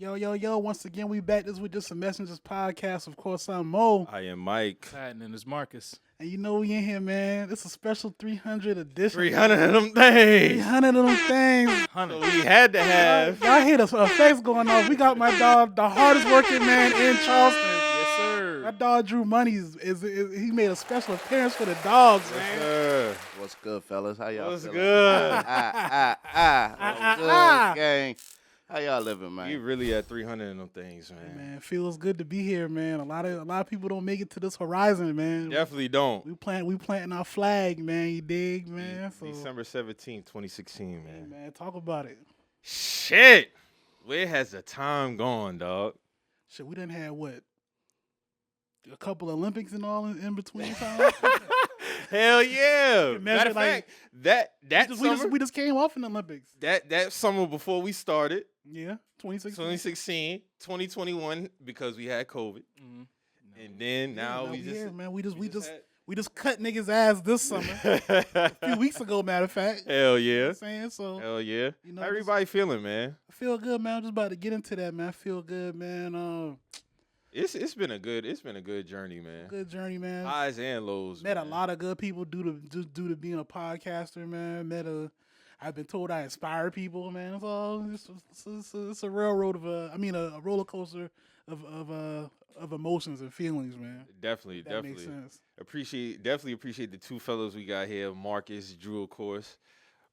Yo. Once again, we back. This with Just Some Messengers podcast. Of course, I'm Mo. I am Mike. And it's Marcus. And you know we in here, man. It's a special 300 edition. 300 of them things. 300 of them things. So we had to have. Y'all hear the effects going off. We got my dog, the hardest working man in Charleston. Yes, sir. My dog Dru Money is he made a special appearance for the dogs, man. Sir. What's good, fellas? How y'all What's feeling? good? What's good, gang? How y'all living, man? We really at 300 of them things, man. Man, feels good to be here, man. A lot of people don't make it to this horizon, man. Definitely don't. We planting our flag, man. You dig, man? So, December 17th, 2016, man. hey, man, talk about it. Shit. Where has the time gone, dog? Shit, we done had what? A couple Olympics and all in between time. Hell yeah. Imagine, Matter of like, fact, that summer, we just came off in the Olympics. that summer before we started, Yeah, 2016. 2016, 2021, because we had COVID. Mhm. And then now we just here, man. We just had- cut niggas ass this summer. A few weeks ago, matter of fact. Hell You know yeah. what I'm saying? So Hell yeah. You know, Everybody feeling, man. I feel good, man. I'm just about to get into that, man. I feel good, man. It's been a good journey, man. Good journey, man. Highs and lows. Met a man. lot of good people due to being a podcaster, man. I've been told I inspire people, man. It's all it's a railroad of a roller coaster of emotions and feelings, man. Definitely, If that makes definitely. sense. Definitely appreciate the two fellows we got here, Marcus, Dru, of course.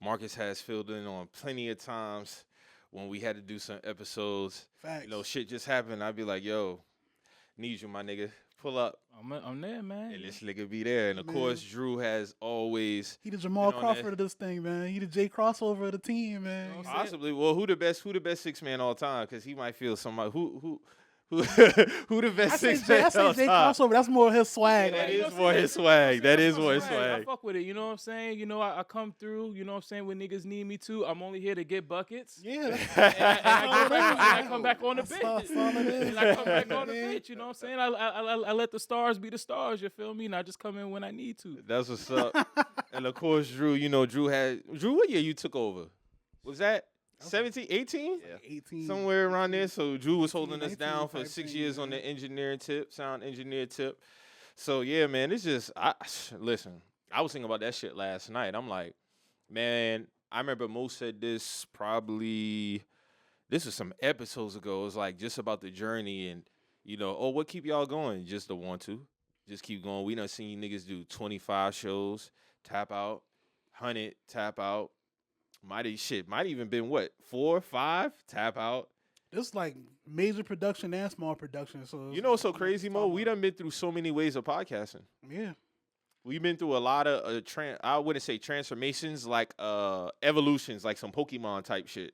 Marcus has filled in on plenty of times when we had to do some episodes. Facts. You know, shit just happened. I'd be like, yo, need you, my nigga. Pull up. I'm there, man. And this nigga be there. And of Man. course, Dru has always He the Jamal been on Crawford that- of this thing, man. He the Jay Crossover of the team, man. You know what I'm possibly. Well, who the best 6-man all time? Because he might feel somebody who who the I best say 6-man all Jay time. Crossover. That's more his swag. Yeah, that like, is You know what more I'm his saying? swag. That is That's more my his I swag. fuck with it. You know what I'm saying? You know, I come through. You know what I'm saying? When niggas need me to, I'm only here to get buckets. Yeah. And I come back on the That's all bench. it is. And I come back on the Yeah. bench. You know what I'm saying? I let the stars be the stars. You feel me? And I just come in when I need to. That's what's up. And of course, Dru, you know, Dru, what year you took over? Was that 17, 18? Yeah. 18. Somewhere around there. So Dru was 18, holding us 19 down for type 6 thing, years on man. the engineering tip, sound engineer tip. So yeah, man, it's just listen, I was thinking about that shit last night. I'm like, man, I remember Mo said this was some episodes ago. It was like just about the journey and you know, oh, what keep y'all going? Just the want to. Just keep going. We done seen you niggas do 25 shows, tap out, Hunnid, tap out. Might even been what, 4, 5, tap out. It's like major production and small production. So You know what's so crazy, Mo? We done been through so many ways of podcasting. Yeah. We've been through a lot of I wouldn't say transformations, like evolutions, like some Pokemon type shit.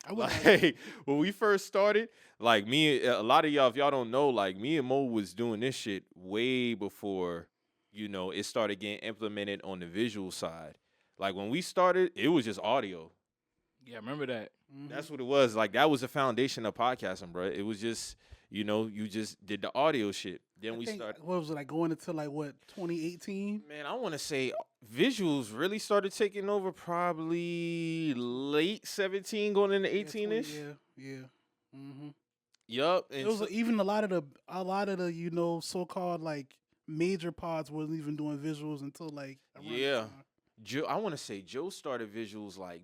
I would Like when we first started, like a lot of y'all, if y'all don't know, like me and Mo was doing this shit way before, you know, it started getting implemented on the visual side. Like when we started, it was just audio. Yeah, remember that. That's what it was. Like that was the foundation of podcasting, bro. It was just, you know, you just did the audio shit. Then we started. What was it like going into like what 2018? Man, I want to say visuals really started taking over probably late 17 going into 18ish. Yeah. Mm-hmm. Yup. It was even a lot of the you know so-called like major pods wasn't even doing visuals until like around that Yeah. time. Joe, I want to say Joe started visuals like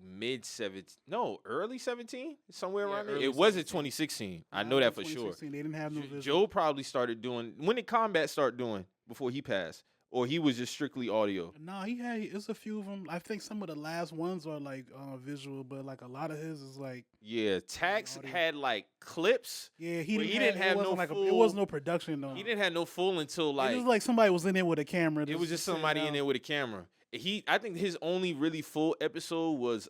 early 17, somewhere Yeah, around there. early It wasn't 17. 2016. I Nah, know in that for sure. 2016, They didn't have no visuals. Joe probably started doing, when did Combat start doing before he passed? Or he was just strictly audio? No, it's a few of them. I think some of the last ones are like visual, but like a lot of his is like Yeah, Tax audio. had like clips. yeah But he didn't have it wasn't no like it full- was no production though. He didn't have no full until It like, was like somebody was in there with a camera. it was just sitting somebody in down. there with a camera. I think his only really full episode was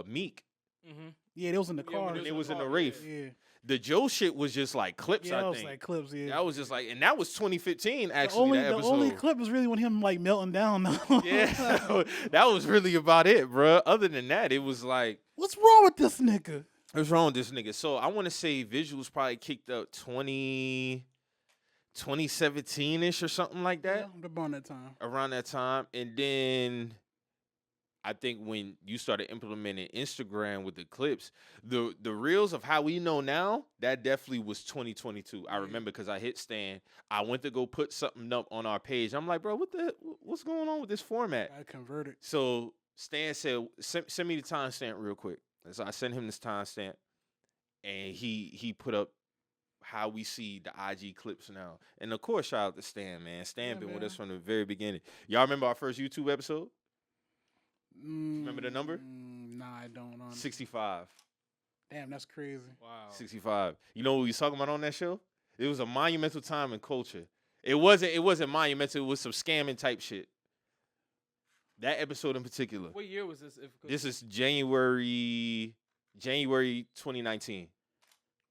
Meek. Mm-hmm. Yeah, it was in the Yeah, car. when It was in the car, Wraith. Yeah, The Joe shit was just like clips, yeah, I it was think. like clips. Yeah, That was just like, and that was 2015 actually. that the episode. only clip was really when him like melting down. Though. Yeah, that was really about it, bro. Other than that, it was like, What's wrong with this nigga? what's wrong with this nigga? So I want to say visuals probably kicked up 2017-ish or something like that, Yeah, around that time. around that time. And then I think when you started implementing Instagram with the clips, the reels of how we know now, that definitely was 2022. I remember because I hit Stan. I went to go put something up on our page. I'm like, bro, what's going on with this format? I converted. So Stan said, send me the timestamp real quick. So I sent him this timestamp, and he put up how we see the IG clips now. And of course, shout out to Stan, man. Stan been with us from the very beginning. Y'all remember our first YouTube episode? Remember the number? Nah, I don't. 65. Damn, that's crazy. Wow. 65. You know what we was talking about on that show? It was a monumental time in culture. It wasn't monumental. It was some scamming type shit. That episode in particular. What year was this? This is January 2019.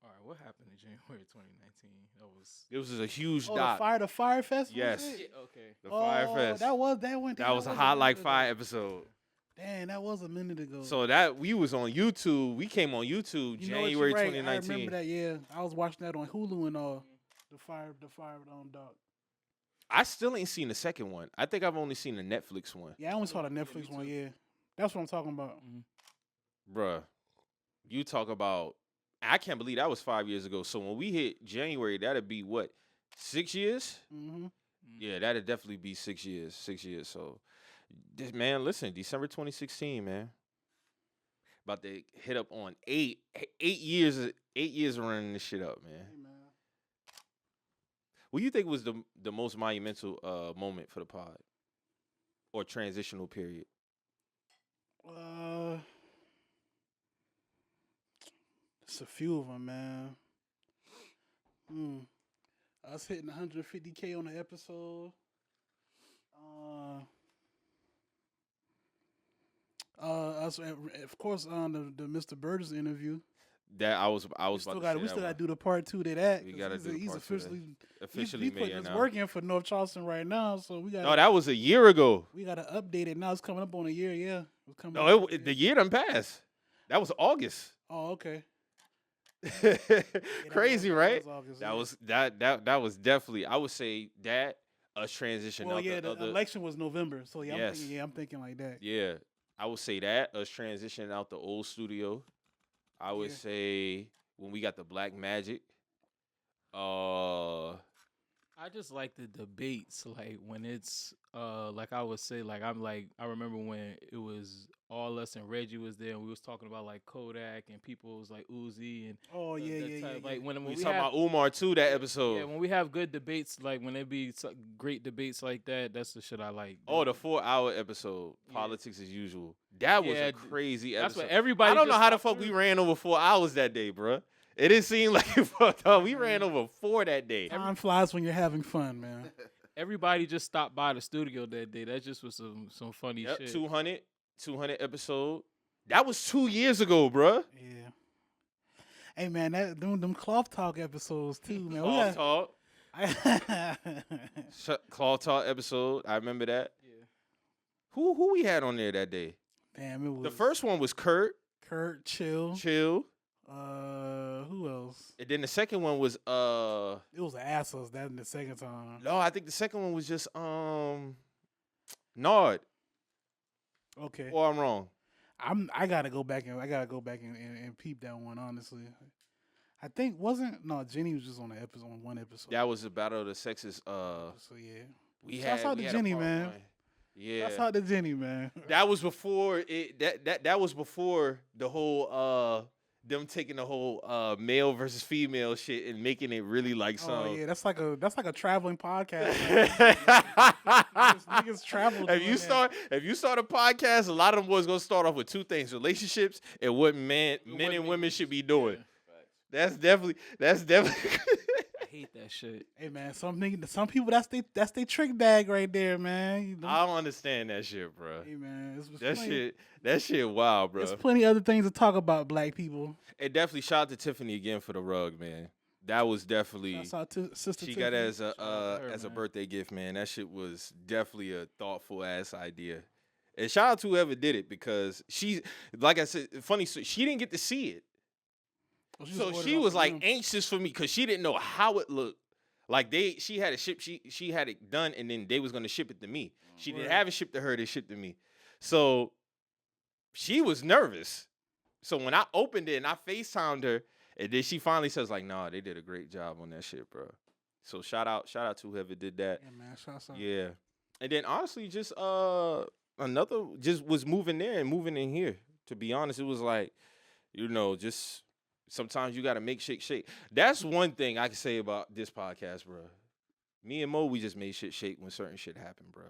All right, what happened in January 2019? It was a huge Oh, dot. the Fire Festival? Yes. shit? Yeah, okay. The Fire Fest. That was a hot like fire episode. Damn, that was a minute ago. So that we was on YouTube. We came on YouTube You know what, January you're right. 2019. I remember that. Yeah, I was watching that on Hulu and all. The fire doc. I still ain't seen the second one. I think I've only seen the Netflix one. Yeah, I only saw the Netflix one. Yeah, that's what I'm talking about. Bruh, you talk about, I can't believe that was 5 years ago. So when we hit January, that'd be what, 6 years? Mm-hmm. Yeah, that'd definitely be 6 years. 6 years. So, this man, listen, December 2016, man. About to hit up on 8 years of running this shit up, man. Hey, man. What do you think was the most monumental moment for the pod? Or transitional period? It's a few of them, man. Us hitting 150K on the episode. Us, of course, on the Mr. Burgess interview. That I was We about still to got say to that do the part 2 to that. We gotta do the he's part 2 to that. officially Officially putting made his now. work in for North Charleston right now. So we got. No, that was a year ago. We got to update it now. It's coming up on a year. Yeah, it's coming. No, up. the year done passed. That was August. Oh, okay. Crazy, that right? was August, That yeah. was that was definitely. I would say that a transition. Well, out yeah, the the election was November, so yeah, Yes. I'm thinking like that. Yeah, I would say that us transitioning out the old studio. I would Yeah. say when we got the Black Magic. I just like the debates, like when it's like I would say, like I remember when it was all us and Reggie was there, and we was talking about like Kodak and people was like Uzi and Oh the- yeah, the yeah, type- yeah. like when we we talking have, about Umar too. That episode. yeah, when we have good debates, like when it be great debates like that, that's the shit I like. Oh, the 4-hour episode, Yeah. Politics as Usual. That was Yeah, a crazy that's episode. what everybody. I don't know just how the popped fuck we through. ran over 4 hours that day, bruh. It didn't seem like it fucked up. We ran over 4 that day. Time flies when you're having fun, man. Everybody just stopped by the studio that day. That just was some funny Yep, shit. 200 episode. That was 2 years ago, bruh. Yeah. Hey man, them cloth talk episodes too, man. Cloth Talk. talk. Cloth Talk episode. I remember that. Yeah. Who we had on there that day? Damn, it was The first one was Kurt, Kurt, Chill. Who else? and then the second one was It was the Assos. That in the second time. no, I think the second one was just Nard. Okay. Or I'm wrong. I gotta go back and peep that one. Honestly, I think Jenny was just on one episode. That was the Battle of the Sexes. So yeah, We Shouts had out to we had Jenny, a part man. one. Yeah, that's how the Jenny, man. that was before it. That was before the whole them taking the whole male versus female shit and making it really like some. Oh yeah, that's like a traveling podcast. Niggas travel. If doing you that. start a podcast, a lot of them boys gonna start off with two things: relationships and what men and women should be doing. Yeah. That's definitely. I hate that shit. Hey man, some people that's they trick bag right there, man. You know? I don't understand that shit, bro. Hey man, That shit, wild, bro. There's plenty other things to talk about, black people. And definitely shout out to Tiffany again for the rug, man. That was definitely. Shouts out to Sister She Tiffany. got it as Shout out to her, a man. birthday gift, man. That shit was definitely a thoughtful ass idea. And shout out to whoever did it because she, like I said, funny. So she didn't get to see it, Oh, just so ordered she off was the like room. anxious for me because she didn't know how it looked. Like she had it shipped. She had it done, and then they was gonna ship it to me. She didn't Right. have it shipped to her. They shipped to me. So she was nervous. So when I opened it and I FaceTimed her, and then she finally says like, "Nah, they did a great job on that shit, bro." So shout out to whoever did that. Yeah, man. Shout out. Yeah. And then honestly, just another just was moving there and moving in here. To be honest, it was like, just sometimes you gotta make shit shake. That's one thing I can say about this podcast, bro. Me and Mo, we just made shit shake when certain shit happened, bro.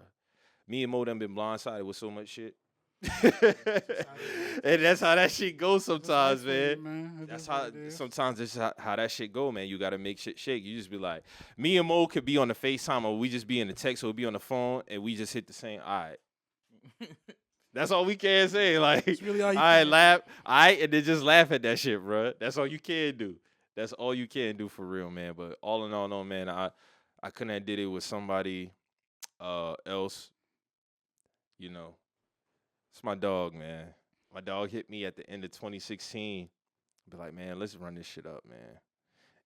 Me and Mo done been blindsided with so much shit. And that's how that shit goes sometimes, man. That's how sometimes it's how that shit go, man. You gotta make shit shake. You just be like, me and Mo could be on the FaceTime or we just be in the text or we be on the phone and we just hit the same, all right. That's all we can say. Like, really all you all right, can laugh, all right, and then just laugh at that shit, bro. That's all you can do. That's all you can do for real, man. But all in all, no, man, I couldn't have did it with somebody else. It's my dog, man. My dog hit me at the end of 2016. Be like, man, let's run this shit up, man.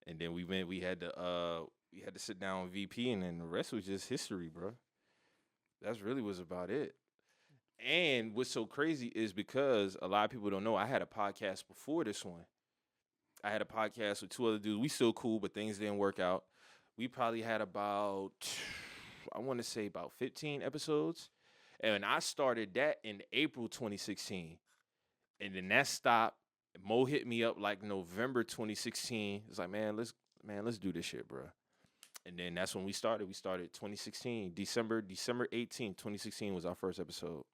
And then we had to sit down with VP, and then the rest was just history, bro. That's really was about it. And what's so crazy is because a lot of people don't know, I had a podcast before this one. I had a podcast with 2 other dudes. We still cool, but things didn't work out. We probably had about, I want to say about 15 episodes. And I started that in April 2016. And then that stopped. Mo hit me up like November 2016. It's like, man, let's do this shit, bro. And then that's when we started. We started 2016. December 18th, 2016 was our first episode.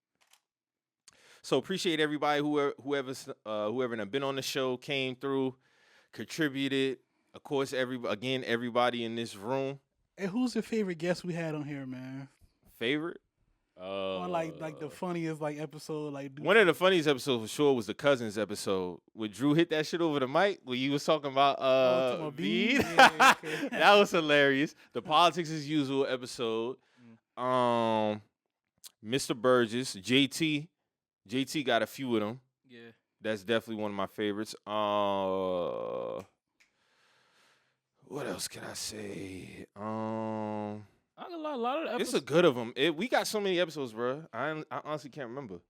So appreciate everybody whoever's done been on the show, came through, contributed. Of course, everybody in this room. Hey, who's your favorite guest we had on here, man? Favorite? Or like the funniest episode, one of the funniest episodes for sure was the Cousins episode when Dru hit that shit over the mic when you was talking about Bede. Yeah, okay. That was hilarious. The Politics as Usual episode. Mr. Burgess, JT got a few of them. Yeah. That's definitely one of my favorites. What else can I say? A lot of episodes. It's a good of them. We got so many episodes, bro. I honestly can't remember.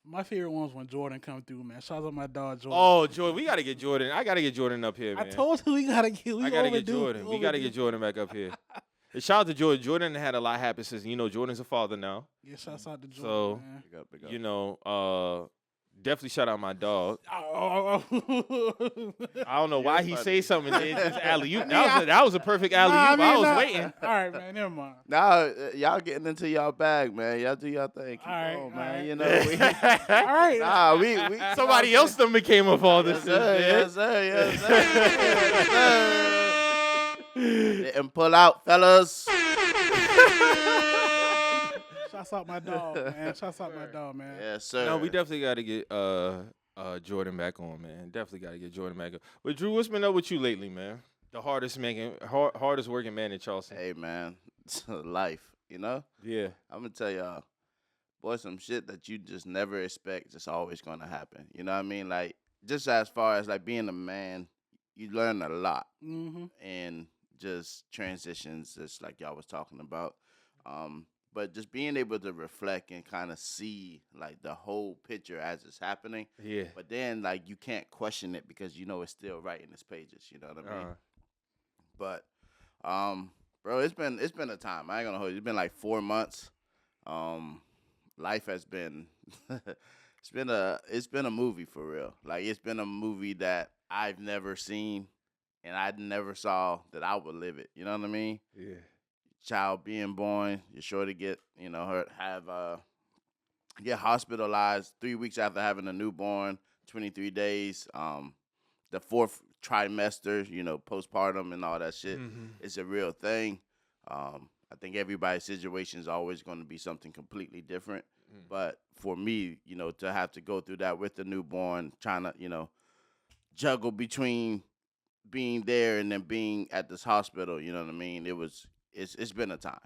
My favorite one was when Jordan come through, man. Shout out to my dog Jordan. Oh, Jordan, we gotta get Jordan. I gotta get Jordan up here, man. I told you we gotta get. I gotta get Jordan. We gotta get Jordan back up here. And shout out to Jordan. Jordan had a lot happen since Jordan's a father now. Yeah, shout out to Jordan. So man. Big up. Definitely shout out my dog. Oh. I don't know why he say something and then just alley-oop. That was a perfect alley-oop. I was waiting. All right, man. Never mind. Now y'all getting into y'all bag, man. Y'all do y'all thing. Keep All going, right, man. all right. We, All right. nah, we Somebody else done became a father since then. Yes, sir. Yes, sir. Didn't pull out, fellas. Shouts out my dog, man. Shouts out my dog, man. Yes, sir. No, we definitely got to get Jordan back on, man. Definitely got to get Jordan back on. But Dru, what's been up with you lately, man? The hardest working man in Charleston. Hey, man, it's life, Yeah. I'm gonna tell y'all, boy, some shit that you just never expect just always gonna happen. You know what I mean? Like, just as far as being a man, you learn a lot, and just transitions, just like y'all was talking about. But just being able to reflect and kind of see the whole picture as it's happening. Yeah. But then you can't question it because it's still right in its pages. You know what I mean? But bro, it's been a time. I ain't gonna hold you. It's been 4 months. Life has been it's been a movie for real. It's been a movie that I've never seen and I never saw that I would live it. You know what I mean? Yeah. Child being born, you're sure to get, get hospitalized 3 weeks after having a newborn, 23 days, the 4th trimester, postpartum and all that shit. It's a real thing. I think everybody's situation is always going to be something completely different. But for me, to have to go through that with the newborn, trying to, juggle between being there and then being at this hospital, you know what I mean? It's been a time,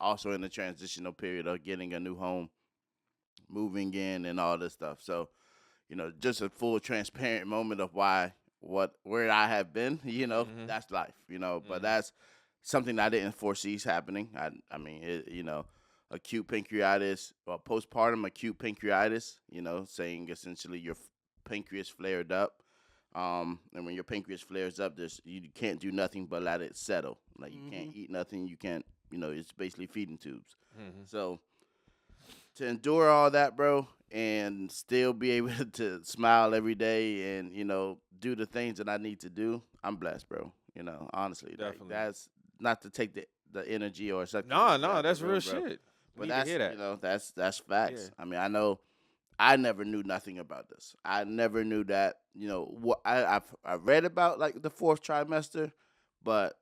Also in the transitional period of getting a new home, moving in and all this stuff. So, just a full transparent moment of where I have been, that's life, But that's something I didn't foresee happening. I mean, acute pancreatitis or postpartum acute pancreatitis, saying essentially your pancreas flared up. And when your pancreas flares up, you can't do nothing but let it settle. Like you can't eat nothing. You can't, it's basically feeding tubes. So to endure all that, bro, and still be able to smile every day and, do the things that I need to do, I'm blessed, bro. Honestly. Definitely. That's not to take the energy or something. No, that's real shit. But Need to hear that. That's facts. Yeah. I mean, I know I never knew nothing about this. I never knew that, what I read about like the fourth trimester, but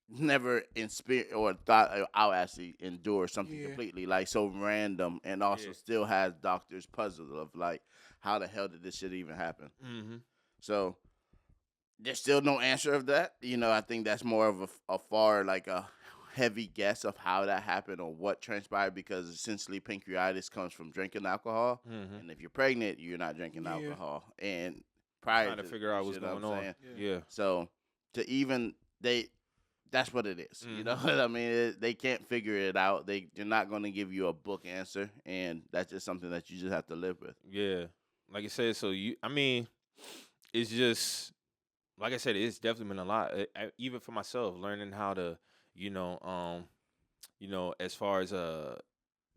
never in spirit or thought I'll actually endure something completely like so random and also still has doctors puzzled of like how the hell did this shit even happen? So there's still no answer of that. I think that's more of a far like a heavy guess of how that happened or what transpired because essentially pancreatitis comes from drinking alcohol, and if you're pregnant, you're not drinking alcohol. And prior trying to figure out what's going on. Yeah. So to even that's what it is. You know what I mean? They can't figure it out. They're not going to give you a book answer, and that's just something that you just have to live with. Yeah. Like I said, it's just, like I said, it's definitely been a lot. Even for myself, learning how to, as far as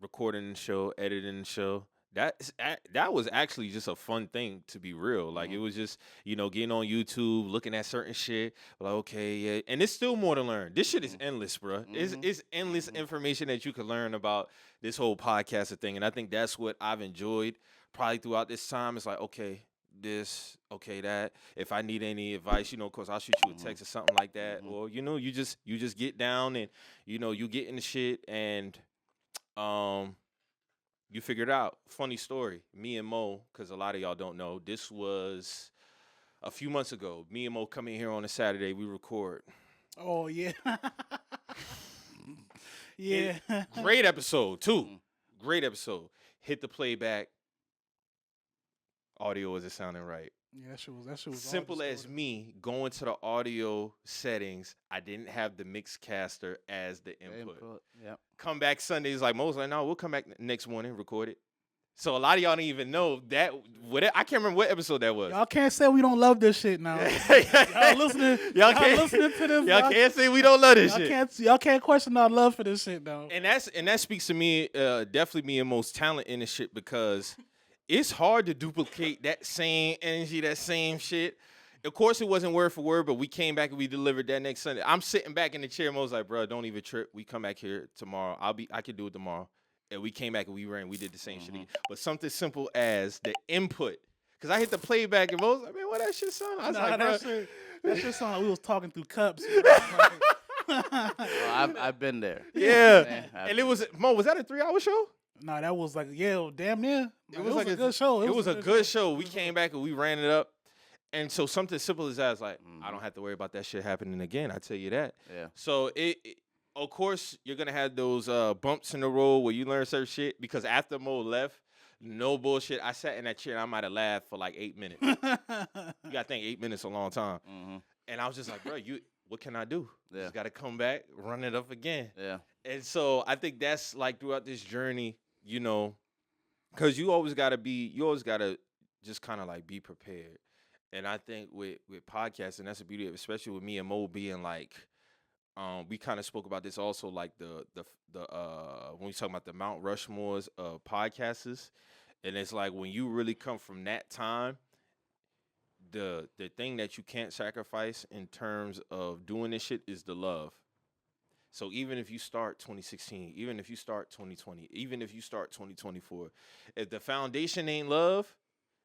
recording the show, editing the show, that was actually just a fun thing, to be real. Like it was just, getting on YouTube, looking at certain shit, like okay, yeah, and it's still more to learn. This shit is endless, bro. It's endless information that you can learn about this whole podcaster thing, and I think that's what I've enjoyed probably throughout this time. It's like okay, this, okay, that. If I need any advice, of course, I'll shoot you a text or something like that, or you just get down and you get in the shit and you figure it out. Funny story. Me and Mo, because a lot of y'all don't know, this was a few months ago. Me and Mo come in here on a Saturday. We record. Oh, yeah. Yeah. Great episode, too. Great episode. Hit the playback. Audio isn't sounding right. Yeah, that shit was simple as me going to the audio settings. I didn't have the mixcaster as the input. Yep. Come back Sundays like most like, no, we'll come back next morning, record it. So a lot of y'all didn't even know that. I can't remember what episode that was. Y'all can't say we don't love this shit now. y'all listening to this. Y'all can't say we don't love this shit. Y'all can't question our love for this shit though. And that speaks to me, definitely me and most talent in this shit because it's hard to duplicate that same energy, that same shit. Of course, it wasn't word for word, but we came back and we delivered that next Sunday. I'm sitting back in the chair. Mo's like, bro, don't even trip. We come back here tomorrow. I could do it tomorrow. And we came back and we did the same shit again. But something simple as the input. Because I hit the playback and Mo's like, man, what that shit sound? I was like, bro. That shit sound like we was talking through cups. I've been there. Yeah. And it was, Mo, was that a 3-hour show? No, that was like, damn near. It was like a good show. It was a good show. We came back and we ran it up. And so something simple as that is like, I don't have to worry about that shit happening again. I tell you that. Yeah. So of course, you're going to have those bumps in the road where you learn certain shit. Because after Mo left, no bullshit, I sat in that chair and I might have laughed for like 8 minutes. You got to think 8 minutes a long time. And I was just like, bro, what can I do? Yeah. Just got to come back, run it up again. Yeah. And so I think that's like throughout this journey, because you always got to just kind of like be prepared. And I think with podcasting, that's the beauty of it, especially with me and Mo being like, we kind of spoke about this also, like the when we talk about the Mount Rushmores of podcasters, and it's like when you really come from that time, the thing that you can't sacrifice in terms of doing this shit is the love. So even if you start 2016, even if you start 2020, even if you start 2024, if the foundation ain't love,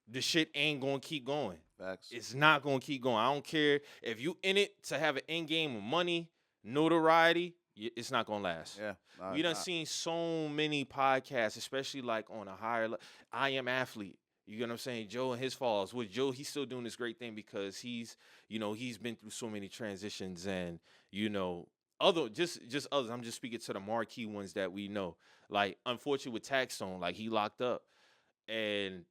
the shit ain't going to keep going. Facts. It's not going to keep going. I don't care if you in it to have an end game of money, notoriety, it's not going to last. Yeah. We done seen so many podcasts, especially like on a higher level. I Am Athlete. You know what I'm saying? Joe and his falls. With Joe, he's still doing this great thing because he's been through so many transitions and, other just others. I'm just speaking to the marquee ones that we know. Like, unfortunately with Taxstone, like he locked up. And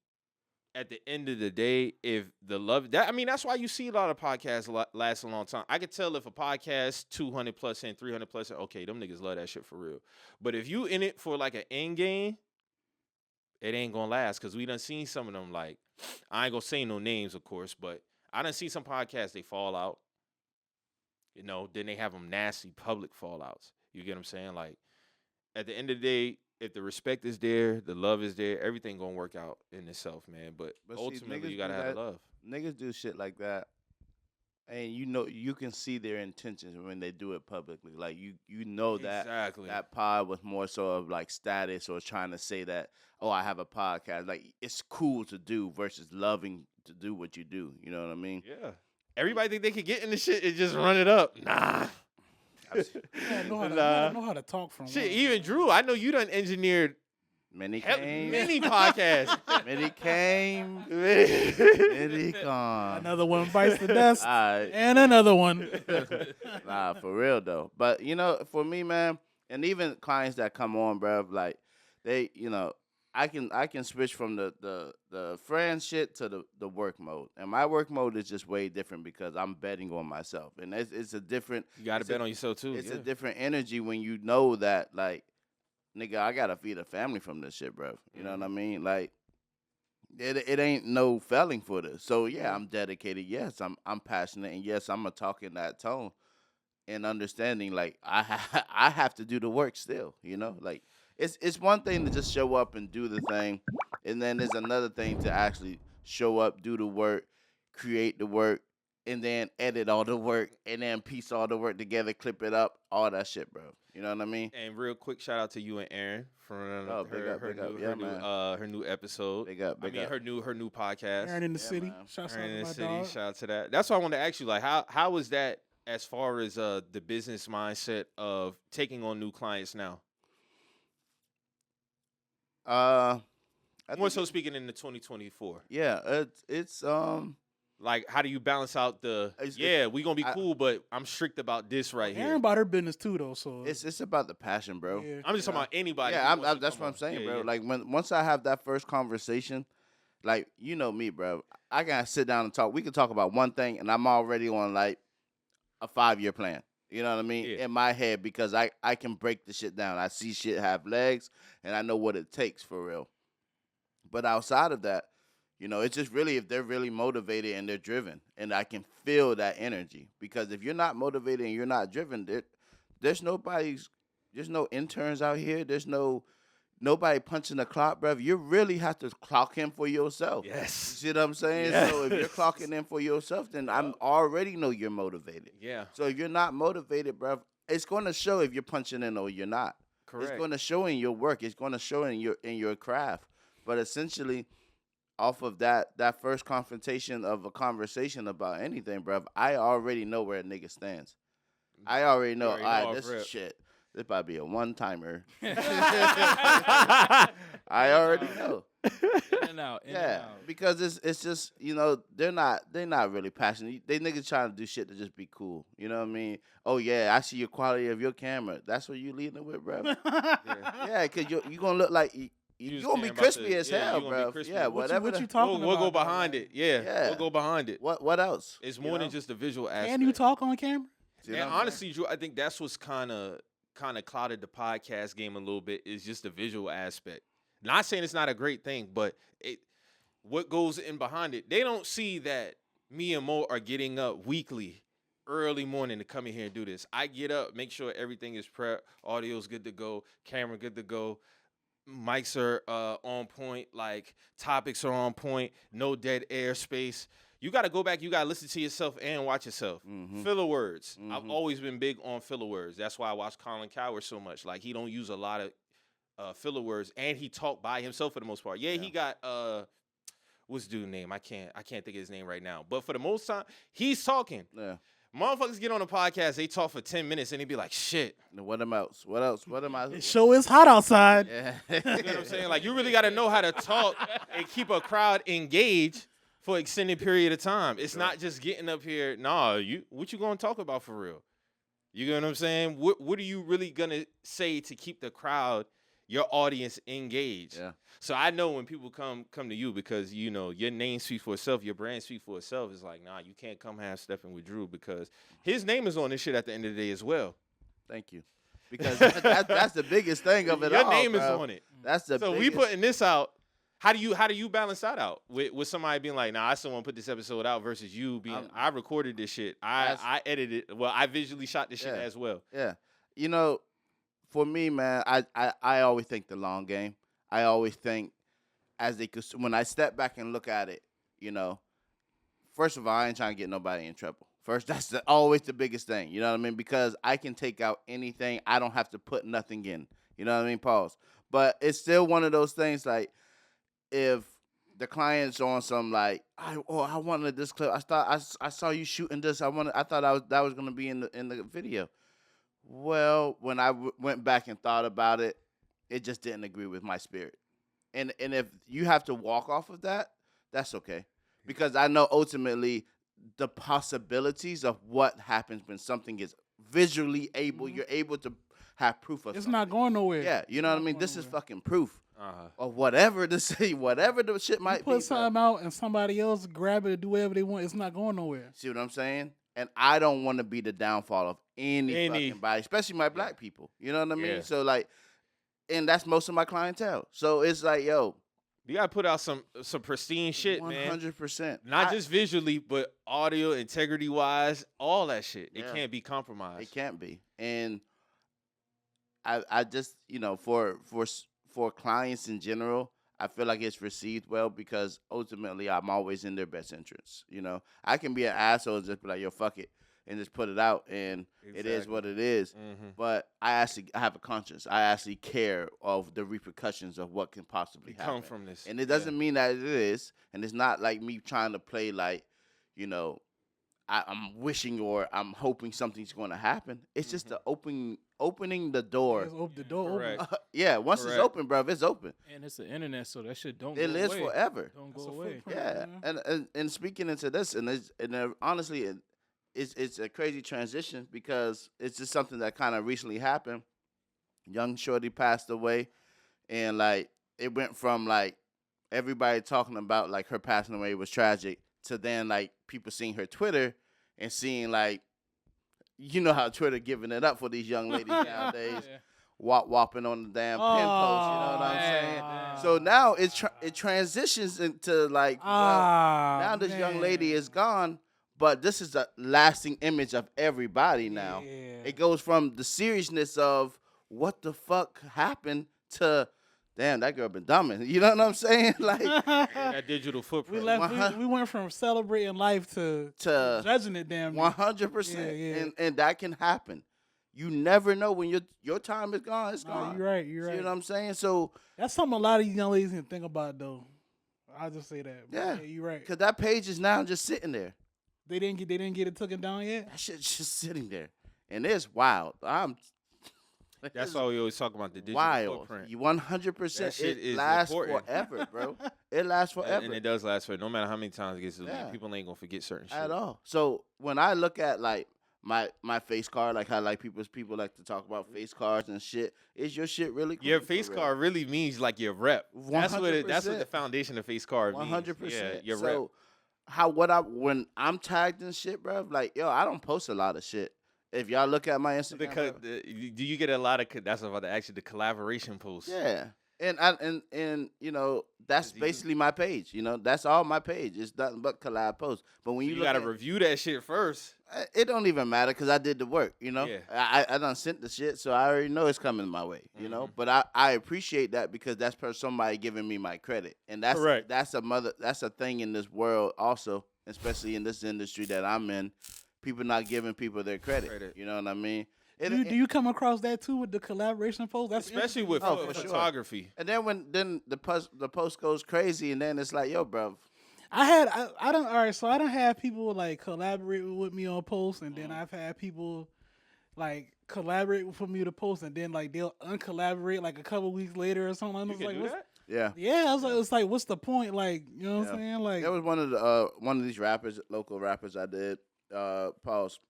at the end of the day, if the love that's why you see a lot of podcasts last a long time. I could tell if a podcast 200 plus and 300 plus, okay, them niggas love that shit for real. But if you in it for like an end game, it ain't gonna last because we done seen some of them. Like, I ain't gonna say no names, of course, but I done seen some podcasts, they fall out. Then they have them nasty public fallouts. You get what I'm saying? Like, at the end of the day, if the respect is there, the love is there, everything gonna work out in itself, man. But see, ultimately, niggas you gotta do have that- love. Niggas do shit like that, and you can see their intentions when they do it publicly. Like you know that Exactly. that pod was more so of like status or trying to say that, oh, I have a podcast. Like, it's cool to do versus loving to do what you do. You know what I mean? Yeah. Everybody think they can get in the shit and just run it up. Nah. Yeah, know how to talk from. Shit, even Dru, I know you done engineered Many podcasts. Many came. Many gone. Another one bites the dust, Alright. and another one. Nah, for real though. But for me, man, and even clients that come on, bruv, like they, I can switch from the friend shit to the work mode, and my work mode is just way different because I'm betting on myself, and it's a different. You gotta bet on yourself too. It's a different energy when you know that, like, nigga, I gotta feed a family from this shit, bruv. You know what I mean? Like, it ain't no failing for this. So yeah, I'm dedicated. Yes, I'm passionate, and yes, I'm gonna talk in that tone and understanding. Like, I have to do the work still. Like. It's one thing to just show up and do the thing, and then there's another thing to actually show up, do the work, create the work, and then edit all the work, and then piece all the work together, clip it up, all that shit, bro. You know what I mean? And real quick, shout out to you and Aaron for her new episode. Big up. Her new podcast. Aaron in the city. Man. Shout out Aaron in to the my city. dog. Shout out to that. That's why I want to ask you, like, how was that as far as the business mindset of taking on new clients now? More so speaking in the 2024. Yeah, it's Like, how do you balance out we gonna be cool, but I'm strict about this right Aaron here. about her business too, though. So it's about the passion, bro. Yeah. I'm just talking about anybody. Yeah, who wants to that's come what I'm on. saying, Yeah, bro. yeah. Like, once I have that first conversation, like, you know me, bro. I can sit down and talk. We can talk about one thing, and I'm already on like a 5-year plan. You know what I mean? Yeah. In my head, because I can break the shit down. I see shit have legs, and I know what it takes for real. But outside of that, it's just really if they're really motivated and they're driven, and I can feel that energy. Because if you're not motivated and you're not driven, there's no interns out here. There's nobody punching the clock, bro. You really have to clock in for yourself. Yes. You see what I'm saying? Yes. So if you're clocking in for yourself, then I already know you're motivated. Yeah. So if you're not motivated, bro, it's going to show if you're punching in or you're not. Correct. It's going to show in your work. It's going to show in your craft. But essentially, off of that first confrontation of a conversation about anything, bro, I already know where a nigga stands. I already know. All right, this shit. This about to be a one-timer. I already know. In and out. Because it's just, they're not really passionate. They niggas trying to do shit to just be cool. You know what I mean? Oh yeah, I see your quality of your camera. That's what you leading with, bro. Yeah, because you gonna look like you gonna be crispy as hell, bro. Yeah, whatever. What you talking about? We'll go behind it. Yeah, we'll go behind it. What else? It's more than just the visual aspect. Can you talk on camera? And honestly, Dru, I think that's what's kind of clouded the podcast game a little bit is just the visual aspect. Not saying it's not a great thing, but what goes in behind it. They don't see that me and Mo are getting up weekly, early morning to come in here and do this. I get up, make sure everything is prepped, audio's good to go, camera good to go, mics are on point, like topics are on point, no dead air space. You got to go back. You got to listen to yourself and watch yourself. Mm-hmm. Filler words. Mm-hmm. I've always been big on filler words. That's why I watch Colin Cowherd so much. Like, he don't use a lot of filler words, and he talk by himself for the most part. Yeah, he got what's dude's name? I can't think of his name right now. But for the most time, he's talking. Yeah. Motherfuckers get on a podcast, they talk for 10 minutes, and they be like, shit. What else? What am I? The show is hot outside. Yeah. You know what I'm saying? Like, you really got to know how to talk and keep a crowd engaged for an extended period of time. It's not just getting up here. Nah, what you gonna talk about for real? You know what I'm saying? What are you really gonna say to keep the crowd your audience engage. Yeah. So I know when people come to you because you know your name speaks for itself, your brand speaks for itself. It's like, nah, you can't come half stepping with Dru because his name is on this shit at the end of the day as well. Thank you. Because that's the biggest thing of it all. Your name is bro. on it. That's the So biggest. we putting this out. How do you balance that out with somebody being like, nah, I still want to put this episode out versus you being, I recorded this shit, I edited, I visually shot this shit as well. Yeah, you know, for me, man, I always think the long game. I always think when I step back and look at it, you know, first of all, I ain't trying to get nobody in trouble. First, that's always the biggest thing. You know what I mean? Because I can take out anything. I don't have to put nothing in. You know what I mean? Pause. But it's still one of those things like, if the client's on some like, I wanted this clip. I saw you shooting this. I thought that was gonna be in the video. Well, when I went back and thought about it, it just didn't agree with my spirit. And if you have to walk off of that, that's okay, because I know ultimately the possibilities of what happens when something is visually able. You're able to have proof of. It's something. not going nowhere. Yeah, you know what I mean. This is fucking proof. Or whatever the shit might be. Put something out and somebody else grab it and do whatever they want. It's not going nowhere. See what I'm saying? And I don't want to be the downfall of any fucking body, especially my black people. You know what I mean? Yeah. So like, and that's most of my clientele. So it's like, yo, you gotta put out some pristine shit, 100%, man. 100%. Not just visually, but audio integrity wise, all that shit. Yeah. It can't be compromised. It can't be. And I just, you know, for clients in general, I feel like it's received well because ultimately I'm always in their best interest. You know, I can be an asshole and just be like, yo, fuck it, and just put it out, and it is what it is. Mm-hmm. But I have a conscience. I actually care of the repercussions of what can possibly happen. Come from this. And it doesn't mean that it is, and it's not like me trying to play like, you know, I'm wishing or I'm hoping something's going to happen. It's just the opening the door. Just open the door. Correct. Yeah, once it's open, bro, it's open. And it's the internet, so that shit don't It go lives away. forever. Don't That's go a away. footprint. Yeah, and speaking into this, and honestly, it's a crazy transition because it's just something that kind of recently happened. Young shorty passed away, and like it went from like everybody talking about like her passing away was tragic to then like people seeing her Twitter and seeing like, you know how Twitter giving it up for these young ladies nowadays. Yeah. Whopping on the damn pin post, you know what I'm saying? So now it transitions into like, well, now this young lady is gone, but this is a lasting image of everybody now. Yeah. It goes from the seriousness of what the fuck happened to, damn, that girl been dumbing. You know what I'm saying? Like that digital We footprint. we went from celebrating life to judging it. Damn, 100%, and that can happen. You never know when your time is gone. It's gone. You're right. You're See right. what I'm saying? So That's something a lot of young ladies can think about, though. I'll just say that. Yeah. You're right. because that page is now just sitting there. They didn't get it taken down yet. That shit's just sitting there, and it's wild. That's why we always talk about the digital wild. footprint. You 100%. That shit It is lasts important. forever, bro. It lasts forever. And it does last for no matter how many times it gets deleted. Yeah. People ain't gonna forget certain shit. At all. So when I look at like my face card, like how like people like to talk about face cards and shit, is your shit really clean Your for face real? card really means like your rep. That's what the 100%. foundation of face card means. 100%. Yeah, your So when I'm tagged in shit, bro, like yo, I don't post a lot of shit. If y'all look at my Instagram, rep. Because bro, do you get a lot of that's about the actually the collaboration posts? yeah, and you know that's basically my page. You know that's all my page. It's nothing but collab posts. But when So you you look gotta at, review that shit first. it don't even matter because I did the work. You know, Yeah. I done sent the shit, so I already know it's coming my way. You know, but I appreciate that because that's somebody giving me my credit, and that's Correct. that's a thing in this world also, especially in this industry that I'm in. People not giving people their credit. You know what I mean? Do you come across that too with the collaboration post? That's Especially with Oh, for sure. photography. And then the post goes crazy, and then it's like, yo, bro. I don't. All right, so I don't have people like collaborate with me on posts, and then I've had people like collaborate with me to post, and then like they'll uncollaborate like a couple weeks later or something. I You was can like, do what's, that? Yeah. yeah, I was like, it's like, what's the point? Like, you know what I'm saying? Like, There was one of these local rappers I did pause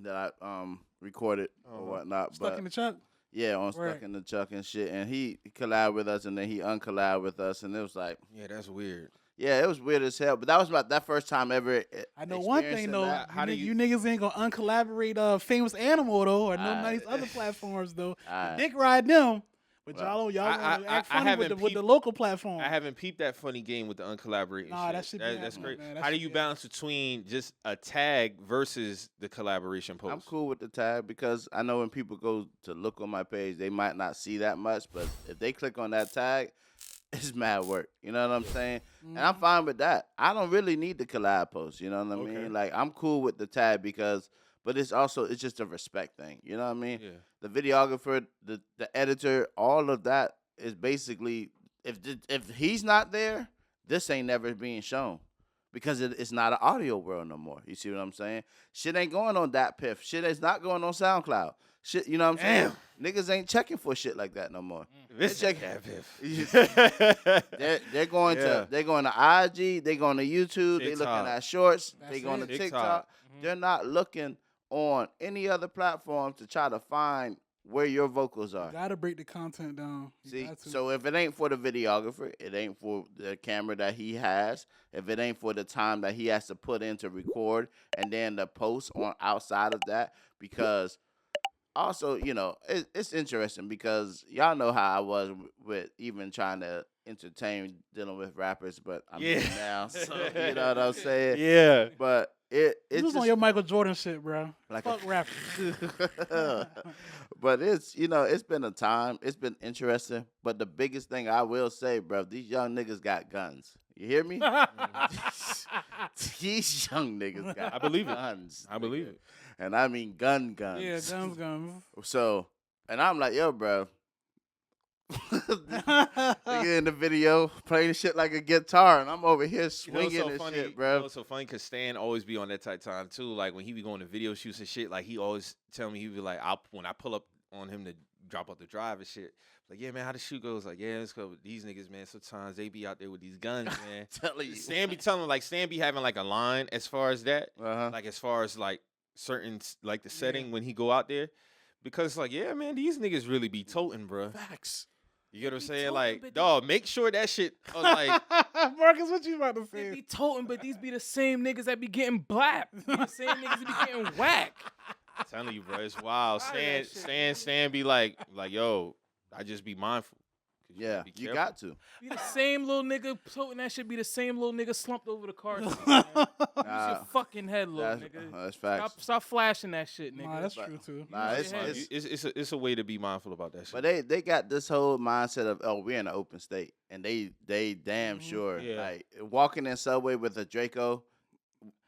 that I recorded or whatnot. stuck But in the truck. Yeah, on Right. Stuck in the Chuck and shit. And he collabed with us, and then he uncollabed with us, and it was like, Yeah, that's weird. yeah, it was weird as hell. But that was about that first time ever. I know one thing experiencing though. that. How do You niggas ain't gonna uncollaborate Famous Animal though, or none of these other platforms though. Alright. Dick ride them, but Well, y'all I- gonna act I funny haven't with the peeped- local platform. I haven't peeped that funny game with the uncollaborating Nah, shit. that should be That's happening, great. man. That How do should you be balance between just a tag versus the collaboration post? I'm cool with the tag because I know when people go to look on my page, they might not see that much, but if they click on that tag, it's mad work. You know what I'm saying? And I'm fine with that. I don't really need the collab post. You know what I Okay. mean? Like I'm cool with the tag because, but it's just a respect thing. You know what I mean? Yeah. The videographer, the editor, all of that is basically if he's not there, this ain't never being shown. Because it's not an audio world no more. You see what I'm saying? Shit ain't going on that piff. Shit is not going on SoundCloud. Shit, you know what I'm saying? Niggas ain't checking for shit like that no more. This check- check They're going to IG, they going to YouTube, they looking TikTok. at shorts, That's they going to it. TikTok. TikTok. They're not looking on any other platform to try to find where your vocals are. Gotta break the content down. You See, got to. so if it ain't for the videographer, it ain't for the camera that he has, if it ain't for the time that he has to put in to record, and then the post on outside of that, because also, you know, it's interesting because y'all know how I was with even trying to entertain dealing with rappers, but I'm here now, so you know what I'm saying? Yeah. But it's this was just on your Michael Jordan shit, bro. like Fuck rappers. but it's, you know, it's been a time. It's been interesting. But the biggest thing I will say, bro, these young niggas got guns. You hear me? These young niggas got I believe it. guns. I believe nigga. it. And I mean guns. Yeah, guns. So, and I'm like, yo, bro. Nigga in the video playing shit like a guitar, and I'm over here You know swinging what's so and funny? shit, bro. You know what's so funny? Because Stan always be on that type time too. Like when he be going to video shoots and shit, like he always tell me, he be like, when I pull up on him to drop out the drive and shit, like, yeah, man, how the shoot goes? Like, yeah, let's go with these niggas, man. Sometimes they be out there with these guns, man. Telling you. Stan be telling, like, Stan be having like a line as far as that, Uh-huh. like as far as like certain like the setting when he go out there, because like, yeah, man, these niggas really be toting, bro. Facts. You get what I'm Be saying? toting, Like, but dog, make sure that shit, like, Marcus, what you about to They say? be toting, but these be the same niggas that be getting blapped. Be the same niggas that be getting whacked. I'm telling you, bro, it's wild. Tired of that Stan be like, yo, I just be mindful. 'Cause Yeah, gotta be you careful. got to. Be the same little nigga toting that shit. Be the same little nigga slumped over the car seat. Man. Use Nah, your fucking head, little that's, nigga. that's facts. Stop flashing that shit, nigga. Nah, that's But- true too. Nah, Use it's, your head. it's, It's a way to be mindful about that shit. but they got this whole mindset of, oh, we're in an open state, and they damn sure Yeah. like walking in Subway with a Draco,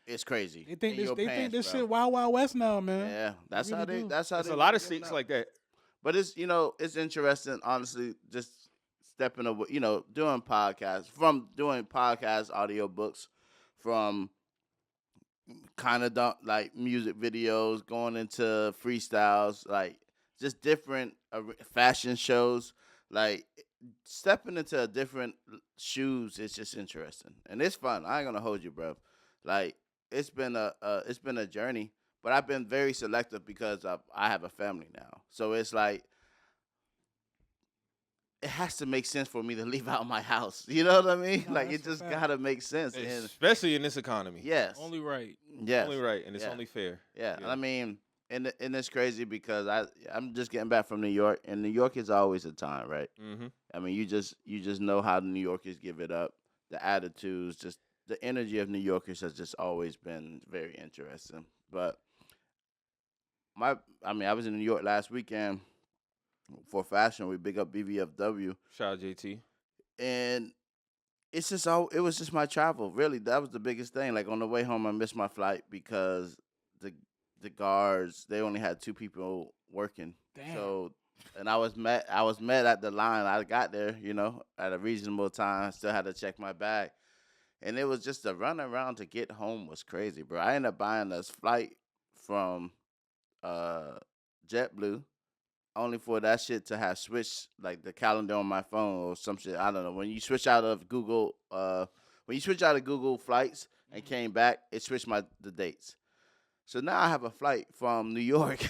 it's crazy. They think In your this pants, shit bro. Wild West now, man. Yeah, that's really how they. do. That's how There's they a lot of be giving states up. like that. But it's, you know, it's interesting, honestly, just stepping away, you know, doing podcasts, audiobooks, from kind of like music videos, going into freestyles, like just different fashion shows, like stepping into different shoes is just interesting. And it's fun. I ain't gonna hold you, bro. Like it's been a journey, but I've been very selective because I have a family now. So it's like it has to make sense for me to leave out my house. You know what I mean? No, Like that's it a just fact. gotta make sense. And Especially in this economy. yes, Only right. yes, Only right, and it's Yeah. only fair. yeah. Yeah. I mean, and it's crazy because I'm just getting back from New York, and New York is always a time, right? Mm-hmm. I mean, you just know how the New Yorkers give it up, the attitudes, just the energy of New Yorkers has just always been very interesting. But I was in New York last weekend for fashion. We big up BVFW, Shout out JT. and it's just it was just my travel. Really, that was the biggest thing. Like on the way home, I missed my flight because the guards, they only had 2 people working. Damn. So, and I was met at the line. I got there, you know, at a reasonable time. Still had to check my bag, and it was just the run around to get home was crazy, bro. I ended up buying this flight from JetBlue, only for that shit to have switched like the calendar on my phone or some shit. I don't know. When you switch out of Google flights and came back, it switched the dates. So now I have a flight from New York,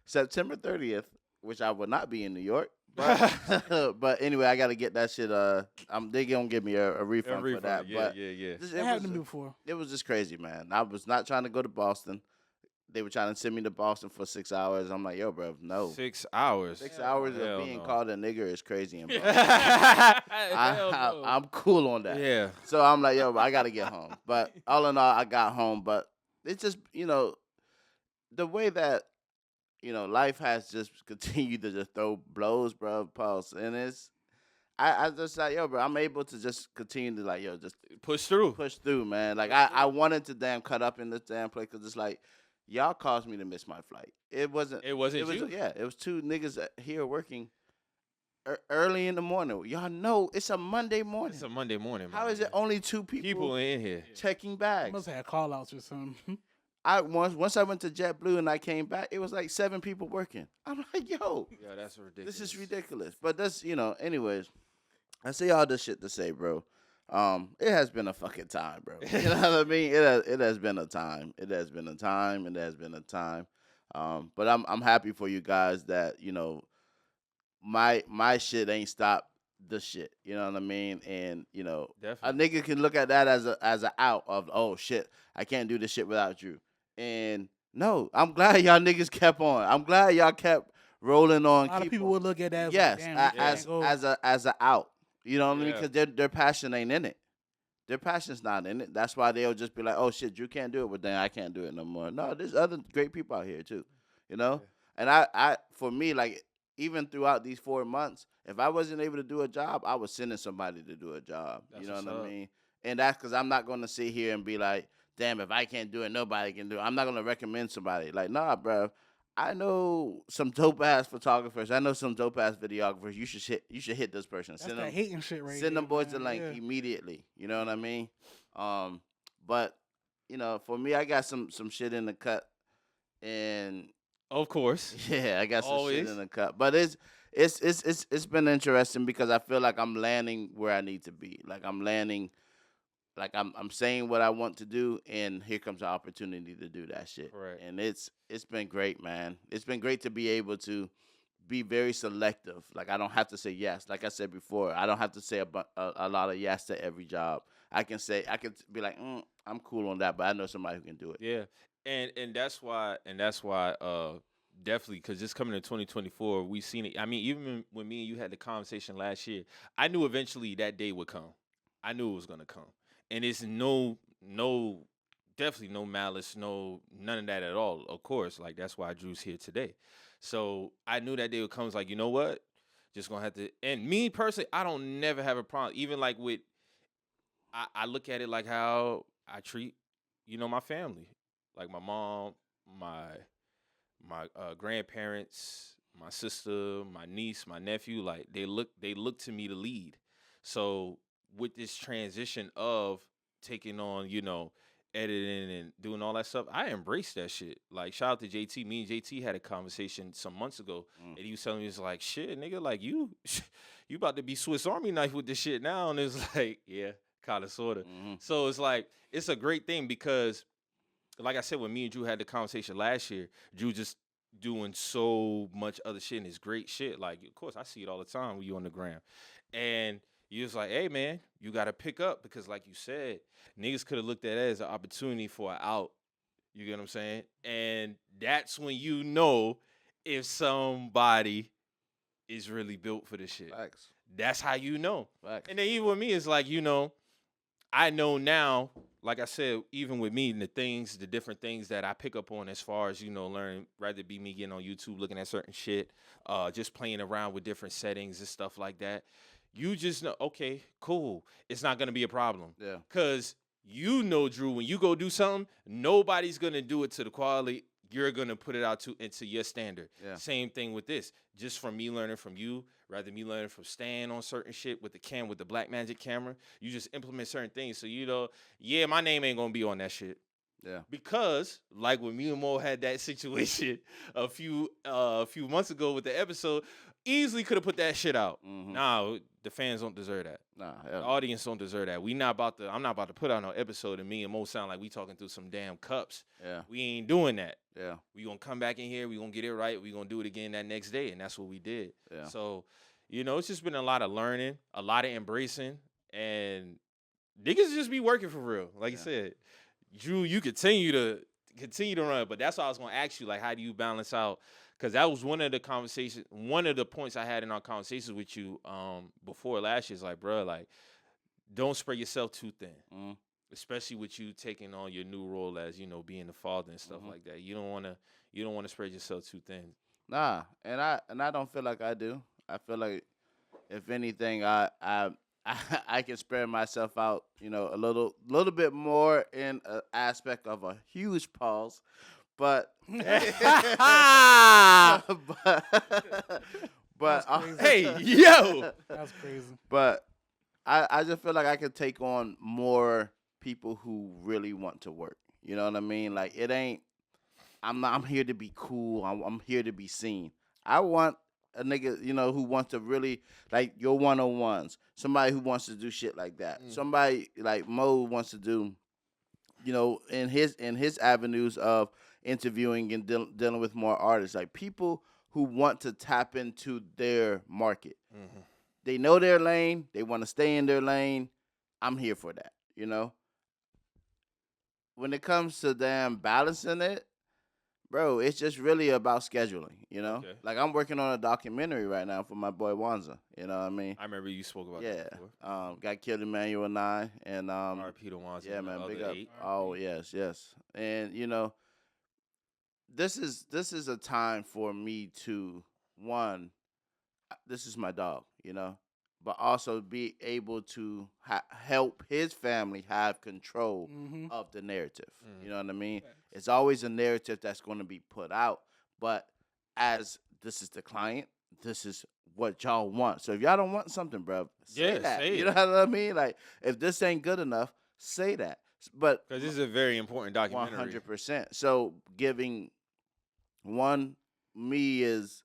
September 30th which I would not be in New York. But but anyway, I got to get that shit. They gonna give me a refund for that. Yeah, but yeah. It happened to me before. It was just crazy, man. I was not trying to go to Boston. They were trying to send me to Boston for 6 hours. I'm like, yo, bro, no. 6 hours. 6 hours Hell of being no. called a nigger is crazy in Boston. Hell no. I'm cool on that. Yeah. So I'm like, yo, I got to get home. But all in all, I got home. But it's just, the way that, life has just continued to just throw blows, bro, pulse. And I just like, yo, bro, I'm able to just continue to, like, yo, just Push through. push through, man. Like, I wanted to damn cut up in this damn place because it's like, y'all caused me to miss my flight. It wasn't you. Yeah, it was two niggas here working early in the morning. Y'all know it's a Monday morning. It's a Monday morning, man. How is it only two People in here. checking bags? Must have had call outs or something. Once I went to JetBlue and I came back, it was like 7 people working. I'm like, yo, Yeah, that's ridiculous. this is ridiculous. But that's, anyways, I say all this shit to say, bro. It has been a fucking time, bro. You know what I mean? It has been a time. It has been a time. It has been a time. But I'm happy for you guys that, my shit ain't stopped the shit. You know what I mean? And, a Definitely. nigga can look at that as a out of, oh shit, I can't do this shit without you. And no, I'm glad y'all niggas kept on. I'm glad y'all kept rolling on. A lot of people would look at that as yes, like, damn, we can't go. as a out. You know what I mean? Yeah. Because their passion ain't in it. Their passion's not in it. That's why they'll just be like, oh shit, Drew can't do it, but then I can't do it no more. No, there's other great people out here too. And I for me, like, even throughout these 4 months, if I wasn't able to do a job, I was sending somebody to do a job. That's You know what's what up. I mean? And that's because I'm not going to sit here and be like, damn, if I can't do it, nobody can do it. I'm not going to recommend somebody. Like, nah, bro. I know some dope-ass photographers. I know some dope-ass videographers. You should hit this person. That's that hating shit right Send them there, boys man. the link Yeah. immediately. You know what I mean? But, for me, I got some shit in the cut. And Of course. yeah, I got some Always. shit in the cut. But it's been interesting because I feel like I'm landing where I need to be. Like I'm landing, like I'm saying what I want to do, and here comes the opportunity to do that shit. Right. And it's been great, man. It's been great to be able to be very selective. Like I don't have to say yes. Like I said before, I don't have to say a lot of yes to every job. I can be like, I'm cool on that, but I know somebody who can do it. Yeah. And that's why definitely, because just coming to 2024, we've seen it. I mean, even when me and you had the conversation last year, I knew eventually that day would come. I knew it was gonna come, and it's definitely no malice, none of that at all. Of course, like that's why Drew's here today. So I knew that day would come. It's like, you know what, just gonna have to. And me personally, I don't never have a problem. Even like with, I look at it like how I treat, my family, like my mom, my grandparents, my sister, my niece, my nephew. Like they look to me to lead. So with this transition of taking on, editing and doing all that stuff, I embrace that shit. Like shout out to JT. Me and JT had a conversation some months ago, and he was telling me, it's like, shit, nigga, like you about to be Swiss Army knife with this shit now, and it's like, yeah, kind of sorta. Mm-hmm. So it's like it's a great thing because, like I said, when me and Drew had the conversation last year, Drew just doing so much other shit and it's great shit. Like, of course, I see it all the time when you on the gram. And you was like, hey, man, you got to pick up because, like you said, niggas could have looked at it as an opportunity for an out. You get what I'm saying? And that's when you know if somebody is really built for this shit. Facts. That's how you know. Facts. And then even with me, it's like, I know now, like I said, even with me, the different things that I pick up on as far as, learn, rather it be me getting on YouTube, looking at certain shit, just playing around with different settings and stuff like that. You just know, okay, cool. It's not going to be a problem. Yeah. Because Drew, when you go do something, nobody's going to do it to the quality you're going to put it out into your standard. Yeah. Same thing with this. Just from me learning from you, rather me learning from Stan on certain shit with the Blackmagic camera, you just implement certain things. So, yeah, my name ain't going to be on that shit. Yeah. Because, like when me and Mo had that situation a few months ago with the episode, easily could have put that shit out. Mm-hmm. Nah, The fans don't deserve that. Nah, The hell no. audience don't deserve that. I'm not about to put out no episode and me and Mo sound like we talking through some damn cups. Yeah, We ain't doing that. yeah, We gonna come back in here. We gonna get it right. We gonna do it again that next day, and that's what we did. yeah. So, it's just been a lot of learning, a lot of embracing, and niggas just be working for real. Like you said, Drew, you continue to run, but that's why I was gonna ask you, like, how do you balance out? Because that was one of the points I had in our conversations with you before last year. Is like, bro, like, don't spread yourself too thin, especially with you taking on your new role as being the father and stuff like that. You don't want to spread yourself too thin. Nah, and I don't feel like I do. I feel like if anything, I can spread myself out, a little bit more in an aspect of a huge pause, but but Hey, yo, That's crazy. but I just feel like I could take on more people who really want to work. You know what I mean? Like it ain't. I'm here to be cool. I'm here to be seen. I want a nigga, who wants to really like your one-on-ones. Somebody who wants to do shit like that. Somebody like Mo wants to do, in his avenues of interviewing and dealing with more artists. Like people who want to tap into their market. They know their lane. They want to stay in their lane. I'm here for that. When it comes to damn balancing it, bro, it's just really about scheduling, Okay. Like I'm working on a documentary right now for my boy Wanza. You know what I mean? I remember you spoke about Yeah. that before. Got killed Emmanuel 9 and R.I.P. to Wanza yeah, and the man, big other up. 8. Oh yes. And this is a time for me to this is my dog, but also be able to help his family have control of the narrative. You know what I mean? It's always a narrative that's going to be put out, but as this is the client, this is what y'all want. So if y'all don't want something, bro, say that. Say You it. know what I mean? Like if this ain't good enough, say that. But Because this is a very important documentary. 100%. So giving me is,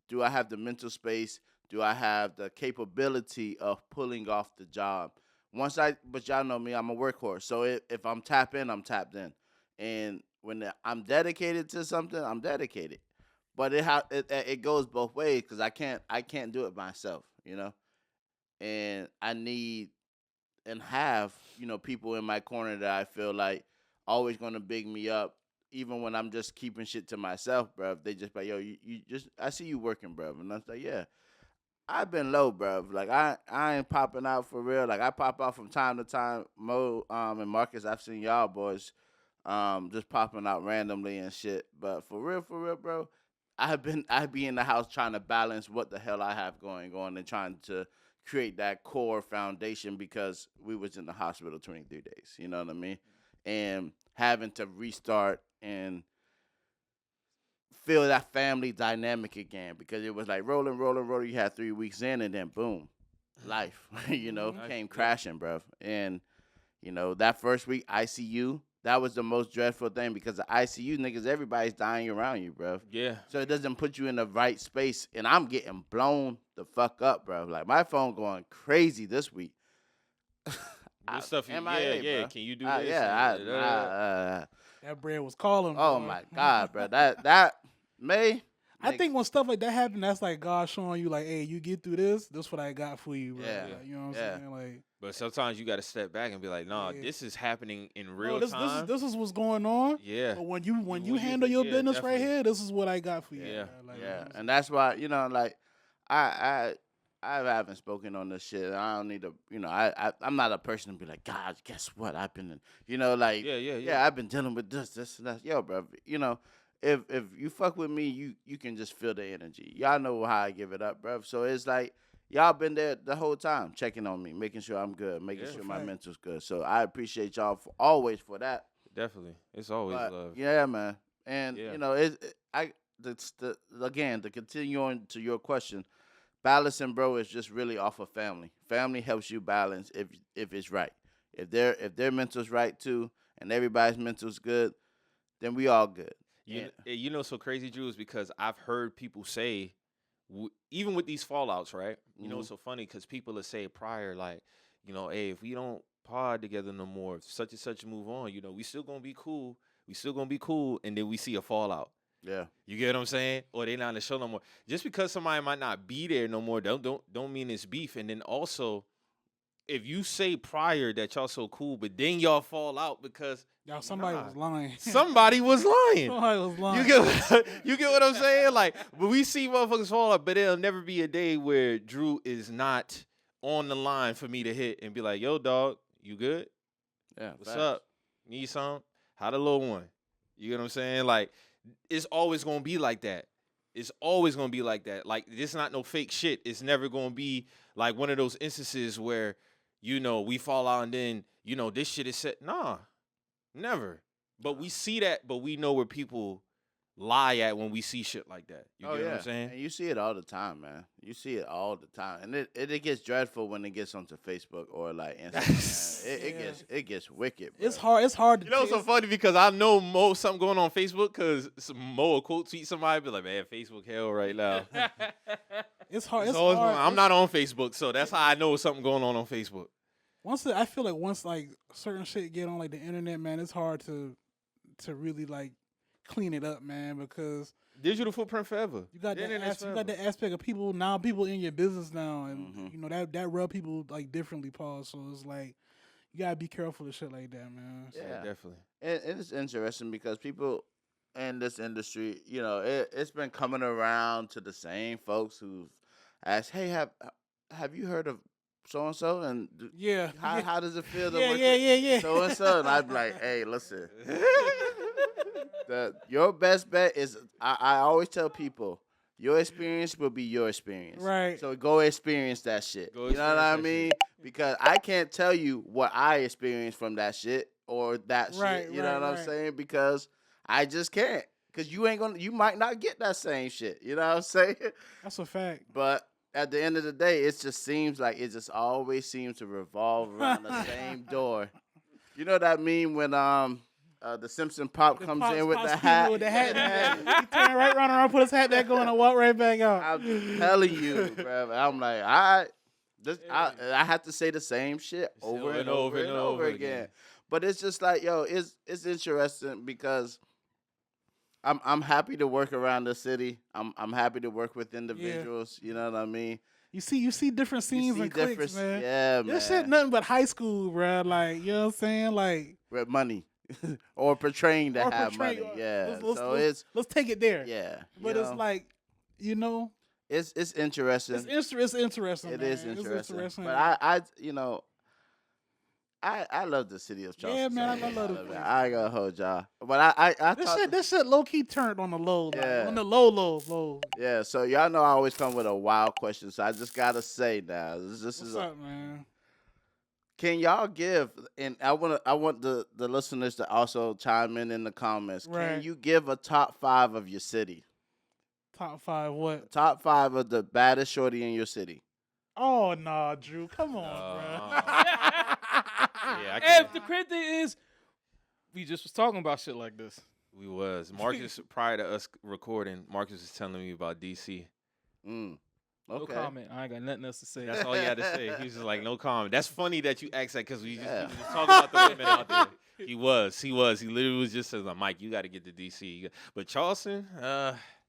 do I have the mental space? Do I have the capability of pulling off the job? But y'all know me, I'm a workhorse. So if I'm tapped in, I'm tapped in. And when I'm dedicated to something, I'm dedicated. But it goes both ways because I can't do it myself, And I need and have, people in my corner that I feel like always going to big me up, even when I'm just keeping shit to myself, bro. They just like, yo, you just, I see you working, bro. And I was like, yeah. I've been low, bro. Like I ain't popping out for real. Like I pop out from time to time. Mo and Marcus, I've seen y'all boys just popping out randomly and shit. But for real, bro, I be in the house trying to balance what the hell I have going on and trying to create that core foundation because we was in the hospital 23 days. You know what I mean? And having to restart and feel that family dynamic again because it was like rolling. You had 3 weeks in and then boom, life, came crashing, bro. And, that first week, ICU, that was the most dreadful thing because the ICU niggas, everybody's dying around you, bro. Yeah. So it doesn't put you in the right space. And I'm getting blown the fuck up, bro. Like my phone going crazy this week. What stuff you, MIA, yeah. bro. Can you do this? That bread was calling. Oh boy. my God, bro. That May. I think when stuff like that happen, that's like God showing you, like, hey, you get through this. This what I got for you, bro. Yeah. Like, you know what I'm Yeah. saying? Like, But sometimes you got to step back and be like, nah, Yeah. this is happening in no, real this time. is what's going on. Yeah. But when you when handle your yeah, business definitely. right here, this is what I got for you. Yeah. bro. Like, Yeah, you know what I'm and that's why like I haven't spoken on this shit. I don't need to, I'm not a person to be like, God, guess what? I've been, like, Yeah. I've been dealing with this, and that. Yo, bro, if you fuck with me, you can just feel the energy. Y'all know how I give it up, bro. So it's like y'all been there the whole time, checking on me, making sure I'm good, making Yeah. sure my Fact. mental's good. So I appreciate y'all always for that. Definitely. It's always But, love. yeah, man. And Yeah. to continue on to your question, balancing, bro, is just really off of family. Family helps you balance if it's right. If their mental's right too, and everybody's mental's good, then we all good. You know, so crazy, Drew, is because I've heard people say even with these fallouts, right? You know, Mhm. it's so funny because people will say prior, like, you know, hey, if we don't pod together no more, if such and such move on, you know, we still gonna be cool. We still gonna be cool, and then we see a fallout. Yeah. You get what I'm saying? Or they not in the show no more. Just because somebody might not be there no more, don't mean it's beef. And then also, if you say prior that y'all so cool, but then y'all fall out because Somebody was lying. somebody was lying. Somebody was lying. You get what I'm saying? Like, but we see motherfuckers fall out, but there'll never be a day where Dru is not on the line for me to hit and be like, yo, dog, you good? Yeah. What's up? Need some? How the little one? You get what I'm saying? Like, it's always gonna be like that. It's always gonna be like that. Like, this not no fake shit. It's never gonna be like one of those instances where, you know, we fall out and then, you know, this shit is set. Nah, never. But we see that, but we know where people lie at when we see shit like that. You get what I'm saying? And you see it all the time, man. You see it all the time, and it gets dreadful when it gets onto Facebook or like Instagram. it gets wicked. Bro. It's hard. It's hard to. You know, it's so funny because I know something going on Facebook because Mo will quote tweet somebody, be like, man, Facebook hell right now. It's hard. It's It's always hard. I'm not on Facebook, so that's how I know something going on Facebook. I feel like once like certain shit get on like the internet, man, it's hard to really like clean it up, man, because Digital footprint forever. you got The that internet's you got forever. that aspect of people in your business now, and Mhm. you know that rub people like differently, Paul. So it's like you gotta be careful of shit like that, man. So, Yeah. Definitely. And it's interesting because people in this industry, you know, it's been coming around to the same folks who've asked, "Hey, have you heard of so and so?" And yeah. how does it feel to Yeah, work yeah. with so and so? And I'd be like, "Hey, listen, your best bet is I always tell people." Your experience will be your experience. Right. So go experience that shit. Go You know what I experience that mean? shit. Because I can't tell you what I experienced from that shit or that Right, shit. You know right, what I'm right. saying? Because I just can't. Because you might not get that same shit. You know what I'm saying? That's a fact. But at the end of the day, it just seems like it just always seems to revolve around the same door. You know what I mean when the Simpson Pop comes in with the hat. With the hat. He turn right around, put his hat back on, and walk right back out. I'm telling you, bro. I'm like, I have to say the same shit over and over again. But it's just like, yo, it's interesting because I'm happy to work around the city. I'm happy to work with individuals. You know what I mean? You see different scenes and cliques, man. Yeah, man. This shit nothing but high school, bro. Like, you know what I'm saying? Like, With money. Or portraying to or have portray- money. Yeah. let's take it there. yeah. But you it's know, like, you know, it's interesting. it's interesting. It man. is It's interesting. But I you know, I love the city of Charleston. Yeah, man, I love the man. place. I ain't gonna hold y'all. But I thought This shit low key turned on the low. Like, Yeah. on the low. yeah, so y'all know I always come with a wild question, so I just gotta say now. This What's is up, man? can y'all give, and I want the listeners to also chime in the comments. Can Right. you give a top 5 of your city? Top 5 what? Top 5 of the baddest shorty in your city. Oh, nah, Drew. Come on, Yeah, I And can't. the crazy thing is, we just was talking about shit like this. We was. Marcus, prior to us recording, Marcus was telling me about DC. Mm. No Okay. comment. I ain't got nothing else to say. That's all he had to say. He was just like, no comment. That's funny that you asked that because we Yeah. just talking about the women out there. He was. He literally was just saying, like, Mike, you got to get to DC. But Charleston,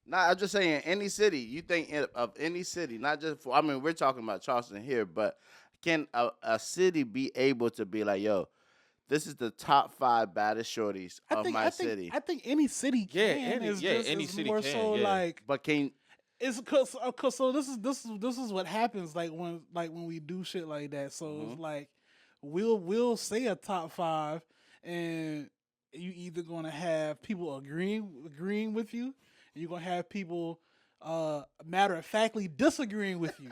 Nah, I'm just saying any city. You think of any city, not just for. I mean, we're talking about Charleston here, but can a city be able to be like, yo, this is the top 5 baddest shorties of my city? I think any city Yeah, can. any- It's yeah, just, any it's city more can, so yeah. like But can it's cause so this is what happens like when we do shit like that. So Mm-hmm. it's like we'll say a top 5, and you either gonna have people agreeing with you, and you're gonna have people matter of factly disagreeing with you.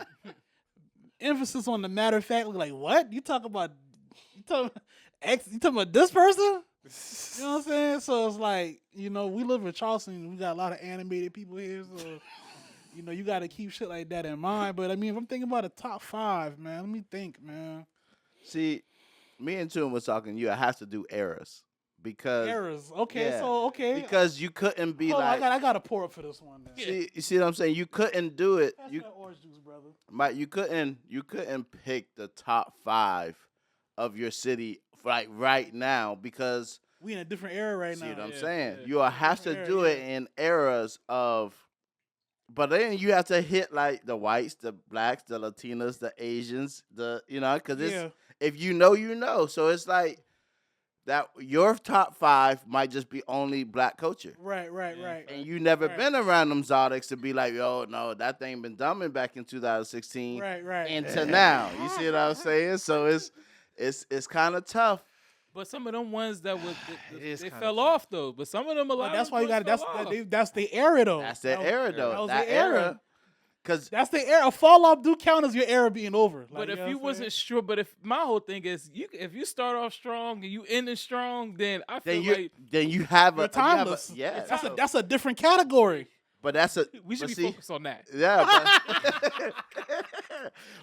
Emphasis on the matter of factly, like what you talking about this person? You know what I'm saying? So it's like, you know, we live in Charleston. We got a lot of animated people here, so you know, you got to keep shit like that in mind. But I mean, if I'm thinking about a top 5, man, let me think, man. see, me and Tune was talking. You have to do eras because Errors. Okay, yeah, so okay. because you couldn't be Hold on, like I got to pour up for this one. Then. you see what I'm saying? You couldn't do it. Pass You that orange juice, brother. Mike, you couldn't pick the top 5 of your city like right now because We in a different era right see now. what I'm Yeah, saying? yeah. You will have to Different do era, it in eras of but then you have to hit like the whites, the blacks, the Latinas, the Asians, because Yeah. if you know, you know. So it's like that your top 5 might just be only black culture. Right. Yeah. And you never Right. been around them Zodics to be like, yo, no, that thing been dumbing back in 2016 Right. into now. You see what I'm saying? So it's kind of tough. But some of them ones that was It is they kinda fell tough. off though. But some of them a lot. But that's of why you them got fell off. that's the era though. That's that was- era, that though. was That the era. era. Because That's the era. A fall off do count as your era being over. But Like, if know you what I'm wasn't saying? sure, but if my whole thing is, if you start off strong and you ending strong, then I feel like then you have You're a you have a- timeless. yeah. That's a different category. But that's a we should but be see, focused on that. Yeah,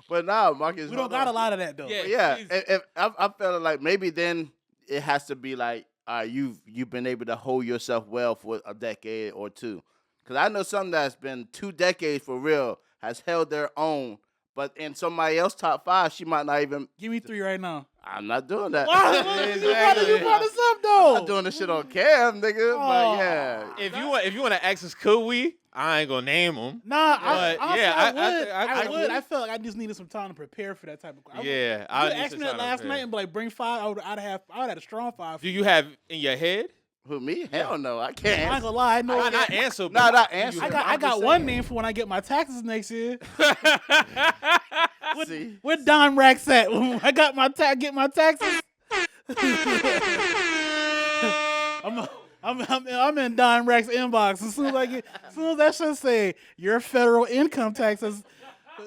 but no, Marcus. We don't got a lot of that though. Yeah. But yeah, Jeez. if I felt like maybe then it has to be like, you've been able to hold yourself well for a decade or two, because I know some that's been 2 decades for real has held their own, but in somebody else top 5, she might not even. Give me 3 right now. I'm not doing that. Why? You brought us up though. I'm not doing this shit on cam, nigga. Oh. But yeah, If you want to ask us, could we? I ain't gonna name them. Nah, But, honestly, yeah, I would. I I would. would. I felt like I just needed some time to prepare for that type of question. Yeah, I I would need ask some me that time to last prepare. night and be like, bring 5. I would have a strong 5. Do you have in your head? who me? Hell no, I I can't. ain't gonna lie. I know. Not answer. No, but not do answer. you- I I'm got just one saying. name for when I get my taxes next year. See? Where Don Racks at? When I got my get my taxes. I'm in Don Racks inbox as soon as that shit say your federal income taxes,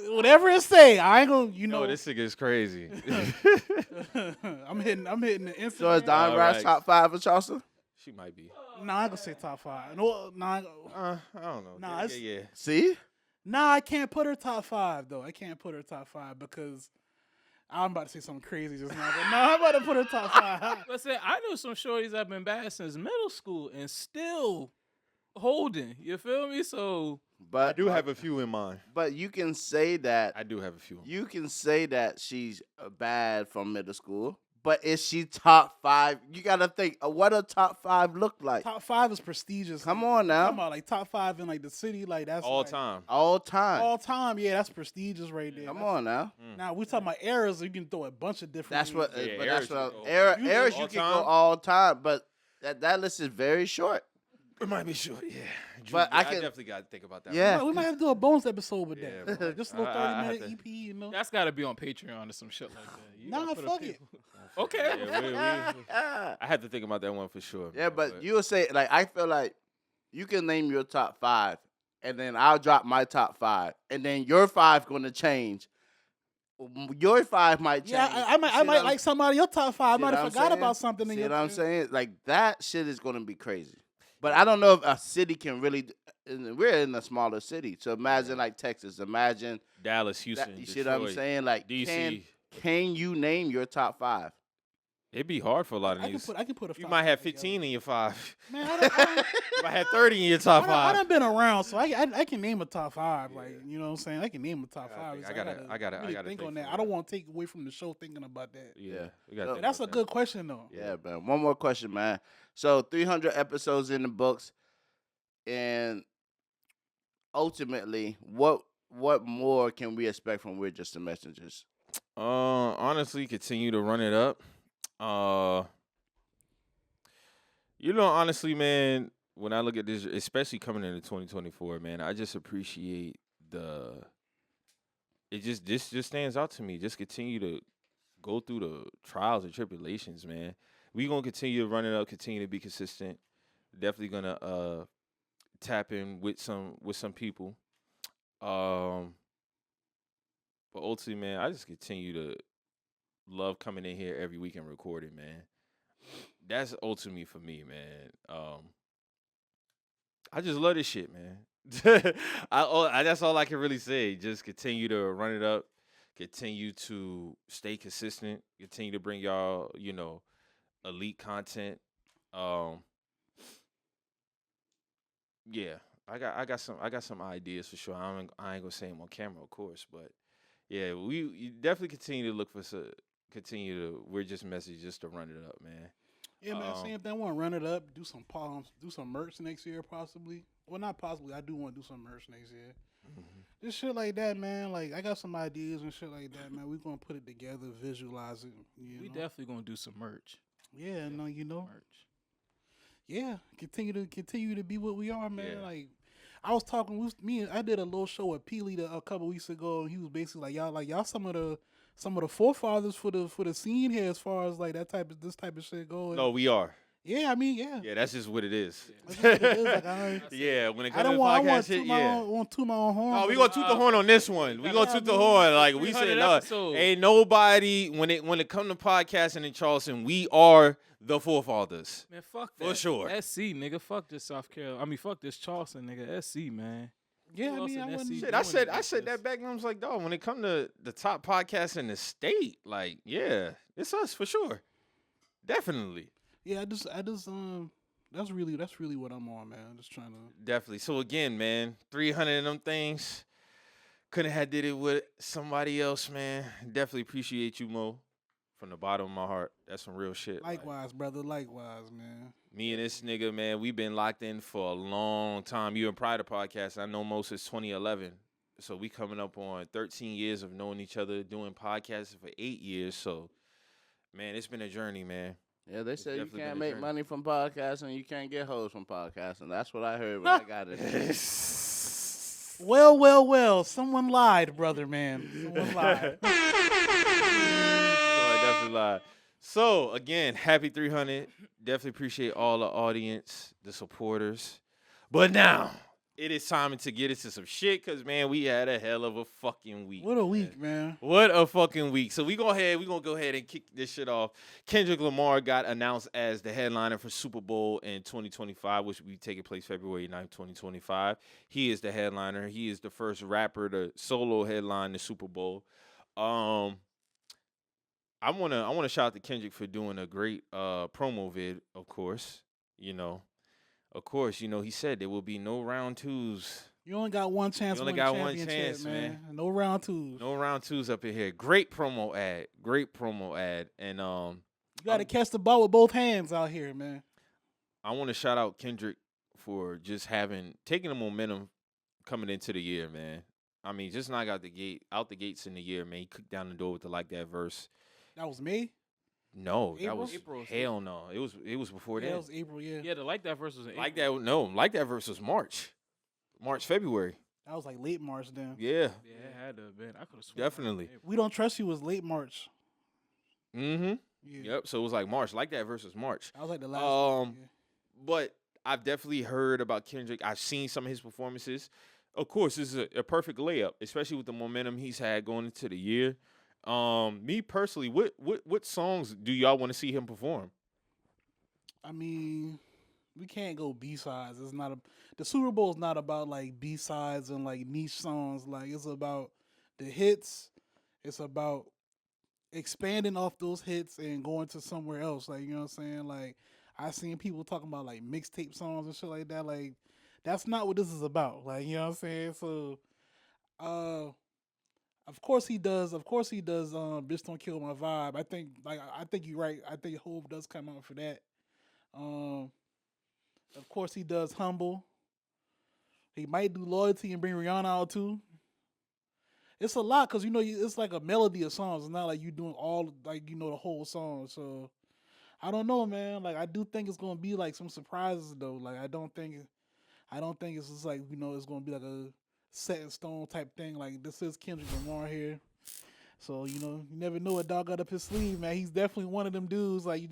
whatever it say, I ain't gonna No, this nigga is crazy. I'm hitting the Instagram. So is Don All Rice right. top 5 for Charleston? She might be. Nah, I ain't gonna say top 5. No, nah, I don't know. Nah, yeah, it's- yeah. See? I can't put her top 5 though. I can't put her top 5 because I'm about to say something crazy just now. But no, I'm about to put her top 5. But say, I know some shorties that been bad since middle school and still holding. You feel me? So But I do have a few in mind. But you can say that I do have a few. you can say that she's bad from middle school. But is she top 5? You gotta think what a top 5 look like. Top 5 is prestigious. Come on now. Talking about like top 5 in like the city, like that's All like, time. All time. all time. Yeah, that's prestigious right there. Come on now. Now we talking about eras. You can throw a bunch of different. That's what. names. Yeah, But Eras that's what. you can go- Era, You eras all you can time? go all time, but that list is very short. It might be short, yeah. But I can- definitely got to think about that. Yeah. Well, we might have to do a bonus episode with Yeah, that. bro. Like, just a little I have 30-minute to- EP, you know. that's got to be on Patreon or some shit like that. You Nah, gotta put a fuck people- it. Okay. Yeah, I had to think about that one for sure. Yeah, man, but you'll say like I feel like you can name your top 5, and then I'll drop my top 5, and then your 5 going to change. Your 5 might change. Yeah, I You might see what I'm- like somebody your top 5. I see might what have I'm forgot saying? about something in See your. what I'm saying? Like that shit is going to be crazy. But I don't know if a city can really. We're in a smaller city, so imagine like Texas. Imagine Dallas, that, Houston, you Detroit, see what I'm saying? Like DC. can you name your top 5? It'd be hard for a lot of I can these. put a. You 5 might have together. 15 in your 5. Man, I don't- You might have 30 in your top I 5. done been around, so I can name a top 5. Like, you know what I'm saying? I can name a top I 5. think- So I gotta really think think on for that. it. I don't want to take away from the show thinking about that. Yeah, we So- got. That's a good question though. Yeah, man. One more question, man. So 300 episodes in the books, and ultimately, what more can we expect from We're Just the Messengers? Honestly, continue to run it up. Honestly, man, when I look at this, especially coming into 2024, man, I just appreciate this just stands out to me. Just continue to go through the trials and tribulations, man. We gonna continue to run it up, continue to be consistent. Definitely gonna tap in with some people. But ultimately, man, I just continue to love coming in here every week and recording, man. That's ultimately for me, man. I just love this shit, man. That's all I can really say. Just continue to run it up, continue to stay consistent, continue to bring y'all, elite content, Yeah, I got some ideas for sure. I ain't gonna say them on camera, of course, but yeah, you definitely continue to look for we're just message just to run it up, man. Yeah, man. Same thing. I want to run it up, do some palms, do some merch next year, possibly. Well, not possibly. I do want to do some merch next year. Just shit like that, man. Like I got some ideas and shit like that, man. We gonna put it together, visualize it. We definitely gonna do some merch. Yeah, no, Merch. Yeah, continue to be what we are, man. Yeah. Like I was talking with I did a little show with Peely a couple weeks ago, and he was basically like y'all some of the forefathers for the scene here as far as like this type of shit goes. No, we are. Yeah, I mean, yeah. Yeah, that's just what it is. That's just what it is. Like, Yeah, when it I comes to don't the want podcast shit, toot my own horn. No, we but gonna toot the horn on this one. We gonna toot the horn. Like we said, 300 episodes. ain't nobody when it come to podcasting in Charleston, we are the forefathers. Man, fuck that. For sure. SC, nigga. Fuck this South Carolina. I mean, fuck this Charleston, nigga. SC, man. Yeah, Who I else mean, in I SC wouldn't. Shit, doing I like said this? that back, and I was like, dog, when it come to the top podcasts in the state, like, yeah, it's us for sure, definitely, Yeah, I just that's really what I'm on, man. I'm just trying to. definitely. So again, man, 300 of them things. Couldn't have did it with somebody else, man. Definitely appreciate you, Mo, from the bottom of my heart. That's some real shit. like, Likewise, brother. Likewise, man. me and this nigga, man, we've been locked in for a long time. You and Pride podcast, I know Mo since 2011. So we coming up on 13 years of knowing each other, doing podcasts for 8 years. So, man, it's been a journey, man. Yeah, they say you definitely can't been a make journey. money from podcasting. You can't get hoes from podcasting. That's what I heard when I got it. Well. Someone lied, brother, man. Someone lied. So I definitely lied. So, again, happy 300. Definitely appreciate all the audience, the supporters. But now, it is time to get into some shit because, man, we had a hell of a fucking week. What a week, man. What a fucking week. So we gonna go ahead and kick this shit off. Kendrick Lamar got announced as the headliner for Super Bowl in 2025, which will be taking place February 9th, 2025. He is the headliner. He is the first rapper to solo headline the Super Bowl. I wanna shout out to Kendrick for doing a great promo vid, of course. He said there will be no round twos. You only got one chance. You only to got win one championship, chance, man. No round twos. No round twos up in here. Great promo ad. And You got to catch the ball with both hands out here, man. I want to shout out Kendrick for just taking the momentum coming into the year, man. I mean, just knock out the gates in the year, man. He kicked down the door with the Like That verse. That was me. No, April? that was April. hell no. It was before Yeah, that. that was April. Yeah. Yeah, the Like That verse was in Like April. that, no, Like That verse was March, February. That was like late March then. Yeah, Yeah, it had to have been. I could have sworn. Definitely. We Don't Trust You was late March. mm-hmm. Yeah. Yep. So it was like March. Like That verse was March. That was like the last one. Yeah. But I've definitely heard about Kendrick. I've seen some of his performances. Of course, this is a perfect layup, especially with the momentum he's had going into the year. Me personally, what songs do y'all want to see him perform? I mean, we can't go B-sides. The Super Bowl is not about like B-sides and like niche songs. Like it's about the hits. It's about expanding off those hits and going to somewhere else. Like, you know what I'm saying? Like I seen people talking about like mixtape songs and shit like that. Like that's not what this is about. Like, you know what I'm saying? So of course he does. Bitch Don't Kill My Vibe. I think you're right. I think Hove does come out for that. Of course he does Humble. He might do Loyalty and bring Rihanna out too. It's a lot because it's like a melody of songs. It's not like you doing all the whole song. So I don't know, man. Like I do think it's gonna be like some surprises though. Like I don't think it's just like it's gonna be like a set in stone type thing. Like this is Kendrick Lamar here. So, you never know what dog got up his sleeve, man. He's definitely one of them dudes. Like you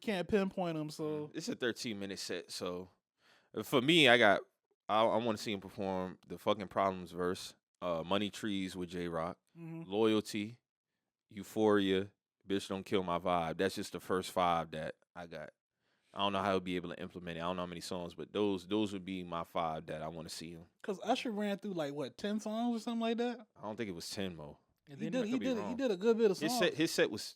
can't pinpoint him. So It's a 13-minute set. So for me, I want to see him perform the fucking Problems verse, Money Trees with J-Rock, Loyalty, Euphoria, Bitch Don't Kill My Vibe. That's just the first 5 that I got. I don't know how he'll be able to implement it. I don't know how many songs, but those would be my 5 that I want to see him. because Usher ran through like what 10 songs or something like that. I don't think it was 10, Mo. And He then did. He could be did. wrong. He did a good bit of songs. His set was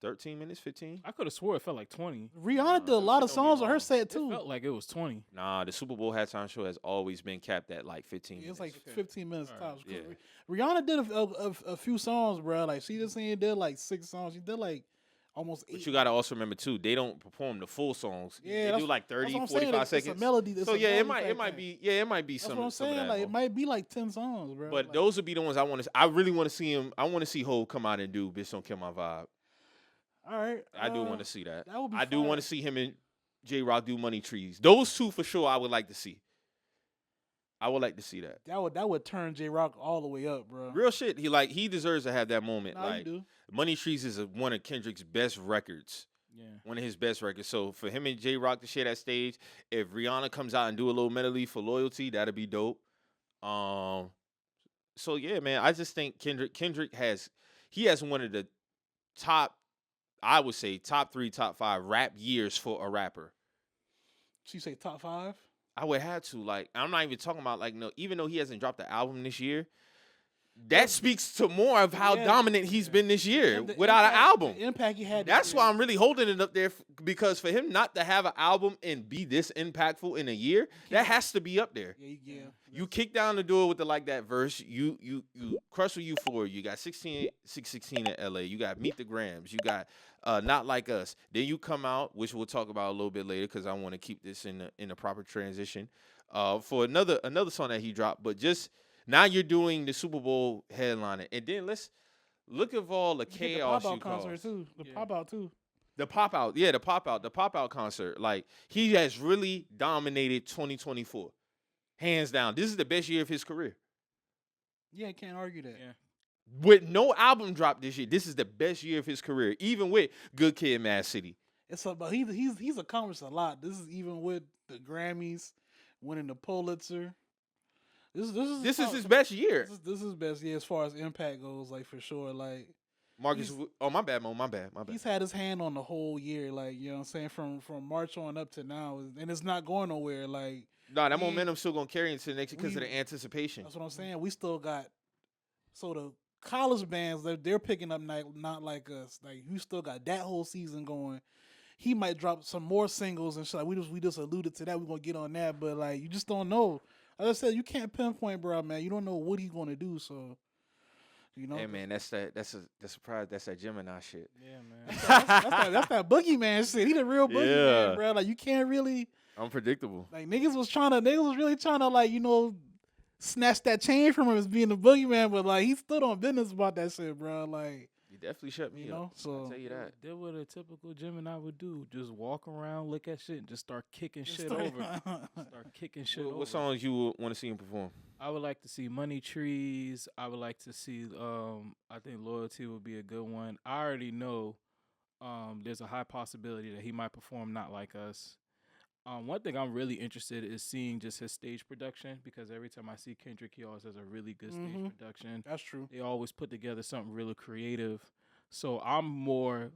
13 minutes, 15. I could have swore it felt like 20. Rihanna did a lot of shit don't be songs on her long. set It too. felt like it was 20. Nah, the Super Bowl halftime show has always been capped at like 15 It's minutes. like 15 minutes All right, tops. yeah. Rihanna did a few songs, bro. Like she just did like 6 songs. She did like almost 8. But you got to also remember, too, they don't perform the full songs. Yeah, they that's- do like that's 30, what I'm saying. 45 It's seconds. a melody. So, yeah, it might be That's some, what I'm some of saying. that. Like it Ho. might be like 10 songs, bro. But like, those would be the ones I want to. I really want to see him. I want to see Ho come out and do "Bitch Don't Kill My Vibe." all right, I do want to see that. That would be I do fire. want to see him and J Rock do Money Trees. Those two for sure. I would like to see. I would like to see that. That would turn J Rock all the way up, bro. Real shit. He deserves to have that moment. Nah, like you do. Money Trees is one of Kendrick's best records. Yeah. One of his best records. So for him and J Rock to share that stage, if Rihanna comes out and do a little medley for Loyalty, that'd be dope. So yeah, man, I just think Kendrick has one of the top, I would say top 3, top 5 rap years for a rapper. She say top 5. I would have to, like, I'm not even talking about, like, no, even though he hasn't dropped the album this year, that speaks to more of how dominant he's been this year And the without an album. The impact he had. That's why I'm really holding it up there because for him not to have an album and be this impactful in a year, that has to be up there. Yeah. You kick down the door with the Like That verse. You crush with Euphoria. You got 616 in LA. You got Meet the Grams. You got Not Like Us. Then you come out, which we'll talk about a little bit later because I want to keep this in the proper transition for another song that he dropped. But just now you're doing the Super Bowl headliner, and then let's look at all the chaos you caused. Too. The pop out too. The pop out concert. Like he has really dominated 2024, hands down. This is the best year of his career. Yeah, can't argue that. Yeah. With no album drop this year, this is the best year of his career. Even with Good Kid, Mad City. It's about he's accomplished a lot. This is even with the Grammys, winning the Pulitzer. This is his best year. This is best year as far as impact goes, like for sure. Like Marcus, oh my bad, Mo, my bad. he's had his hand on the whole year, like you know what I'm saying, from March on up to now, and it's not going nowhere. Like Nah, that momentum's still gonna carry into the next because of the anticipation. that's what I'm saying. We still got the college bands they're picking up not like us. Like you still got that whole season going. He might drop some more singles and shit. Like, we just alluded to that. We're gonna get on that, but like you just don't know. As I said, you can't pinpoint, bro, man. You don't know what he's gonna do, so you know. Hey man, that's surprise. That's that Gemini shit. Yeah, man. That's that boogeyman shit. He the real boogeyman, bro. Like you can't really Unpredictable. like niggas was really trying to like, you know, snatch that chain from him as being the boogeyman, but like he stood on business about that shit, bro. Like You definitely shut me you up. know, so I'll tell you that. Did what a typical Gemini would do. Just walk around, look at shit, and just start kicking shit over. Start kicking shit over. What songs you want to see him perform? I would like to see Money Trees. I would like to see, I think Loyalty would be a good one. I already know there's a high possibility that he might perform Not Like Us. One thing I'm really interested in is seeing just his stage production, because every time I see Kendrick, he always has a really good stage production. that's true. They always put together something really creative. So I'm more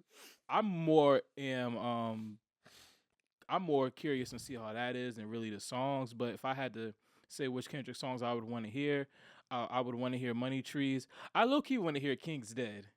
curious to see how that is and really the songs. But if I had to say which Kendrick songs I would want to hear, I would want to hear Money Trees. I low key want to hear King's Dead.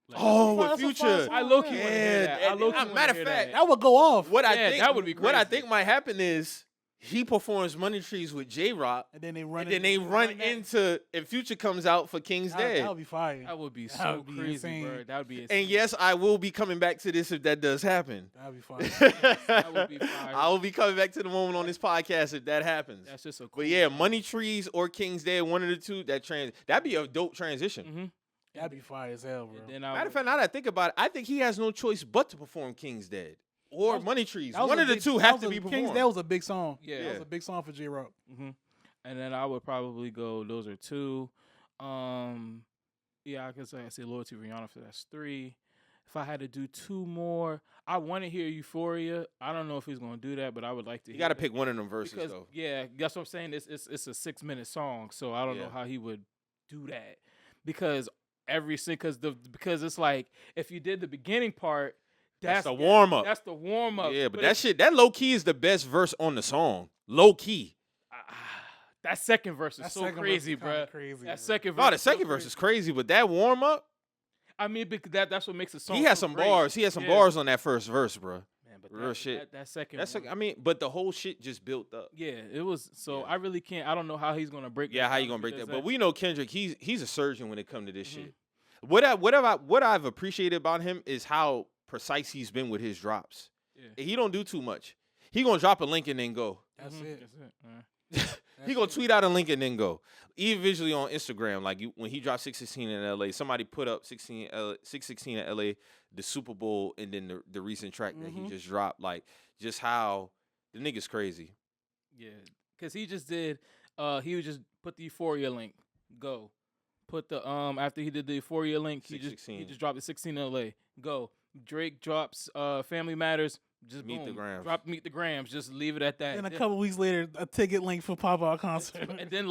Like, with that's a Future. fire song. I low key want to hear that. I low-key wanna matter of hear fact, That would go off. What I Yeah, think that would be What I crazy. think might happen is he performs Money Trees with J Rock, And then they run. and then they run into and Future comes out for King's That Dead. would be fire. That would be That so would be crazy, insane. bro. That would be insane. And yes, I will be coming back to this if that does happen. That would be fire. That would be fire. I will be coming back to the moment on this podcast if that happens. That's just a cool But yeah, song. Money Trees or King's Dead, one of the two. That'd be a dope transition. Mhm. That'd be fire as hell, bro. And then Matter of fact, now that I think about it, I think he has no choice but to perform King's Dead or Money Trees. That was One a of the big- two that have was to a- be King's performed. That was a big song. Yeah. That was a big song for J Rock. And then I would probably go. Those are 2. Yeah, I say Loyalty, Rihanna, for that's 3. If I had to do 2 more, I want to hear Euphoria. I don't know if he's gonna do that, but I would like to. You hear got to that. pick one of them verses Because though. yeah, that's what I'm saying. It's a 6-minute song, so I don't know Yeah. how he would do that because because it's like if you did the beginning part, That's the warm up. That's the warm up. Yeah, but that low key is the best verse on the song. Low key. That second verse is That so second verse crazy, is kinda bro. crazy, That bro. second verse. Oh, the is so second verse crazy. is crazy, but that warm up. I mean, because that's what makes a song. He had so some great. bars. He had some Yeah. bars on that first verse, bro. Man, but Real shit. That second. That's one, I mean, but the whole shit just built up. yeah, it was. So Yeah. I really can't. I don't know how he's gonna break. Yeah, that how you down gonna if break he that? does But we know Kendrick. He's a surgeon when it comes to this Mhm. shit. What I've appreciated about him is how precise he's been with his drops. Yeah. He don't do too much. He gonna drop a link and then go. That's Mhm. it. That's it. He gonna tweet out a link and then go. Even visually on Instagram, like when he dropped 616 in LA, somebody put up 616 in LA, the Super Bowl, and then the recent track that he just dropped. Like just how the nigga's crazy. Yeah, because he just did. He would just put the Euphoria link. Go. Put the after he did the Euphoria link, he 616. just dropped the 16 in LA. Go. Drake drops Family Matters. Just Meet the boom. Grams. Drop Meet the Grams. Just leave it at that. And a Then- couple weeks later, a ticket link for Pop-Out concert. and then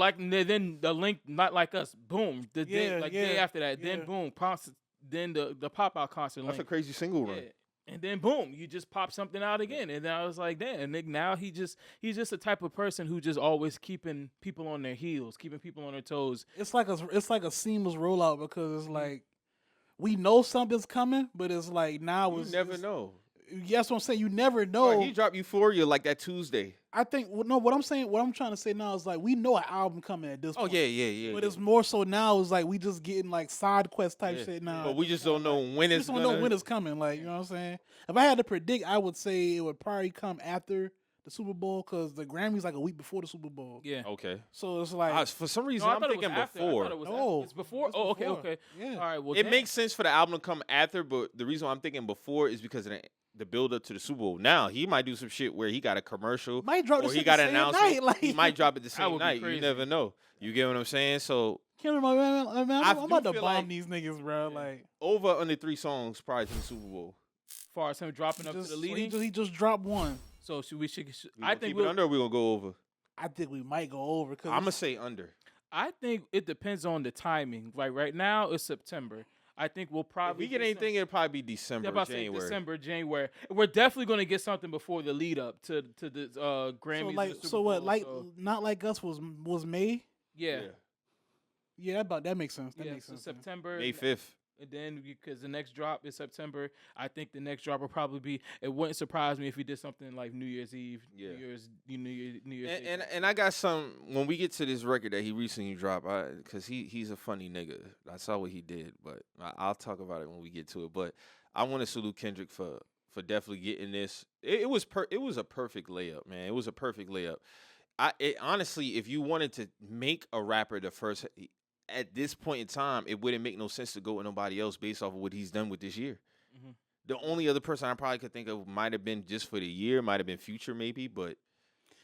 the link, not like us. Boom. The day day yeah, after that. Then yeah. boom. Then the pop out concert That's a link. crazy single run. Yeah. And then boom, you just pop something out again. And then I was like, damn, Nick, now he's just the type of person who just always keeping people on their heels, keeping people on their toes. It's like a seamless rollout because it's like we know something's coming, but it's like now You never know. Yes, what I'm saying. You never know. Bro, he dropped Euphoria like that Tuesday. I think what I'm trying to say now is like we know an album coming at this Oh point. yeah. But it's more so now is like we just getting like side quest type Yeah. shit now. But we just don't know when We it's just don't know when it's coming. Like, you know what I'm saying? If I had to predict, I would say it would probably come after the Super Bowl because the Grammys like a week before the Super Bowl. Yeah. Okay. So it's like For some reason, No, I I'm thought it was thinking after. I before. thought it was No, after. It's before. it's Oh, before. okay. Yeah. All right. Well, It damn. makes sense for the album to come after, but the reason why I'm thinking before is because of the build up to the Super Bowl. Now he might do some shit where he got a commercial, Might drop or this he shit got the an same announcement. night, like- He might drop it the That same would be night. You crazy. never know. You get what I'm saying? So Kendrick, man, I I'm do about to feel bomb like- these niggas, bro. Like over under 3 songs prior to the Super Bowl. As far as him dropping up to the leading. he just dropped one. So should we? We I gonna think keep it under. Or we gonna go over. I think we might go over because I'm gonna say under. I think it depends on the timing. Like right now, it's September. I think we'll If probably we get some- anything, it'll probably be Yeah, December, about to say January. December, January. We're definitely going to get something before the lead up to the Grammys. so and like the Super so what Bowl, like so, Not Like Us was May. yeah, Yeah, that makes sense. That yeah. makes So sense. man. September, May 5th. and then because the next drop is September, I think the next drop will probably be. It wouldn't surprise me if he did something like New Year's Eve, Yeah. New Year's Day. And I got some when we get to this record that he recently dropped, because he's a funny nigga. I saw what he did, but I'll talk about it when we get to it. But I want to salute Kendrick for definitely getting this. It was a perfect layup, man. It was a perfect layup. Honestly, if you wanted to make a rapper the first at this point in time, it wouldn't make no sense to go with nobody else based off of what he's done with this year. Mhm. The only other person I probably could think of might have been just for the year, might have been Future maybe, but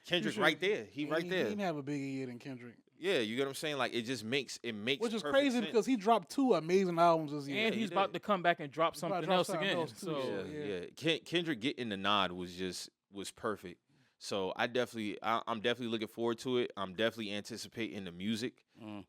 Kendrick Future- right there. He right He there. didn't have a bigger year than Kendrick, Yeah, you get what I'm saying? Like it just makes which is perfect crazy sense. because he dropped 2 amazing albums this year. and he he's did. about to come back and drop He's about to something drop else something again. else, too, So Yeah. Kendrick getting the nod was perfect. So I'm definitely looking forward to it. I'm definitely anticipating the music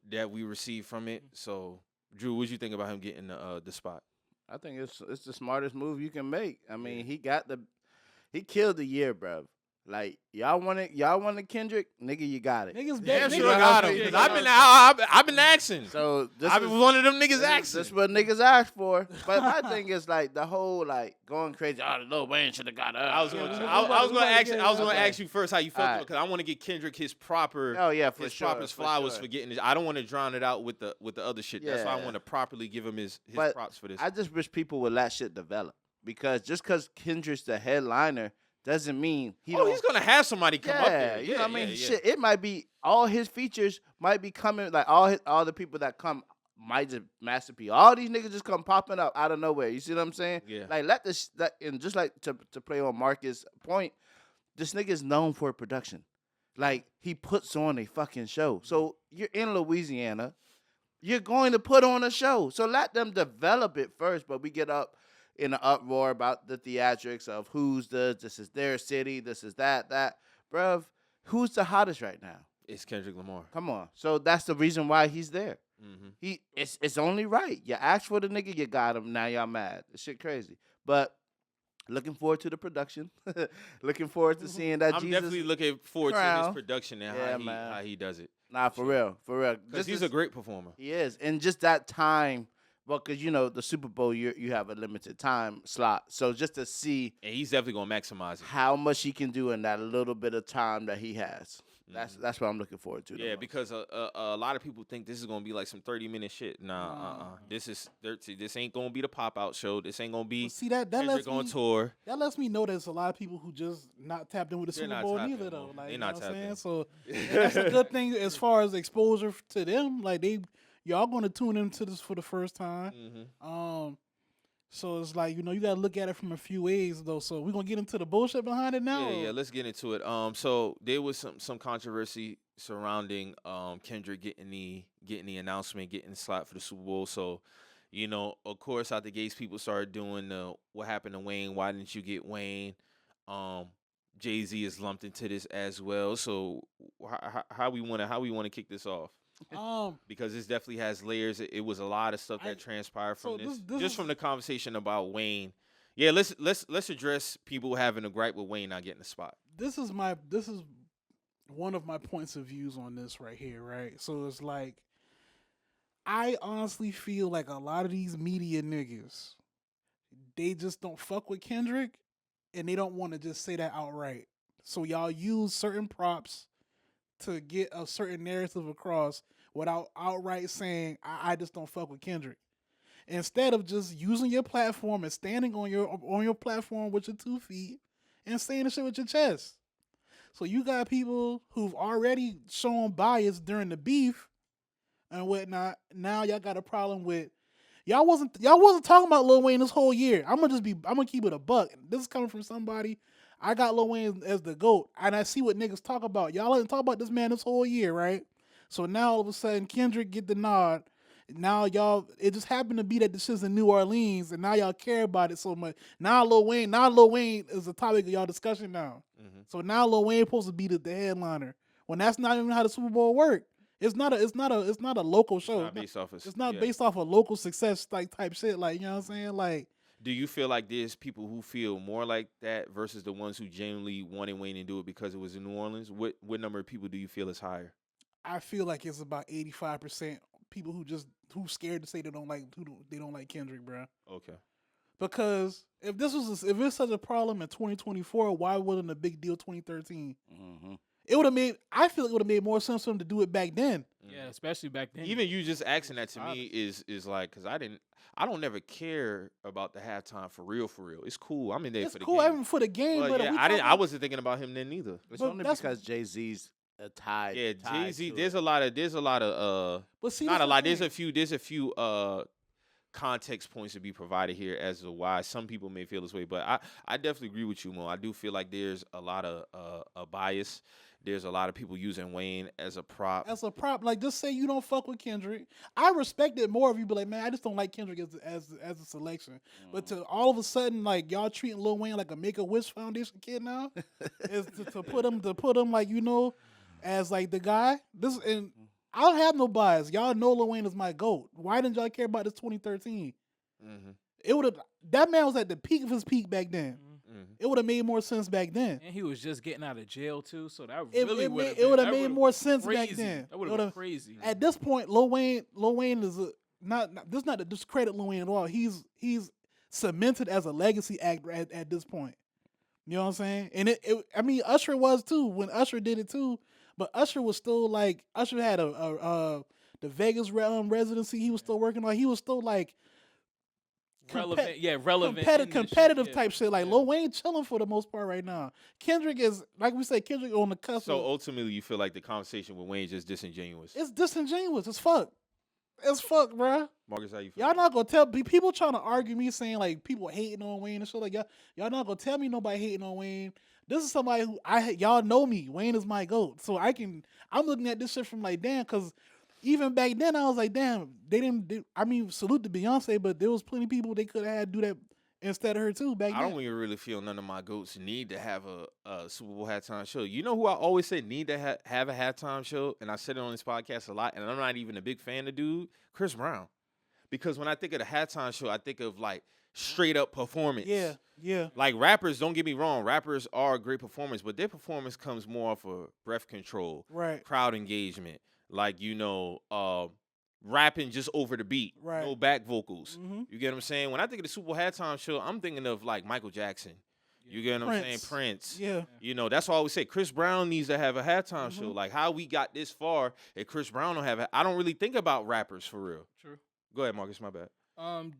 that we receive from it. So Drew, what you think about him getting the spot? I think it's the smartest move you can make. I mean, he killed the year, bro. Like y'all wanted Kendrick, nigga, you got it. Niggas Damn niggas- sure I got him. Yeah, 'Cause yeah. I've been asking. So this I've is been one of them niggas asking. That's what niggas ask for. But my thing is like the whole like going crazy. Oh, Lil Wayne should have got her. I was Yeah, gonna we ask gotta you first how you felt Alright. because I want to get Kendrick his proper Oh yeah, for his sure. proper flowers for getting this. I don't want to drown it out with the other shit. That's why I Yeah. want to properly give him his But props for this. I just wish people would let shit develop because just because Kendrick's the headliner doesn't mean he's don't- gonna have somebody come up there. you know what I mean? yeah. Shit, it might be all his features might be coming like all the people that come might just Master P. All these niggas just come popping up out of nowhere. You see what I'm saying? Yeah. Like and just like to play on Marcus' point, this nigga is known for production. Like he puts on a fucking show. So you're in Louisiana, you're going to put on a show. So let them develop it first. But we get up in an uproar about the theatrics of this is their city, this is that. Bruv, who's the hottest right now? It's Kendrick Lamar. Come on. So that's the reason why he's there. Mm-hmm. It's only right. You asked for the nigga, you got him. Now y'all mad. This shit crazy. But looking forward to the production. Looking forward to seeing that I'm Jesus. definitely looking forward to crown. his production and Yeah, how man. he does it. Nah, for real. Because he's a great performer. He is. And just that time Well, because the Super Bowl, you have a limited time slot, so just to see And he's definitely gonna maximize it. how much he can do in that little bit of time that he has. That's what I'm looking forward to. Yeah, because a lot of people think this is gonna be like some 30-minute shit. Nah, This ain't gonna be the pop out show. This ain't gonna be. Well, see that Kendrick lets on me tour. That lets me know there's a lot of people who just not tapped in with the They're Super not Bowl tapped neither in, though. bro. Like, They you not know what I'm saying? tapped So that's a good thing as far as exposure to them. Like y'all gonna tune into this for the first time. So it's like, you gotta look at it from a few ways though. So we're gonna get into the bullshit behind it now. Yeah, let's get into it. So there was some controversy surrounding Kendrick getting the announcement, getting the slot for the Super Bowl. So, of course, out the gates, people started doing what happened to Wayne. Why didn't you get Wayne? Jay-Z is lumped into this as well. So how we want to kick this off? Because this definitely has layers. It was a lot of stuff that transpired from this just from the conversation about Wayne. Yeah, let's address people having a gripe with Wayne not getting the spot. This is one of my points of views on this right here, right? So it's like, I honestly feel like a lot of these media niggas, they just don't fuck with Kendrick, and they don't want to just say that outright. So y'all use certain props to get a certain narrative across without outright saying, I just don't fuck with Kendrick. Instead of just using your platform and standing on your platform with your 2 feet and saying the shit with your chest. So you got people who've already shown bias during the beef and whatnot. Now y'all got a problem with y'all wasn't talking about Lil Wayne this whole year. I'm gonna keep it a buck. This is coming from somebody. I got Lil Wayne as the GOAT, and I see what niggas talk about. Y'all didn't talk about this man this whole year, right? So now all of a sudden Kendrick get the nod. Now it just happened to be that this shit's in New Orleans, and now y'all care about it so much. Now Lil Wayne is the topic of y'all discussion now. So now Lil Wayne supposed to be the headliner when that's not even how the Super Bowl work. It's not a local show. It's not based off of local success type shit. Like, you know what I'm saying? Like, do you feel like there's people who feel more like that versus the ones who genuinely wanted Wayne to do it because it was in New Orleans? What number of people do you feel is higher? I feel like it's about 85% people who scared to say they don't like Kendrick, bro. Okay. Because if it's such a problem in 2024, why wasn't it a big deal 2013? I feel it would have made more sense for them to do it back then. Yeah, especially back then. Even you just asking that to me is like, because I don't never care about the halftime for real. It's cool. I'm in there for the game. It's cool, even for the game. But yeah, I wasn't thinking about him then either. It's only because Jay-Z's tied. Yeah, Jay-Z. There's a lot of. But see, not a lot. There's a few context points to be provided here as to why some people may feel this way. But I definitely agree with you, Mo. I do feel like there's a lot of a bias. There's a lot of people using Wayne as a prop. Like, just say you don't fuck with Kendrick. I respect it more if you be like, man, I just don't like Kendrick as a selection. But to all of a sudden, like, y'all treating Lil Wayne like a Make-A-Wish Foundation kid now, is to put him like, as like the guy. And I don't have no bias. Y'all know Lil Wayne is my GOAT. Why didn't y'all care about this 2013? That man was at the peak of his peak back then. It would have made more sense back then. And he was just getting out of jail too, so that really would have made more sense back then. That would have been crazy. At this point, Lil Wayne is not to discredit Lil Wayne at all. He's cemented as a legacy actor at this point. You know what I'm saying? And Usher was too when Usher did it too. But Usher was still like Usher had the Vegas residency. He was still working on. He was still like. Relevant, competitive type shit. Like, Lil Wayne chilling for the most part right now. Kendrick is, like we said, Kendrick on the cusp. So ultimately, you feel like the conversation with Wayne is just disingenuous. It's disingenuous as fuck. It's fuck, bruh. Marcus, how you feel? Y'all not gonna tell people trying to argue me saying like people hating on Wayne and shit like y'all not gonna tell me nobody hating on Wayne. This is somebody who y'all know me. Wayne is my GOAT, so I'm looking at this shit from like, damn, because. Even back then, I was like, damn, they didn't. Salute to Beyonce, but there was plenty of people they could have had do that instead of her too. Back then, I don't even really feel none of my GOATs need to have a Super Bowl halftime show. You know who I always say need to have a halftime show, and I said it on this podcast a lot, and I'm not even a big fan of dude, Chris Brown, because when I think of the halftime show, I think of like straight up performance. Yeah. Like rappers, don't get me wrong, rappers are great performers, but their performance comes more off of breath control, right? Crowd engagement. Like, rapping just over the beat, Right. no back vocals. Mm-hmm. You get what I'm saying? When I think of the Super Bowl halftime show, I'm thinking of like Michael Jackson. You get what I'm saying? Prince. Yeah. You know, that's why I always say Chris Brown needs to have a halftime show. Like how we got this far, and Chris Brown don't have it. I don't really think about rappers for real. True. Go ahead, Marcus. My bad.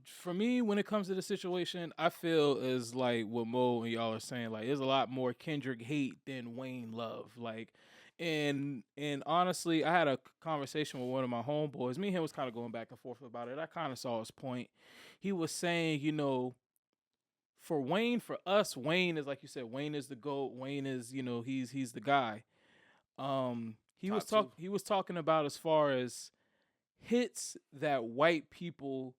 For me, when it comes to the situation, I feel is like what Mo and y'all are saying. Like, there's a lot more Kendrick hate than Wayne love. Like, and honestly, I had a conversation with one of my homeboys. Me and him was kind of going back and forth about it. I kind of saw his point. He was saying, you know, for Wayne, for us, Wayne is like you said. Wayne is the GOAT. Wayne is, you know, he's the guy. He was talking about as far as hits that white people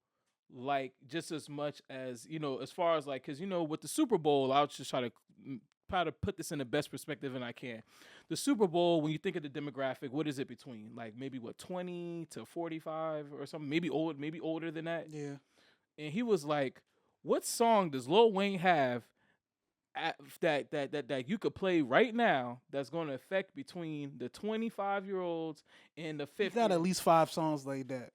like just as much as, you know, as far as like, because, you know, with the Super Bowl, I'll just try to put this in the best perspective and I can. The Super Bowl, when you think of the demographic, what is it between? Like maybe what, 20 to 45 or something? Maybe older than that. Yeah. And he was like, what song does Lil Wayne have that you could play right now that's going to affect between the 25-year-olds and the 50? He's got at least 5 songs like that.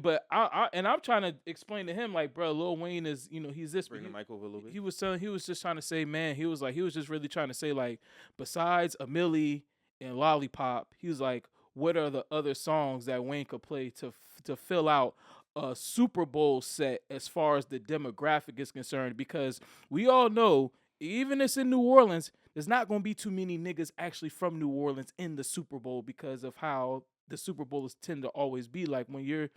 But I'm trying to explain to him like, bro, Lil Wayne is, you know, he's this. Bring the mic over a little bit. He was just trying to say, man, he was just really trying to say like, besides a Millie and Lollipop, he was like, what are the other songs that Wayne could play to fill out a Super Bowl set as far as the demographic is concerned? Because we all know, even if it's in New Orleans, there's not going to be too many niggas actually from New Orleans in the Super Bowl because of how the Super Bowls tend to always be. Like when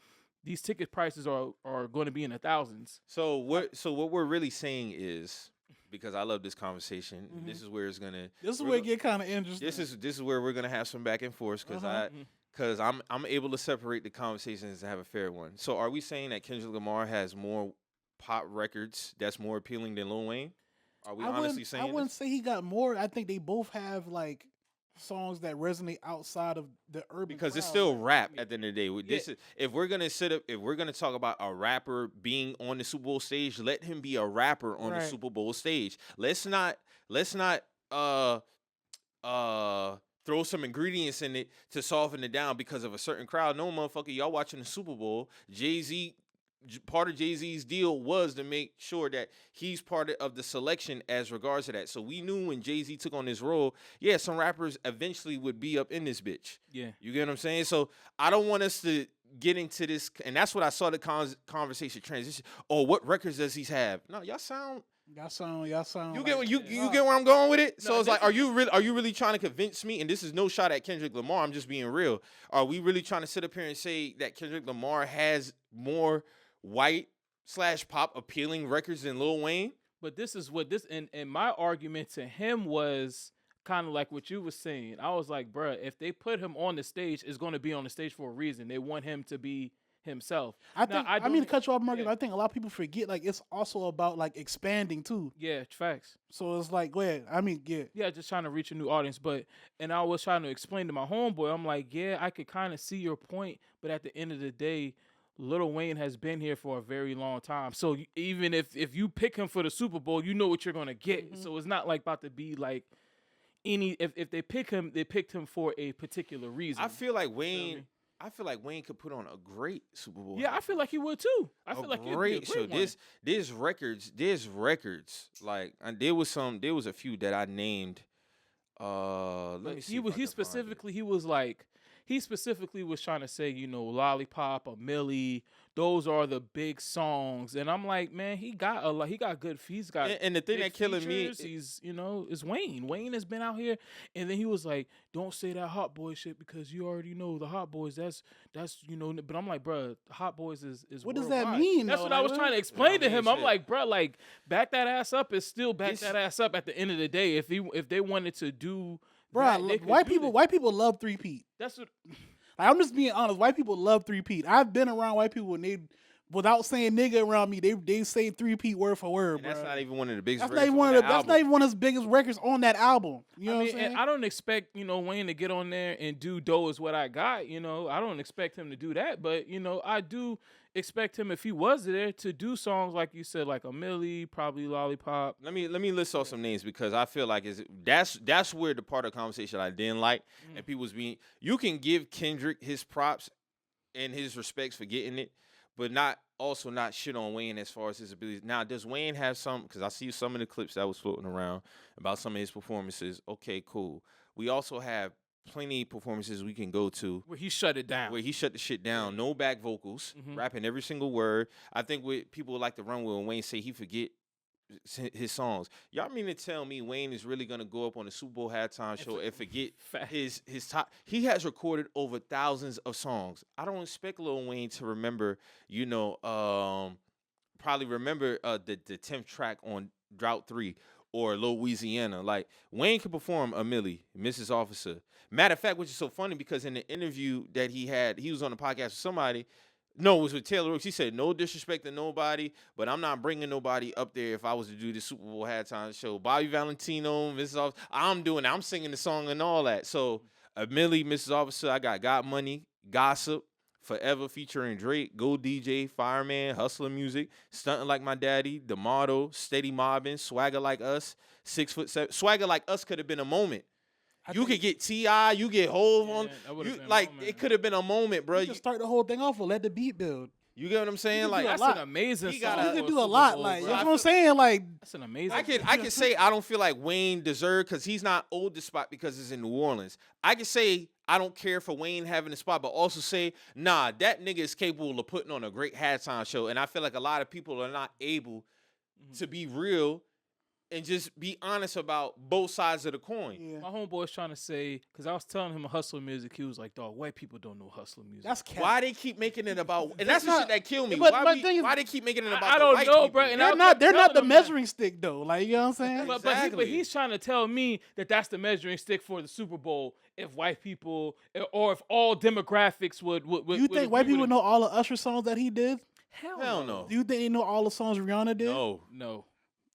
these ticket prices are going to be in the thousands. So what we're really saying is, because I love this conversation, this is where it's gonna. This is where it get kind of interesting. This is where we're gonna have some back and forth because I'm able to separate the conversations and have a fair one. So are we saying that Kendrick Lamar has more pop records that's more appealing than Lil Wayne? Are we honestly saying I wouldn't say he got more. I think they both have like songs that resonate outside of the urban because it's crowd. still rap at the end of the day. This is, if we're gonna talk about a rapper being on the Super Bowl stage, let him be a rapper on the Super Bowl stage. Let's not throw some ingredients in it to soften it down because of a certain crowd. No, motherfucker, y'all watching the Super Bowl. Part of Jay-Z's deal was to make sure that he's part of the selection as regards to that. So we knew when Jay-Z took on this role, some rappers eventually would be up in this bitch. Yeah. You get what I'm saying? So I don't want us to get into this, and that's what I saw the conversation transition. Oh, what records does he have? No, y'all sound. You get where I'm going with it? So it's like, are you really trying to convince me? And this is no shot at Kendrick Lamar. I'm just being real. Are we really trying to sit up here and say that Kendrick Lamar has more white/pop appealing records than Lil Wayne? But this is what this and my argument to him was kind of like what you were saying. I was like, bruh, if they put him on the stage, it's going to be on the stage for a reason. They want him to be himself. I mean to cut you off, Marcus. I think a lot of people forget like it's also about like expanding too. Yeah, facts. So it's like, go ahead. I mean, just trying to reach a new audience. And I was trying to explain to my homeboy, I'm like, I could kind of see your point, but at the end of the day, Lil Wayne has been here for a very long time. So even if you pick him for the Super Bowl, you know what you're gonna get. So it's not like about to be like if they pick him, they picked him for a particular reason. I feel like Wayne could put on a great Super Bowl. Yeah, I feel like he would too. I feel like great show. There's records. Like there was a few that I named. Let me see. He specifically was trying to say, you know, Lollipop or Millie, those are the big songs. And I'm like, man, he got a lot. He got good. He's got. And the thing that killing me, is Wayne. Wayne has been out here, and then he was like, don't say that Hot Boy shit because you already know the Hot Boys. That's you know. But I'm like, bro, Hot Boys is what worldwide. does that mean? That's what I was trying to explain to him. I'm like, bro, like back that ass up is still back that ass up at the end of the day. If they wanted to do. Bro, white people love three-peat. That's what. Like, I'm just being honest. White people love three-peat. I've been around white people and they, without saying nigga around me, they say three-peat word for word. That's not even one of the biggest. That's not even one of his biggest records on that album. You know what I'm saying? And I don't expect Wayne to get on there and do "Dough Is What I Got." I don't expect him to do that, but I do expect him, if he was there, to do songs like you said, like a Millie, probably Lollipop. Let me list off some names because I feel like that's where the part of the conversation I didn't like, and people's being. You can give Kendrick his props and his respects for getting it, but not shit on Wayne as far as his abilities. Now, does Wayne have some? Because I see some of the clips that was floating around about some of his performances. Okay, cool. We also have plenty of performances we can go to Where he shut it down. where he shut the shit down. No back vocals, rapping every single word. I think what people like to run with when Wayne say he forget his songs. Y'all mean to tell me Wayne is really gonna go up on the Super Bowl halftime show and forget his top? He has recorded over thousands of songs. I don't expect Lil Wayne to remember, probably remember the 10th track on Drought 3 or Louisiana. Like, Wayne can perform a Millie, Mrs. Officer. Matter of fact, which is so funny because in the interview that he had, he was on the podcast with somebody. No, it was with Taylor Rooks. He said, no disrespect to nobody, but I'm not bringing nobody up there if I was to do the Super Bowl halftime show. Bobby Valentino, Mrs. Officer, I'm doing it. I'm singing the song and all that. So, a Millie, Mrs. Officer, I got Money, Gossip, Forever featuring Drake, Go DJ, Fireman, Hustler Music, Stunting Like My Daddy, The Motto, Steady Mobbing, Swagger Like Us, 6'7". Swagger Like Us could have been a moment. You could get T.I., you get Hove on. It could have been a moment, bro. You can start the whole thing off or let the beat build. You get what I'm saying? Like, that's an amazing song. You can do a lot. Like, that's what I'm saying. Like, that's an amazing. I can say I don't feel like Wayne deserved because he's not owed the spot because it's in New Orleans. I can say I don't care for Wayne having the spot, but also say, nah, that nigga is capable of putting on a great halftime show. And I feel like a lot of people are not able to be real and just be honest about both sides of the coin. yeah. My homeboy's trying to say, because I was telling him hustler music, he was like, dog, white people don't know hustler music. That's cap. Why they keep making it about, and that's the shit that kill me. But Why they keep making it about I the don't white know, people? bro. And They're not the measuring stick though. Like, you know what I'm saying? But he's trying to tell me that that's the measuring stick for the Super Bowl. If white people, or if all demographics would You think white people know all the Usher songs that he did? Hell no. Do you think they know all the songs Rihanna did? No.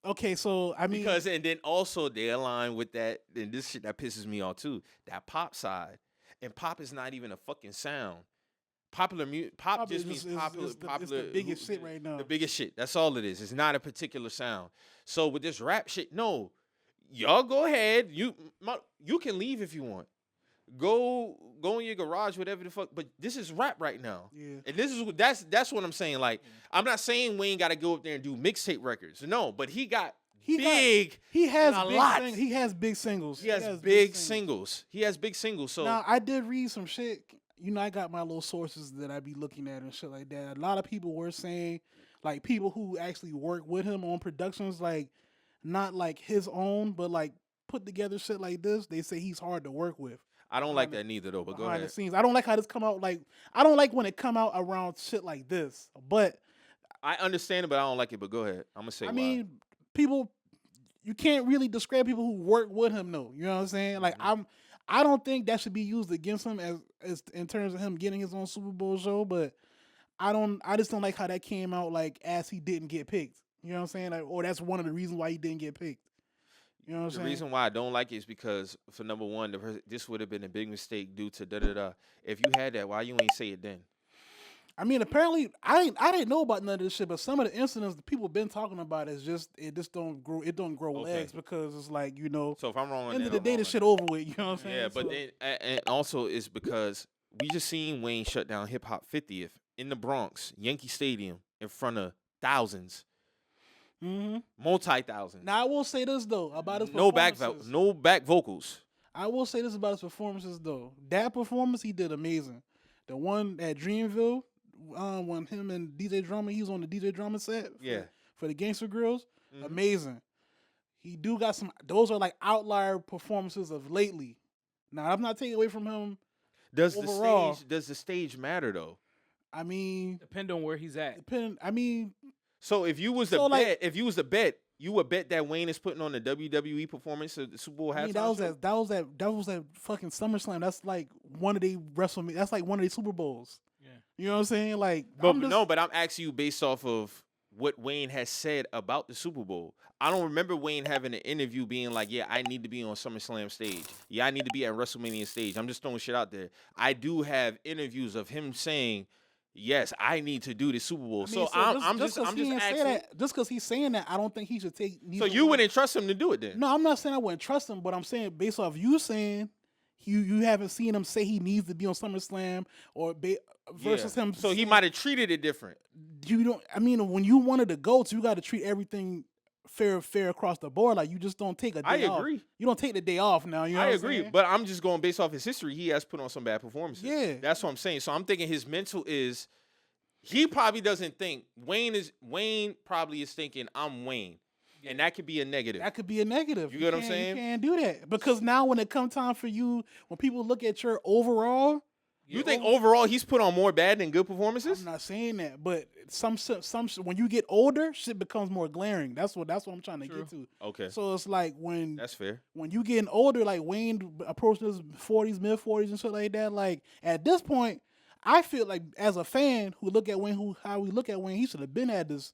Okay, so I mean, Because and then also they align with that, and this shit that pisses me off too. That pop side, and pop is not even a fucking sound. Popular music, pop just means popular. It's the biggest shit right now. The biggest shit. That's all it is. It's not a particular sound. So with this rap shit, no, y'all go ahead. You can leave if you want. Go in your garage, whatever the fuck. But this is rap right now. Yeah. And this is that's what I'm saying. Like, I'm not saying Wayne got to go up there and do mixtape records. No, but he has big singles. He has big singles. He has big singles. So now I did read some shit. You know, I got my little sources that I be looking at and shit like that. A lot of people were saying, like, people who actually work with him on productions, like, not like his own, but like put together shit like this. They say he's hard to work with. I don't like that neither, though, but go ahead. The scenes. I don't like how this come out. Like, I don't like when it come out around shit like this. But I understand it, but I don't like it. But go ahead. I'm gonna say. I mean, people, you can't really describe people who work with him, though. You know what I'm saying? Like, I don't think that should be used against him as in terms of him getting his own Super Bowl show. But I just don't like how that came out. Like, as he didn't get picked. You know what I'm saying? Like, or that's one of the reasons why he didn't get picked. You know what I'm saying? The reason why I don't like it is because, for number one, this would have been a big mistake due to da-da-da. If you had that, why you ain't say it then? I mean, apparently, I didn't know about none of this shit, but some of the incidents that people been talking about it just don't grow. It don't grow legs because it's like, you know. So if I'm wrong, end of the day, this shit over with. You know what I'm saying? Yeah, but then and also it's because we just seen Wayne shut down Hip Hop 50th in the Bronx, Yankee Stadium, in front of thousands. Multi-thousand. Now I will say this though about his no back vocals. I will say this about his performances though. That performance he did amazing. The one at Dreamville, when him and DJ Drama, he was on the DJ Drama set. For the Gangster Grills, amazing. He do got some. Those are like outlier performances of lately. Now I'm not taking away from him. Does the stage matter though? I mean, depend on where he's at. So if you was to bet, you would bet that Wayne is putting on the WWE performance of the Super Bowl halftime show? That was at fucking SummerSlam. That's like one of the WrestleMania. That's like one of the Super Bowls. Yeah. You know what I'm saying? Like, but I'm asking you based off of what Wayne has said about the Super Bowl. I don't remember Wayne having an interview being like, yeah, I need to be on SummerSlam stage. Yeah, I need to be at WrestleMania stage. I'm just throwing shit out there. I do have interviews of him saying, yes, I need to do the Super Bowl. I mean, I'm just asking. Just because he's saying that, I don't think he should take. So you wouldn't trust him to do it then? No, I'm not saying I wouldn't trust him, but I'm saying based off you saying You haven't seen him say he needs to be on SummerSlam or versus him. So he might have treated it different. You don't. I mean, when you wanted to go, you got to treat everything fair across the board. Like you just don't take a day off. I agree. You don't take the day off now. You know I what agree, I'm saying? but I'm just going based off his history. He has put on some bad performances. Yeah. That's what I'm saying. So I'm thinking his mental is. He probably doesn't think Wayne probably is thinking I'm Wayne. And that could be a negative. That could be a negative. You get what I'm saying? You can't do that. Because now when it comes time for you, when people look at your overall. You think overall he's put on more bad than good performances? I'm not saying that, but some when you get older, shit becomes more glaring. That's what I'm trying to get to. Okay. So it's like when that's fair. When you getting older, like Wayne approaching his 40s, mid 40s and shit like that, like at this point, I feel like as a fan who look at Wayne, how we look at Wayne, he should have been at this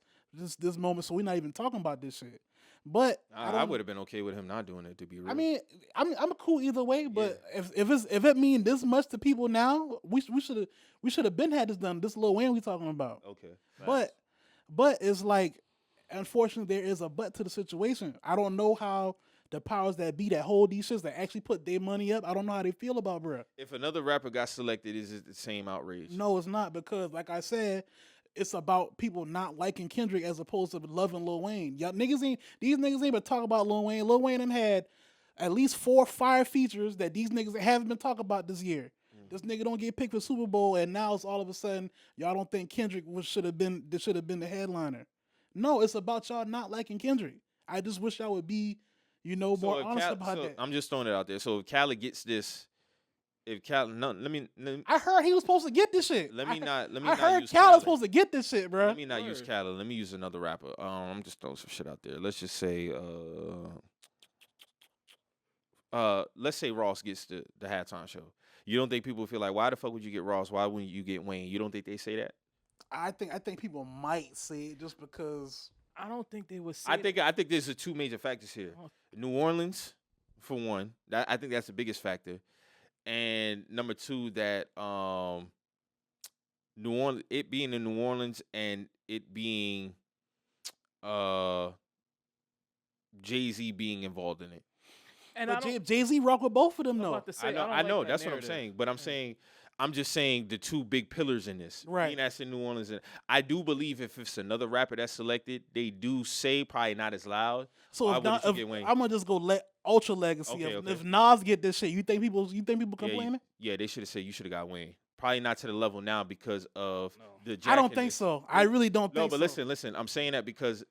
moment, so we're not even talking about this shit. But I would have been okay with him not doing it, to be real. I mean, I'm cool either way. But if it mean this much to people now, we should have been had this done. This Lil Wayne we talking about. Okay. But it's like, unfortunately, there is a but to the situation. I don't know how the powers that be that hold these shits that actually put their money up. I don't know how they feel about bruh. If another rapper got selected, is it the same outrage? No, it's not, because like I said, it's about people not liking Kendrick as opposed to loving Lil Wayne. These niggas ain't been talking about Lil Wayne. Lil Wayne done had at least 4 fire features that these niggas haven't been talking about this year. This nigga don't get picked for Super Bowl, and now it's all of a sudden y'all don't think Kendrick should have been the headliner. No, it's about y'all not liking Kendrick. I just wish y'all would be, more honest about that. I'm just throwing it out there. So if Khaled gets this, let me. I heard he was supposed to get this shit. I heard Khaled was supposed to get this shit, bro. Let me not use Khaled. Let me use another rapper. I'm just throwing some shit out there. Let's just say, let's say Ross gets the halftime show. You don't think people feel like, why the fuck would you get Ross? Why wouldn't you get Wayne? You don't think they say that? I think people might say it just because. I don't think they would say. I think there's 2 major factors here. New Orleans, for one, I think that's the biggest factor, and number 2, that New Orleans, it being in New Orleans and it being Jay-Z being involved in it. And Jay-Z rock with both of them though. I know that's what I'm saying, but I'm just saying the 2 big pillars in this. Right. Being that's in New Orleans. And I do believe if it's another rapper that's selected, they do say probably not as loud. So I'm gonna just go let Ultra Legacy. If Nas get this shit, you think people complaining? Yeah, they should have said you should have got Wayne. Probably not to the level now because of the. I don't think so. I really don't think so. No, but listen. I'm saying that because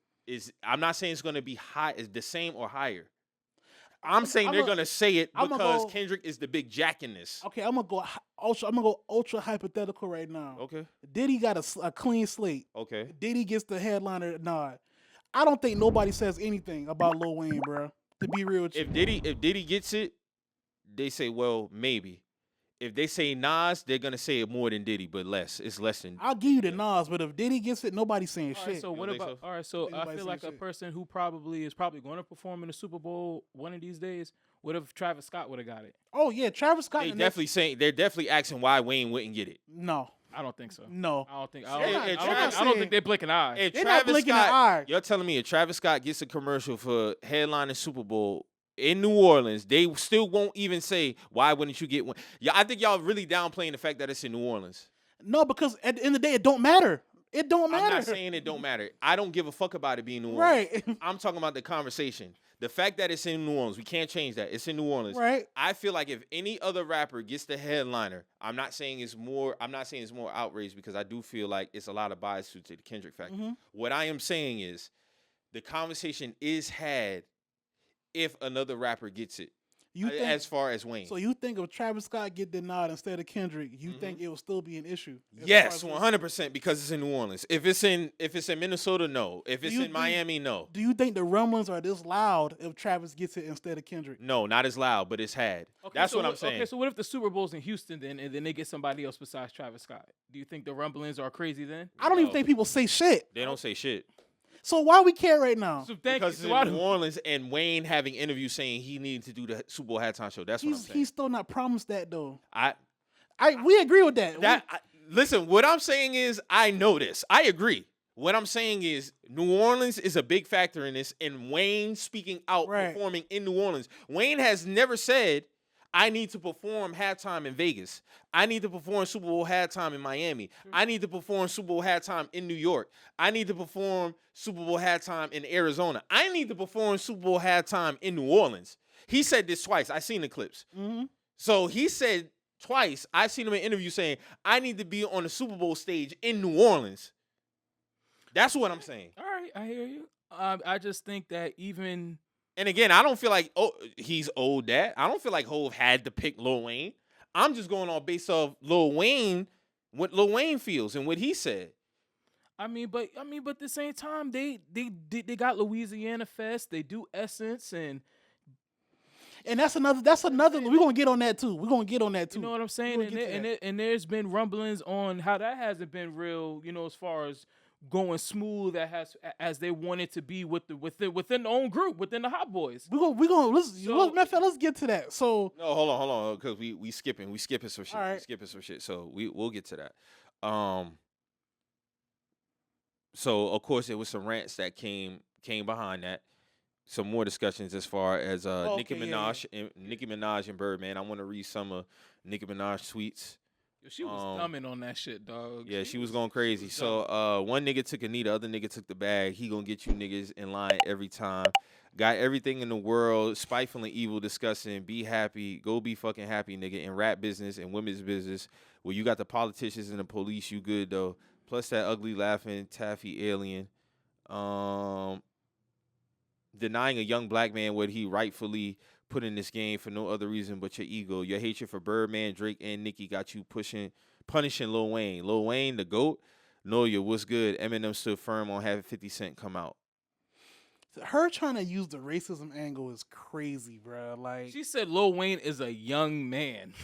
I'm not saying it's going to be high. It's the same or higher. I'm saying they're gonna say it because Kendrick is the big jack in this. Okay, I'm gonna go ultra hypothetical right now. Okay. Diddy got a clean slate. Okay. Diddy gets the headliner nod. I don't think nobody says anything about Lil Wayne, bro. To be real with you. If Diddy gets it, they say, well, maybe. If they say Nas, they're gonna say it more than Diddy, but less. It's less than. I'll give you the Nas, but if Diddy gets it, nobody's saying shit. Right, so what about? All right, so I feel like a person who is probably going to perform in the Super Bowl one of these days. What if Travis Scott would have got it? Oh yeah, Travis Scott. They're definitely asking why Wayne wouldn't get it. No, I don't think so. No, I don't think they're blinking an eye. They're not blinking an eye. You're telling me if Travis Scott gets a commercial for headlining Super Bowl in New Orleans, they still won't even say, why wouldn't you get one? Yeah, I think y'all really downplaying the fact that it's in New Orleans. No, because at the end of the day, it don't matter. It don't matter. I'm not saying it don't matter. I don't give a fuck about it being New Orleans. Right. I'm talking about the conversation. The fact that it's in New Orleans, we can't change that. It's in New Orleans. Right. I feel like if any other rapper gets the headliner, I'm not saying it's more outrage because I do feel like it's a lot of bias to the Kendrick factor. Mm-hmm. What I am saying is the conversation is had if another rapper gets it, as far as Wayne. So you think if Travis Scott get the nod instead of Kendrick, you think it will still be an issue? Yes, 100% because it's in New Orleans. If it's in Minnesota, no. If it's in Miami, no. Do you think the rumblings are this loud if Travis gets it instead of Kendrick? No, not as loud, but it's had. Okay, that's what I'm saying. Okay, so what if the Super Bowl's in Houston then, and then they get somebody else besides Travis Scott? Do you think the rumblings are crazy then? I don't even think people say shit. They don't say shit. So why we care right now? Because it's in New Orleans and Wayne having interviews saying he needed to do the Super Bowl halftime show. That's what I'm saying. He's still not promised that though. We agree with that. Listen, what I'm saying is I know this. I agree. What I'm saying is New Orleans is a big factor in this, and Wayne speaking out, performing in New Orleans. Wayne has never said, I need to perform halftime in Vegas. I need to perform Super Bowl halftime in Miami. I need to perform Super Bowl halftime in New York. I need to perform Super Bowl halftime in Arizona. I need to perform Super Bowl halftime in New Orleans. He said this twice. I seen the clips. Mm-hmm. So he said twice. I seen him in an interview saying, I need to be on the Super Bowl stage in New Orleans. That's what I'm saying. All right, I hear you. I just think that even... And again, I don't feel like he's owed that. I don't feel like Hov had to pick Lil Wayne. I'm just going on based off Lil Wayne, what Lil Wayne feels and what he said. But at the same time, they got Louisiana Fest. They do Essence and that's another. We're gonna get on that too. You know what I'm saying? And there's been rumblings on how that hasn't been real. You know, as far as going smooth as they want it to be within the own group, within the Hot Boys. Let's get to that. So no, hold on, because we skipping some shit. Right. We skipping some shit. So we'll get to that. So of course there was some rants that came behind that. Some more discussions as far as Nicki Minaj and Birdman. I want to read some of Nicki Minaj tweets. She was dumbing on that shit, dog. Yeah, she was going crazy. So one nigga took a knee, the other nigga took the bag. He gonna get you niggas in line every time. Got everything in the world, spiteful and evil, discussing. Be happy, go be fucking happy, nigga. In rap business and women's business, where you got the politicians and the police, you good though. Plus that ugly laughing taffy alien. Denying a young black man what he rightfully put in this game for no other reason but your ego. Your hatred for Birdman, Drake, and Nicki got you punishing Lil Wayne. Lil Wayne, the GOAT. Noya, what's good? Eminem stood firm on having 50 Cent come out. Her trying to use the racism angle is crazy, bro. Like, she said Lil Wayne is a young man.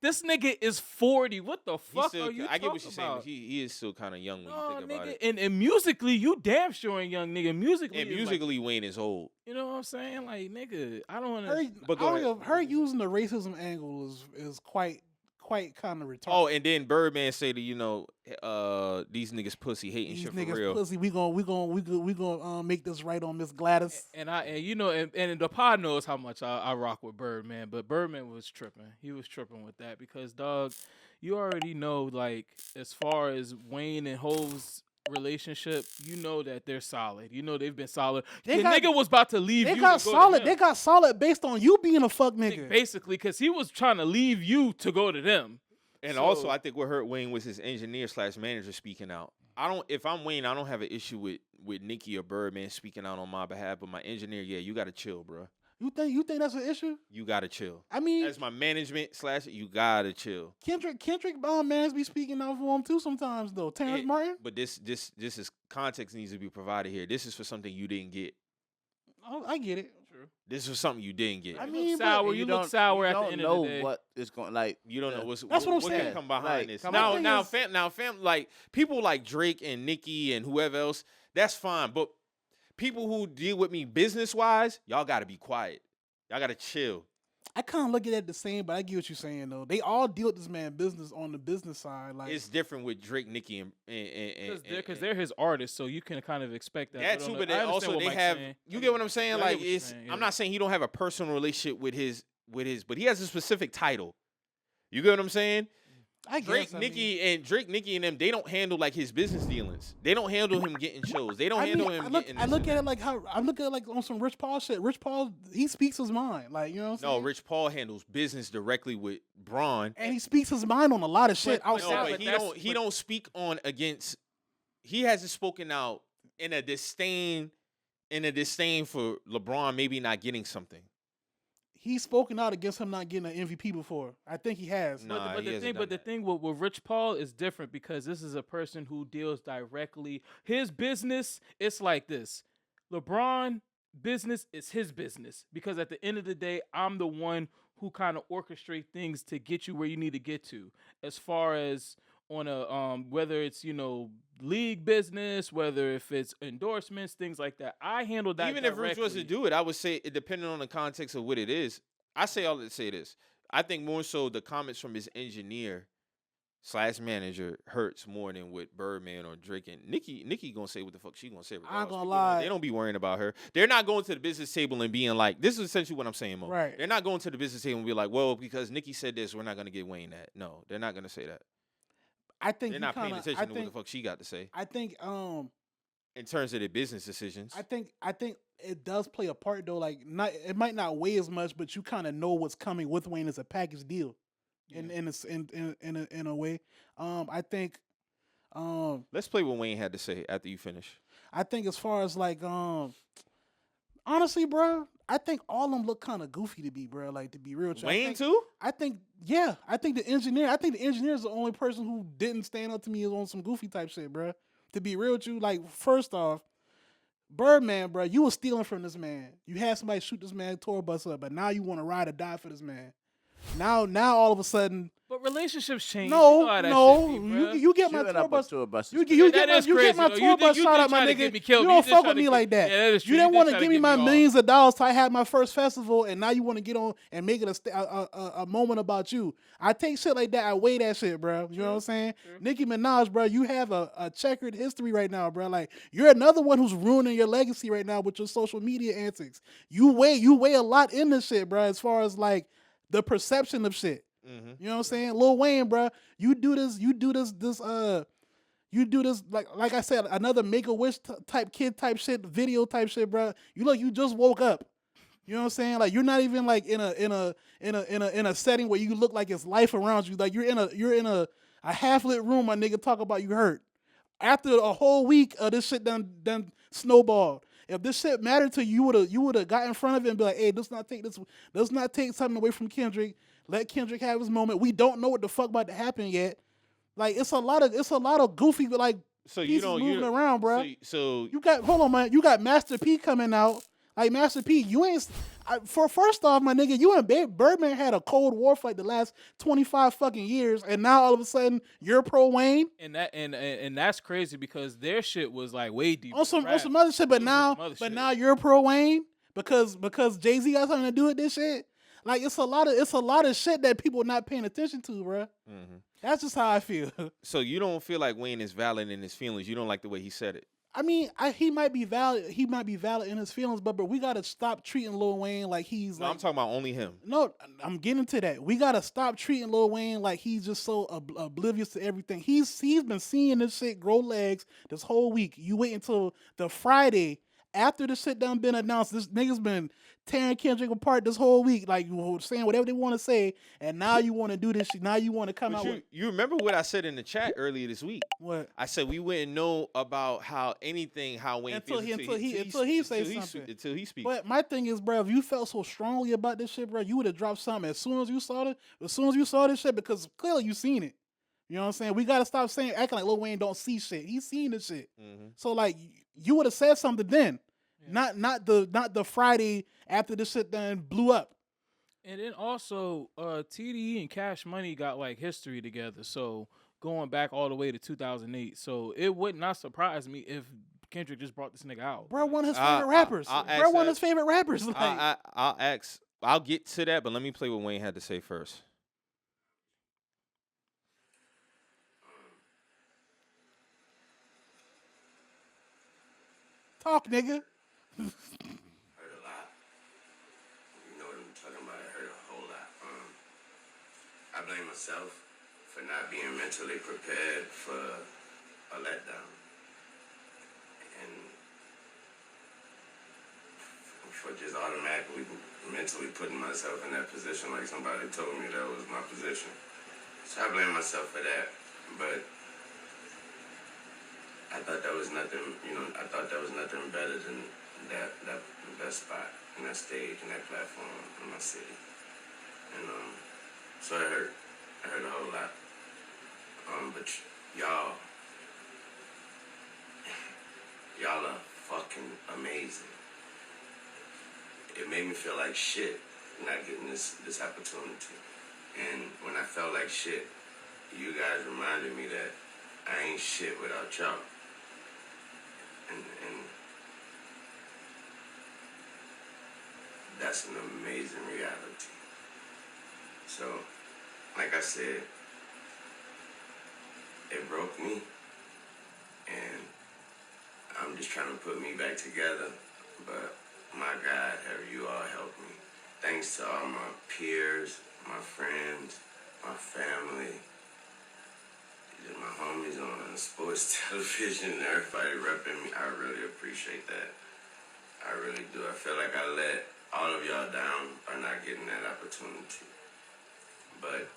This nigga is 40. What the fuck are you talking about? I get what you're saying, but he is still kind of young when you think about it. And musically, you damn sure ain't young, nigga. Musically, Wayne is old. You know what I'm saying? Like, nigga, I don't want to... Her using the racism angle is quite kind of retarded. Oh, and then Birdman say to these niggas pussy hating shit for real. These niggas pussy. We gonna make this right on Miss Gladys. And the pod knows how much I rock with Birdman, but Birdman was tripping. He was tripping with that because, dog, you already know, like, as far as Wayne and Hov's relationship, you know that they're solid. You know they've been solid. Nigga was about to leave you. They got solid. They got solid based on you being a fuck nigga. Basically, because he was trying to leave you to go to them. And also, I think what hurt Wayne was his engineer/manager speaking out. If I'm Wayne, I don't have an issue with Nicki or Birdman speaking out on my behalf, but my engineer, yeah, you gotta chill, bro. You think that's an issue? You gotta chill. I mean, as my management / you gotta chill. Kendrick mans be speaking out for him too sometimes though. Terrence Martin. But this is context needs to be provided here. This is for something you didn't get. Oh, I get it. True. This is something you didn't get. I mean, sour. You look sour at the end of the day. You don't know what is going like. You don't know that's what I'm saying. Can come behind like, this. Now, fam, like people like Drake and Nicki and whoever else, that's fine. But people who deal with me business wise, y'all gotta be quiet. Y'all gotta chill. I kind of look at it the same, but I get what you're saying though. They all deal with this man business on the business side. Like it's different with Drake, Nicki, and because they're his artists, so you can kind of expect that. That too, but also they have. You get what I'm saying? Like it's. I'm not saying he don't have a personal relationship with his, but he has a specific title. You get what I'm saying? Drake, Nicki, and them, they don't handle like his business dealings. They don't handle him getting shows. They don't handle him getting. I look at it like on some Rich Paul shit. Rich Paul, he speaks his mind, like, you know what I'm saying? No, Rich Paul handles business directly with Braun, and he speaks his mind on a lot of shit. He don't speak on against. He hasn't spoken out in a disdain for LeBron maybe not getting something. He's spoken out against him not getting an MVP before. I think he has. But the thing with Rich Paul is different because this is a person who deals directly. His business, it's like this. LeBron business is his business because at the end of the day, I'm the one who kind of orchestrate things to get you where you need to get to. As far as on a whether it's league business, whether if it's endorsements, things like that, I handle that. Even if Rich was to do it, I would say it depending on the context of what it is. I say all to say this. I think more so the comments from his engineer / manager hurts more than with Birdman or Drake and Nicki gonna say what the fuck she gonna say. I ain't gonna People lie. They don't be worrying about her. They're not going to the business table and being like, this is essentially what I'm saying, Mo. Right. They're not going to the business table and be like, well, because Nicki said this, we're not gonna get Wayne that. No, they're not gonna say that. I think They're not paying attention to what the fuck she got to say. I think In terms of their business decisions. I think it does play a part though. Like it might not weigh as much, but you kind of know what's coming with Wayne as a package deal. In a way, I think. Let's play what Wayne had to say after you finish. I think as far as like, honestly, bro, I think all of them look kind of goofy to be, bro. Like to be real. Wayne too? I think the engineer is the only person who didn't stand up to me on some goofy type shit, bro. To be real with you, like first off, Birdman, bro, you was stealing from this man. You had somebody shoot this man, tour bus up, but now you want to ride or die for this man. Now all of a sudden. But relationships change. No, you know how that shit be, you get my tour bus. You get my tour bus shot out, my nigga. You don't fuck with me like that. Yeah, that is true. You didn't want to give me my millions of dollars till I had my first festival, and now you want to get on and make it a moment about you. I take shit like that. I weigh that shit, bro. You know what I'm saying? Nicki Minaj, bro, you have a checkered history right now, bro. Like you're another one who's ruining your legacy right now with your social media antics. You weigh a lot in this shit, bro. As far as like the perception of shit. Mm-hmm. You know what I'm saying? Lil Wayne, bro, you do this like I said, another Make-A-Wish type kid type shit, video type shit, bro. You just woke up. You know what I'm saying? Like you're not even like in a setting where you look like it's life around you. Like you're in a half lit room, my nigga, talk about you hurt. After a whole week of this shit done snowballed. If this shit mattered to you, you would have got in front of it and be like, hey, let's not take something away from Kendrick. Let Kendrick have his moment. We don't know what the fuck about to happen yet. Like it's a lot of goofy like pieces moving around, bro. So you got hold on, man. You got Master P coming out. Like Master P, you ain't first off, my nigga, you and Birdman had a cold war for like the last 25 fucking years, and now all of a sudden you're pro Wayne. And that's crazy because their shit was like way deeper. On some other shit, but now you're pro Wayne because Jay-Z got something to do with this shit. Like it's a lot of shit that people not paying attention to, bro. Mm-hmm. That's just how I feel. So you don't feel like Wayne is valid in his feelings. You don't like the way he said it. I mean, he might be valid. He might be valid in his feelings, but we gotta stop treating Lil Wayne like he's. No, I'm talking about only him. No, I'm getting to that. We gotta stop treating Lil Wayne like he's just so oblivious to everything. He's been seeing this shit grow legs this whole week. You wait until the Friday after the shit done been announced. This nigga's been tearing Kendrick apart this whole week, like saying whatever they want to say, and now you want to do this shit. Now you want to come out with... You remember what I said in the chat earlier this week? What? I said we wouldn't know about how Wayne feels until he speaks. But my thing is, bro, if you felt so strongly about this shit, bro, you would have dropped something as soon as you saw this shit, because clearly you seen it. You know what I'm saying? We gotta stop acting like Lil Wayne don't see shit. He's seen this shit. Mm-hmm. So like you would have said something then. Yeah. Not the Friday after this shit done blew up. And then also TDE and Cash Money got like history together. So going back all the way to 2008. So it would not surprise me if Kendrick just brought this nigga out. Bro, one of his favorite rappers. Bro, one of his favorite rappers. Like, I'll get to that, but let me play what Wayne had to say first. Talk, nigga. Heard a lot. You know what I'm talking about. I heard a whole lot. I blame myself for not being mentally prepared for a letdown. And for just automatically mentally putting myself in that position like somebody told me that was my position. So I blame myself for that. But I thought that was nothing, I thought that was nothing better than that spot and that stage and that platform in my city. And so I heard a whole lot. But y'all are fucking amazing. It made me feel like shit not getting this opportunity. And when I felt like shit, you guys reminded me that I ain't shit without y'all. And that's an amazing reality. So, like I said, me. And I'm just trying to put me back together. But my God, have you all helped me. Thanks to all my peers, my friends, my family, my homies on sports television, everybody repping me. I really appreciate that. I really do. I feel like I let all of y'all down by not getting that opportunity. But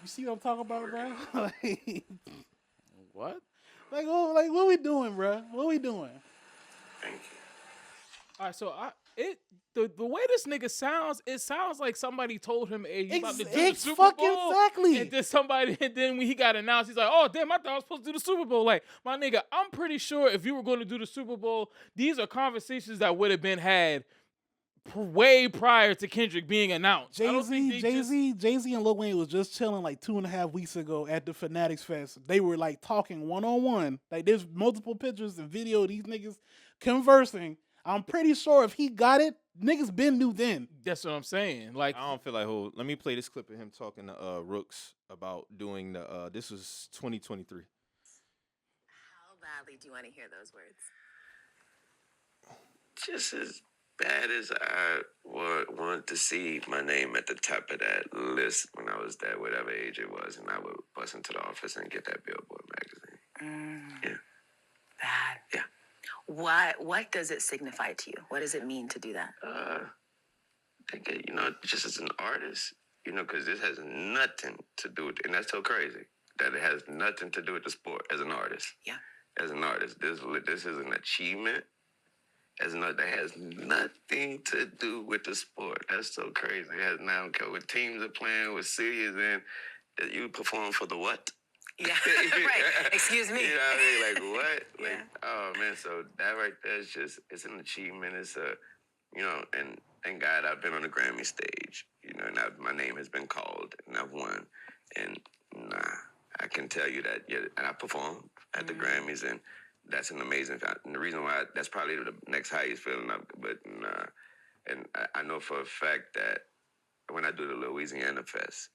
You see what I'm talking about, bro? What? What we doing, bro? What we doing? thank you. All right, so the way this nigga sounds, it sounds like somebody told him, "Hey, you about to do the Super fucking Bowl." exactly. And then when he got announced, he's like, "Oh damn, I thought I was supposed to do the Super Bowl." Like, my nigga, I'm pretty sure if you were going to do the Super Bowl, these are conversations that would have been had way prior to Kendrick being announced. Jay-Z and Lil Wayne was just chilling like 2.5 weeks ago at the Fanatics Fest. They were like talking one-on-one. Like there's multiple pictures and video of these niggas conversing. I'm pretty sure if he got it, niggas been knew then. That's what I'm saying. Like, I don't feel like let me play this clip of him talking to Rooks about doing the this was 2023. How badly do you want to hear those words? Just as bad as I wanted to see my name at the top of that list when I was that whatever age it was, and I would bust into the office and get that Billboard magazine. Yeah. Bad. Yeah. What does it signify to you? What does it mean to do that? I think, just as an artist, because this has nothing to do with, and that's so crazy, that it has nothing to do with the sport as an artist. Yeah. As an artist, this is an achievement. That has nothing to do with the sport. That's so crazy. It has nothing to do with teams are playing, with cities in. You perform for the what? Yeah, right. Excuse me. You know what I mean? Like, what? Yeah. Like, oh, man, so that right there is just, it's an achievement. It's and thank God I've been on the Grammy stage, and my name has been called, and I've won. And, I can tell you that, and I performed at the Grammys, and that's an amazing, and the reason why, that's probably the next highest feeling, and I know for a fact that when I do the Louisiana Fest,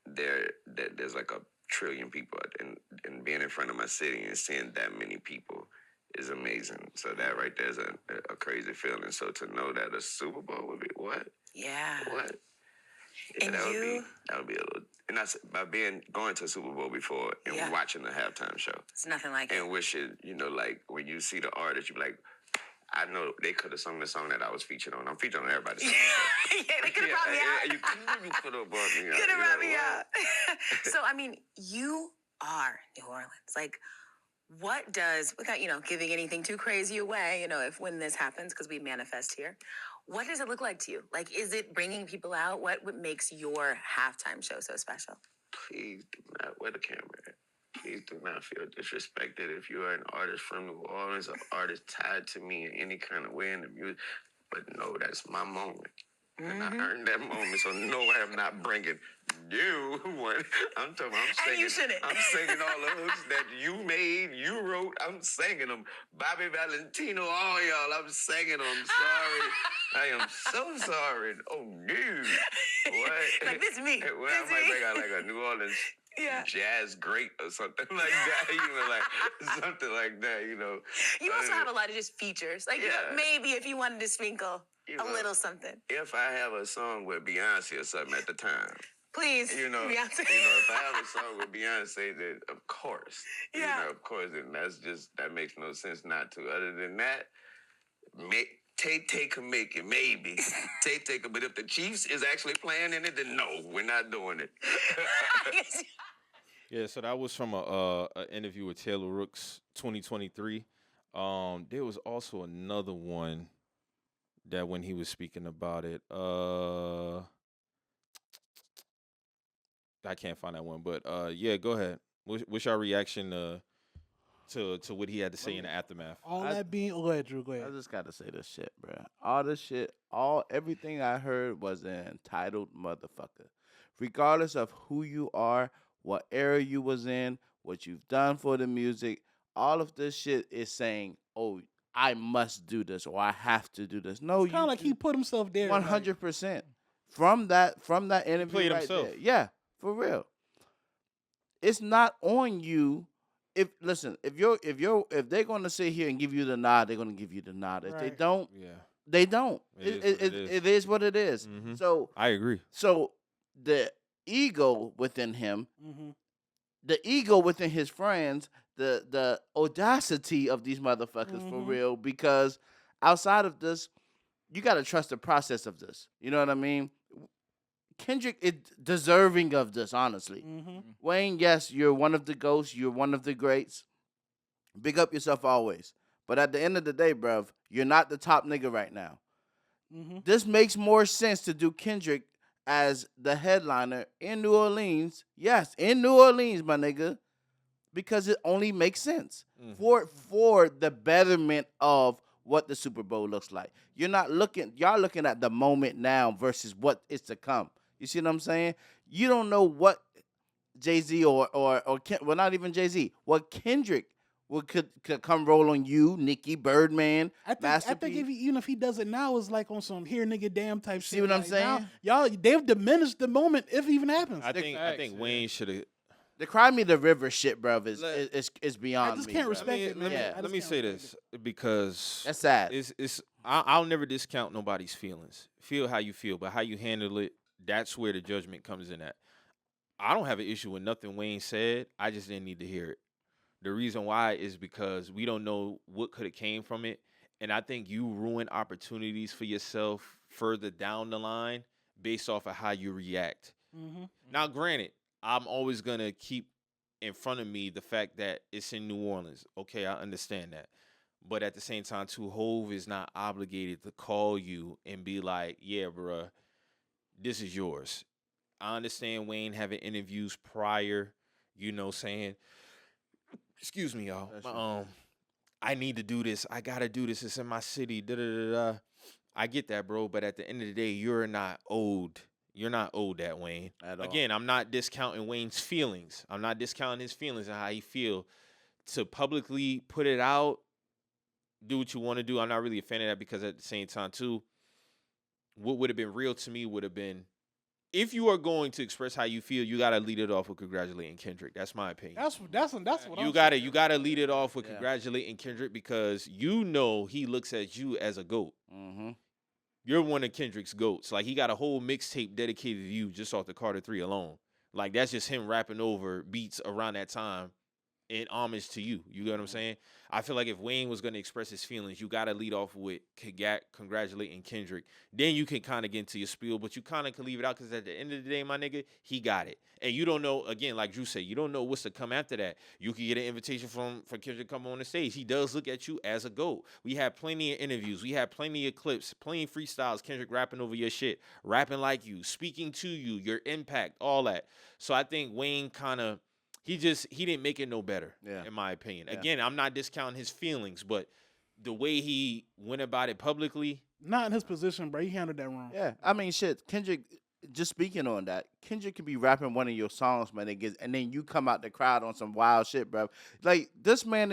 there's like a trillion people, and being in front of my city and seeing that many people is amazing. So that right there is a crazy feeling. So to know that a Super Bowl would be what? Yeah. What? Yeah, And that would be a little, and that's by going to a Super Bowl before and watching the halftime show. It's nothing like it. And wishing, like when you see the artist, you be like, I know they could have sung the song that I was featured on. I'm featured on everybody's song. Yeah, they could have brought me out. You could have brought me out. Could have brought me out. So, I mean, you are New Orleans. Like, what does, without, giving anything too crazy away, when this happens, because we manifest here, what does it look like to you? Like, is it bringing people out? What makes your halftime show so special? Please do not wear the camera. Please do not feel disrespected if you are an artist from New Orleans, an artist tied to me in any kind of way in the music. But no, that's my moment. And I earned that moment, so no, I am not bringing you one. I'm singing. And you shouldn't. I'm singing all the hooks that you made, you wrote. I'm singing them. Bobby Valentino, all y'all, I'm singing them. Sorry. I am so sorry. Oh, dude. What? Like, this is me. Well, I might bring out like a New Orleans jazz great or something like that, like something like that, You also have a lot of just features. Like, maybe if you wanted to sprinkle a little something. If I have a song with Beyonce or something at the time. Please, If Beyonce. I have a song with Beyonce, then of course. Yeah. Of course, and that makes no sense not to. Other than that, Tay can make it, maybe. Tay can, but if the Chiefs is actually playing in it, then no, we're not doing it. Yeah, so that was from a interview with Taylor Rooks 2023. There was also another one that when he was speaking about it, I can't find that one, but yeah, go ahead. What's your reaction to what he had to say in the aftermath? Go ahead, Drew. Go ahead. I just gotta say this shit, bro. Everything I heard was an entitled motherfucker. Regardless of who you are, what era you was in, what you've done for the music, all of this shit is saying, "Oh, I must do this," or "I have to do this." No, It's kind of like he put himself there. 100%. From that interview played right himself. there. Yeah, for real. it's not on you. If they're gonna sit here and give you the nod, they're gonna give you the nod. If they Right. don't, Yeah, they don't. It is what it is. It is what it is. Mhm. So I agree. so the ego within him, Mm-hmm. the ego within his friends, the audacity of these motherfuckers for Mhm. real. Because outside of this, you gotta trust the process of this. You know what I mean? Kendrick is deserving of this, honestly. Mm-hmm. Wayne, yes, you're one of the ghosts. You're one of the greats. Big up yourself always. But at the end of the day, bruv, you're not the top nigga right now. Mm-hmm. This makes more sense to do Kendrick as the headliner in New Orleans. Yes, in New Orleans, my nigga. Because it only makes sense for the betterment of what the Super Bowl looks like. Y'all looking at the moment now versus what is to come. You see what I'm saying? You don't know what Jay-Z or not even Jay-Z, what Kendrick could come roll on you, Nicki, Birdman, I Master think P. even if he does it now, it's like on some here nigga damn type shit. See what I'm Like, now, saying? they've diminished the moment if it even happens. I think facts, Wayne should have. The Cry Me the River shit, bruv, is beyond I just me, can't bruv. respect it, man. Yeah. I Let just me can't say respect this because That's sad. I'll never discount nobody's feelings. Feel how you feel, but how you handle it, that's where the judgment comes in at. I don't have an issue with nothing Wayne said. I just didn't need to hear it. The reason why is because we don't know what could have came from it. And I think you ruin opportunities for yourself further down the line based off of how you react. Mm-hmm. Now, granted, I'm always going to keep in front of me the fact that it's in New Orleans. Okay, I understand that. But at the same time, too, Hove is not obligated to call you and be like, yeah, bruh, this is yours. I understand Wayne having interviews prior, saying, excuse me, y'all. I need to do this. I gotta do this. It's in my city. Da da da da. I get that, bro. But at the end of the day, you're not owed. You're not owed that, Wayne. At all. Again, I'm not discounting Wayne's feelings. I'm not discounting his feelings and how he feel. To publicly put it out, do what you want to do. I'm not really a fan of that because at the same time, too, what would have been real to me would have been, if you are going to express how you feel, you gotta lead it off with congratulating Kendrick. That's my opinion. That's what You gotta lead it off with congratulating Kendrick because he looks at you as a GOAT. Mm-hmm. You're one of Kendrick's GOATs. Like, he got a whole mixtape dedicated to you just off the Carter 3 alone. Like, that's just him rapping over beats around that time in homage to you. You get what I'm saying? I feel like if Wayne was going to express his feelings, you got to lead off with congratulating Kendrick. Then you can kind of get into your spiel, but you kind of can leave it out because at the end of the day, my nigga, he got it. And you don't know, again, like Drew said, you don't know what's to come after that. You can get an invitation from Kendrick to come on the stage. He does look at you as a GOAT. We had plenty of interviews. We had plenty of clips, plenty of freestyles, Kendrick rapping over your shit, rapping like you, speaking to you, your impact, all that. So I think Wayne kind of, he didn't make it no better, in my opinion. Yeah. Again, I'm not discounting his feelings, but the way he went about it publicly. Not in his position, bro. He handled that wrong. Yeah, I mean, shit. Kendrick, just speaking on that, Kendrick could be rapping one of your songs, man, and then you come out the crowd on some wild shit, bro. Like, this man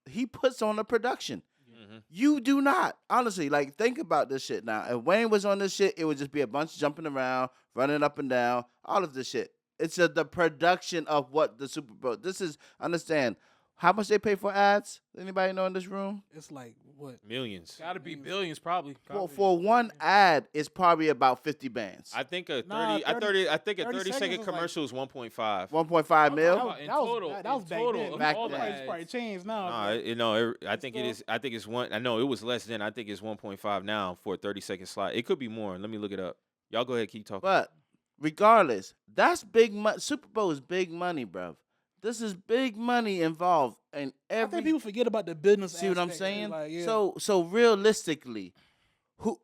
he puts on the production. Mm-hmm. You do not. Honestly, like, think about this shit now. If Wayne was on this shit, it would just be a bunch jumping around, running up and down, all of this shit. It's the production of what the Super Bowl. This is, understand, how much they pay for ads? Anybody know in this room? It's like, what? Millions. Gotta be billions, probably. For one ad, it's probably about 50 bands. I think a 30, Nah, I 30 I think a 30 30 second seconds is like- commercial is 1.5. 1.5 mil? In That was total, that was in back total, then. of Back all then. the It's probably ads. changed now. Nah, I think it is. I think it's one. I know it was less then. I think it's 1.5 now for a 30-second slot. It could be more. Let me look it up. Y'all go ahead, keep talking. But regardless, that's big money. Super Bowl is big money, bruv. This is big money involved in I every. think people forget about the business. See what I'm aspect. saying? Like, yeah. So realistically, who?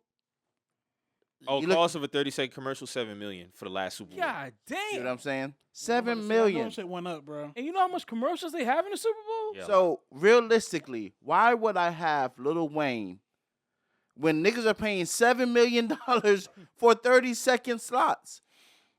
you look- Cost of a 30-second commercial, $7 million for the last Super Bowl. God See what damn. I'm saying? I know 7 million. shit went up, bro. And you know how much commercials they have in the Super Bowl? Yeah. So realistically, why would I have Lil Wayne when niggas are paying $7 million for 30-second slots?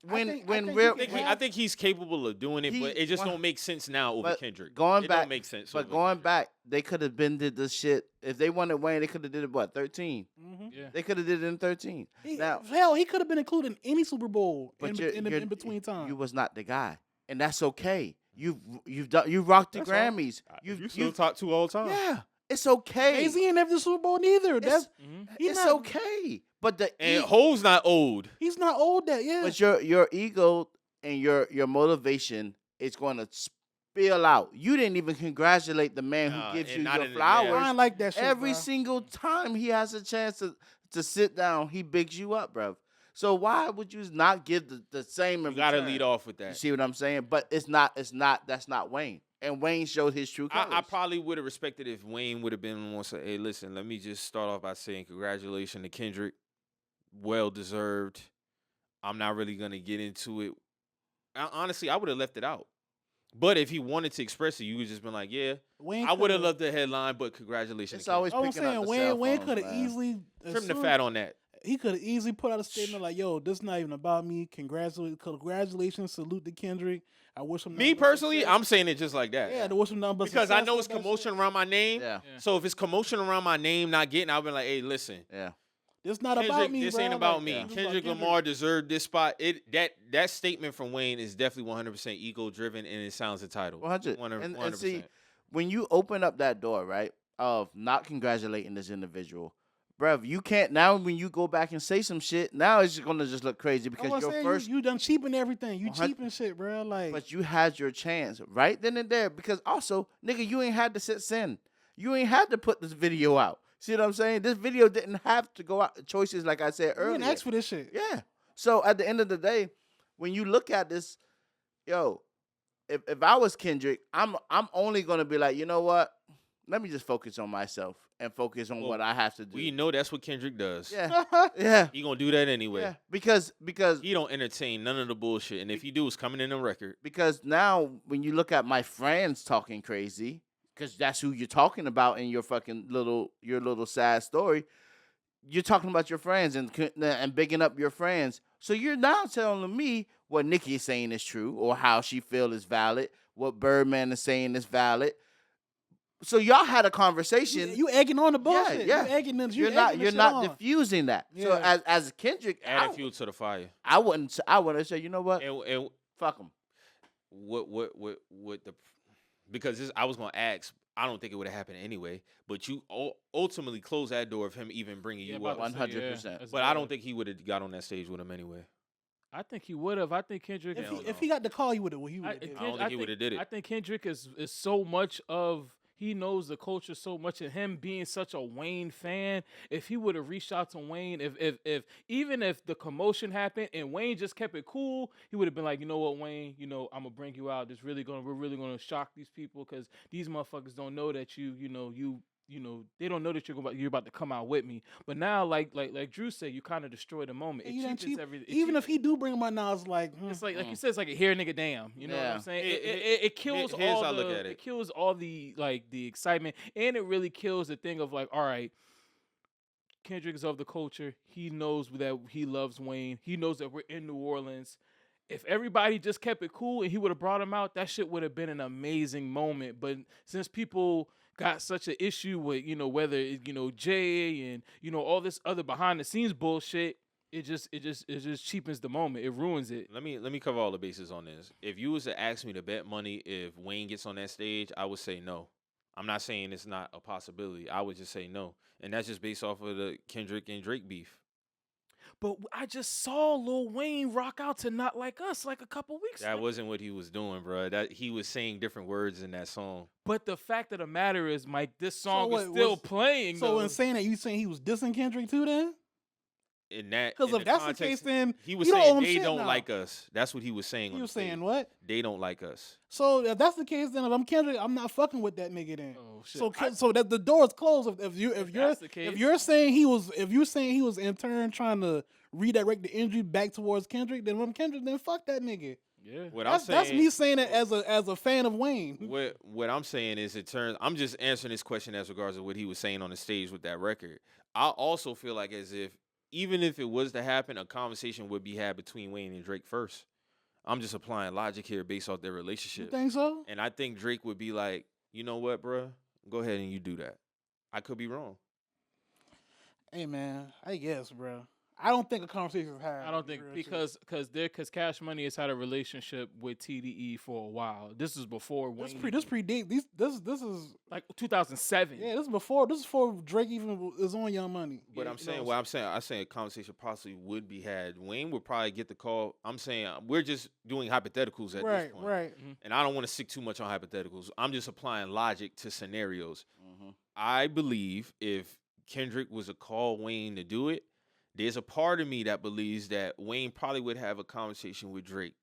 I think real, I think he's capable of doing it, He but it just wa- don't make sense now over but Kendrick. going it back, don't make sense. But over going Kendrick. back, they could have been did this shit. If they wanted Wayne, they could have did it, what, 13? Mm-hmm. Yeah. They could have did it in 13. Now, Hell, he could have been included in any Super Bowl but in between time. you was not the guy, and that's okay. you rocked the That's all. Grammys. You still top 2 all time. Yeah, it's okay. Jay-Z ain't never the Super Bowl neither. That's he's It's not, okay. But And Ho's not old. He's not old that, yeah. but your ego and your motivation is going to spill out. You didn't even congratulate the man Nah, who gives and you not your in the- flowers. I ain't like that shit, Every bro. single time he has a chance to sit down, he bigs you up, bro. So why would you not give the same? You in got to return? lead off with You that. see what I'm saying? But that's not Wayne. And Wayne showed his true colors. I probably would have respected if Wayne would have been one say, hey, listen, let me just start off by saying congratulations to Kendrick. Well deserved. I'm not really going to get into it. Honestly, I would have left it out. But if he wanted to express it, you would just been like, yeah, Wayne I would have coulda- loved the headline, but congratulations. It's to always Kendrick. I'm picking up saying the Wayne cell Wayne phones, could have man. easily Trim the fat on that. He could have easily put out a statement like, "Yo, this not even about me. Congratulations, salute to Kendrick. I wish him Me nothing but personally, success." I'm saying it just like that. yeah, to wish him nothing but Because I success know with it's that commotion shit. around my name. Yeah, So if it's commotion around my name not getting, I'll be like, hey, listen. yeah. It's not Kendrick, about me. this bro. ain't about Like, me. it's about Kendrick Lamar deserved this spot. That statement from Wayne is definitely 100% ego driven, and it sounds entitled. 100. 100%. And see, when you open up that door, right, of not congratulating this individual, bruv, you can't now when you go back and say some shit, now it's gonna just look crazy That's because what I'm your saying. first You done cheaping everything. You 100 cheaping shit, bro. Like, but you had your chance right then and there because also, nigga, you ain't had to send. You ain't had to put this video out. See what I'm saying? This video didn't have to go out. Choices, like I said you earlier. didn't ask for this shit. Yeah. So at the end of the day, when you look at this, yo, if I was Kendrick, I'm only gonna be like, you know what? Let me just focus on myself and focus on Well, what I have to do. we know that's what Kendrick does. Yeah. Yeah. He gonna do that anyway. Yeah. Because He don't entertain none of the bullshit, and if he do, it's coming in the record. because now when you look at my friends talking crazy, because that's who you're talking about in your fucking little sad story. You're talking about your friends and bigging up your friends. So you're now telling me what Nicki is saying is true or how she feel is valid, what Birdman is saying is valid. So y'all had a conversation. You egging on the bullshit. Yeah. You egging them. You're egging not this shit on. diffusing that. So Yeah. as Kendrick, Adding fuel to the fire. I wouldn't say, you know what? And Fuck him. what the because I was gonna ask. I don't think it would have happened anyway. But you ultimately close that door of him even bringing you up. 100%. But I don't think he would have got on that stage with him anyway. I think he would have. I think Kendrick. If he got the call, he would have. He would I have. don't think he would've did it. I think Kendrick is so much of. He knows the culture so much, and him being such a Wayne fan, if he would have reached out to Wayne, if even if the commotion happened and Wayne just kept it cool, he would have been like, you know what, Wayne, I'm gonna bring you out. We're really gonna shock these people because these motherfuckers don't know that they don't know that you're about to come out with me. But now, like Dru said, you kind of destroy the moment. It You done cheapens cheap- everything. Even if he do bring him out now, it's like It's like you said, it's like a hair nigga damn. You know what Yeah. I'm saying? It- It kills here's all how I the look at it. kills all the the excitement, and it really kills the thing of like, all right, Kendrick is of the culture. He knows that he loves Wayne. He knows that we're in New Orleans. If everybody just kept it cool and he would have brought him out, that shit would have been an amazing moment. But since people got such an issue with whether Jay and all this other behind the scenes bullshit, it just cheapens the moment. It ruins it. Let me cover all the bases on this. If you was to ask me to bet money if Wayne gets on that stage, I would say no. I'm not saying it's not a possibility. I would just say no. And that's just based off of the Kendrick and Drake beef. But I just saw Lil Wayne rock out to Not Like Us like a couple weeks ago. That wasn't what he was doing, bro. That he was saying different words in that song. But the fact of the matter is, Mike, this song So is what, still was- playing. So though. in saying that, you saying he was dissing Kendrick too? Then In that, because in if that's the case, context, then he was you don't owe saying him they shit don't now. like us. That's what he was saying. He on was the stage. saying what? They don't like us. So if that's the case, then if I'm Kendrick, I'm not fucking with that nigga then. Oh, shit. So that the door is closed. If that's the case. you're saying he was in turn trying to redirect the injury back towards Kendrick, then if I'm Kendrick, then fuck that nigga. Yeah. What That's I'm saying, me saying it as a fan of Wayne. What I'm saying is, I'm just answering this question as regards to what he was saying on the stage with that record. I also feel like as if even if it was to happen, a conversation would be had between Wayne and Drake first. I'm just applying logic here based off their You relationship. think so? And I think Drake would be like, you know what, bruh? Go ahead and you do that. I could be wrong. Hey man, I guess, bro. I don't think a conversation is had. I don't think because Cash Money has had a relationship with TDE for a while. This is before Wayne. This predate. This is like 2007. Yeah, this is before Drake even is on Young Money. But Yeah, I'm saying a conversation possibly would be had. Wayne would probably get the call. I'm saying we're just doing hypotheticals at this point. Right. And I don't want to stick too much on hypotheticals. I'm just applying logic to scenarios. I believe if Kendrick was to call Wayne to do it, there's a part of me that believes that Wayne probably would have a conversation with Drake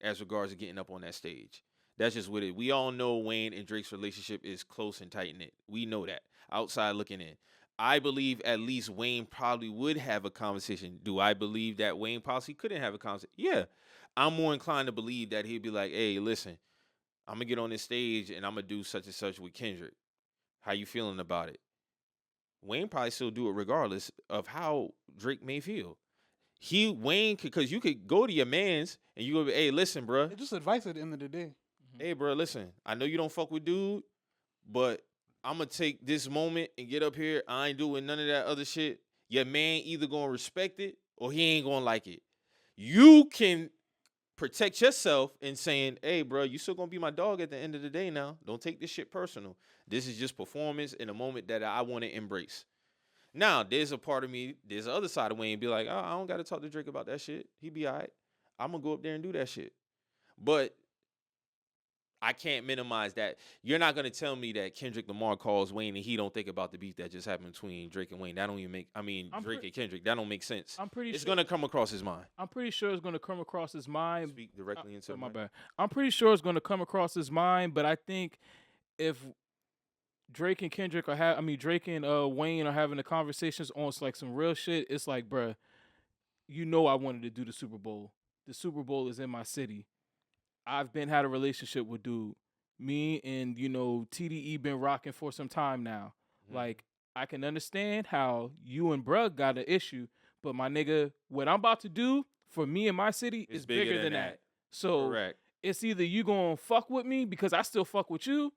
as regards to getting up on that stage. That's just what it. We all know Wayne and Drake's relationship is close and tight-knit. We know that. Outside looking in. I believe at least Wayne probably would have a conversation. Do I believe that Wayne possibly couldn't have a conversation? Yeah. I'm more inclined to believe that he'd be like, hey, listen, I'm going to get on this stage and I'm going to do such and such with Kendrick. How you feeling about it? Wayne probably still do it regardless of how Drake may feel. Wayne, because you could go to your mans and you go, hey, listen, bro. It's just advice at the end of the day. Hey, bro, listen. I know you don't fuck with dude, but I'm going to take this moment and get up here. I ain't doing none of that other shit. Your man either going to respect it or he ain't going to like it. You can protect yourself in saying, hey, bro, you still going to be my dog at the end of the day now. Don't take this shit personal. This is just performance in a moment that I want to embrace. Now, there's a part of me, there's the other side of Wayne be like, oh, I don't got to talk to Drake about that shit. He be all right. I'm going to go up there and do that shit. But I can't minimize that. You're not going to tell me that Kendrick Lamar calls Wayne and he don't think about the beef that just happened between Drake and Wayne. That don't even make, Drake and Kendrick, that don't make sense. It's going to come across his mind. I'm pretty sure it's going to come across his mind. Speak directly into my bad. I'm pretty sure it's going to come across his mind, but I think if Drake and Kendrick Drake and Wayne are having the conversations on like some real shit, it's like, bruh, you know I wanted to do the Super Bowl. The Super Bowl is in my city. I've had a relationship with dude. Me and, TDE been rocking for some time now. Mm-hmm. Like, I can understand how you and bruh got an issue, but my nigga, what I'm about to do for me and my city is bigger than that. So correct. It's either you gonna fuck with me because I still fuck with you,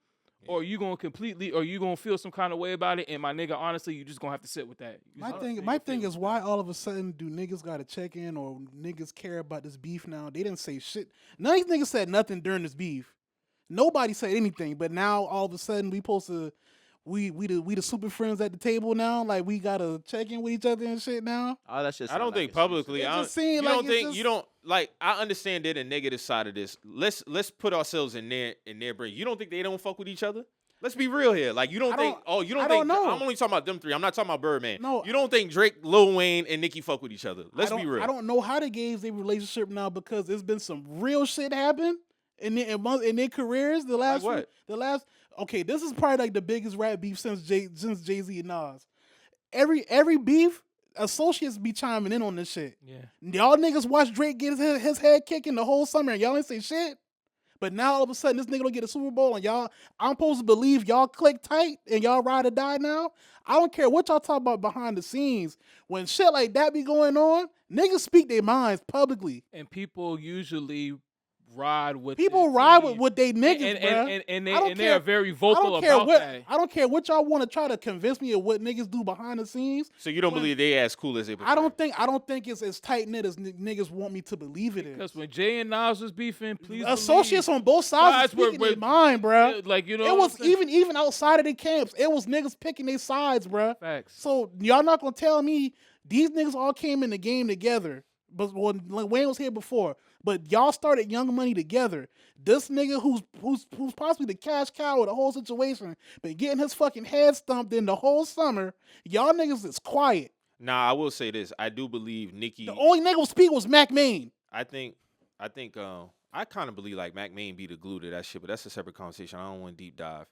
or you gonna feel some kind of way about it, and my nigga, honestly, you just gonna have to sit with that. My thing is, why all of a sudden do niggas gotta check in or niggas care about this beef now? They didn't say shit. None of these niggas said nothing during this beef. Nobody said anything, but now all of a sudden we the super friends at the table now. Like we gotta check in with each other and shit now. Oh, that's just. I don't think publicly. I understand they're the negative side of this. Let's put ourselves in their brain. You don't think they don't fuck with each other? Let's be real here. Like you don't think. I'm only talking about them three. I'm not talking about Birdman. No, you don't think Drake, Lil Wayne, and Nicki fuck with each other? Let's be real. I don't know how to gauge their relationship now because there's been some real shit happen in their careers. Okay, this is probably like the biggest rap beef since Jay-Z and Nas. Every beef, associates be chiming in on this shit. Yeah. Y'all niggas watch Drake get his head kicking the whole summer and y'all ain't say shit. But now all of a sudden this nigga don't get a Super Bowl and I'm supposed to believe y'all click tight and y'all ride or die now? I don't care what y'all talk about behind the scenes. When shit like that be going on, niggas speak their minds publicly. And people usually ride with they niggas, and they are very vocal about that. I don't care what y'all want to try to convince me of what niggas do behind the scenes. So you don't believe they as cool as they? I don't think it's as tight knit as niggas want me to believe it is. Because when Jay and Nas was beefing, associates on both sides were speaking their mind, bro. Like it was even outside of the camps. It was niggas picking their sides, bro. Facts. So y'all not gonna tell me these niggas all came in the game together. But when Wayne was here before, but y'all started Young Money together. This nigga who's possibly the cash cow of the whole situation, been getting his fucking head stumped in the whole summer. Y'all niggas is quiet. Nah, I will say this. I do believe Nicki. The only nigga who speak was Mac Main. I think I kind of believe like Mac Main be the glue to that shit, but that's a separate conversation. I don't want to deep dive.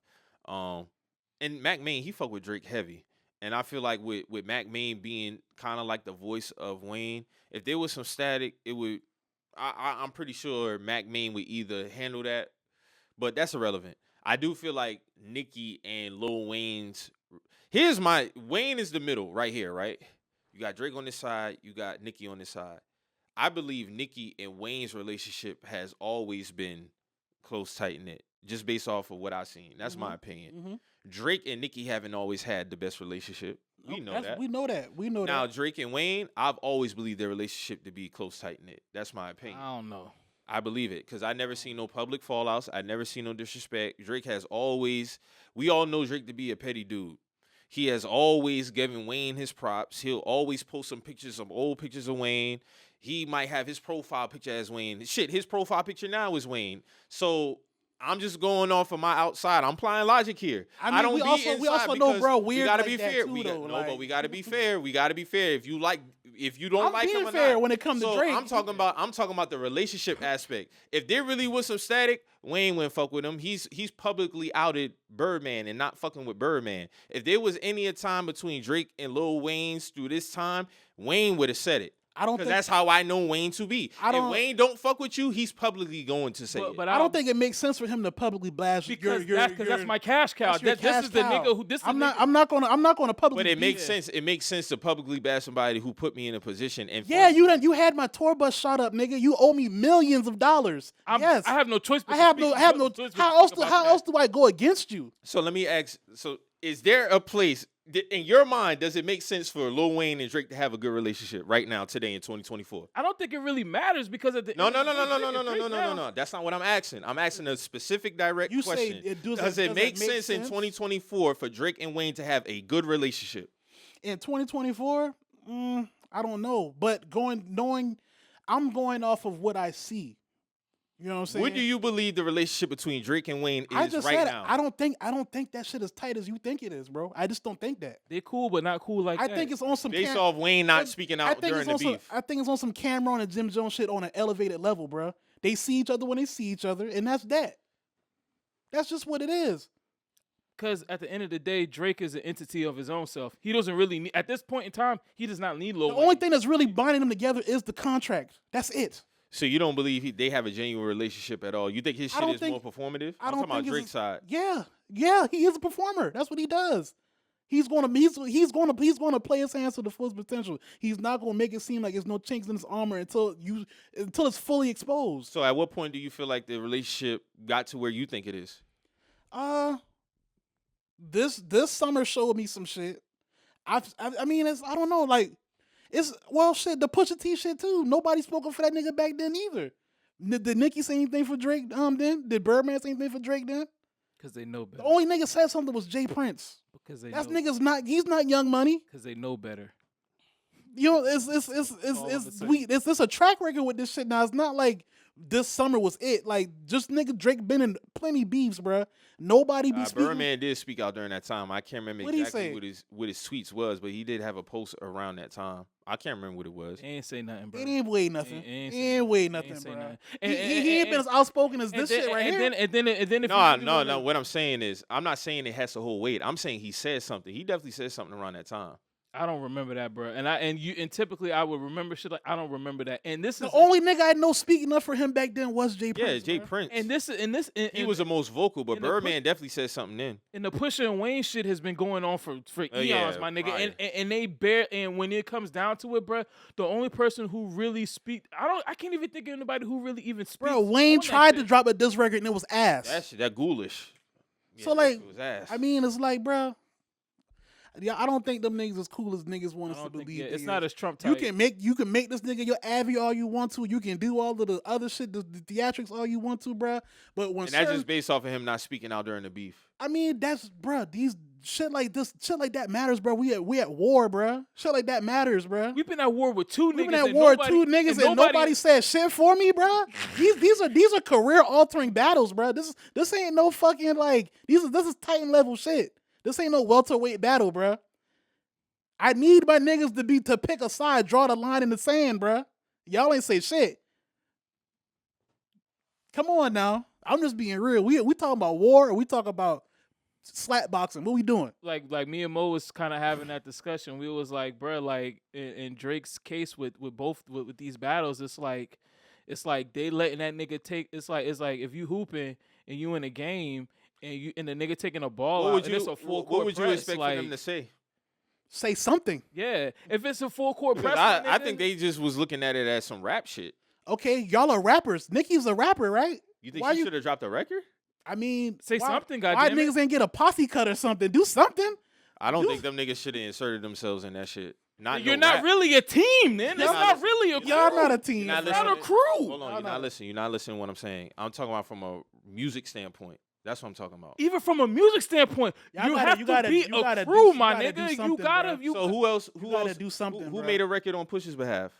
And Mac Main, he fuck with Drake heavy. And I feel like with Mac Main being kind of like the voice of Wayne, if there was some static, it would. I'm pretty sure Mac Main would either handle that, but that's irrelevant. I do feel like Nicki and Lil Wayne's. Wayne is the middle right here, right? You got Drake on this side, you got Nicki on this side. I believe Nicki and Wayne's relationship has always been close, tight-knit, just based off of what I've seen. That's my opinion. Mm-hmm. Drake and Nicki haven't always had the best relationship. We know that. We know that. We know Now, that. Drake and Wayne, I've always believed their relationship to be close, tight-knit. That's my opinion. I don't know. I believe it because I never seen no public fallouts. I never seen no disrespect. Drake has always, we all know Drake to be a petty dude. He has always given Wayne his props. He'll always post some pictures, some old pictures of Wayne. He might have his profile picture as Wayne. Shit, his profile picture now is Wayne. So I'm just going off of my outside. I'm applying logic here. I mean, don't we be also inside know, because bro, we weird gotta like be that fair. too, though, But we gotta be fair. We gotta be fair. If you don't I'm like being him or fair not. when it comes to So Drake. I'm talking about the relationship aspect. If there really was some static, Wayne wouldn't fuck with him. He's publicly outed Birdman and not fucking with Birdman. If there was any time between Drake and Lil Wayne's through this time, Wayne would have said it. I don't Because think that's how I know Wayne to be. If Wayne don't fuck with you, he's publicly going to say it. But I don't think it makes sense for him to publicly blast because your that's my cash cow. that's your This cash is the cow. nigga who this. I'm not gonna publicly. But it makes beat sense. It makes sense to publicly bash somebody who put me in a position. And Yeah, you had my tour bus shot up, nigga. You owe me millions of dollars. Yes, I have no choice. I have no. choice but How to else? speak about How that. else do I go against you? So let me ask. So is there a place in your mind? Does it make sense for Lil Wayne and Drake to have a good relationship right now, today in 2024? I don't think it really matters because at the No. end of the day, Drake now- That's not what I'm asking. I'm asking a specific, direct You say question. does it it make make sense in sense? 2024 for Drake and Wayne to have a good relationship? In 2024, I don't know. But I'm going off of what I see. You know what I'm saying? What do you believe the relationship between Drake and Wayne I is just right said now? I don't think that shit as tight as you think it is, bro. I just don't think that. They cool, but not cool like I that. think it's on some. Based off Wayne not speaking out during the beef. I think it's on some Cameron and Jim Jones shit on an elevated level, bro. They see each other when they see each other, and that's that. That's just what it is. Because at the end of the day, Drake is an entity of his own self. He doesn't really need, at this point in time, he does not need Lil The Wayne. only thing that's really binding them together is the contract. That's it. So you don't believe they have a genuine relationship at all? You think his I shit don't is think- more performative? I I'm don't talking about think it's- Drake's side. Yeah, he is a performer. That's what he does. He's gonna play his hands to the fullest potential. He's not gonna make it seem like there's no chinks in his armor until it's fully exposed. So at what point do you feel like the relationship got to where you think it is? This summer showed me some shit. I mean, I don't know, like shit, the Pusha T shit too. Nobody spoke up for that nigga back then either. Did Nicki say anything for Drake then? Did Birdman say anything for Drake then? Because they know better. The only nigga said something was Jay Prince. Because they That's know. niggas not. He's not Young Money. Because they know better. You know, it's the same. it's a track record with this shit now. It's not like this summer was it. Like, just nigga Drake been in plenty beefs, bruh. Nobody be speaking. Birdman did speak out during that time. I can't remember What'd he exactly say? what his tweets was, but he did have a post around that time. I can't remember what it was. They ain't say nothing, bro. It ain't weigh nothing. Ain't It ain't weigh nothing, say bruh. nothing. He ain't been as outspoken as this shit right here. And then if you No, really wanna- no. What I'm saying is, I'm not saying it has to hold weight. I'm saying he said something. He definitely said something around that time. I don't remember that, bro. And typically I would remember shit like I don't remember that. And this The is only nigga I know speaking up for him back then was Jay Yeah, Prince. Jay bruh. Prince. and this He was the most vocal, but and the Birdman definitely said something then. and the Pusha and Wayne shit has been going on for eons, yeah, my nigga. fire. And they bear. And when it comes down to it, bro, the only person who really speak, I can't even think of anybody who really even speaks. Bro, Wayne on that tried to shit. drop a diss record and it was ass. That shit, that ghoulish. Yeah, So, that like, shit was ass. I mean, it's like, bro. Yeah, I don't think them niggas as cool as niggas want I us to don't think- believe. yeah, they it's is. not as Trump You type. can make this nigga your Abby all you want to. You can do all of the other shit, the theatrics all you want to, bruh. But when and that's just based off of him not speaking out during the beef. I mean, that's bruh. These shit like that matters, bruh. We at war, bruh. Shit like that matters, bruh. We've been at war with two niggas. We've been at and war with nobody- two niggas and nobody said shit for me, bruh. These are career altering battles, bruh. This ain't no fucking like this is Titan level shit. This ain't no welterweight battle, bruh. I need my niggas to pick a side, draw the line in the sand, bruh. Y'all ain't say shit. Come on now. I'm just being real. We talking about war or we talking about slap boxing? What we doing? Like me and Mo was kind of having that discussion. We was like, bro, like in Drake's case with these battles, it's like they letting that nigga take. It's like if you hooping and you in a game and the nigga taking a ball out and it's a full court what would you press, expect like, for them to say? Say something. Yeah, if it's a full court press, Because I nigga, think they just was looking at it as some rap shit. Okay, y'all are rappers. Nicki's a rapper, right? You think Why she you- should have dropped a record? I mean, Say why, something, Why goddamn it. niggas ain't get a posse cut or something? Do something. I don't think them niggas should have inserted themselves in that shit. You're not really a team, man. That's not really a crew. Y'all not a team. You're not a crew. Hold on, you're not listening. You're not listening to what I'm saying. I'm talking about from a music standpoint. That's what I'm talking about. Even from a music standpoint, you have to be a crew, my nigga. You gotta. So who else? Who else? Do something. Who made a record on Push's behalf?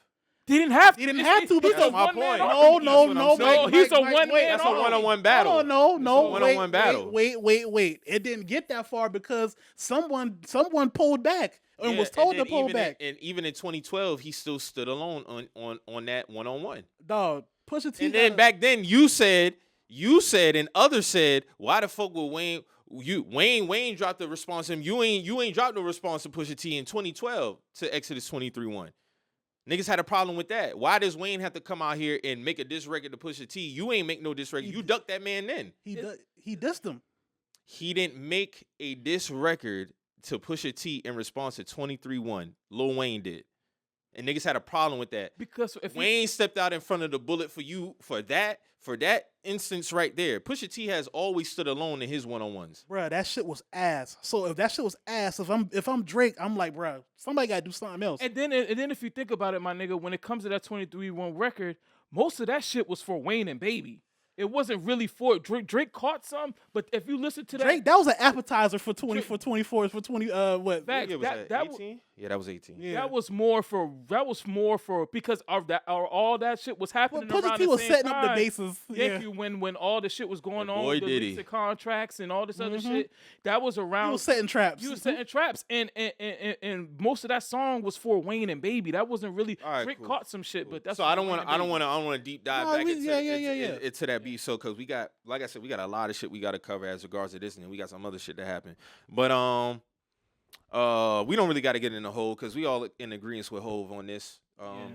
They didn't have to. But that's my point. No, he's a one man. That's a one-on-one battle. No. One-on-one battle. Wait. It didn't get that far because someone pulled back and was told to pull back. And even in 2012, he still stood alone on that one-on-one. Dog, Pusha T. And then back then, you said, and others said, why the fuck would Wayne? Wayne dropped the response to him. You ain't dropped the response to Pusha T in 2012 to Exodus 23:1. Niggas had a problem with that. Why does Wayne have to come out here and make a diss record to Pusha T? You ain't make no diss record. You ducked that man then. He dissed him. He didn't make a diss record to Pusha T in response to 23:1. Lil Wayne did. And niggas had a problem with that. Because if Wayne stepped out in front of the bullet for you for that instance right there. Pusha T has always stood alone in his one-on-ones. Bruh, that shit was ass. So if that shit was ass, if I'm Drake, I'm like, bruh, somebody gotta do something else. And then if you think about it, my nigga, when it comes to that 23-1 record, most of that shit was for Wayne and Baby. It wasn't really for Drake. Drake caught some, but if you listen to Drake, that was an appetizer for 24 for 20 what? Facts, was that 18? Yeah, that was 18. Yeah. That was more for because of that all that shit was happening Pusha around T the was same setting time. up the bases. Thank you. When all the shit was going on, boy the Diddy. recent contracts and all this other shit, that was around. He was setting traps. He was setting traps, and most of that song was for Wayne and Baby. That wasn't really Drake caught some shit, but that's so I don't want to deep dive back into that beef. So because we got, like I said, we got a lot of shit we got to cover as regards to this, and then we got some other shit that happened. But we don't really got to get in the hole because we all in agreement with Hove on this.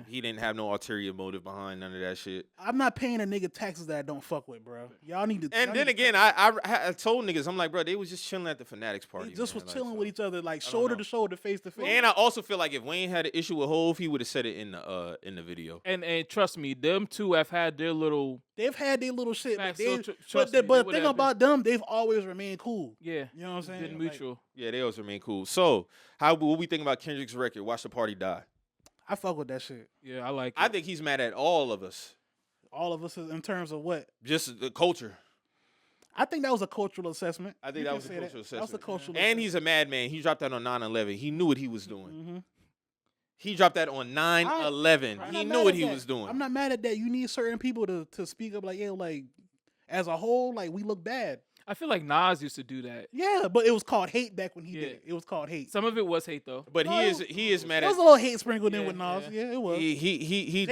He didn't have no ulterior motive behind none of that shit. I'm not paying a nigga taxes that I don't fuck with, bro. Y'all need to. And then again, I told niggas, I'm like, bro, they was just chilling at the Fanatics party. They just was chilling so, with each other, like shoulder to shoulder, face to face. And I also feel like if Wayne had an issue with Hove, he would have said it in the video. And trust me, them two have had their little. They've had their little shit, Facts, but the thing about them, they've always remained cool. Yeah, you know what I'm saying? Been mutual. Yeah, they always remain cool. So, what we think about Kendrick's record? Watch the Party Die. I fuck with that shit. Yeah, I like it. I think he's mad at all of us. All of us in terms of what? Just the culture. I think that was a cultural assessment. I think that was a cultural assessment. That was a cultural And he's a madman. He dropped that on 9/11. He knew what he was doing. Mm-hmm. He dropped that on 9/11. He knew what he was doing. I'm not mad at that. You need certain people to speak up like, yeah, like, as a whole, like, we look bad. I feel like Nas used to do that. Yeah, but it was called hate back when he did it. It was called hate. Some of it was hate though. But he is mad at. There was a little hate sprinkled in with Nas. Yeah, it was. He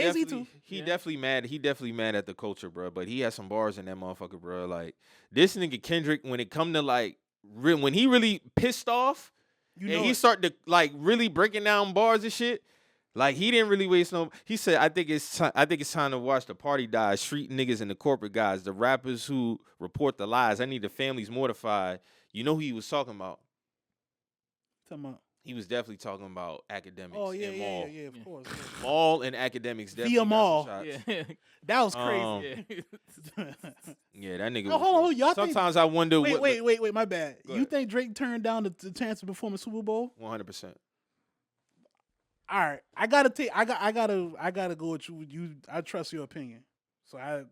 definitely mad. He definitely mad at the culture, bro. But he has some bars in that motherfucker, bro. Like this nigga Kendrick, when it come to like when he really pissed off, and he started to like really breaking down bars and shit. Like he didn't really waste no. He said, "I think it's time to watch the party die. Street niggas and the corporate guys, the rappers who report the lies. I need the families mortified." You know who he was talking about? He was definitely talking about academics. Oh yeah, and Maul. yeah, of course. Maul and academics definitely. Via Maul. Yeah. That was crazy. Yeah, that nigga. No, hold on. Y'all sometimes I wonder. Wait. My bad. Go You ahead. think Drake turned down the chance to perform in Super Bowl? 100%. All right, I gotta go with you. I trust your opinion. So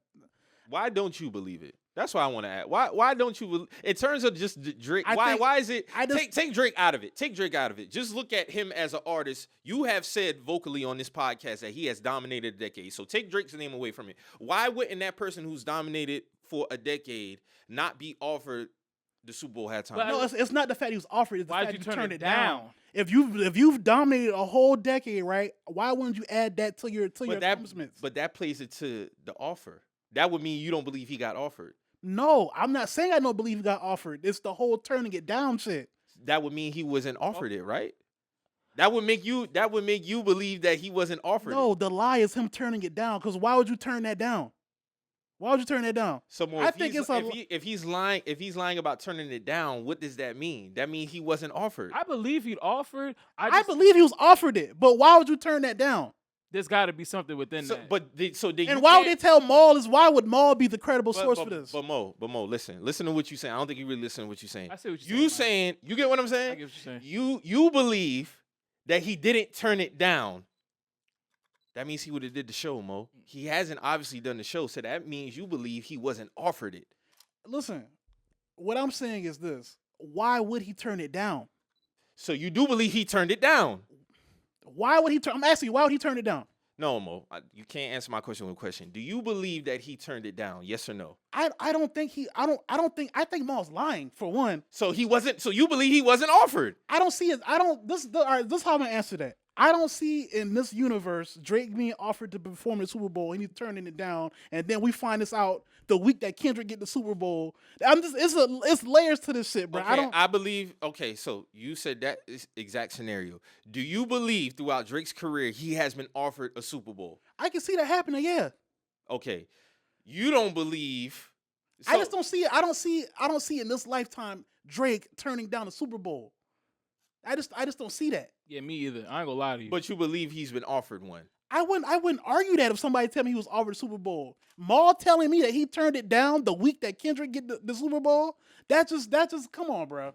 Why don't you believe it? That's why I want to ask. Why don't you? In terms of just Drake, why is it? Take Drake out of it. Take Drake out of it. Just look at him as an artist. You have said vocally on this podcast that he has dominated a decade. So take Drake's name away from it. Why wouldn't that person who's dominated for a decade not be offered the Super Bowl halftime? No, it's not the fact he was offered. It's the Why'd fact you you turn turned it it down. down? If you've dominated a whole decade, right? Why wouldn't you add that to your accomplishments? But that plays it to the offer. That would mean you don't believe he got offered. No, I'm not saying I don't believe he got offered. It's the whole turning it down shit. That would mean he wasn't offered it, right? That would make you believe that he wasn't offered. No, the lie is him turning it down. Because why would you turn that down? Why would you turn that down? So if he's lying about turning it down, what does that mean? That means he wasn't offered. I believe he'd offered. I believe he was offered it, but why would you turn that down? There's got to be something within So, that. And why would they tell Maul why would Maul be the credible source for this? But Mo, listen to what you're saying. I don't think you really listen to what you're saying. I see what you you're saying. You get what I'm saying? I get what you're saying. You believe that he didn't turn it down. That means he would have did the show, Mo. He hasn't obviously done the show, so that means you believe he wasn't offered it. Listen, what I'm saying is this: why would he turn it down? So you do believe he turned it down? Why would he turn? I'm asking you, why would he turn it down? No, Mo. You can't answer my question with a question. Do you believe that he turned it down? Yes or no? I don't think he. I think Maul's lying for one. So he wasn't. So you believe he wasn't offered? I don't see it. I don't. All right, this is how I'm gonna answer that. I don't see in this universe Drake being offered to perform the Super Bowl and he's turning it down, and then we find this out the week that Kendrick get the Super Bowl. It's layers to this shit, bro. Okay, I believe. Okay, so you said that is exact scenario. Do you believe throughout Drake's career he has been offered a Super Bowl? I can see that happening. Yeah. Okay, you don't believe. I just don't see it. I don't see in this lifetime Drake turning down the Super Bowl. I just don't see that. Yeah, me either. I ain't gonna lie to you. But you believe he's been offered one. I wouldn't argue that if somebody tell me he was offered the Super Bowl. Maul telling me that he turned it down the week that Kendrick get the Super Bowl. That just come on, bro.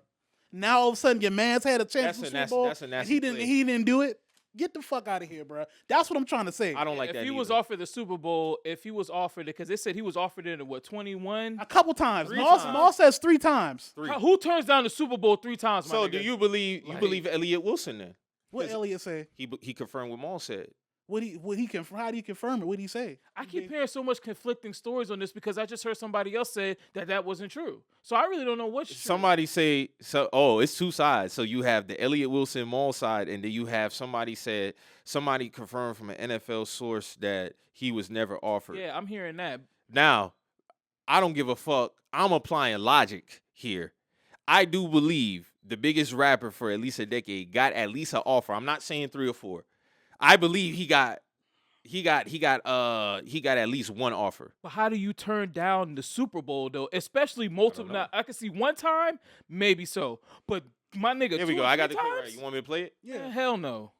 Now all of a sudden your man's had a chance for the Super Bowl and he didn't do it. Get the fuck out of here, bro. That's what I'm trying to say. I don't like that. If he was offered the Super Bowl, if he was offered it, because they said he was offered it at 21? A couple times. Maul says 3 times. Who turns down the Super Bowl 3 times? So do you believe Elliott Wilson then? What Elliott say? He confirmed what Maul said. What he confirm? How do you confirm it? What did he say? I keep hearing so much conflicting stories on this because I just heard somebody else say that wasn't true. So I really don't know what's true. Somebody say so. Oh, it's 2 sides. So you have the Elliott Wilson Maul side, and then you have somebody confirmed from an NFL source that he was never offered. Yeah, I'm hearing that. Now, I don't give a fuck. I'm applying logic here. I do believe the biggest rapper for at least a decade got at least an offer. I'm not saying 3 or 4. I believe he got at least one offer. But how do you turn down the Super Bowl though? Especially multiple. Now I can see one time, maybe so. But my nigga, here we go. I got the clip right. You want me to play it? Yeah. Hell no.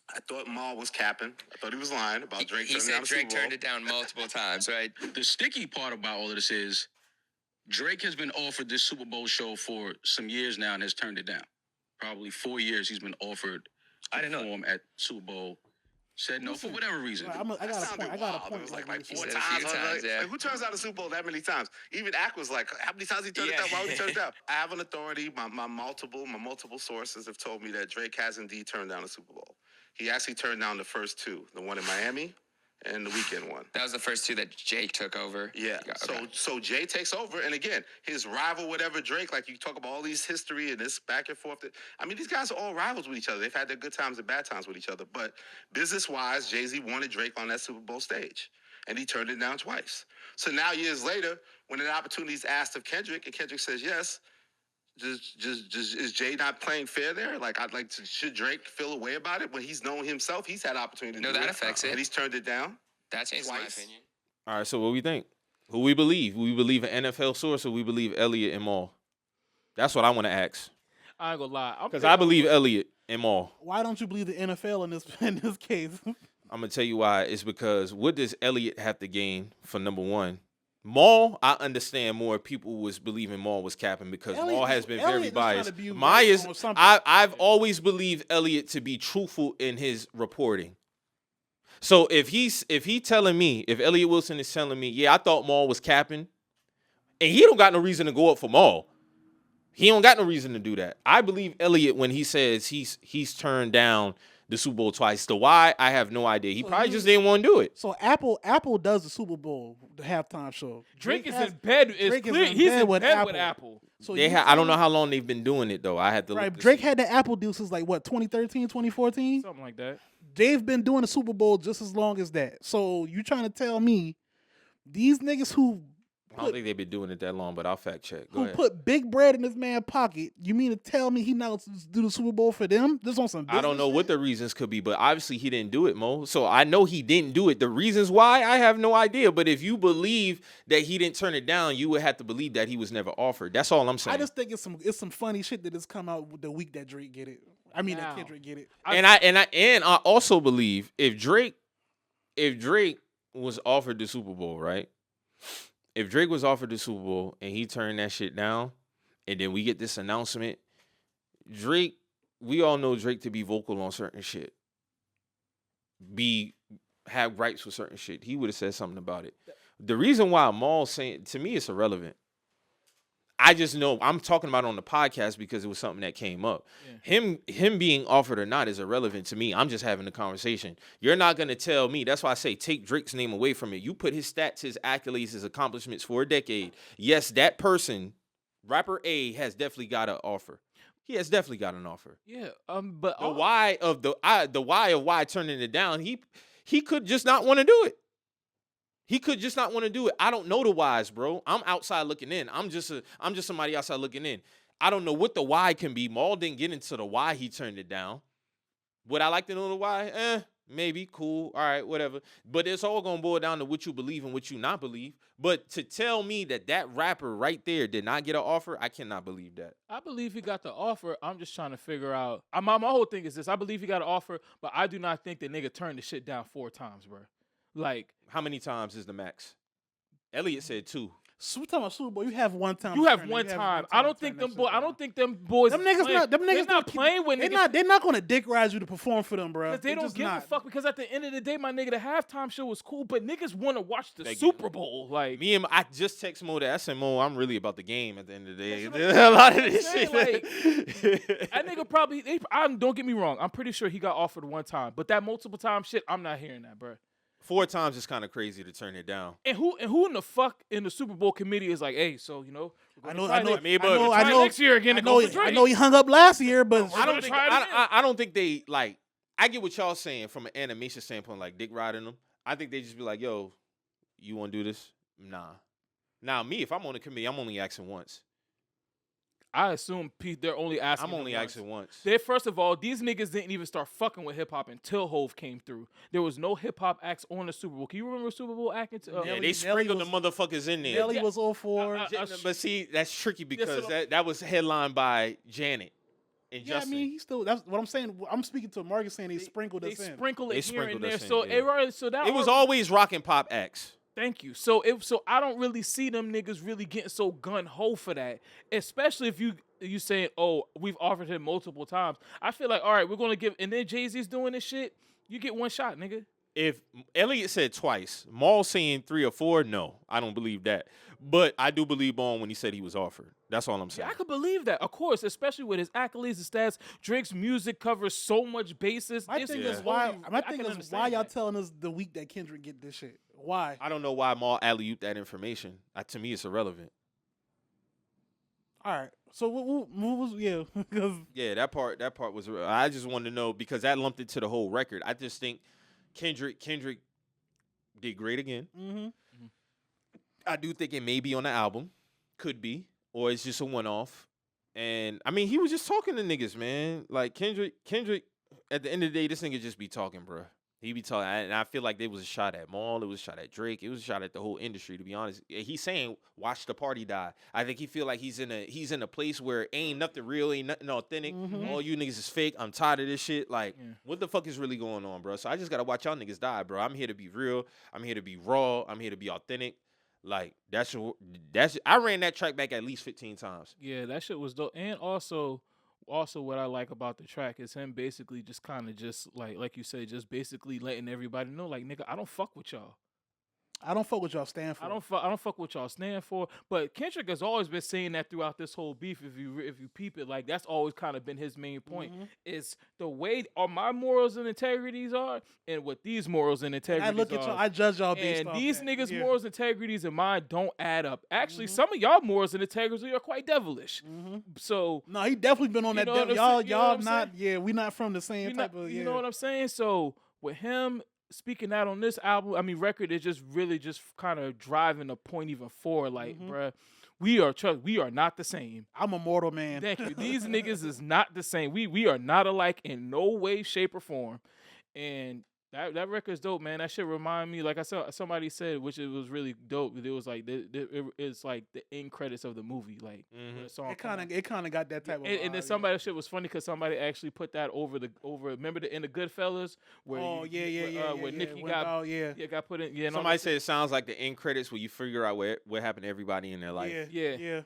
I thought Maul was capping. I thought he was lying about Drake. He said Drake turned it down multiple times, right? The sticky part about all of this is Drake has been offered this Super Bowl show for some years now and has turned it down. Probably 4 years he's been offered to perform at Super Bowl. Said no for whatever reason. I got a point. It was like 4 times. Like, who turns out the Super Bowl that many times? Even Ack was like, how many times he turned it down? Why would he turn it down? I have an authority. My multiple sources have told me that Drake has indeed turned down the Super Bowl. He actually turned down the first 2, the one in Miami and the weekend one. That was the first 2 that Jake took over. Yeah. So Jay takes over, and again, his rival, whatever Drake, like you talk about all these history and this back and forth. I mean, these guys are all rivals with each other. They've had their good times and bad times with each other. But business-wise, Jay-Z wanted Drake on that Super Bowl stage, and he turned it down twice. So now years later, when an opportunity is asked of Kendrick, and Kendrick says yes, is Jay not playing fair there? Like, should Drake feel a way about it when he's known himself? He's had opportunity to do that affects it. And he's turned it down. That changes my twice. opinion. All right, so what we think? Who we believe? We believe an NFL source or we believe Elliott and Maul? That's what I want to ask. I ain't gonna lie. Because I believe Elliott and Maul. Why don't you believe the NFL in this case? I'm going to tell you why. It's because what does Elliott have to gain for number one? Maul, I understand more people was believing Maul was capping because Maul has been very biased. I've always believed Elliott to be truthful in his reporting. So if Elliott Wilson is telling me, yeah, I thought Maul was capping, and he don't got no reason to go up for Maul. He don't got no reason to do that. I believe Elliott when he says he's turned down the Super Bowl twice. The why, I have no idea. He probably just didn't want to do it. So Apple does the Super Bowl, the halftime show. Drake is in bed. It's clear he's in bed with Apple. So I don't know how long they've been doing it though. I had to look. Right, Drake had the Apple deal since like what 2013, 2014, something like that. They've been doing the Super Bowl just as long as that. So you trying to tell me these niggas who I don't think they've been doing it that long, but I'll fact check. Go ahead. Put big bread in this man's pocket? You mean to tell me he now do the Super Bowl for them? This on some business I don't know shit? what the reasons could be, but obviously he didn't do it, Mo. So I know he didn't do it. The reasons why, I have no idea. But if you believe that he didn't turn it down, you would have to believe that he was never offered. That's all I'm saying. I just think it's some funny shit that has come out the week that Drake get it. I mean, Now. that Kendrick get it. And I also believe if Drake was offered the Super Bowl, right? If Drake was offered the Super Bowl and he turned that shit down, and then we get this announcement, Drake, we all know Drake to be vocal on certain shit. Have gripes with certain shit. He would have said something about it. The reason why Maul's saying, to me, it's irrelevant. I just know I'm talking about it on the podcast because it was something that came up. Yeah. Him being offered or not is irrelevant to me. I'm just having the conversation. You're not going to tell me. That's why I say take Drake's name away from it. You put his stats, his accolades, his accomplishments for a decade. Yes, that person, rapper A, has definitely got an offer. He has definitely got an offer. Yeah, but the why of why turning it down, he could just not want to do it. He could just not want to do it. I don't know the whys, bro. I'm outside looking in. I'm just somebody outside looking in. I don't know what the why can be. Maul didn't get into the why he turned it down. Would I like to know the why? Maybe. Cool. All right, whatever. But it's all going to boil down to what you believe and what you not believe. But to tell me that rapper right there did not get an offer, I cannot believe that. I believe he got the offer. I'm just trying to figure out. My whole thing is this. I believe he got an offer, but I do not think the nigga turned the shit down 4 times, bro. Like, how many times is the max? Elliot said 2. So we talking about Super Bowl. You have one time. You have one time. I don't think them boys. Them niggas not playing with niggas. They're not gonna dick ride you to perform for them, bro. Because they don't give a fuck. Because at the end of the day, my nigga, the halftime show was cool, but niggas want to watch the Super Bowl. Like I just text Mo that. I said, Mo, I'm really about the game at the end of the day. A lot of this shit. Like, that nigga probably. Don't get me wrong. I'm pretty sure he got offered one time, but that multiple time shit, I'm not hearing that, bro. 4 times is kind of crazy to turn it down. And who in the fuck in the Super Bowl committee is like, hey, so I know next year again. I know he hung up last year, but I don't think they like. I get what y'all saying from an animation standpoint, like dick riding them. I think they just be like, yo, you want to do this? Nah. Now me, if I'm on the committee, I'm only asking once. I assume they're only asking. I'm only asking once. First of all, these niggas didn't even start fucking with hip hop until Hove came through. There was no hip hop acts on the Super Bowl. Can you remember Super Bowl acting? Yeah, they sprinkled the motherfuckers in there. Nelly was all for. But see, that's tricky because that was headlined by Janet and Justin. I mean, that's what I'm saying. I'm speaking to Marcus saying they sprinkled us in. They sprinkled it here and there. It was always rock and pop acts. Thank you. So I don't really see them niggas really getting so gun ho for that, especially if you saying, oh, we've offered him multiple times. I feel like, all right, we're gonna give, and then Jay-Z's doing this shit. You get one shot, nigga. If Elliot said twice, Maul saying 3 or 4, no, I don't believe that. But I do believe Bone when he said he was offered. That's all I'm saying. Yeah, I could believe that, of course, especially with his accolades and stats. Drake's music covers so much basis. My thing is why y'all telling us the week that Kendrick get this shit? Why? I don't know why Maul alley-ooped that information. To me, it's irrelevant. All right. So what was yeah, that part was. I just wanted to know because that lumped it to the whole record. I just think Kendrick did great again. Mm-hmm. I do think it may be on the album, could be, or it's just a one-off. And I mean, he was just talking to niggas, man. Like Kendrick. At the end of the day, this nigga just be talking, bro. He be talking, and I feel like there was a shot at Maul, it was a shot at Drake, it was a shot at the whole industry. To be honest, he's saying, "Watch the party die." I think he feel like he's in a place where ain't nothing real, ain't nothing authentic. Mm-hmm. All you niggas is fake. I'm tired of this shit. Like, what the fuck is really going on, bro? So I just gotta watch y'all niggas die, bro. I'm here to be real. I'm here to be raw. I'm here to be authentic. Like that's I ran that track back at least 15 times. Yeah, that shit was dope, and also what I like about the track is him basically just kind of just like you say, just basically letting everybody know, like, nigga, I don't fuck with y'all. I don't fuck what y'all stand for. I don't fuck what y'all stand for. But Kendrick has always been saying that throughout this whole beef. If you peep it, like that's always kind of been his main point. Mm-hmm. Is the way my morals and integrities are, and what these morals and integrities I look at y'all, I judge y'all based and off these that. niggas' Yeah. morals, integrities, and mine don't add up. Actually, some of y'all morals and integrities are quite devilish. Mm-hmm. So no, he definitely been on that. Y'all not. Yeah, we not from the same type of. You know what I'm saying? So with him speaking out on this album, I mean, record is just really just kind of driving the point even forward. Like, bruh, we are not the same. I'm a mortal man. Thank you. These niggas is not the same. We are not alike in no way, shape, or form. And That record's dope, man. That shit remind me, like I saw somebody said, which it was really dope. It was like it's like the end credits of the movie, like when the song. It kind of got that type of. And then somebody shit was funny because somebody actually put that over. Remember in the Goodfellas where where Nicki got put in. Yeah, somebody said it sounds like the end credits where you figure out what happened to everybody in their life. Yeah.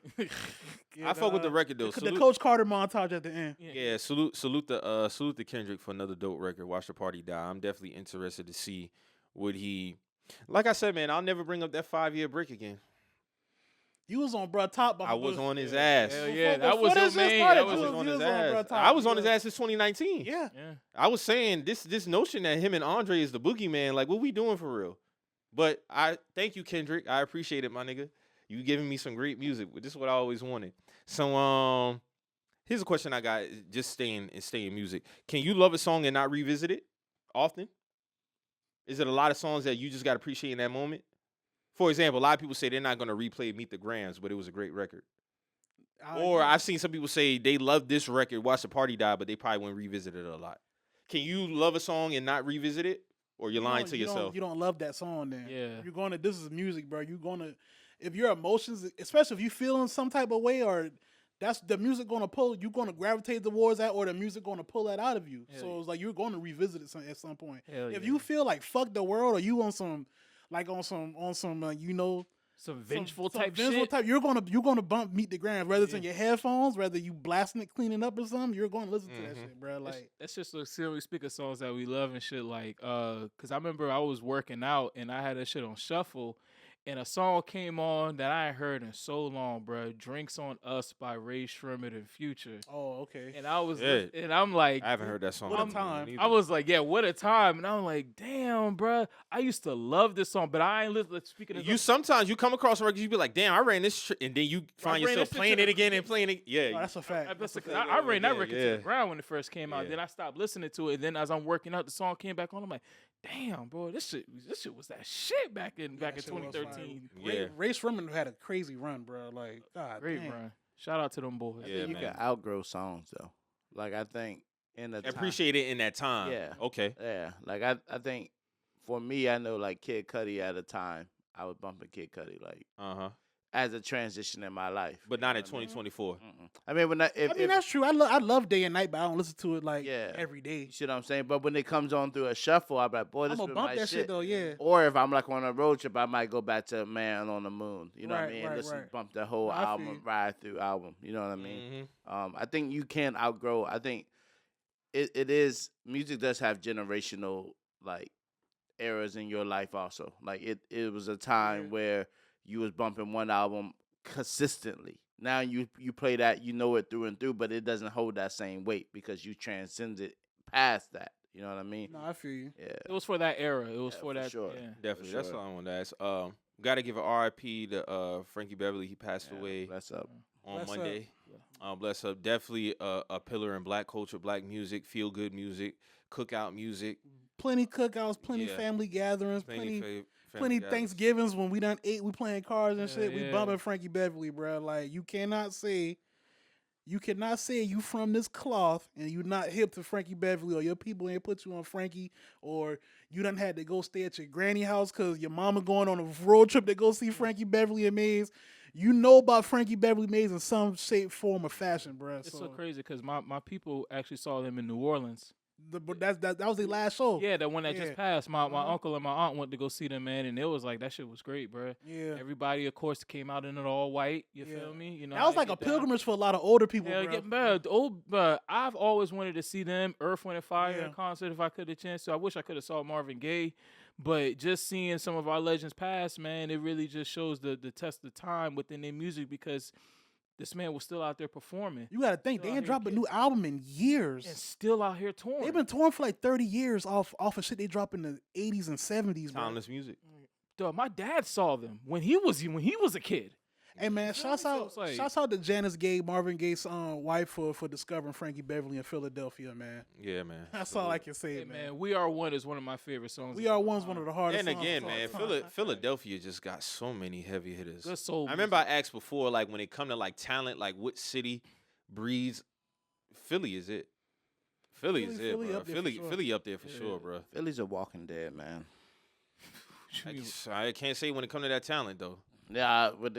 I fuck with the record though. The Coach Carter montage at the end. Yeah, salute to Kendrick for another dope record. Watch the Party Die. I'm definitely interested to see what he. Like I said, man, I'll never bring up that 5-year break again. You was on top. I was on his ass. Hell yeah, that was his main. I was on his ass. I was on his ass since 2019. Yeah. I was saying this notion that him and Andre is the boogeyman. Like, what we doing for real? But I thank you, Kendrick. I appreciate it, my nigga. You giving me some great music. This is what I always wanted. So here's a question I got. Just staying music. Can you love a song and not revisit it often? Is it a lot of songs that you just got to appreciate in that moment? For example, a lot of people say they're not going to replay Meet the Grams, but it was a great record. Or I've seen some people say they love this record, Watch the Party Die, but they probably wouldn't revisit it a lot. Can you love a song and not revisit it? Or you're lying to yourself? You don't love that song then. Yeah. This is music, bro. If your emotions, especially if you feeling some type of way or that's the music going to pull, you're going to gravitate towards that or the music going to pull that out of you. So it's like you're going to revisit it at some point. If you feel like fuck the world or you on some, some vengeful some type vengeful shit. type, you're gonna bump Meet the Grams, whether it's in your headphones, whether you blasting it, cleaning up or something. You're going to listen to that shit, bro. Like that's just a silly speak of songs that we love and shit. Like, cause I remember I was working out and I had that shit on shuffle. And a song came on that I ain't heard in so long, bro. "Drinks on Us" by Ray Shremmerd and Future. Oh, okay. And I was, and I'm like, I haven't heard that song. What a time. I was like, yeah, what a time. And I'm like, damn, bro. I used to love this song, but I ain't listening. Speaking of sometimes you come across a record, you be like, damn, I ran this, and then you find yourself playing it again and playing it. Yeah, that's a fact. I ran that record to the ground when it first came out. Then I stopped listening to it. And then as I'm working out, the song came back on. I'm like, damn, bro, this shit was that shit back in 2013. Ray Shremmerd had a crazy run, bro. Like, God, great run. Shout out to them boys. I think you can outgrow songs though. Like I think in the appreciate it in that time. Yeah. Okay. Yeah. Like I think for me, I know like Kid Cudi at a time, I was bumping Kid Cudi like as a transition in my life. But not in 2024. I mean, that's true. I love Day and Night, but I don't listen to it like every day. You see what I'm saying? But when it comes on through a shuffle, I'm like, boy, this is I'm gonna bump that shit though, Or if I'm like on a road trip, I might go back to Man on the Moon. You know what I mean? Listen, bump the whole album, ride through album. You know what I mean? I think you can outgrow. I think it is music does have generational like eras in your life also. Like it was a time where you was bumping one album consistently. Now you play that, you know it through and through, but it doesn't hold that same weight because you transcended past that. You know what I mean? No, I feel you. Yeah. It was for that era. It was for that. Sure. Yeah. Definitely. That's all I want to ask. Got to give an RIP to Frankie Beverly. He passed away on Monday. Bless up. Definitely a pillar in black culture, black music, feel good music, cookout music. Plenty cookouts, plenty family gatherings, plenty Thanksgivings when we done ate, we playing cards and shit. We bumping Frankie Beverly, bro. Like you cannot say you from this cloth and you not hip to Frankie Beverly or your people ain't put you on Frankie or you done had to go stay at your granny house because your mama going on a road trip to go see Frankie Beverly and Maze. You know about Frankie Beverly Maze in some shape, form, or fashion, bro. It's so crazy because my people actually saw them in New Orleans. That was their last show. Yeah, the one that just passed. My uncle and my aunt went to go see them, man, and it was like that shit was great, bro. Yeah, everybody, of course, came out in it all white. You feel me? You know, that was like a pilgrimage for a lot of older people. I've always wanted to see them, Earth, Wind and Fire in concert if I could have chance to. I wish I could have saw Marvin Gaye, but just seeing some of our legends pass, man, it really just shows the test of time within their music because this man was still out there performing. You got to think, they ain't dropped a new album in years. And still out here touring. They've been touring for like 30 years off of shit they dropped in the 80s and 70s. Timeless music. Duh, my dad saw them when he was a kid. Hey, man, shouts out to Janice Gaye, Marvin Gaye's wife for discovering Frankie Beverly in Philadelphia, man. Yeah, man. That's all I can say, hey, man. We Are One is one of my favorite songs. We Are One's one of the hardest songs. And again, man, Philadelphia just got so many heavy hitters. Good soul I remember I asked before, like, when it come to, like, talent, like, what city breeds? Philly is it. Philly is it, bro. up there for sure. Philly up there for sure, bro. Philly's a walking dead, man. I can't say when it comes to that talent though. Yeah, but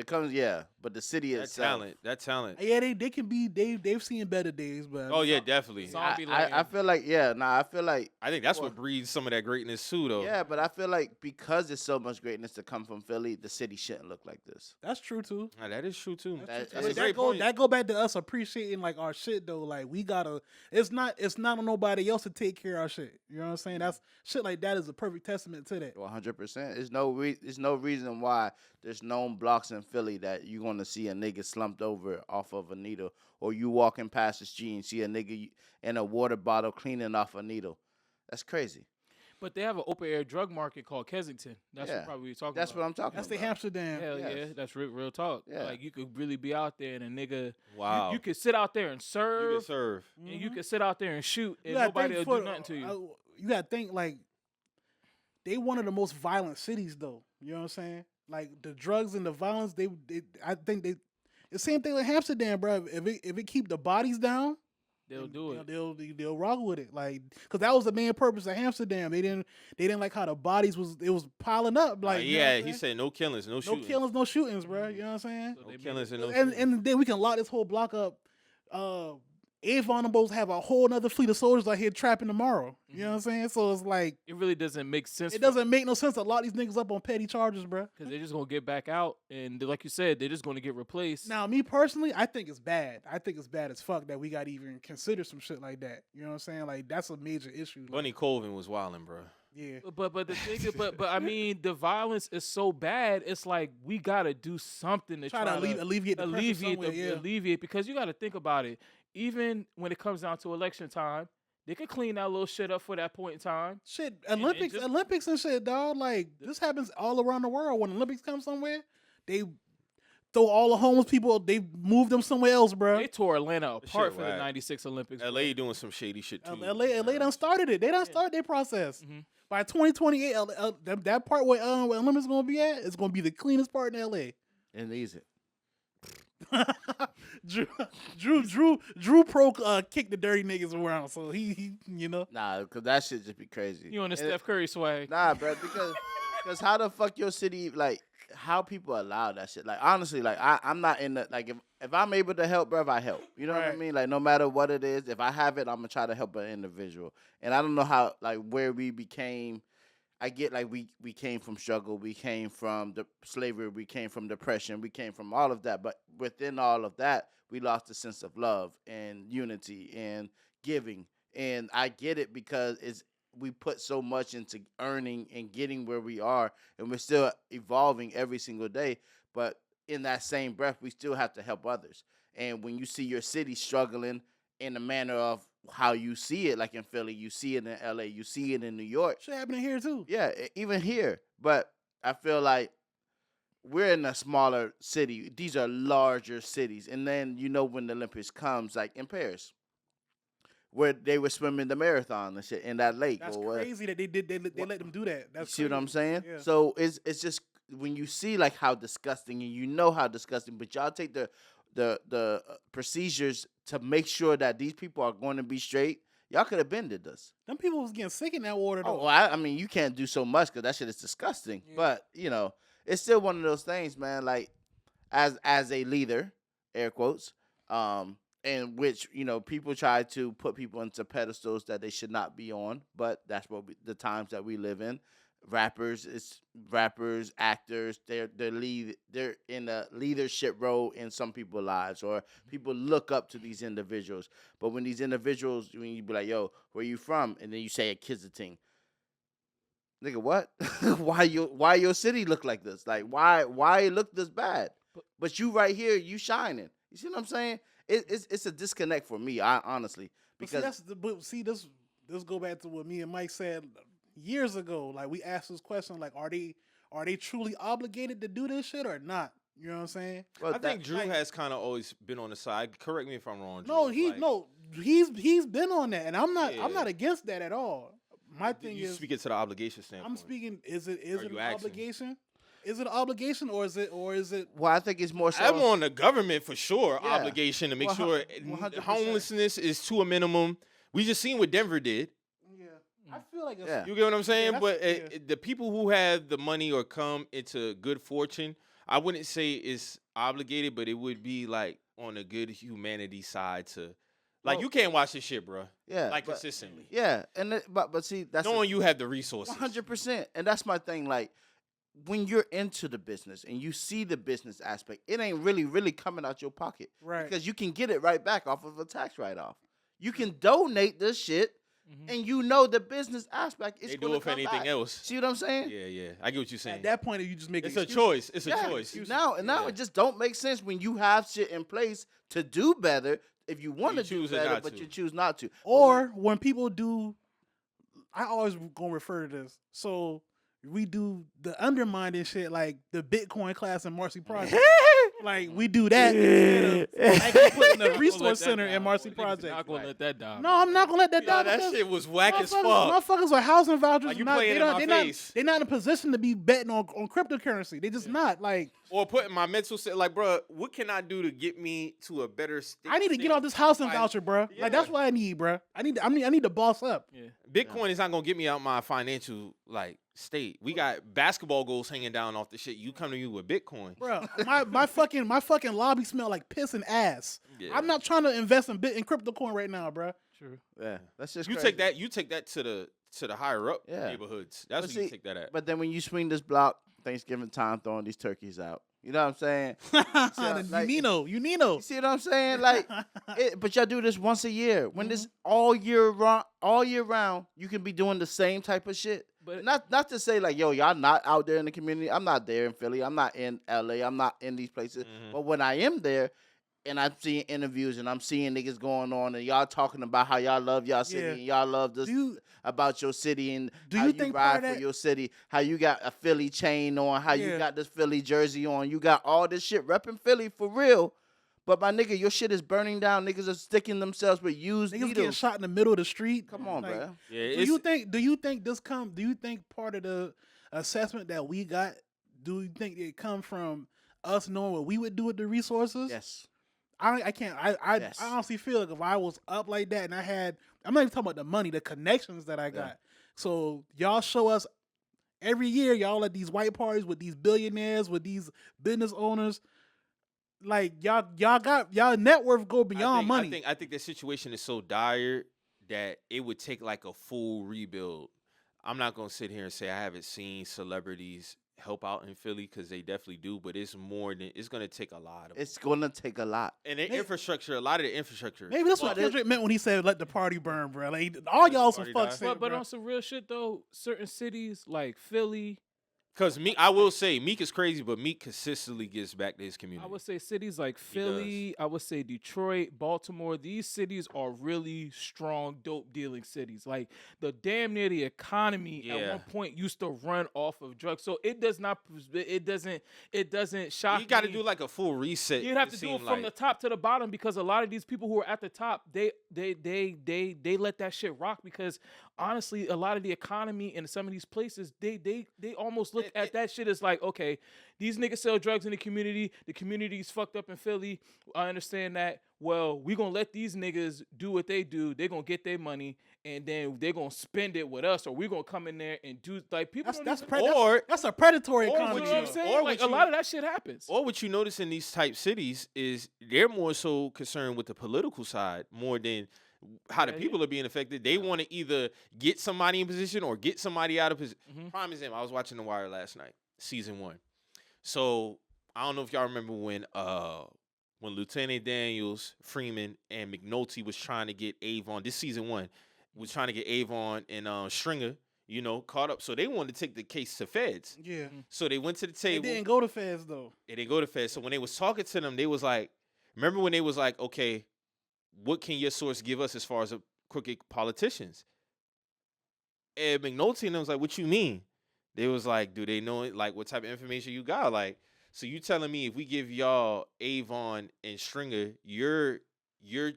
but the city itself. That talent. Yeah, they can be. They've seen better days, but Oh yeah, definitely. Zombie I feel like I feel like I think that's what breeds some of that greatness too, though. yeah, but I feel like because there's so much greatness to come from Philly, the city shouldn't look like this. that's true too. Nah, that is true too. That's That's a true. great point. That go back to us appreciating like our shit though. Like we gotta. It's not on nobody else to take care of our shit. You know what I'm saying? That's shit like that is a perfect testament to that. 100%. There's no reason why there's known blocks in Philly that you're gonna see a nigga slumped over off of a needle, or you walking past the street and see a nigga in a water bottle cleaning off a needle. That's crazy. But they have an open air drug market called Kensington. That's Yeah. what probably you're talking That's about. what I'm talking That's the about. Amsterdam. Hell Yes. yeah, that's real talk. Yeah. Like you could really be out there and a nigga. Wow. You could sit out there and You serve, can serve. and you could sit out there and shoot, and You gotta nobody think will do nothing to you. You gotta think like they one of the most violent cities though. You know what I'm saying? Like the drugs and the violence, I think the same thing with Amsterdam, bro. If it keep the bodies down, They'll do it. They'll rock with it, like because that was the main purpose of Amsterdam. They didn't like how the bodies was piling up. Like you know what yeah, I'm he saying? said no killings, no no shootings. killings, no shootings, bro. You know what I'm saying? So No they made killings and no And shootings. then we can lock this whole block up. Avon and Bows have a whole nother fleet of soldiers out here trapping tomorrow. You know what I'm saying? So it's like It really doesn't make sense. it doesn't make no sense to lock these niggas up on petty charges, bro. because they're just gonna get back out, and like you said, they're just gonna get replaced. Now, me personally, I think it's bad. I think it's bad as fuck that we got to even consider some shit like that. You know what I'm saying? Like that's a major issue. Like, Bunny Colvin was wilding, bro. yeah. But the thing is, but I mean, the violence is so bad. It's like we gotta do something to Try to alleviate the pressure somewhere, yeah. alleviate, because you gotta think about it. Even when it comes down to election time, they could clean that little shit up for that point in time. Shit, and Olympics and shit, dog. Like this happens all around the world. When Olympics come somewhere, they throw all the homeless people. They move them somewhere else, bro. They tore Atlanta That apart shit for the whack. '96 Olympics. LA doing some shady shit too. LA done started it. They done started their process. Mhm. By 2028, that part where Olympics gonna be at is gonna be the cleanest part in LA. And easy. Drew Pro kicked the dirty niggas around, so he you know. Nah, because that shit just be crazy. You on the And Steph Curry swag? Nah, bro, because how the fuck your city, like, how people allow that shit? Like, honestly, like, I'm not in the, like, if I'm able to help, bro, I help. You know what I Right. mean? Like, no matter what it is, if I have it, I'm going to try to help an individual. And I don't know how, like, where we became, I get, like, we came from struggle, we came from the slavery, we came from depression, we came from all of that. But within all of that, we lost a sense of love and unity and giving. And I get it because we put so much into earning and getting where we are, and we're still evolving every single day. But in that same breath, we still have to help others. And when you see your city struggling in the manner of how you see it, like in Philly, you see it in LA, you see it in New York. Shit happening here too. Yeah, even here. But I feel like we're in a smaller city. These are larger cities. And then, you know, when the Olympics comes, like in Paris, where they were swimming the marathon and shit in that lake. That's or what. crazy that they let them do that. That's You see what I'm crazy. saying? Yeah. So it's just when you see like how disgusting, and you know how disgusting, but y'all take the procedures to make sure that these people are going to be straight. Y'all could have been did this. Them people was getting sick in that water though. Oh, well, I mean, you can't do so much because that shit is disgusting. Yeah. But you know, it's still one of those things, man. Like as a leader, air quotes, in which, you know, people try to put people into pedestals that they should not be on, but that's what the times that we live in. Rappers, actors, they're in a leadership role in some people's lives, or people look up to these individuals. But when these individuals, when you be like, yo, where you from? And then you say a Kizzating. Nigga, what? why your city look like this? Like why it look this bad? But you right here, you shining. You see what I'm saying? It's a disconnect for me, honestly. Because This go back to what me and Mike said years ago. Like we asked this question, like, are they truly obligated to do this shit or not? You know what I'm saying? well, I think Drew like- has kind of always been on the side. Correct me if I'm wrong. Drew. No, Like, he's been on that, and I'm not Yeah. against that at all. My thing you is, speak it to the obligation standpoint. I'm speaking. Is it Are an you asking? obligation? Is it an obligation or is it well, I think it's more so. I'm on the government for sure Yeah. obligation to make Well, sure 100%. homelessness is to a minimum. We just seen what Denver did. Yeah, I feel like Yeah. You get what I'm saying? Yeah, But that's- the people who have the money or come into good fortune, I wouldn't say it's obligated, but it would be like on a good humanity side to, like, Well, you can't watch this shit, bro. Yeah, Like but- consistently. Yeah, and but see, that's Knowing you have the resources. 100%, and that's my thing. Like, when you're into the business and you see the business aspect, it ain't really coming out your pocket, Right. Because you can get it right back off of a tax write-off. You can donate this shit, and you know the business aspect is They going do to it for come anything back. else. See what I'm saying? Yeah. I get what you're saying. At that point, you just make It's a excuses. choice. It's a Yeah. choice. Now it just don't make sense when you have shit in place to do better. If you want to do choose it better, not but to. you choose not to, Or when people do, I always gonna refer to this. So we do the undermining shit like the Bitcoin class in Marcy Project. Like we do that instead of actually putting the resource center in Marcy Project. Not gonna let that down. No, I'm not gonna let that Yo, down. that because shit was whack as fuck. Motherfuckers with housing vouchers. Like, you not, playing they in not, my they not, face. They're not in a position to be betting on cryptocurrency. They just not like. Or putting my mental state, like, bro, what can I do to get me to a better state? I need to get off this housing Like, voucher, bro. yeah. Like that's what I need, bro. I need to boss up. Yeah. Bitcoin is not gonna get me out my financial like state. We got basketball goals hanging down off the shit. You come to me with Bitcoin. Bro, my fucking lobby smell like piss and ass. Yeah. I'm not trying to invest in crypto coin right now, bro. True. yeah, that's just You crazy. take that to the higher up Yeah. neighborhoods. That's But where you see, take that at. But then when you swing this block, Thanksgiving time, throwing these turkeys out. You know what I'm saying? like- you Nino. You see what I'm saying? Like, but y'all do this once a year. When this all year round, you can be doing the same type of shit. But- not to say like, yo, y'all not out there in the community. I'm not there in Philly. I'm not in LA. I'm not in these places. But when I am there, and I'm seeing interviews and I'm seeing niggas going on and y'all talking about how y'all love y'all city Yeah. and y'all love this about your city and do how you you think ride part of for that- your city, how you got a Philly chain on, how you Yeah. got this Philly jersey on, you got all this shit repping Philly for real. But my nigga, your shit is burning down. Niggas are sticking themselves with used Niggas getting needles. shot in the middle of the street. Come on, Like, bro. Yeah, Do you think part of the assessment that we got, do you think it come from us knowing what we would do with the resources? Yes. I can't. Yes. I honestly feel like if I was up like that and I'm not even talking about the money, the connections that I got. So y'all show us every year, y'all at these white parties with these billionaires, with these business owners. Like y'all got y'all net worth go beyond money. I think the situation is so dire that it would take like a full rebuild. I'm not gonna sit here and say I haven't seen celebrities help out in Philly because they definitely do, but it's gonna take a lot of It's gonna take a lot. and the infrastructure. A lot of the infrastructure. Maybe that's what Kendrick meant when he said "let the party burn," bro. Like all y'all some party fuck die. shit, But bro. on some real shit though, certain cities like Philly, Because I will say Meek is crazy, but Meek consistently gives back to his community. I would say cities like Philly, I would say Detroit, Baltimore, these cities are really strong dope dealing cities. Like the damn near the economy at Yeah. one point used to run off of drugs. So it doesn't shock me. You got to do like a full reset. You'd have to do it from the top to the bottom because a lot of these people who are at the top, they let that shit rock because honestly, a lot of the economy in some of these places, they almost look at that shit as like, okay, these niggas sell drugs in the community's fucked up in Philly. I understand that. Well, we gonna let these niggas do what they do. They gonna get their money and then they gonna spend it with us, or we gonna come in there and do like people. That's That's a predatory you know economy. what I'm saying? or Like what a lot of that shit happens. Or what you notice in these type cities is they're more so concerned with the political side more than how the people are being affected. They want to either get somebody in position or get somebody out of position. Prime example, I was watching The Wire last night, season 1. So I don't know if y'all remember when Lieutenant Daniels, Freeman, and McNulty was trying to get Avon. This season 1 was trying to get Avon and Stringer, caught up. So they wanted to take the case to feds. Yeah. So they went to the It table. didn't go to feds though. It didn't go to feds. So when they was talking to them, they was like, remember when they was like, okay, what can your source give us as far as crooked politicians? And McNulty and them was like, what you mean? They was like, do they know it? Like, what type of information you got? Like, so you telling me if we give y'all Avon and Stringer, you're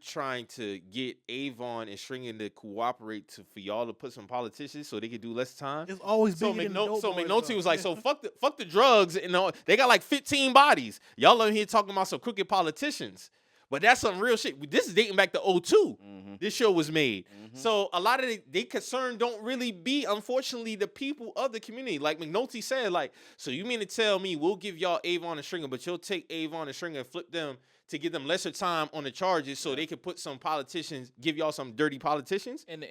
trying to get Avon and Stringer to cooperate for y'all to put some politicians so they could do less time? It's always So bigger than the dope boys, McNulty though. was like, so fuck the drugs, and they got like 15 bodies. Y'all over here talking about some crooked politicians. But that's some real shit. This is dating back to 02. Mhm. This show was made. Mhm. So a lot of they concern don't really be, unfortunately, the people of the community. Like McNulty said, like, so you mean to tell me we'll give y'all Avon and Stringer, but you'll take Avon and Stringer and flip them to give them lesser time on the charges so they can put some politicians, give y'all some dirty politicians? And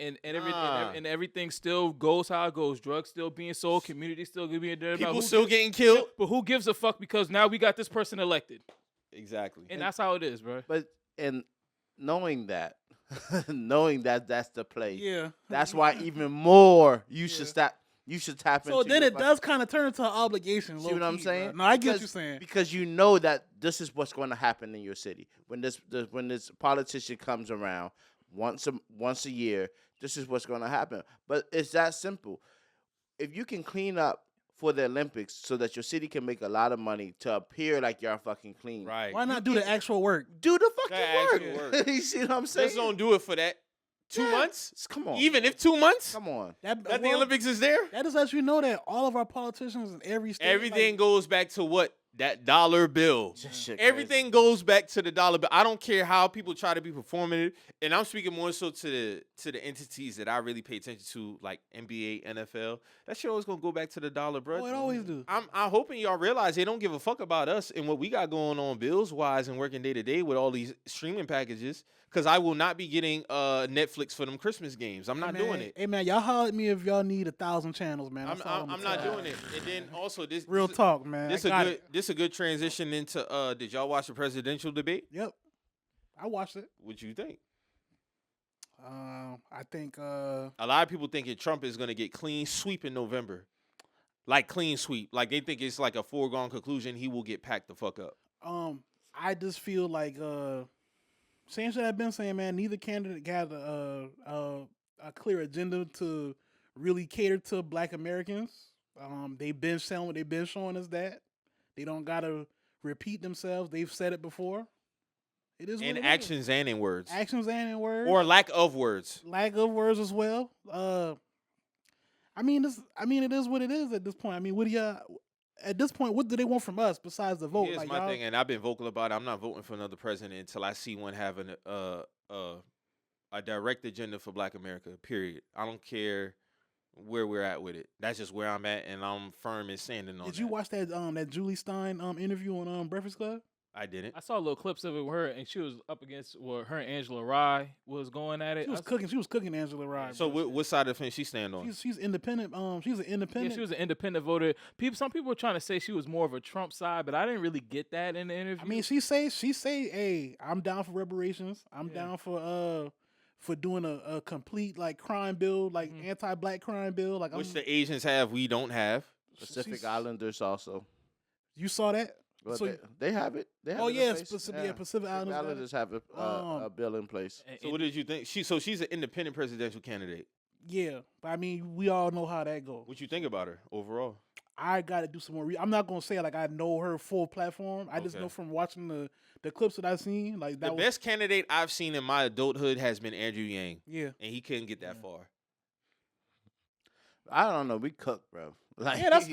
everything still goes how it goes. Drugs still being sold, community still being there. People still getting killed. But who gives a fuck because now we got this person elected. Exactly. And that's how it is, bro. But and knowing that, knowing that that's the play. Yeah. That's why even more you should stop. You should tap into. So then your it does kind of turn into an obligation. See what I'm low-key, saying? bro. No, I get what Because- you're saying. Because you know that this is what's going to happen in your city when this politician comes around once a year. This is what's going to happen. But it's that simple. If you can clean up for the Olympics so that your city can make a lot of money to appear like you're fucking clean, Right. Why not do the actual work? do the That fucking actual work. work. You see what I'm saying? Just don't do it for that. 2 months? Come on. Even if 2 months? Come on. That That the well, Olympics is there? That just lets you know that all of our politicians in every state, Everything like, goes back to what? That dollar bill. Just shit Everything goes back to the dollar bill. I don't care how people try to be performative, and I'm speaking more so to the entities that I really pay attention to, like NBA, NFL. That shit always gonna go back to the dollar, bro. Oh, it always do. I'm hoping y'all realize they don't give a fuck about us and what we got going on bills wise and working day to day with all these streaming packages. Cause I will not be getting Netflix for them Christmas games. I'm not Hey, man, doing it. Hey man, y'all holler at me if y'all need 1,000 channels, man. That's all I'm not doing it. And then also this Real this, talk, man. This I a got good it. this a good transition into did y'all watch the presidential debate? Yep, I watched it. What you think? I think A lot of people thinking Trump is gonna get clean sweep in November. Like clean sweep. Like they think it's like a foregone conclusion he will get packed the fuck up. I just feel like same shit I've been saying, man. Neither candidate got a clear agenda to really cater to Black Americans. They've been showing us that they don't gotta repeat themselves. They've said it before. It is In what it actions and in words. is. Actions and in words, Or lack of words. lack of words as well. I mean, it is what it is at this point. I mean, what do y'all? At this point, what do they want from us besides the vote? Here's Like, my y'all- thing, and I've been vocal about it. I'm not voting for another president until I see one having a direct agenda for Black America. Period. I don't care where we're at with it. That's just where I'm at, and I'm firm and standing on. Did you watch that Julie Stein interview on Breakfast Club? I didn't. I saw little clips of it with her, and she was up against her and Angela Rye was going at it. She was cooking Angela Rye. So bro. what side of the fence she stand on? She's independent. She's an Yeah, independent. she was an independent voter. Some people were trying to say she was more of a Trump side, but I didn't really get that in the interview. I mean, she say, hey, I'm down for reparations. I'm down for doing a complete like crime bill, like anti-Black crime bill. Like Which the Asians have, we don't have. Pacific she's- Islanders also. You saw that? Well, So- they have it. They have Oh, it in yeah, place. Pacific Islanders have a bill in place. So what did you think? She's an independent presidential candidate. Yeah, but I mean, we all know how that goes. What you think about her overall? I got to do some more. I'm not gonna say like I know her full platform. I just Okay. know from watching the clips that I've seen. Like that The was best candidate I've seen in my adulthood has been Andrew Yang, yeah. and he couldn't get that far. I don't know. We cook, bro. Like, Yeah, that's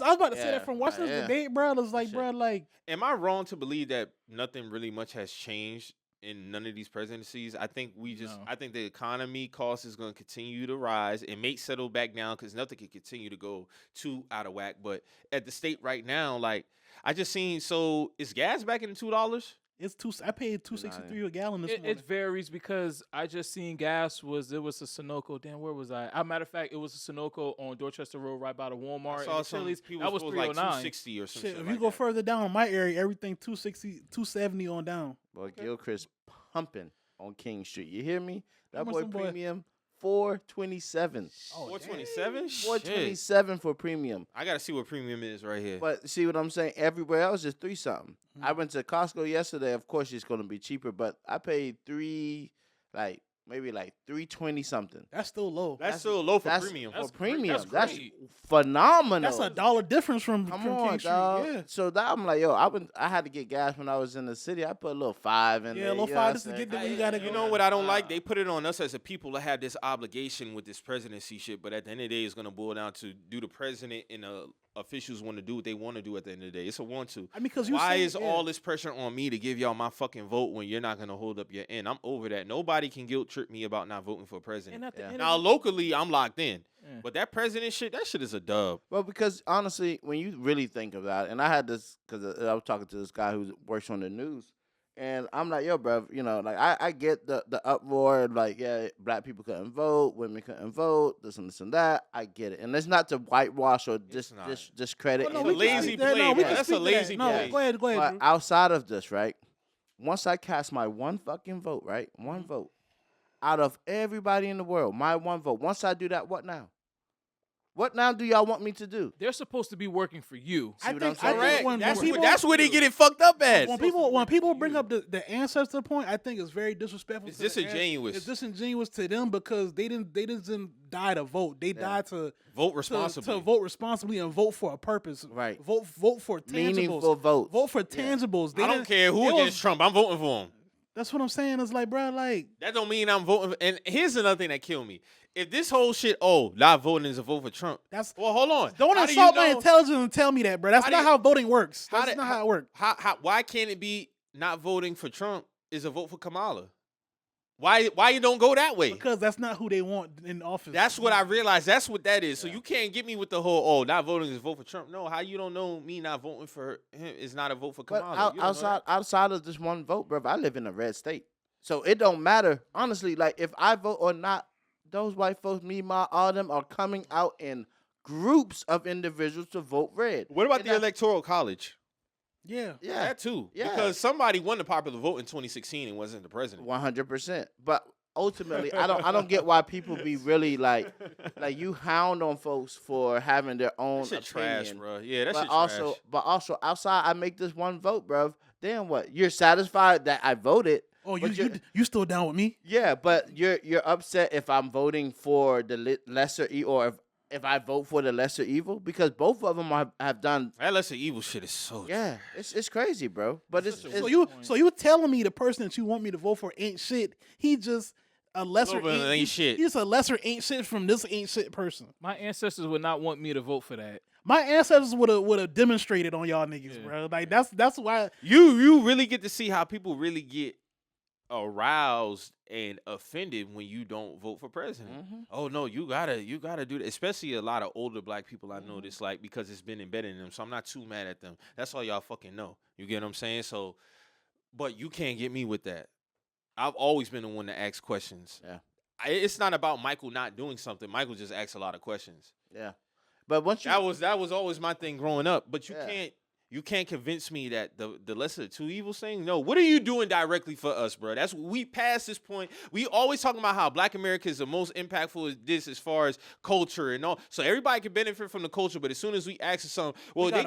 I was about to say Yeah, that from watching this yeah. debate, bro. It's like, Shit. bro, like Am I wrong to believe that nothing really much has changed in none of these presidencies? I think No. I think the economy cost is going to continue to rise. It may settle back down because nothing can continue to go too out of whack. But at the state right now, like I just seen, so is gas back in $2? it's I paid $2.63 a gallon this morning. It varies because I just seen gas was a Sunoco. Damn, where was I? As a matter of fact, it was a Sunoco on Dorchester Road right by the Walmart. I and saw the some Chili's. people That was supposed like 309. 260 or some Shit, shit if like you go that. further down in my area, everything 260, 270 on down. Boy, Gilchrist pumping on King Street. You hear me? That How much boy them boy- premium 427. Oh, 427? 427 for premium. I got to see what premium is right here. But see what I'm saying? Everywhere else is 3 something. I went to Costco yesterday. Of course, it's going to be cheaper, but I paid maybe 320 something. That's still low. That's still low for That's premium. for That's premium. great. That's That's phenomenal. That's a dollar difference from Come from on, King Street. dog. Yeah. So that I'm like, yo, I had to get gas when I was in the city. I put a little 5 in Yeah, there. a little you know 5 what just to I'm get saying? there. You gotta You go. know what I don't like? They put it on us as a people to have this obligation with this presidency shit, but at the end of the day, it's going to boil down to, do the president and a officials want to do what they want to do at the end of the day. It's a 1-2. I mean, because why is all this pressure on me to give y'all my fucking vote when you're not going to hold up your end? I'm over that. Nobody can guilt trip me about not voting for president. Now, locally, I'm locked in. Yeah. But that president shit, that shit is a dub. Well, because honestly, when you really think about it, and I had this because I was talking to this guy who works on the news, and I'm like, yo, bro, you know, like I get the uproar, like, yeah, black people couldn't vote, women couldn't vote, this and that. I get it, and it's not to whitewash or discredit. It's a lazy play. That's a lazy play. Go ahead. But outside of this, right? Once I cast my one fucking vote, right? One vote out of everybody in the world, my one vote. Once I do that, what now? What now do y'all want me to do? They're supposed to be working for you. I think that's where they get it fucked up at. When people bring up the ancestor point, I think it's very disrespectful. It's disingenuous. It's disingenuous to them because they didn't die to vote. They died to vote responsibly. To vote responsibly and vote for a purpose. Right. Vote for tangibles. Meaningful votes. Vote for tangibles. I don't care who against Trump. I'm voting for him. That's what I'm saying. It's like, bro, like that don't mean I'm voting. And here's another thing that killed me. If this whole shit, not voting is a vote for Trump. Well, hold on. Don't insult my intelligence and tell me that, bro. That's not how voting works. That's not how it works. Why can't it be not voting for Trump is a vote for Kamala? Why you don't go that way? Because that's not who they want in office. That's what I realized. That's what that is. Yeah. So you can't get me with the whole not voting is a vote for Trump. No, how you don't know me not voting for him is not a vote for Kamala? But outside of this one vote, bro, I live in a red state, so it don't matter. Honestly, like if I vote or not, those white folks, all them are coming out in groups of individuals to vote red. What about the Electoral College? Yeah, that too. Yeah, because somebody won the popular vote in 2016 and wasn't the president. 100%. But ultimately, I don't get why people be really like you hound on folks for having their own that shit opinion. Trash, bro. Yeah, that's trash. But also outside, I make this one vote, bro. Then what? You're satisfied that I voted. Oh, you still down with me? Yeah, but you're upset if I'm voting for the lesser evil, or if I vote for the lesser evil, because both of them have done that lesser evil shit is so it's crazy, bro. But so you telling me the person that you want me to vote for ain't shit? He just a lesser ain't shit. He's a lesser ain't shit from this ain't shit person. My ancestors would not want me to vote for that. My ancestors would have demonstrated on y'all niggas, bro. Like that's why you really get to see how people really get aroused and offended when you don't vote for president. Mm-hmm. Oh no, you gotta do that. Especially a lot of older black people I know this, like, because it's been embedded in them. So I'm not too mad at them. That's all y'all fucking know. You get what I'm saying? So, but you can't get me with that. I've always been the one to ask questions. Yeah, it's not about Michael not doing something. Michael just asks a lot of questions. Yeah, but once you that was always my thing growing up. But you can't convince me that the lesser of two evils thing. No, what are you doing directly for us, bro? That's we passed this point. We always talking about how Black America is the most impactful of this as far as culture and all. So everybody can benefit from the culture, but as soon as we ask for something, well, they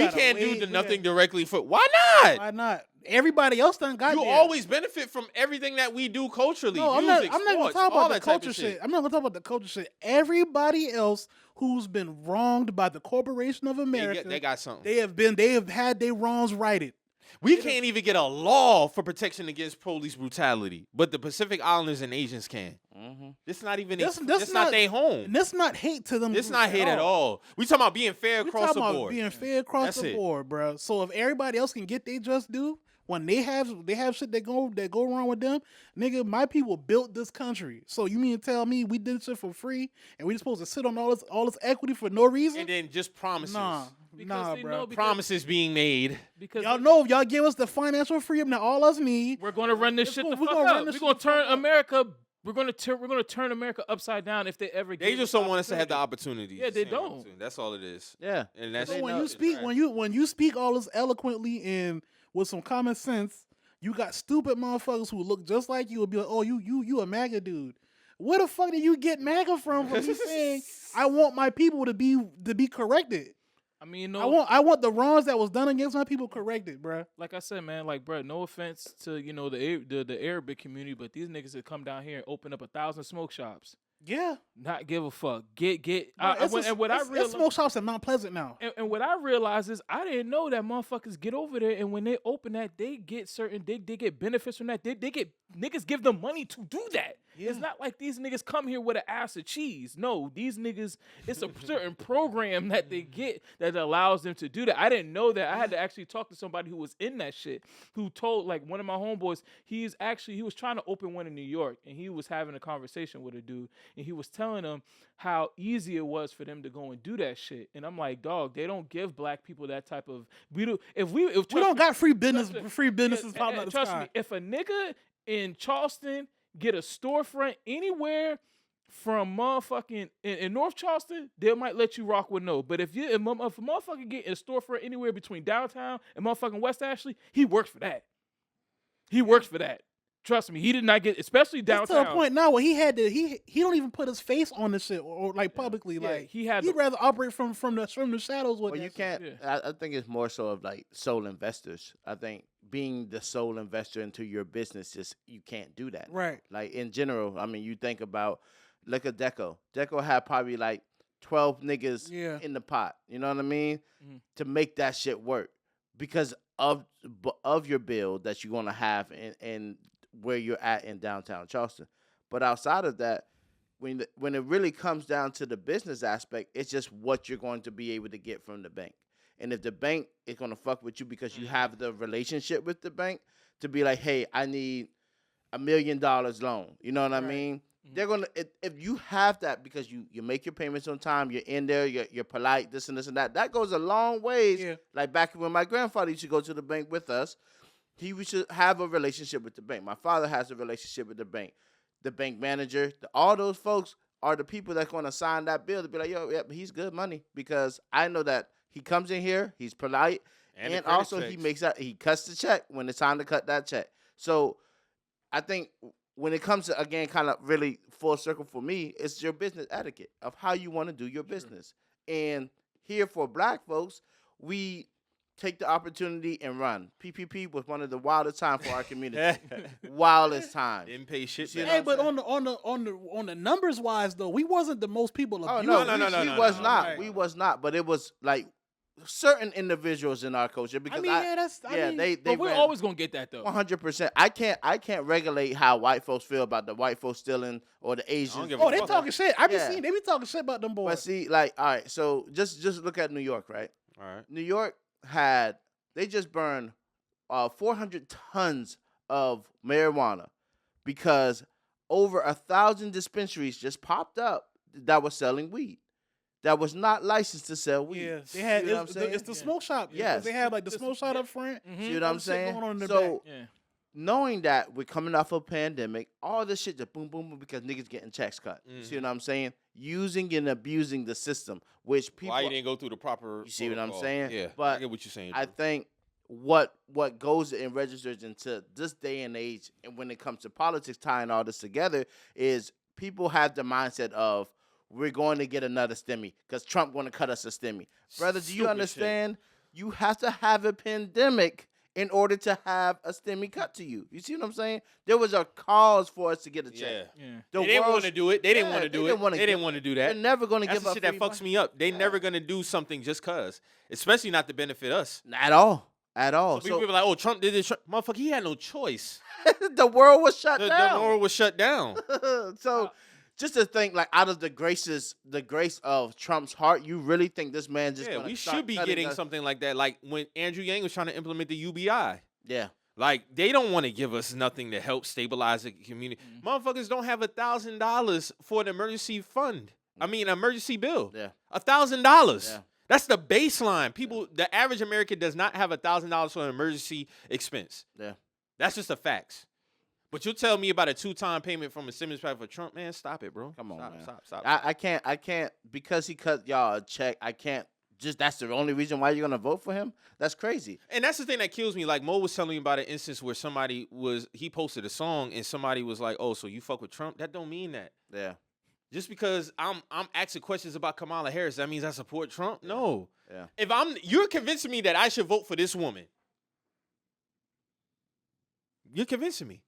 can't do nothing directly for. Why not? Why not? Everybody else done got you there. Always benefit from everything that we do culturally. No, music, I'm not gonna talk about the culture shit. I'm not gonna talk about the culture shit. Everybody else who's been wronged by the Corporation of America, they got something. They have had their wrongs righted. We can't even get a law for protection against police brutality, but the Pacific Islanders and Asians can. Mm-hmm. It's not even. That's not their home. And that's not hate to them. It's not hate at all. We talking about being fair across the board. Being fair across the board, bro. So if everybody else can get their just due, when they have shit that go wrong with them, nigga, my people built this country. So you mean to tell me we did shit for free and we supposed to sit on all this equity for no reason? And then just promises. Nah, bro. Promises being made. Because y'all know if y'all give us the financial freedom that all us need, we're gonna run this shit the fuck up. We're gonna turn America. We're gonna turn America upside down if they ever. They just don't want us to have the opportunity. Yeah, they don't. That's all it is. Yeah, and that's so when you speak all this eloquently and with some common sense, you got stupid motherfuckers who look just like you will be like, oh, you a MAGA dude. Where the fuck did you get MAGA from me saying I want my people to be corrected? I mean, I want the wrongs that was done against my people corrected, bro. Like I said, man, like, bro, no offense to the Arabic community, but these niggas that come down here and open up 1,000 smoke shops. Yeah, not give a fuck. Get. It's smoke shops in Mount Pleasant now. And what I realized is I didn't know that motherfuckers get over there, and when they open that, they get they get benefits from that. They get niggas give them money to do that. It's not like these niggas come here with an ass of cheese. No, these niggas, it's a certain program that they get that allows them to do that. I didn't know that. I had to actually talk to somebody who was in that shit, who told, like, one of my homeboys, he was trying to open one in New York, and he was having a conversation with a dude, and he was telling him how easy it was for them to go and do that shit. And I'm like, dog, they don't give black people that type of, we don't got free businesses popping out the trust sky. me, if a nigga in Charleston get a storefront anywhere from motherfucking in North Charleston, they might let you rock with no. But if a motherfucker get a storefront anywhere between downtown and motherfucking West Ashley, he works for that. He works for that. Trust me, he did not get, especially downtown. It's to a point now where he don't even put his face on the shit or like publicly. Yeah, like he'd rather operate from the shadows. With Well, you can't. Yeah. I think it's more so of like sole investors. I think being the sole investor into your business, just you can't do that. Right. Like in general, I mean, you think about, look at Deco. Deco had probably like 12 niggas in the pot. You know what I mean? Mm-hmm. To make that shit work because of your build that you're gonna have and where you're at in downtown Charleston. But outside of that, when it really comes down to the business aspect, it's just what you're going to be able to get from the bank. And if the bank is going to fuck with you because you have the relationship with the bank to be like, hey, I need $1 million loan. You know what I mean? Mm-hmm. They're going to, if you have that because you make your payments on time, you're in there, you're polite, this and that goes a long ways. Yeah. Like back when my grandfather used to go to the bank with us, he should have a relationship with the bank. My father has a relationship with the bank. The bank manager, all those folks are the people that's going to sign that bill to be like, yo, yeah, he's good money because I know that he comes in here, he's polite, and also he cuts the check when it's time to cut that check. So I think when it comes to, again, kind of really full circle for me, it's your business etiquette of how you want to do your business. And here for black folks, we take the opportunity and run. PPP was one of the wildest times for our community. Wildest time. Didn't pay shit. Hey, but on the numbers wise though, we wasn't the most people abused. No, we was not. Right. We was not. But it was like certain individuals in our culture because but we're always gonna get that though. 100%. I can't regulate how white folks feel about the white folks stealing or the Asians. Oh, they talking shit. I be seeing they be talking shit about them boys. But see, like, all right, so just look at New York, right? All right. New York they just burned 400 tons of marijuana because over 1,000 dispensaries just popped up that was selling weed that was not licensed to sell weed. Yeah, they had it's the smoke shop. Yes, they had like the smoke shop up front. Mm-hmm. See what I'm saying? Going on in the so back. knowing that we're coming off a pandemic, all this shit just boom, boom, boom because niggas getting checks cut. Mm-hmm. See what I'm saying? Using and abusing the system, which people. Why you didn't go through the proper? You see what I'm saying? Yeah, but I get what you're saying. I think what goes and registers into this day and age, and when it comes to politics, tying all this together, is people have the mindset of we're going to get another stimmy because Trump going to cut us a stimmy. Brother, do you understand? Shit. You have to have a pandemic in order to have a stimmy cut to you. You see what I'm saying? There was a cause for us to get a check. Yeah. They didn't want to do it. They didn't want to do it. They didn't want to do that. They're never going to give up. That's the shit that fucks me up. They never going to do something just cause, especially not to benefit us. At all. So people be like, oh, Trump did this. Motherfucker, he had no choice. The world was shut down. The world was shut down. So just to think, like, out of the grace of Trump's heart, you really think this man just we should be getting something like that. Like when Andrew Yang was trying to implement the UBI. Yeah. Like, they don't want to give us nothing to help stabilize the community. Mm-hmm. Motherfuckers don't have $1,000 for an emergency fund. I mean, an emergency bill. Yeah. $1,000. Yeah. That's the baseline. People, the average American does not have $1,000 for an emergency expense. Yeah. That's just the facts. But you'll tell me about a 2-time payment from a Simmons pack for Trump, man. Stop it, bro. Come on, man. Stop. I can't, because he cut y'all a check, I can't. Just that's the only reason why you're gonna vote for him? That's crazy. And that's the thing that kills me. Like Mo was telling me about an instance where he posted a song and somebody was like, "Oh, so you fuck with Trump?" That don't mean that. Yeah. Just because I'm asking questions about Kamala Harris, that means I support Trump? Yeah. No. Yeah. If you're convincing me that I should vote for this woman. You're convincing me.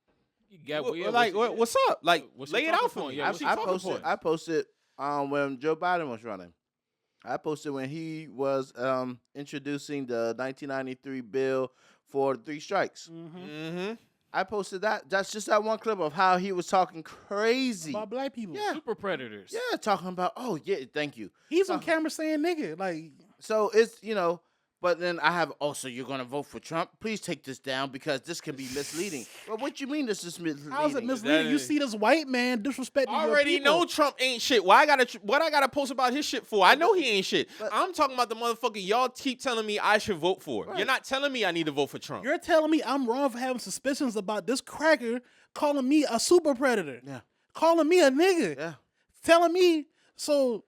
What's up? Like, lay it out for me. I posted when Joe Biden was running. I posted when he was introducing the 1993 bill for 3 strikes. Mm-hmm. I posted that. That's just that one clip of how he was talking crazy about black people. Yeah. Super predators. Yeah, talking about. Oh yeah, thank you. He's on camera saying nigga. Like, so it's But then I have, so you're going to vote for Trump? Please take this down because this can be misleading. Well, what you mean this is misleading? How's it misleading? You see this white man disrespecting I your already people. know Trump ain't shit. What I gotta post about his shit for? I know he ain't shit. I'm talking about the motherfucker y'all keep telling me I should vote for. Right. You're not telling me I need to vote for Trump. You're telling me I'm wrong for having suspicions about this cracker calling me a super predator. Yeah. Calling me a nigga. Yeah. Telling me, so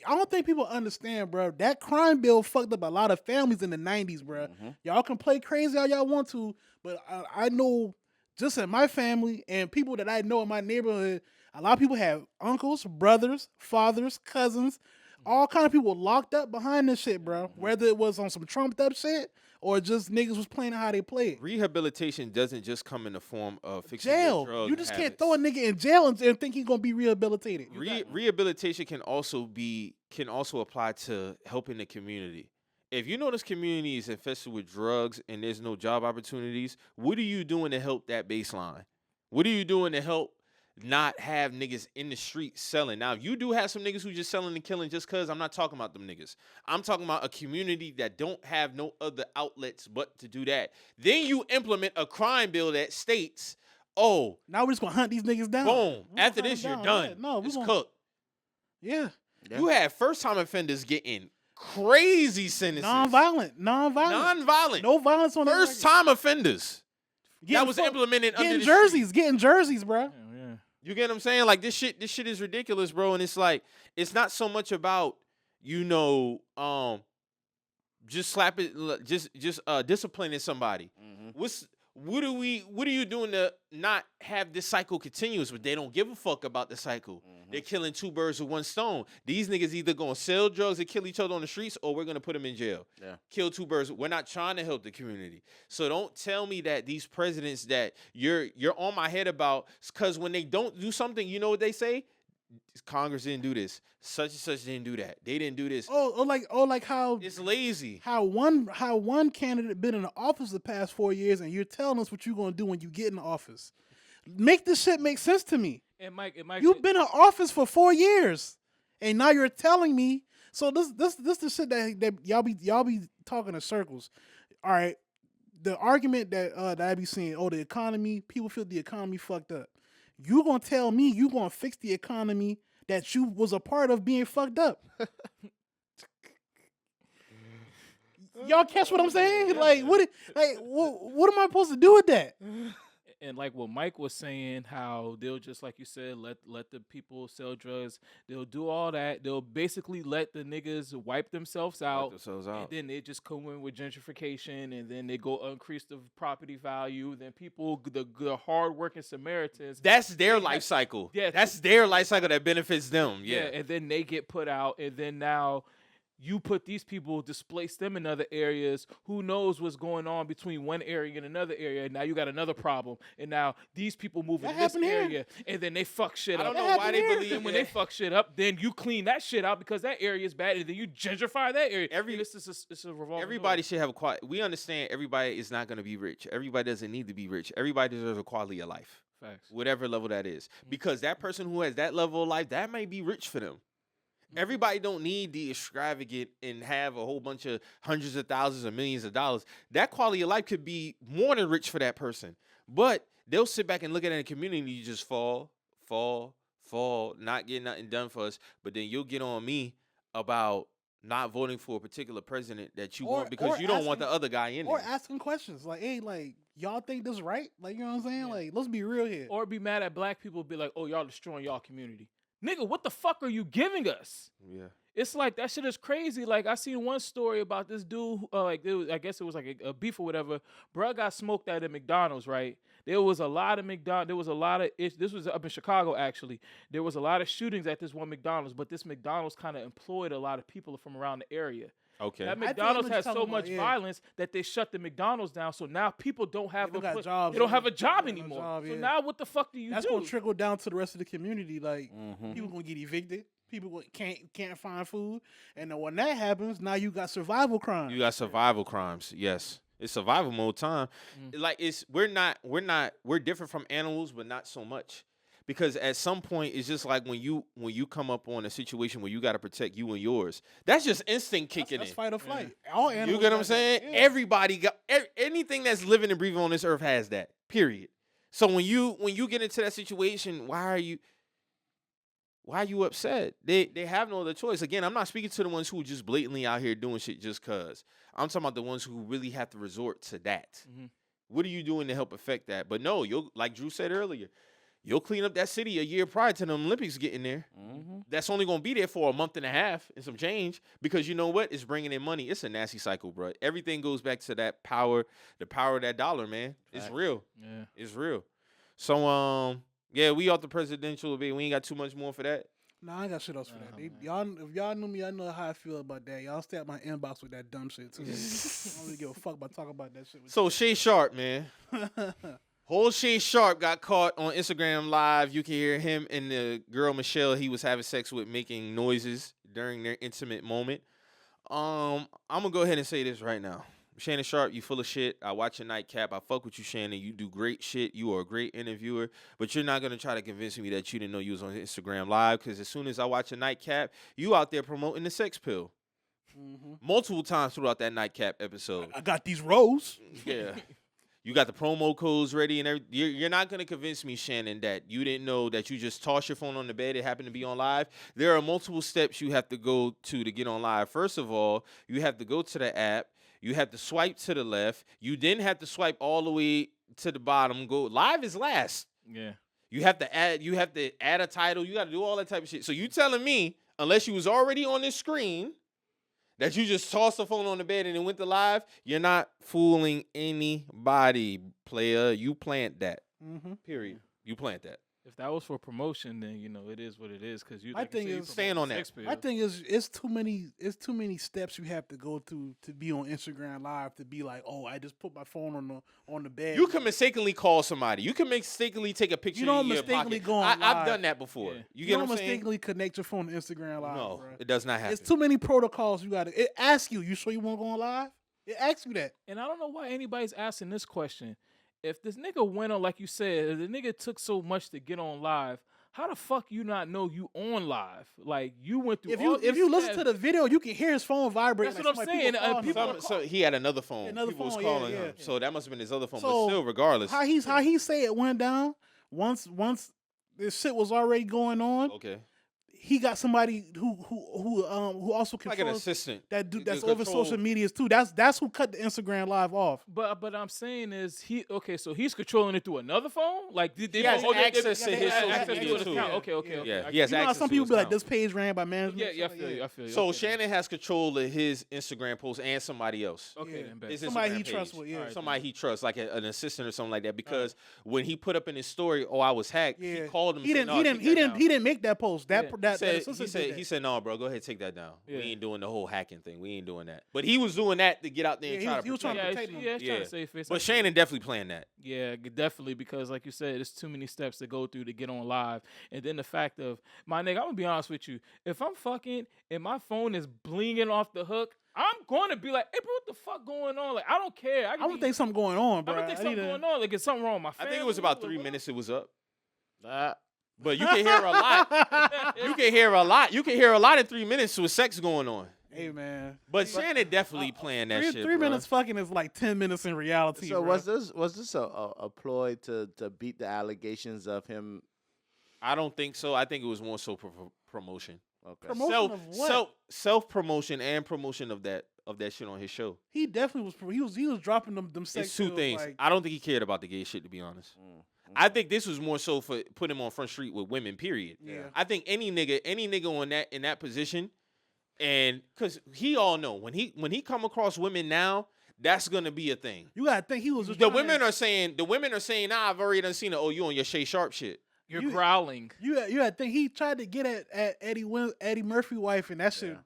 I don't think people understand, bro. That crime bill fucked up a lot of families in the 90s, bro. Mm-hmm. Y'all can play crazy all y'all want to, but I know just in my family and people that I know in my neighborhood, a lot of people have uncles, brothers, fathers, cousins, all kind of people locked up behind this shit, bro. Whether it was on some trumped up shit or just niggas was playing how they played. Rehabilitation doesn't just come in the form of fixing jail. your drug You just habits. can't throw a nigga in jail and think he's gonna be rehabilitated. Rehabilitation can also apply to helping the community. If you know this community is infested with drugs and there's no job opportunities, what are you doing to help that baseline? What are you doing to help not have niggas in the street selling? Now, if you do have some niggas who just selling and killing just cause, I'm not talking about them niggas. I'm talking about a community that don't have no other outlets but to do that. Then you implement a crime bill that states, oh, now we're just gonna hunt these niggas down. Boom. We're After gonna this, hunt you're them down. done. No, it's gonna, cooked. Yeah. You had first-time offenders getting crazy sentences. Non-violent. No violence on first-time offenders. That was implemented under the jerseys. Getting jerseys, bro. Yeah. You get what I'm saying? Like this shit is ridiculous, bro. And it's like it's not so much about just slap it, just disciplining somebody. Mm-hmm. What are you doing to not have this cycle continuous? But they don't give a fuck about the cycle. Mm-hmm. They're killing two birds with one stone. These niggas either gonna sell drugs and kill each other on the streets, or we're gonna put them in jail. Yeah. Kill two birds. We're not trying to help the community. So don't tell me that these presidents that you're on my head about, because when they don't do something, you know what they say? Congress didn't do this. Such and such didn't do that. They didn't do this. Like how it's lazy. How one candidate been in the office the past 4 years, and you're telling us what you're gonna do when you get in office. Make this shit make sense to me. It might. You've been in office for 4 years, and now you're telling me. So this the shit that y'all be talking in circles. All right, the argument that I be seeing, the economy, people feel the economy fucked up. You gonna tell me you gonna fix the economy that you was a part of being fucked up? Y'all catch what I'm saying? Like what am I supposed to do with that? And like what Mike was saying, how they'll just, like you said, let the people sell drugs. They'll do all that. They'll basically let the niggas wipe themselves out. And then they just come in with gentrification, and then they go increase the property value. Then people, the hardworking Samaritans. That's their life cycle. Yeah, that's their life cycle that benefits them. Yeah. And then they get put out, and then now you put these people, displace them in other areas. Who knows what's going on between one area and another area? And now you got another problem. And now these people move in this area, and then they fuck shit up. I don't know why they believe. And when they fuck shit up, then you clean that shit out because that area is bad, and then you gentrify that area. It's a revolving everybody should have a quality. We understand everybody is not going to be rich. Everybody doesn't need to be rich. Everybody deserves a quality of life. Facts. Whatever level that is. Because that person who has that level of life, that might be rich for them. Everybody don't need the extravagant and have a whole bunch of hundreds of thousands or millions of dollars. That quality of life could be more than rich for that person. But they'll sit back and look at it in the community, you just fall, not getting nothing done for us. But then you'll get on me about not voting for a particular president that you want because you don't want the other guy in there. Or asking questions like, hey, like, y'all think this right? Like, you know what I'm saying? Yeah. Like, let's be real here. Or be mad at black people, be like, oh, y'all destroying y'all community. Nigga, what the fuck are you giving us? Yeah. It's like, that shit is crazy. Like, I seen one story about this dude, I guess it was like a beef or whatever. Bruh got smoked at McDonald's, right? There was a lot of this was up in Chicago, actually. There was a lot of shootings at this one McDonald's, but this McDonald's kind of employed a lot of people from around the area. Okay. That McDonald's has so much violence that they shut the McDonald's down. So now people don't have jobs. They don't have a job anymore. So now what the fuck do you do? That's gonna trickle down to the rest of the community. Like people gonna get evicted. People can't find food. And then when that happens, now you got survival crimes. You got survival crimes. Yes. It's survival mode time. Like we're different from animals, but not so much. Because at some point, it's just like when you come up on a situation where you got to protect you and yours. That's just instinct kicking That's in. fight or flight. All animals. You get what I'm got saying? that. Yeah. Everybody got anything that's living and breathing on this earth has that. Period. So when you get into that situation, why are you upset? They have no other choice. Again, I'm not speaking to the ones who are just blatantly out here doing shit just cause. I'm talking about the ones who really have to resort to that. What are you doing to help affect that? But no, like Dru said earlier, you'll clean up that city a year prior to the Olympics getting there. That's only going to be there for a month and a half and some change because you know what? It's bringing in money. It's a nasty cycle, bro. Everything goes back to that power, the power of that dollar, man. It's real. Yeah. It's real. So, yeah, we off the presidential debate. We ain't got too much more for that. Nah, I ain't got shit else for that. If y'all knew me, I know how I feel about that. Y'all stay at my inbox with that dumb shit too. I don't really give a fuck about talking about that shit. So Shay Sharpe, man. Whole Shay Sharpe got caught on Instagram Live. You can hear him and the girl Michelle he was having sex with making noises during their intimate moment. I'm gonna go ahead and say this right now. Shannon Sharpe, you full of shit. I watch your nightcap. I fuck with you, Shannon. You do great shit. You are a great interviewer. But you're not going to try to convince me that you didn't know you was on Instagram Live because as soon as I watch your nightcap, you out there promoting the sex pill. Multiple times throughout that nightcap episode. I got these rows. Yeah. You got the promo codes ready and everything. You're not going to convince me, Shannon, that you didn't know that you just tossed your phone on the bed. It happened to be on live. There are multiple steps you have to go to get on live. First of all, you have to go to the app. You have to swipe to the left. You then have to swipe all the way to the bottom. Go live is last. Yeah. You have to add a title. You got to do all that type of shit. So you telling me, unless you was already on this screen, that you just tossed the phone on the bed and then went to live, you're not fooling anybody, player. You plant that. Period. You plant that. If that was for promotion, then it is what it is. Because My thing is stand on that. My thing is it's too many steps you have to go through to be on Instagram Live to be like, oh, I just put my phone on the bed. You can mistakenly call somebody. You can mistakenly take a picture. You don't in your mistakenly pocket. go on live. I've done that before. Yeah. You get don't what I'm saying? mistakenly connect your phone to Instagram Live. No, bro. it does not happen. It's too many protocols you got to. It asks you. You sure you want to go on live? It asks you that. And I don't know why anybody's asking this question. If this nigga went on, like you said, if the nigga took so much to get on live, how the fuck you not know you on live? Like you went through. If you listen to the video, you can hear his phone vibrate. That's what I'm saying. So he had another phone. People was calling him. So that must have been his other phone. But still, regardless, how he say it went down. Once this shit was already going on. Okay. He got somebody who also controls like an assistant that's over social medias too. That's who cut the Instagram Live off. But I'm saying is so he's controlling it through another phone. Like he has access to his social media too. Okay. Yeah, he has access. How some people be like, this page ran by management. Yeah, I feel you. So Shannon has control of his Instagram post and somebody else. Okay, then somebody he trusts with. Yeah, somebody he trusts, like an assistant or something like that. Because when he put up in his story, "Oh, I was hacked," he called him. He didn't make that post. He said, "No, bro, go ahead, take that down. We ain't doing the whole hacking thing. We ain't doing that." But he was doing that to get out there and try to protect him. He's trying to save face. But Shannon definitely playing that. Yeah, definitely, because like you said, it's too many steps to go through to get on live. And then the fact of, my nigga, I'm gonna be honest with you. If I'm fucking and my phone is blinging off the hook, I'm gonna be like, hey, bro, what the fuck going on? Like, I don't care. I don't think something going on, bro. I don't think something going on. Like, it's something wrong with my family. I think it was about 3 minutes it was up. But you can hear a lot. You can hear a lot. You can hear a lot in 3 minutes with sex going on. Hey, man. But Shannon definitely playing that shit. 3 minutes fucking is like 10 minutes in reality. So bro. was this a ploy to beat the allegations of him? I don't think so. I think it was more so promotion. Okay. Promotion of what? Self promotion and promotion of that shit on his show. He definitely was. He was dropping them sex. It's two things. Like, I don't think he cared about the gay shit, to be honest. I think this was more so for put him on front street with women. Period. Yeah. I think any nigga on in that position, and because he all know when he come across women now, that's gonna be a thing. You gotta think he was. Just the women are saying, nah, I've already done seen it. Oh, you on your Shay Sharpe shit. You're growling. You gotta think he tried to get at Eddie Murphy wife, and that shit.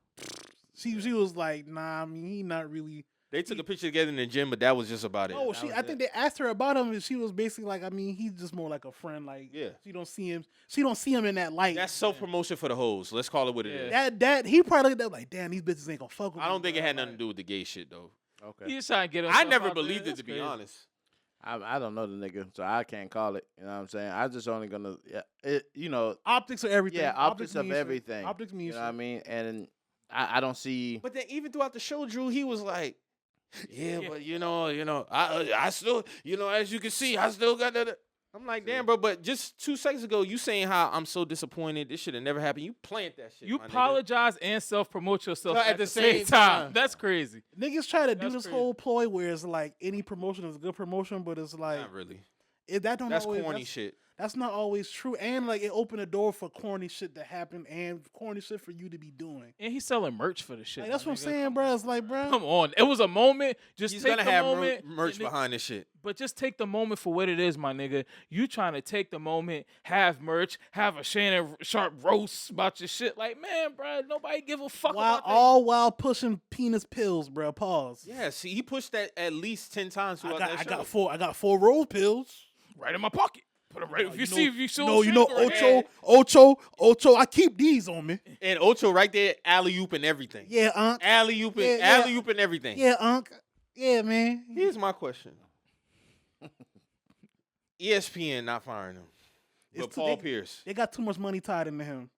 She was like, nah. I mean, he not really. They took a picture together in the gym, but that was just about it. Oh, I think they asked her about him, and she was basically like, I mean, he's just more like a friend. Like, she don't see him in that light. That's self promotion for the hoes. Let's call it what it is. That he probably looked up like, damn, these bitches ain't gonna fuck with me. I don't think it had nothing to do with the gay shit though. Okay. He's trying to get. I himself never out there. believed it, That's to be crazy. honest. I don't know the nigga, so I can't call it. You know what I'm saying? I just only gonna, Optics are everything. yeah, optics of mean shit. everything. Optics mean You know shit. what I mean? And I don't see. But then even throughout the show, Drew, he was like, "Yeah, but I still, as you can see, I still got that." I'm like, damn, bro. But just 2 seconds ago, you saying how I'm so disappointed. This should have never happened. You plant that shit. You my nigga. apologize and self-promote yourself At at the the same same time. time. That's crazy. Niggas try to do That's this crazy. whole ploy where it's like any promotion is a good promotion, but it's like Not really. that don't That's always, corny shit. That's not always true, and like it opened the door for corny shit to happen and corny shit for you to be doing. And he's selling merch for the shit. Like, that's my what I'm nigga. saying, bro. It's like, bro, Come on. It was a moment. Just He's take gonna the have moment. merch and it- behind this shit. But just take the moment for what it is, my nigga. You trying to take the moment, have merch, have a Shannon Sharpe roast about your shit. Like, man, bro, nobody give a fuck while about that. all while pushing penis pills, bro. Pause. Yeah, see, he pushed that at least 10 times throughout that show. I got 4 rose pills. Right in my pocket. Put them right. If you see, if you show, Ocho. I keep these on me. And Ocho right there, alley-oop and everything. Yeah, Unc. Alley-oop and, Yeah. alley-oop and everything. Yeah, Unc. Yeah, man. Here's my question. ESPN not firing him. But Paul Pierce. They got too much money tied into him.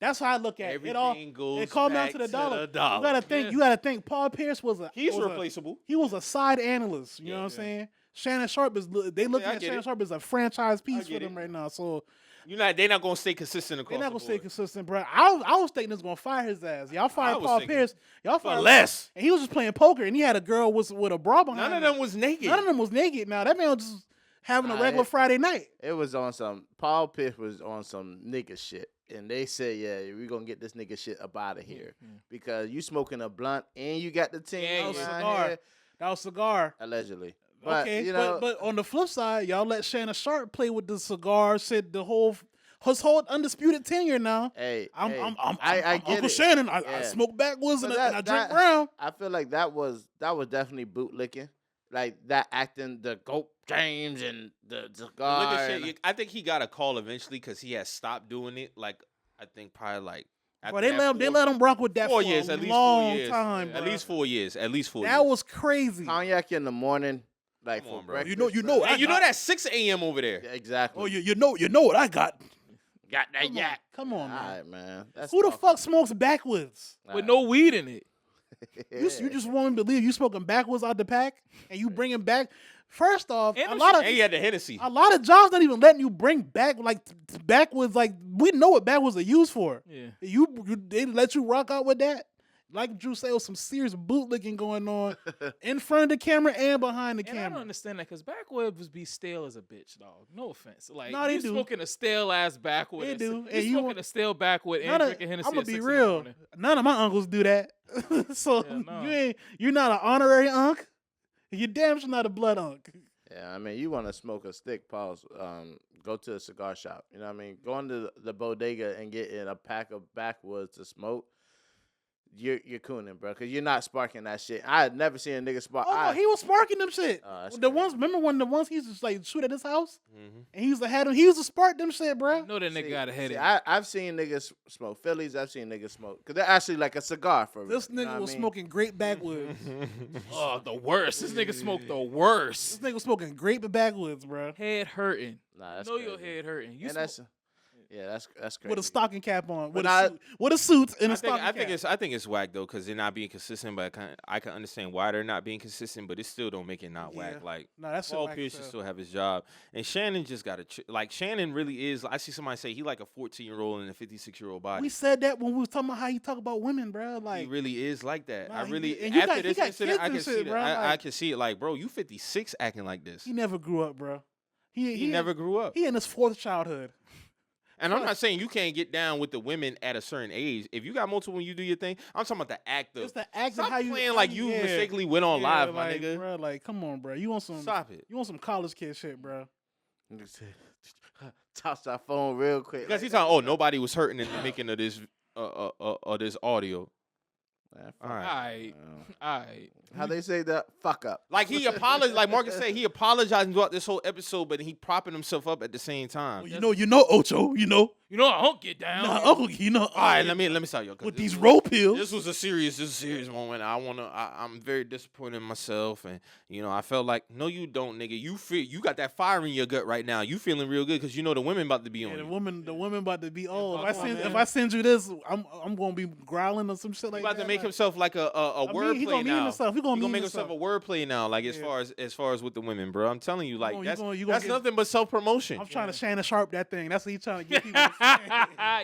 That's how I look at Everything it. All goes it comes down back to the dollar. the dollar. You gotta think. Yeah. You gotta think. Paul Pierce was a. He's was a- replaceable. he was a side analyst. You know what I'm Yeah. saying? Shannon Sharpe is. They looking I at get Shannon it. Sharpe as a franchise piece for get them it. right now. So They're not gonna stay consistent across they're not the gonna stay board. consistent, bro. I was thinking this gonna fire his ass. Y'all fired was Paul thinking Pierce. Y'all For fired less. and he was just playing poker, and he had a girl with a bra behind. None of him. them was naked. None of them was naked. Now that man was just having a Nah, regular it- Friday night. It was on some. Paul Pitt was on some nigga shit, and they said, "Yeah, we gonna get this nigga shit up out of here because you smoking a blunt and you got the team Yeah, That was around cigar. here, That was cigar. allegedly." But Okay, you know, but on the flip side, y'all let Shannon Sharpe play with the cigar. Said his whole undisputed tenure now. hey, I'm I get Uncle it. Shannon. I Yeah. smoke backwoods But and I drink that- brown. I feel like that was definitely bootlicking, like that acting the Goat James and the Look cigar. at and- shit. I think he got a call eventually because he has stopped doing it. Like I think probably like. Bro, after they that let him rock with that 4 for years, a at least long 4 years. time. At bro. least 4 years. At least 4 That years. was crazy. Cognac in the morning, like Come for on, bro. breakfast. You know, bro. I And you know got- that's 6 a.m. over there. Yeah, exactly. Oh, you know what I got. got that yak. Come on, All man. right, man. That's Who the tough. fuck smokes backwoods? with no weed in it. You just want him to believe you smoking backwoods out the pack and you bring him back. First off, And a them lot of And he had the Hennessy. a lot of jobs not even letting you bring back like backwoods. Like we know what backwoods are used for. Yeah. They let you rock out with that. Like Drew said, was some serious bootlicking going on in front of the camera and behind the And I don't camera. understand that because backwoods be stale as a bitch, dog. No offense. Like, No, they you do. smoking a stale ass backwood. They and do. You And you smoking want- a stale backwood and I'm drinking Hennessy gonna at be 6 in the real. morning. None of my uncles do that. So Yeah, no. you're not an honorary unc. You damn sure not a blood unc. Yeah, I mean, you want to smoke a stick, pause. Go to a cigar shop. You know what I mean? Going to the bodega and getting a pack of backwoods to smoke. You're cooning, bro, because you're not sparking that shit. I had never seen a nigga spark. Oh no, he was sparking them shit. Oh, that's The crazy. ones, remember when the ones he used to like shoot at his house, Mhm. and he used to have them. He used to spark them shit, bro. No, that nigga got a headache. I've seen niggas smoke Phillies. I've seen niggas smoke because they're actually like a cigar for real. This you know nigga what was I mean? smoking grape backwoods. Oh, the worst. This nigga smoked the worst. This nigga was smoking grape backwoods, bro, Head hurting. Nah, that's know your crazy. head hurting. You And smoke, that's crazy. with a stocking cap on, with But a suit and a I stocking think cap. I think it's whack though because they're not being consistent. But I can understand why they're not being consistent. But it still don't make it not whack. Yeah. Like No, that's Paul Pierce should still have his job, and Shannon just got to like Shannon really is. I see somebody say he like a 14-year-old in a 56-year-old body. We said that when we was talking about how he talk about women, bro. He Like, really is like that. Nah, I he- really and you after got- he this got incident, kids I and can see shit, that. bro, I like- can see it. Like, bro, you 56 acting like this. he never grew up, bro. He never grew up. He in his 4th childhood. And I'm not saying you can't get down with the women at a certain age. If you got multiple when you do your thing, I'm talking about the act of. It's the act of Stop how you playing how like you yeah. mistakenly went on Yeah, live, my like, nigga. Bro, like, come on, bro. You want some? Stop it. You want some college kid shit, bro? Nigga said, toss that phone real quick. Because he's talking, oh, nobody was hurting in the making of this audio. Man, All fuck. right. Alright. How they say that? Fuck up. Like he apologized, like Marcus said, he apologizing throughout this whole episode, but he propping himself up at the same time. Well, you know, Ocho. You You know, I don't get down. No, you know. All right, let me stop you. With these rope pills. This was a serious moment. I'm very disappointed in myself, and I felt like, no, you don't, nigga. You got that fire in your gut right now. You feeling real good because the women about to be on the you. women about to be. Oh, fuck if I send you this, I'm gonna be growling or some shit like He about that. to make himself like a wordplay he gonna now. meme himself. He gonna meme make himself a wordplay now. Like as far as with the women, bro. I'm telling you, like You that's gonna get- nothing but self promotion. I'm trying to Shannon Sharpe that thing. That's what he's trying to get people. To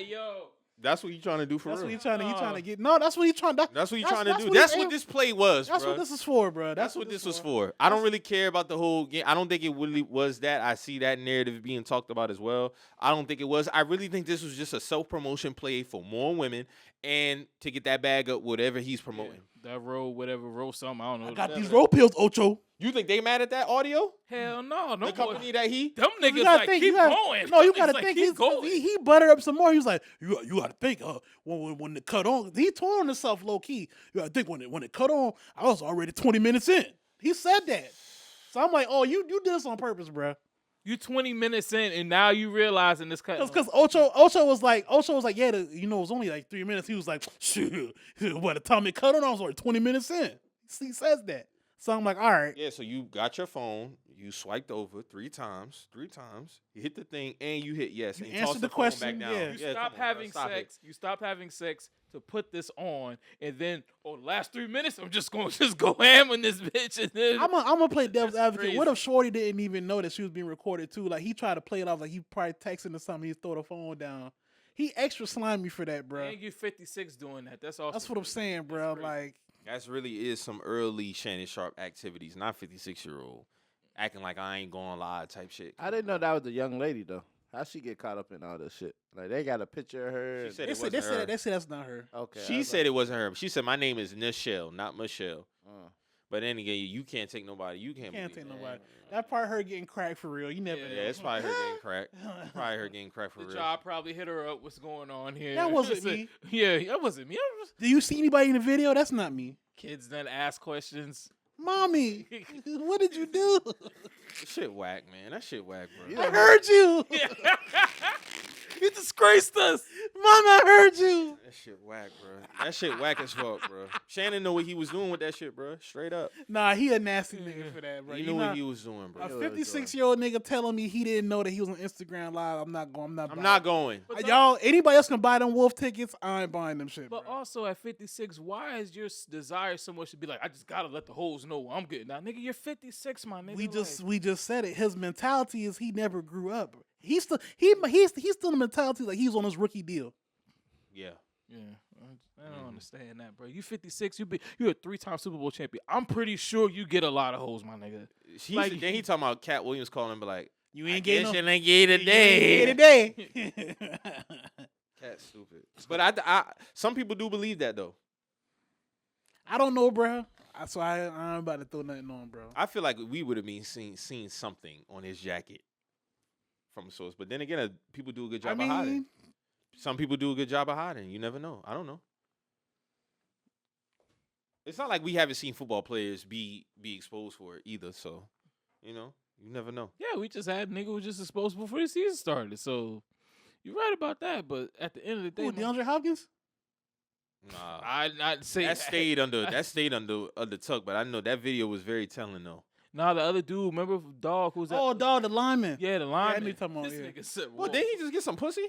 Yo. That's what you trying to do for That's real. what he's trying to. He trying to get. No, that's what he's trying. That's what you trying to do. what That's he- what this play was, That's bro. what this is for, bro. That's what this was for. I don't really care about the whole game. I don't think it really was that. I see that narrative being talked about as well. I don't think it was. I really think this was just a self-promotion play for more women and to get that bag up, whatever he's promoting. That roll something. I don't know. I got these rope pills, Ocho. You think they mad at that audio? Hell no. The company that he? Them You niggas gotta like think, keep you gotta- going. No, you It's gotta like, think. keep going. He buttered up some more. He was like, you gotta think. When the cut on, he tore on himself low key. You gotta think when it cut on, I was already 20 minutes in. He said that. So I'm like, oh, you did this on purpose, bro. You 20 minutes in, and now you realizing this cut. Because Ocho was like, yeah, it was only like 3 minutes. He was like, shoot, by the time it cut on, I was already 20 minutes in. He says that. So I'm like, all right. Yeah, so you got your phone, you swiped over three times, you hit the thing, and you hit yes. You and answered toss the phone question, back down. yeah. You Yeah, stop come on, having bro, stop sex. it. You stop having sex to put this on, and then the last 3 minutes, I'm just going to go ham on this bitch, and then I'm gonna play devil's That's advocate. crazy. What if Shorty didn't even know that she was being recorded too? Like he tried to play it off like he probably texting or something. He throw the phone down. He extra slimy for that, bro. and you 56 doing that. That's all. That's what I'm saying, bro. crazy. Like That's really is some early Shannon Sharpe activities, not 56-year-old acting like I ain't going live type shit. I didn't know that was a young lady though. How she get caught up in all this shit? Like they got a picture of her. She and- said they it said, wasn't her. they said that's not her. okay. I She was said it wasn't her. She said my name is Nichelle, not Michelle. like, But then again, you can't take nobody. You can't Can't believe take that. nobody. That part her getting cracked for real. You never. Yeah, know. Yeah, it's probably her getting cracked. Probably her getting cracked for The real. job probably hit her up. What's going on here? That wasn't It's like, me. Yeah, that wasn't me. I was Do you see anybody in the video? That's not me. kids that ask questions. Mommy, what did you do? That shit whack, man. That shit whack, bro. I heard you. You disgraced us. Mama, I heard you. That shit whack, bro. That shit whack as fuck, bro. Shannon know what he was doing with that shit, bro. Straight up. Nah, he a nasty nigga for that, bro. He You knew know, what he was doing, bro. a knew what he was doing. 56-year-old nigga telling me he didn't know that he was on Instagram Live. I'm not going. I'm not going. Y'all, anybody else can buy them wolf tickets. I ain't buying them shit. But bro. also at 56, why is your desire so much to be like, I just gotta let the hoes know I'm good now, nigga? You're 56, my nigga. we just said it. His mentality is he never grew up. He's still in the mentality like he's on his rookie deal. Yeah. Yeah, I don't understand that, bro. You 56, you're a 3-time Super Bowl champion. I'm pretty sure you get a lot of hoes, my nigga. Then he talking about Cat Williams calling him, be like, You I ain't guess getting you ain't get it Hey, today. today. Cat stupid. But I some people do believe that though. I don't know, bro. So I'm about to throw nothing on, bro. I feel like we would have been seen something on his jacket from a source. But then again, people do a good job of hiding. Some people do a good job of hiding. You never know. I don't know. It's not like we haven't seen football players be exposed for it either. So, you never know. Yeah, we just had a nigga who was just exposed before the season started. So you're right about that. But at the end of the day, Who, DeAndre Hopkins? Nah, I'd say that stayed under tuck. But I know that video was very telling though. Nah, the other dude, remember dog who was Oh, dog, the lineman. Yeah, the I lineman. knew you talking about, This yeah. nigga said, Well, whoa. did he just get some pussy?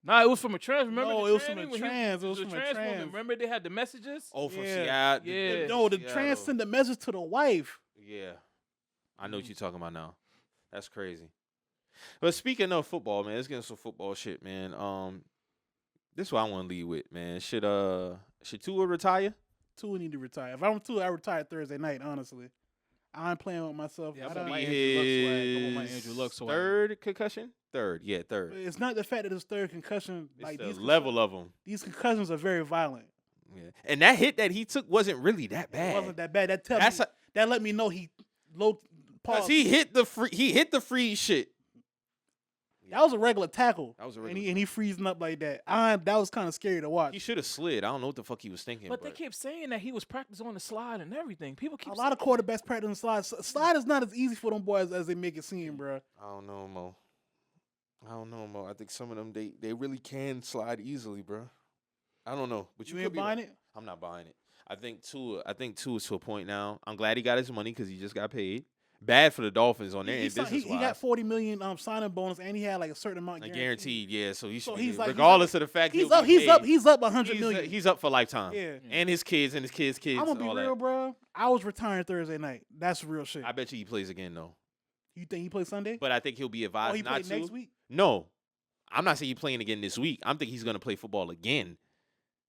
Nah, it was from a trans. Remember? No, the it was from tranny a when he- trans. It was the from a trans woman. trans. Remember they had the messages? Oh, from Yeah. Seattle. Yeah. No, the Seattle. trans sent the message to the wife. Yeah. I know what you're talking about now. That's crazy. But speaking of football, man, let's get into some football shit, man. This is what I want to lead with, man. Should Tua retire? Tua need to retire. If I'm Tua, I retire Thursday night, honestly. I ain't playing with myself. Yeah, I I'm don't- on my Andrew Luck swag. I'm on my His Andrew Luck swag. third concussion? Third. It's not the fact that it's third concussion. It's Like the these level of them. These concussions are very violent. Yeah. And that hit that he took wasn't really that bad. It wasn't that bad. That tell That's me, that let me know he low. Cause Pause. he hit the free shit. That was a regular tackle. That was a and regular he freezing up like that. That was kind of scary to watch. He should have slid. I don't know what the fuck he was thinking. But they kept saying that he was practicing on the slide and everything. People keep A lot of quarterbacks practicing slide. Slide is not as easy for them boys as they make it seem, bro. I don't know, Mo. I don't know, Mo. I think some of them they really can slide easily, bro. I don't know, but You could ain't be buying right. it? I'm not buying it. I think Tua is to a point now. I'm glad he got his money because he just got paid. Bad for the Dolphins on their end business He got $40 million signing bonus, and he had like a certain amount guaranteed. Yeah, so he should. he's like- regardless of the fact He's he'll up. be paid, He's up $100 million. He's up for lifetime. Yeah. And his kids and his kids' kids. I'm gonna be all real, that. bro. I was retiring Thursday night. That's real shit. I bet you he plays again though. You think he plays Sunday? But I think he'll be Oh, advised he not played to. next week. No, I'm not saying he's playing again this week. I'm thinking he's gonna play football again.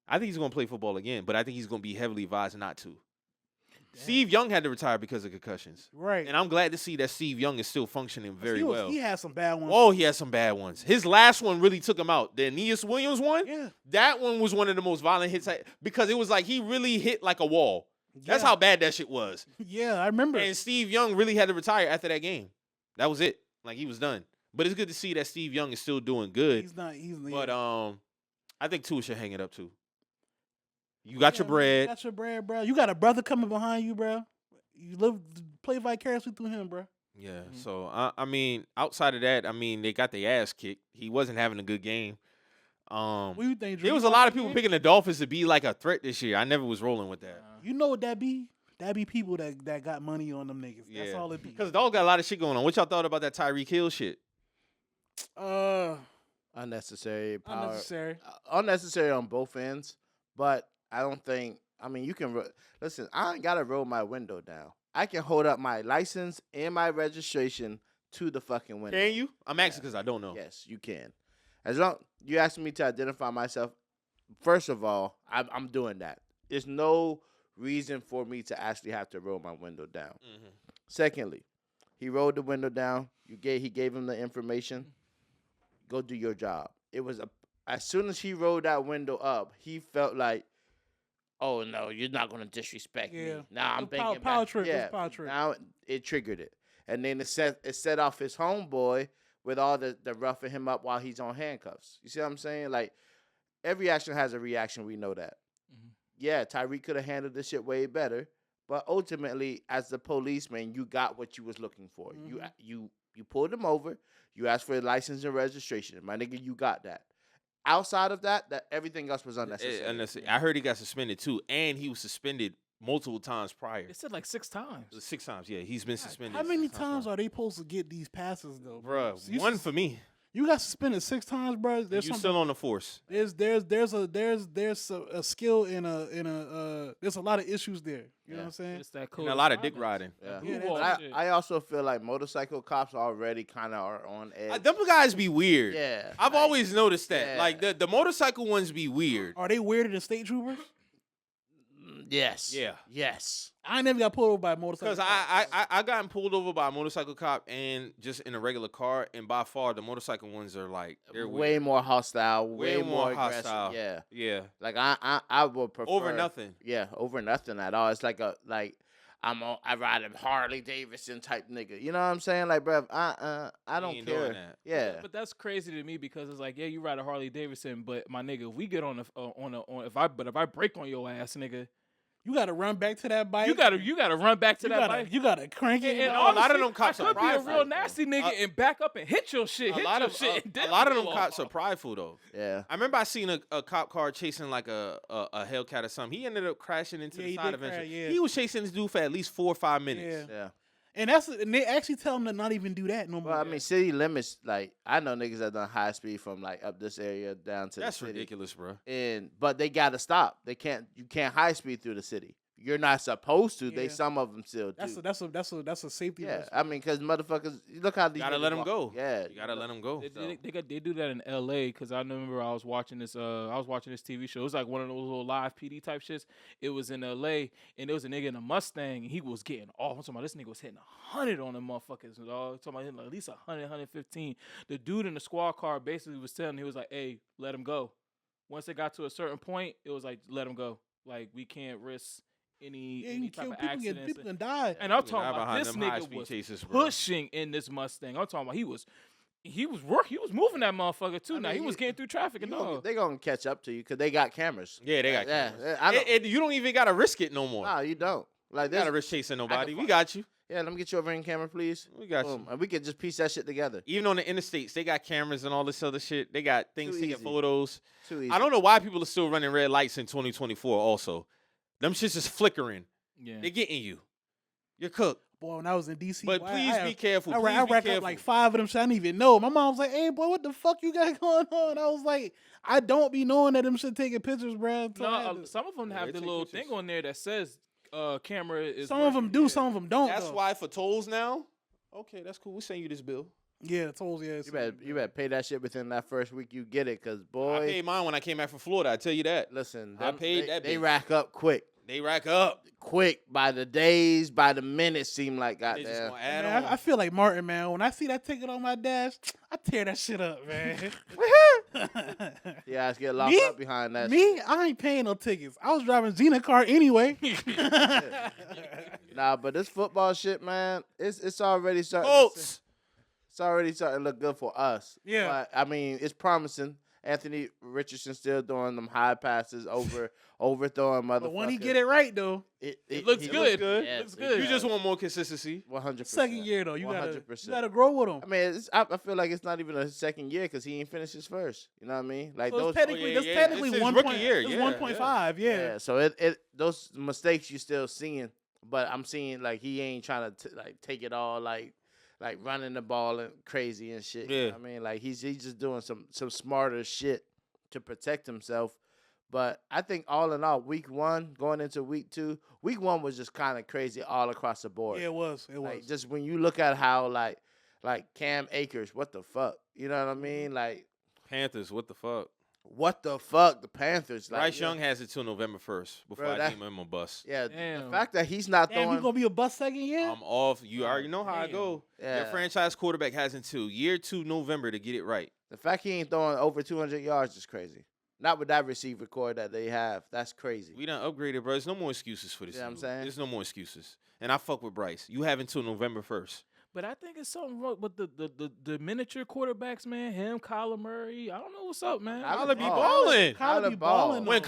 I think he's gonna play football again, but I think he's gonna be heavily advised not to. Steve Young had to retire because of concussions. Right. And I'm glad to see that Steve Young is still functioning very well. He had some bad ones. Oh, he had some bad ones. His last one really took him out. The Aeneas Williams one, Yeah. that one was one of the most violent hits because it was like he really hit like a wall. That's Yeah. how bad that shit was. Yeah, I remember. And Steve Young really had to retire after that game. That was it. Like he was done. But it's good to see that Steve Young is still doing good. He's not. But I think Tua should hang it up too. You got your bread. You got your bread, bro. You got a brother coming behind you, bro. You play vicariously through him, bro. Yeah. So I mean, outside of that, I mean, they got their ass kicked. He wasn't having a good game. What do you think, Drew? There was a lot of people picking the Dolphins to be like a threat this year. I never was rolling with that. You know what that be? That be people that got money on them niggas. That's Yeah. all it be. Because Dog got a lot of shit going on. What y'all thought about that Tyreek Hill shit? Unnecessary power. Unnecessary. Unnecessary on both ends. But I don't think. I mean, you can listen. I ain't gotta roll my window down. I can hold up my license and my registration to the fucking window. Can you? I'm asking because I don't know. Yes, you can. As long you asking me to identify myself, first of all, I'm doing that. There's no reason for me to actually have to roll my window down. Mm-hmm. Secondly, he rolled the window down. He gave him the information. Go do your job. It was as soon as he rolled that window up, he felt like, oh no, you're not gonna disrespect me. Now I'm thinking power back. trip. Yeah, It's power trip. now it triggered it, and then it set off his homeboy with all the roughing him up while he's on handcuffs. You see what I'm saying? Like every action has a reaction. We know that. Mm-hmm. Yeah, Tyreek could have handled this shit way better, but ultimately, as the policeman, you got what you was looking for. Mm-hmm. You pulled him over. You asked for a license and registration. My nigga, you got that. Outside of that everything else was unnecessary. I heard he got suspended too, and he was suspended multiple times prior. They said like 6 times. 6 times, yeah. He's been suspended. How many times are they supposed to get these passes though, Bruh, So you one for me. You got suspended 6 times, bro. There's You still on the force. There's a skill in a there's a lot of issues there. You know what I'm saying? It's that And a lot of dick riding. Yeah. Who But shit. I also feel like motorcycle cops already kind of are on edge. Them guys be weird. Yeah, I've like, always noticed that. yeah. Like the motorcycle ones be weird. Are they weirder than state troopers? Yes. Yeah. Yes. I never got pulled over by a motorcycle. Because I gotten pulled over by a motorcycle cop and just in a regular car, and by far the motorcycle ones are like they're way weird. more hostile. Way more aggressive. hostile. Yeah. Yeah. Like I would prefer Over nothing. Yeah, over nothing at all. It's like I ride a Harley Davidson type nigga. You know what I'm saying? Like, bruh, I don't ain't care. doing that. Yeah. But that's crazy to me because it's like, yeah, you ride a Harley Davidson, but my nigga, if we get on if I break on your ass, nigga, you gotta run back to that bike. you gotta run back to that bike. You gotta crank it. And a lot of honestly, them cops I are could be a prideful, real though. nasty nigga and back up and hit your shit. A lot of them cops are prideful though. Yeah. I remember I seen a cop car chasing like a Hellcat or something. He ended up crashing into the he side did eventually. crash, yeah. He was chasing this dude for at least 4 or 5 minutes. Yeah. Yeah. And they actually tell them to not even do that no more. Well, I mean, city limits. Like, I know niggas that done high speed from like up this area down to That's the city. ridiculous, bro. But they gotta stop. You can't high speed through the city. You're not supposed to. Yeah. Some of them still do. That's a safety Yeah, risk. I mean, because motherfuckers, look how these Gotta niggas let 'em walk. go. Yeah, You gotta let them go. They do that in L.A. because I remember I was watching this TV show. It was like one of those little live PD type shits. It was in L.A. and there was a nigga in a Mustang and he was getting off. I'm talking about this nigga was hitting 100 on them motherfuckers. Dog. I'm talking about hitting like at least 100, 115. The dude in the squad car basically was telling him, he was like, "Hey, let him go." Once it got to a certain point, it was like, "Let him go. Like we can't risk." Any type of accidents. People can die. And I'm People die talking about behind this them nigga high-speed was chases, bro. pushing in this Mustang. I'm talking about he was moving that motherfucker too. I Now mean, he was getting through traffic and all. They gonna catch up to you because they got cameras. Yeah, they got Yeah, cameras. I don't. You don't even gotta risk it no more. No, you don't. Like You got this. a risk chasing nobody. We find- got you. Yeah, let me get you over in camera, please. We got you. Boom. And we can just piece that shit together. Even on the interstates, they got cameras and all this other shit. They got things Too taking easy. photos. Too easy. I don't know why people are still running red lights in 2024 also. Them shits is flickering. Yeah. They're getting you. You're cooked. Boy, when I was in DC, But boy, please be careful. I Please racked be up careful. like 5 of them shit I didn't even know. My mom was like, "Hey, boy, what the fuck you got going on?" I was like, "I don't be knowing that them shit taking pictures, bro." No, some of them Yeah, have they the take little pictures. thing on there that says camera is. Some of them working. do, Yeah. some of them don't. That's though. why for tolls now. Okay, that's cool. We'll send you this bill. Yeah, tolls. Yeah, You better pay that shit within that first week you get it, cause I boy, paid mine when I came back from Florida. I tell you that. listen, I them- paid they, that They bitch. rack up quick, They rack up. by the days, by the minutes. Seem like They just goddamn. gonna add Man, on. I feel like Martin, man. When I see that ticket on my dash, I tear that shit up, man. Yeah, I get locked Me? up behind that. Me, I ain't paying no tickets. I was driving Xena car anyway. Nah, but this football shit, man, it's already starting. Colts. It's already starting to look good for us. Yeah. But, I mean, it's promising. Anthony Richardson still doing them high passes, overthrowing motherfuckers. But when he get it right, though, It looks good. good. Yes, Looks good. You just want more consistency. 100%. second year though, you 100%. gotta grow with him. I mean, I feel like it's not even a second year because he ain't finished his first. You know what I mean? Like So those. it's technically, yeah, that's yeah. technically It's his 1 rookie point, year, it's yeah, 1.5. Yeah. Yeah, so it those mistakes you still seeing, but I'm seeing like he ain't trying to like take it all like running the ball and crazy and shit. You know Yeah. what I mean, like he's just doing some smarter shit to protect himself. But I think all in all, week 1 going into week 2, week 1 was just kind of crazy all across the board. Yeah, it was. It was. Like just when you look at how like Cam Akers, what the fuck, you know what I mean? Like Panthers, what the fuck? what the fuck, the Panthers. Like, Bryce yeah. Young has it till November 1st before Bro, I that- deem him a bust. Yeah, the Damn. fact that he's not Damn, you throwing. gonna be a bust second year? I'm off. You already know how I Damn. go. Your Yeah. franchise quarterback has until year 2 November to get it right. The fact he ain't throwing over 200 yards is crazy. Not with that receiver core that they have. That's crazy. We done upgraded, bro. There's no more excuses for this. You know what I'm dude. saying? There's no more excuses. And I fuck with Bryce. You have until November 1st. But I think it's something wrong with the miniature quarterbacks, man. Him, Kyler Murray. I don't know what's up, man. Kyler Kyler be ball. balling. Kyler be Kyler ball. balling. When though.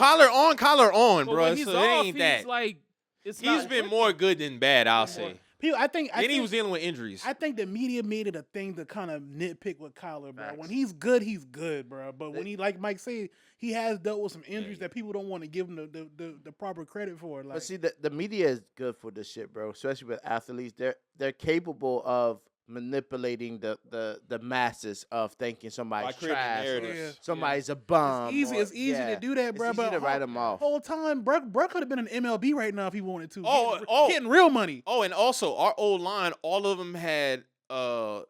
Collar on, But bro. when he's So it off, ain't he's that. like it's He's not been more good than bad, I'll say. People, I think And he was dealing with injuries. I think the media made it a thing to kind of nitpick with Kyler, bro. Facts. When he's good, bro. But when he, like Mike said, he has dealt with some injuries that people don't want to give him the proper credit for. Like, But see, the media is good for this shit, bro. Especially with athletes, they're capable of manipulating the masses of thinking somebody's creating trash, or narratives. somebody's a bum. it's easy yeah. to do that, It's bro. easy But to write them off. whole time, bro could have been in MLB right now if he wanted to. Oh, getting real money. Oh, and also our old line, all of them had a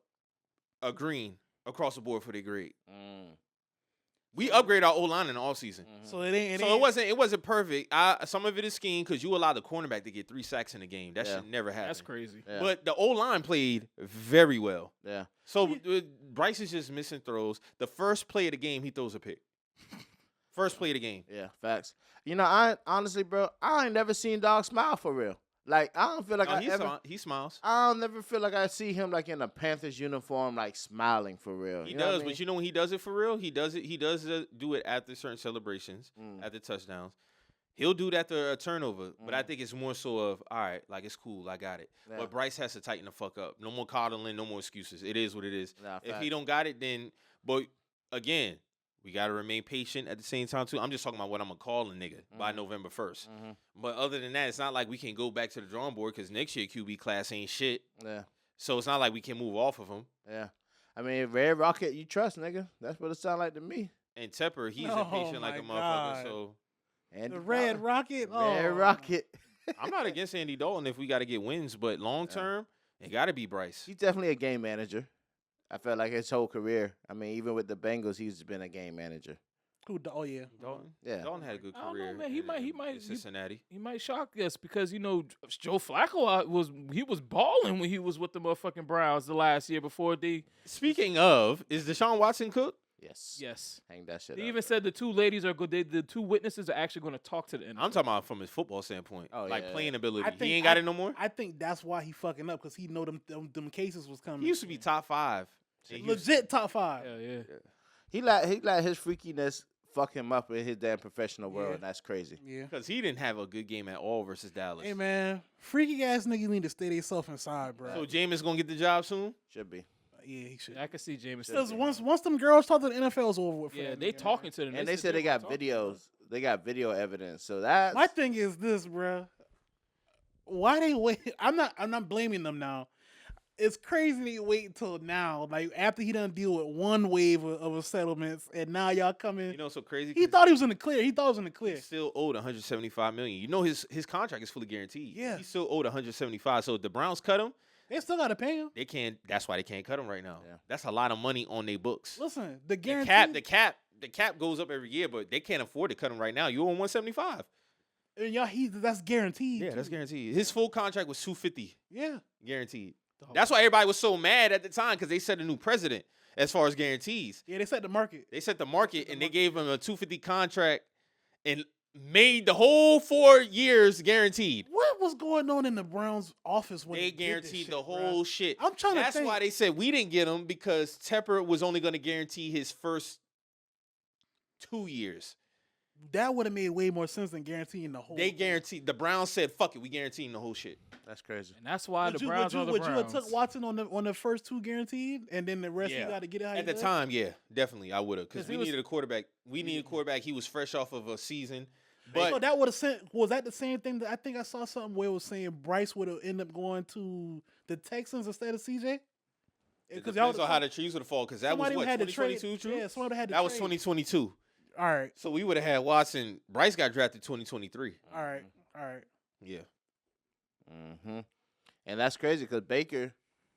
green across the board for their grade. We upgrade our old line in the offseason. So it ain't. So it wasn't perfect. Some of it is scheme because you allowed the cornerback to get 3 sacks in a game. That Yeah. should never happen. That's crazy. Yeah. But the old line played very well. Yeah. So Bryce is just missing throws. The first play of the game, he throws a pick. First play of the game. Yeah, facts. You know, I honestly, bro, I ain't never seen Dog smile for real. Like, I don't feel like He smiles. I don't never feel like I see him like in a Panthers uniform, like smiling for real. He You know what does, I mean? but you know when he does it for real, he does it. He does do it after certain celebrations, after touchdowns. He'll do that after a turnover, but I think it's more so of all right, like it's cool, I got it. Yeah. But Bryce has to tighten the fuck up. No more coddling, no more excuses. It is what it is. Nah, If facts. he don't got it, then. But again, we gotta remain patient at the same time too. I'm just talking about what I'm gonna call a nigga by November 1st. But other than that, it's not like we can go back to the drawing board because next year QB class ain't shit. Yeah, So it's not like we can move off of him. yeah. I mean, Red Rocket, you trust, nigga. That's what it sound like to me. And Tepper, he's Oh impatient like a my motherfucker. God. So And The Red Rocket. Oh. Red Rocket. I'm not against Andy Dalton if we got to get wins, but long term, it got to be Bryce. He's definitely a game manager. I felt like his whole career. I mean, even with the Bengals, he's been a game manager. Oh yeah. Dalton, Yeah. Dalton had a good I don't know, career. man. He might- in Cincinnati. He might shock us because Joe Flacco was balling when he was with the motherfucking Browns the last year before they. Speaking of, is Deshaun Watson cooked? Yes. Yes. Hang that shit They up. even said the two ladies are good. The two witnesses are actually going to talk to the NFL. I'm talking about from his football standpoint, Oh, like yeah. playing ability. I He think- ain't got it no more. I think that's why he fucking up because he know them cases was coming. He used to be top 5. in Houston. legit top 5. Yeah, yeah. He let his freakiness fuck him up in his damn professional world, Yeah. and that's crazy. Yeah. Because he didn't have a good game at all versus Dallas. Hey man, freaky ass niggas need to stay themselves inside, bro. So Jameis gonna get the job soon? Should be. Yeah, he should. I can see James. Because once them girls talk to the NFL's over with. For Yeah, that they nigga, talking to them. And they said they got videos. They got video evidence. So that's My thing is this, bro. Why they wait? I'm not blaming them now. It's crazy they wait until now, like after he done deal with one wave of settlements, and now y'all coming. You know what's so crazy? He thought he was in the clear. He thought he was in the clear. He's still owed 175 million. You know his contract is fully guaranteed. Yeah. He's still owed 175. So if the Browns cut him, They still gotta pay him. they can't. That's why they can't cut him right now. Yeah. That's a lot of money on their books. Listen, the The guarantee. cap goes up every year, but they can't afford to cut him right now. You owe him 175. And y'all, that's guaranteed. Yeah, that's guaranteed. His full contract was 250 Yeah. guaranteed. That's why everybody was so mad at the time because they set a new president as far as guarantees. Yeah, they set the market. They set the market and they gave him a 250 contract and made the whole 4 years guaranteed. What was going on in the Browns office when They did this guaranteed shit, the bruh? whole shit. I'm trying to That's think. why they said we didn't get him because Tepper was only going to guarantee his first 2 years. That would have made way more sense than guaranteeing the whole. They guaranteed. The Browns said, "Fuck it, we guaranteeing the whole shit." That's crazy. And that's why Would the you, Browns are the would you have Browns. took Watson on the first two guaranteed, and then the rest you got to get it how At you the live? time, yeah, definitely, I would have because 'Cause we he was- needed a quarterback. We needed a quarterback. He was fresh off of a season, So but that would have sent. Was that the same thing that I think I saw something where it was saying Bryce would have ended up going to the Texans instead of CJ? it depends on how the trees would have fallen because that was somebody what had to trade. 2022. Yeah, somebody had to. That was trade. 2022. All right, So we would have had Watson. Bryce got drafted 2023. all right, all right. Yeah. Mm-hmm. And that's crazy because Baker,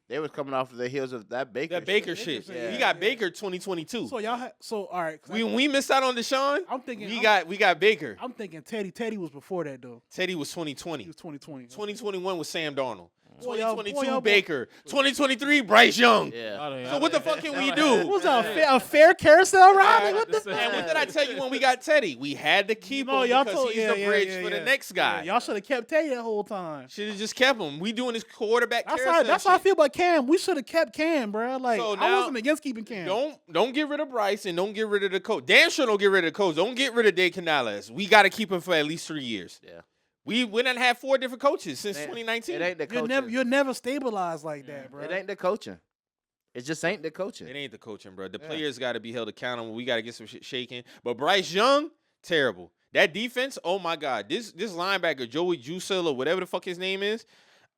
they was coming off of the heels of that Baker. That Baker Baker shit. shit, We yeah. got Baker 2022. So y'all, all right. 'cause When we missed out on Deshaun, I'm thinking we got Baker. I'm thinking Teddy. Teddy was before that though. Teddy was He 2020. was 2020. 2021 was Sam Darnold. Boy, y'all- 2022 Baker. 2023 Bryce Young. Yeah. So what the fuck can we What do? was that a fair carousel ride? Like, what the fuck? And what did I tell you when we got Teddy? We had to keep him because he's the bridge for the next guy. Yeah, y'all should have kept Teddy that whole time. Should have just kept him. We doing this quarterback That's carousel how I shit. feel about Cam. We should have kept Cam, bro. Like So I now- wasn't against keeping Cam. Don't get rid of Bryce and don't get rid of the coach. Damn sure don't get rid of the coach. Don't get rid of Dave Canales. We got to keep him for at least 3 years. Yeah. We done had 4 different coaches since It 2019. It ain't the coaching. You're never stabilized like that, bro. It ain't the coaching. It just ain't the coaching. It ain't the coaching, bro. The Yeah. players got to be held accountable. We got to get some shit shaking. But Bryce Young, terrible. That defense, oh my God. This linebacker, Joey Jusil or whatever the fuck his name is,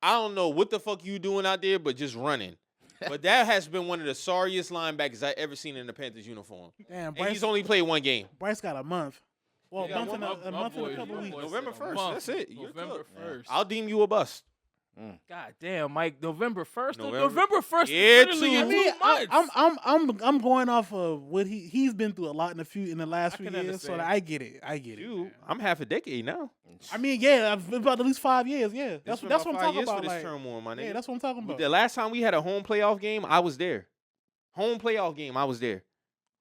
I don't know what the fuck you doing out there, but just running. But that has been one of the sorriest linebackers I ever seen in the Panthers uniform. Damn, And he's only played 1 game. Bryce got a month. Well, He got a month and My a boy- couple my weeks. boy November said a 1st, month. that's it. You're November cooked. 1st. I'll deem you a bust. God damn, Mike. November 1st. November- November 1st. Yeah, literally too. in I mean, 2 months. I'm going off of what he's been through a lot in the last I few can years, so understand. I get it. I get it. You, I'm half a decade now. I mean, yeah, I've been about at least 5 years. Yeah, that's It's been what I'm about 5 talking years about. for this Like, turmoil, my nigga. yeah, that's what I'm talking about. The last time we had a home playoff game, I was there. Home playoff game, I was there.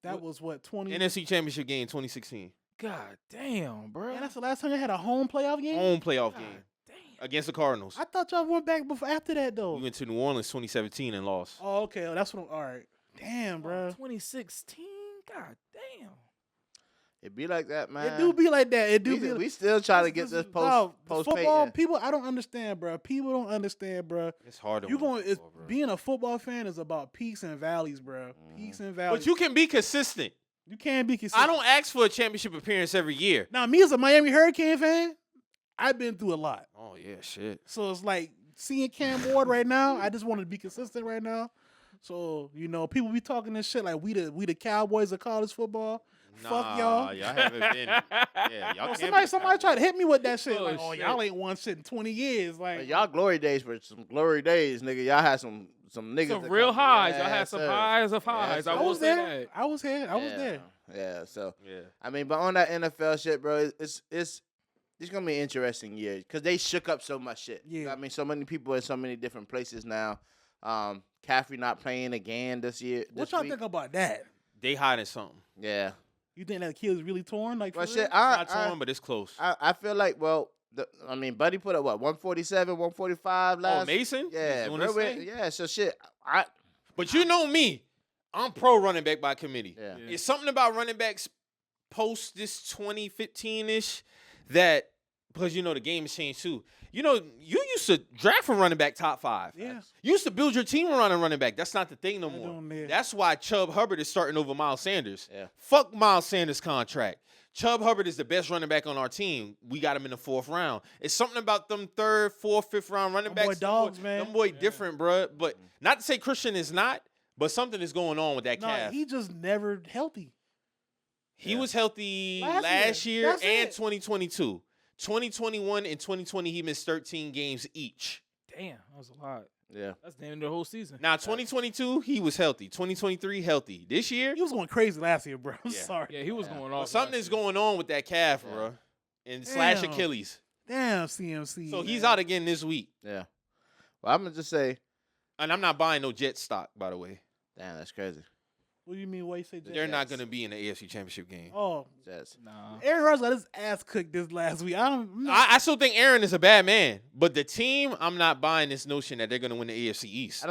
That was what 20. NFC Championship game 2016. God damn, bro. Man, that's the last time you had a home playoff game. Home playoff God game damn. against the Cardinals. I thought y'all went back before after that though. We went to New Orleans 2017 and lost. Oh, okay. Oh, that's what. All right. Damn, bro. 2016. God damn. It be like that, man. It do be like that. It do be. We still try to get this post football. Peyton. People, I don't understand, bro. People don't understand, bro. It's hard to You win going? It's football, bro. being a football fan is about peaks and valleys, bro. Peaks and valleys. But you can be consistent. You can't be consistent. I don't ask for a championship appearance every year. Now, me as a Miami Hurricane fan, I've been through a lot. Oh yeah, shit. So it's like seeing Cam Ward right now. I just want to be consistent right now. So people be talking this shit like we the Cowboys of college football. Fuck y'all. Y'all haven't been. Yeah, y'all. No, can't somebody tried to hit me with that shit. Oh, Like, oh, shit. y'all ain't won shit in 20 years. Like, But y'all glory days were some glory days, nigga. Y'all had some niggas. Some that real come- highs. Yeah, Y'all had some sir. highs of Yeah, highs. sir. I I will was say there. that. I was here. I was there. Yeah. So Yeah. I mean, but on that NFL shit, bro, it's gonna be an interesting year because they shook up so much shit. Yeah. I mean, so many people in so many different places now. Caffrey not playing again this year. What this y'all week. think about that? They hiding something. Yeah. You think that Achilles really torn? Like, for Well, real? shit, It's not torn, but it's close. I feel like, well, Buddy put up what 147, 145 last. Oh, Mason? Yeah, He's doing bro, his thing? yeah. So shit, But you know me, I'm pro running back by committee. Yeah. It's something about running backs post this 2015-ish that because the game has changed too. You used to draft from running back top 5. Yeah. You used to build your team around a running back. That's not the thing no I more. don't know. That's why Chubb Hubbard is starting over Miles Sanders. Yeah. Fuck Miles Sanders' contract. Chubb Hubbard is the best running back on our team. We got him in the 4th round. It's something about them 3rd, 4th, 5th round running Them boy backs. dogs, man. Them boy different, bruh. But not to say Christian is not, but something is going on with that No, calf. he just never healthy. He was healthy Last last year. year That's and it. 2022. 2021 and 2020, he missed 13 games each. Damn, that was a lot. Yeah. That's damn near the whole season. Now, 2022, he was healthy. 2023, healthy. This year, He was going crazy last year, bro. I'm Yeah. sorry. Yeah, he was going off. something last is year. going on with that calf, bro. And slash Damn. Achilles. Damn, CMC. So he's man. out again this week. Yeah. Well, I'm gonna just say, And I'm not buying no Jet stock, by the way. damn, that's crazy. What do you mean? What you say? Jets? They're not going to be in the AFC Championship game. Oh, Jets. Nah. Aaron Rodgers got his ass cooked this last week. I'm not, I still think Aaron is a bad man, but the team, I'm not buying this notion that they're going to win the AFC East. I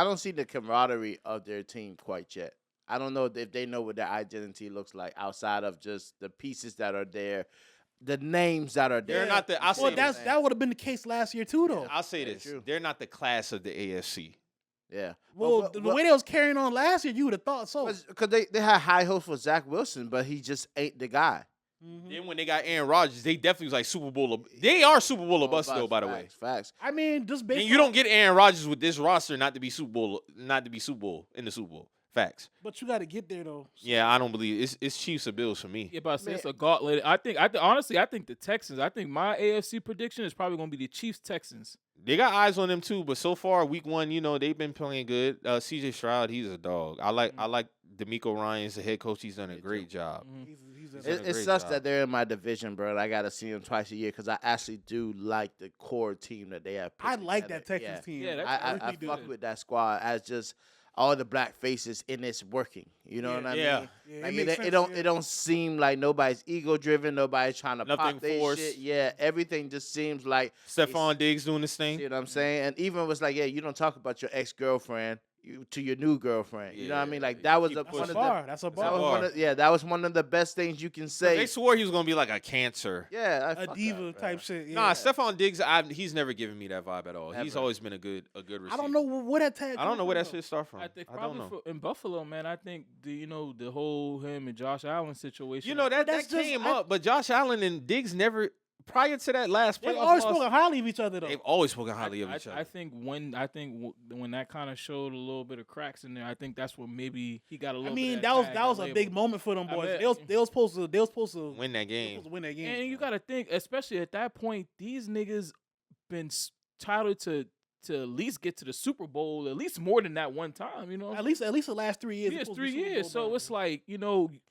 don't see the camaraderie of their team quite yet. I don't know if they know what their identity looks like outside of just the pieces that are there, the names that are there. They're not the. I'll well, say that's this. that would have been the case last year too, though. I'll say Very this. true. They're not the class of the AFC. Yeah. Well, the way they was carrying on last year, you would have thought so. Because they had high hopes for Zach Wilson, but he just ain't the guy. Mhm. Then when they got Aaron Rodgers, they definitely was like Super Bowl. They are Super Bowl of bust though, by the way. Facts. I mean, just based And you don't get Aaron Rodgers with this roster not to be Super Bowl in the Super Bowl. Facts. but you got to get there though. Yeah, I don't believe it's Chiefs or Bills for me. Yeah, but I say it's a gauntlet. Honestly, I think the Texans. I think my AFC prediction is probably going to be the Chiefs Texans. They got eyes on them too, but so far week 1, they've been playing good. CJ Stroud, he's a dog. I like D'Amico Ryans, the head coach. He's done a great job. He's It- a, a It great sucks job. that they're in my division, bro. I got to see them twice a year because I actually do like the core team that they have. put I like together. that Texans Yeah. team. Yeah, that's I I really do. fuck with that squad as just all the black faces and it's working. You know Yeah. what I Yeah. mean? Yeah, Like, makes it sense, don't yeah. it don't seem like nobody's ego driven. Nobody's trying to Nothing pop their forced. shit. Yeah, everything just seems like Stephon Diggs doing this you thing. know what I'm saying. And even was like, yeah, you don't talk about your ex girlfriend to your new girlfriend. You know what I mean? Like Yeah, that was keep a, That's one a of bar. the That's a that bar. was one of, yeah, that was one of the best things you can say. They swore he was gonna be like a cancer. Yeah, A diva type shit. Yeah. Nah, Stephon Diggs, he's never given me that vibe at all. He's Ever. always been a good receiver. I don't know where that tag. I don't know where that coming shit start from. I think I don't probably know. in Buffalo, man. I think the whole him and Josh Allen situation. That that's just- came up, but Josh Allen and Diggs never prior to that last They've playoff always loss, spoken highly of each other though. they've always spoken highly of each other. I think when that kind of showed a little bit of cracks in there, I think that's when maybe he got a I little. mean, bit that of was tag, that was a label. big moment for them I boys. bet. They was supposed to Win that they game. supposed to win that game. And you got to think, especially at that point, these niggas been titled to at least get to the Super Bowl at least more than that one time. At least the last 3 years. Yeah, it's it's supposed to 3 be Super years. Bowl So bound. it's like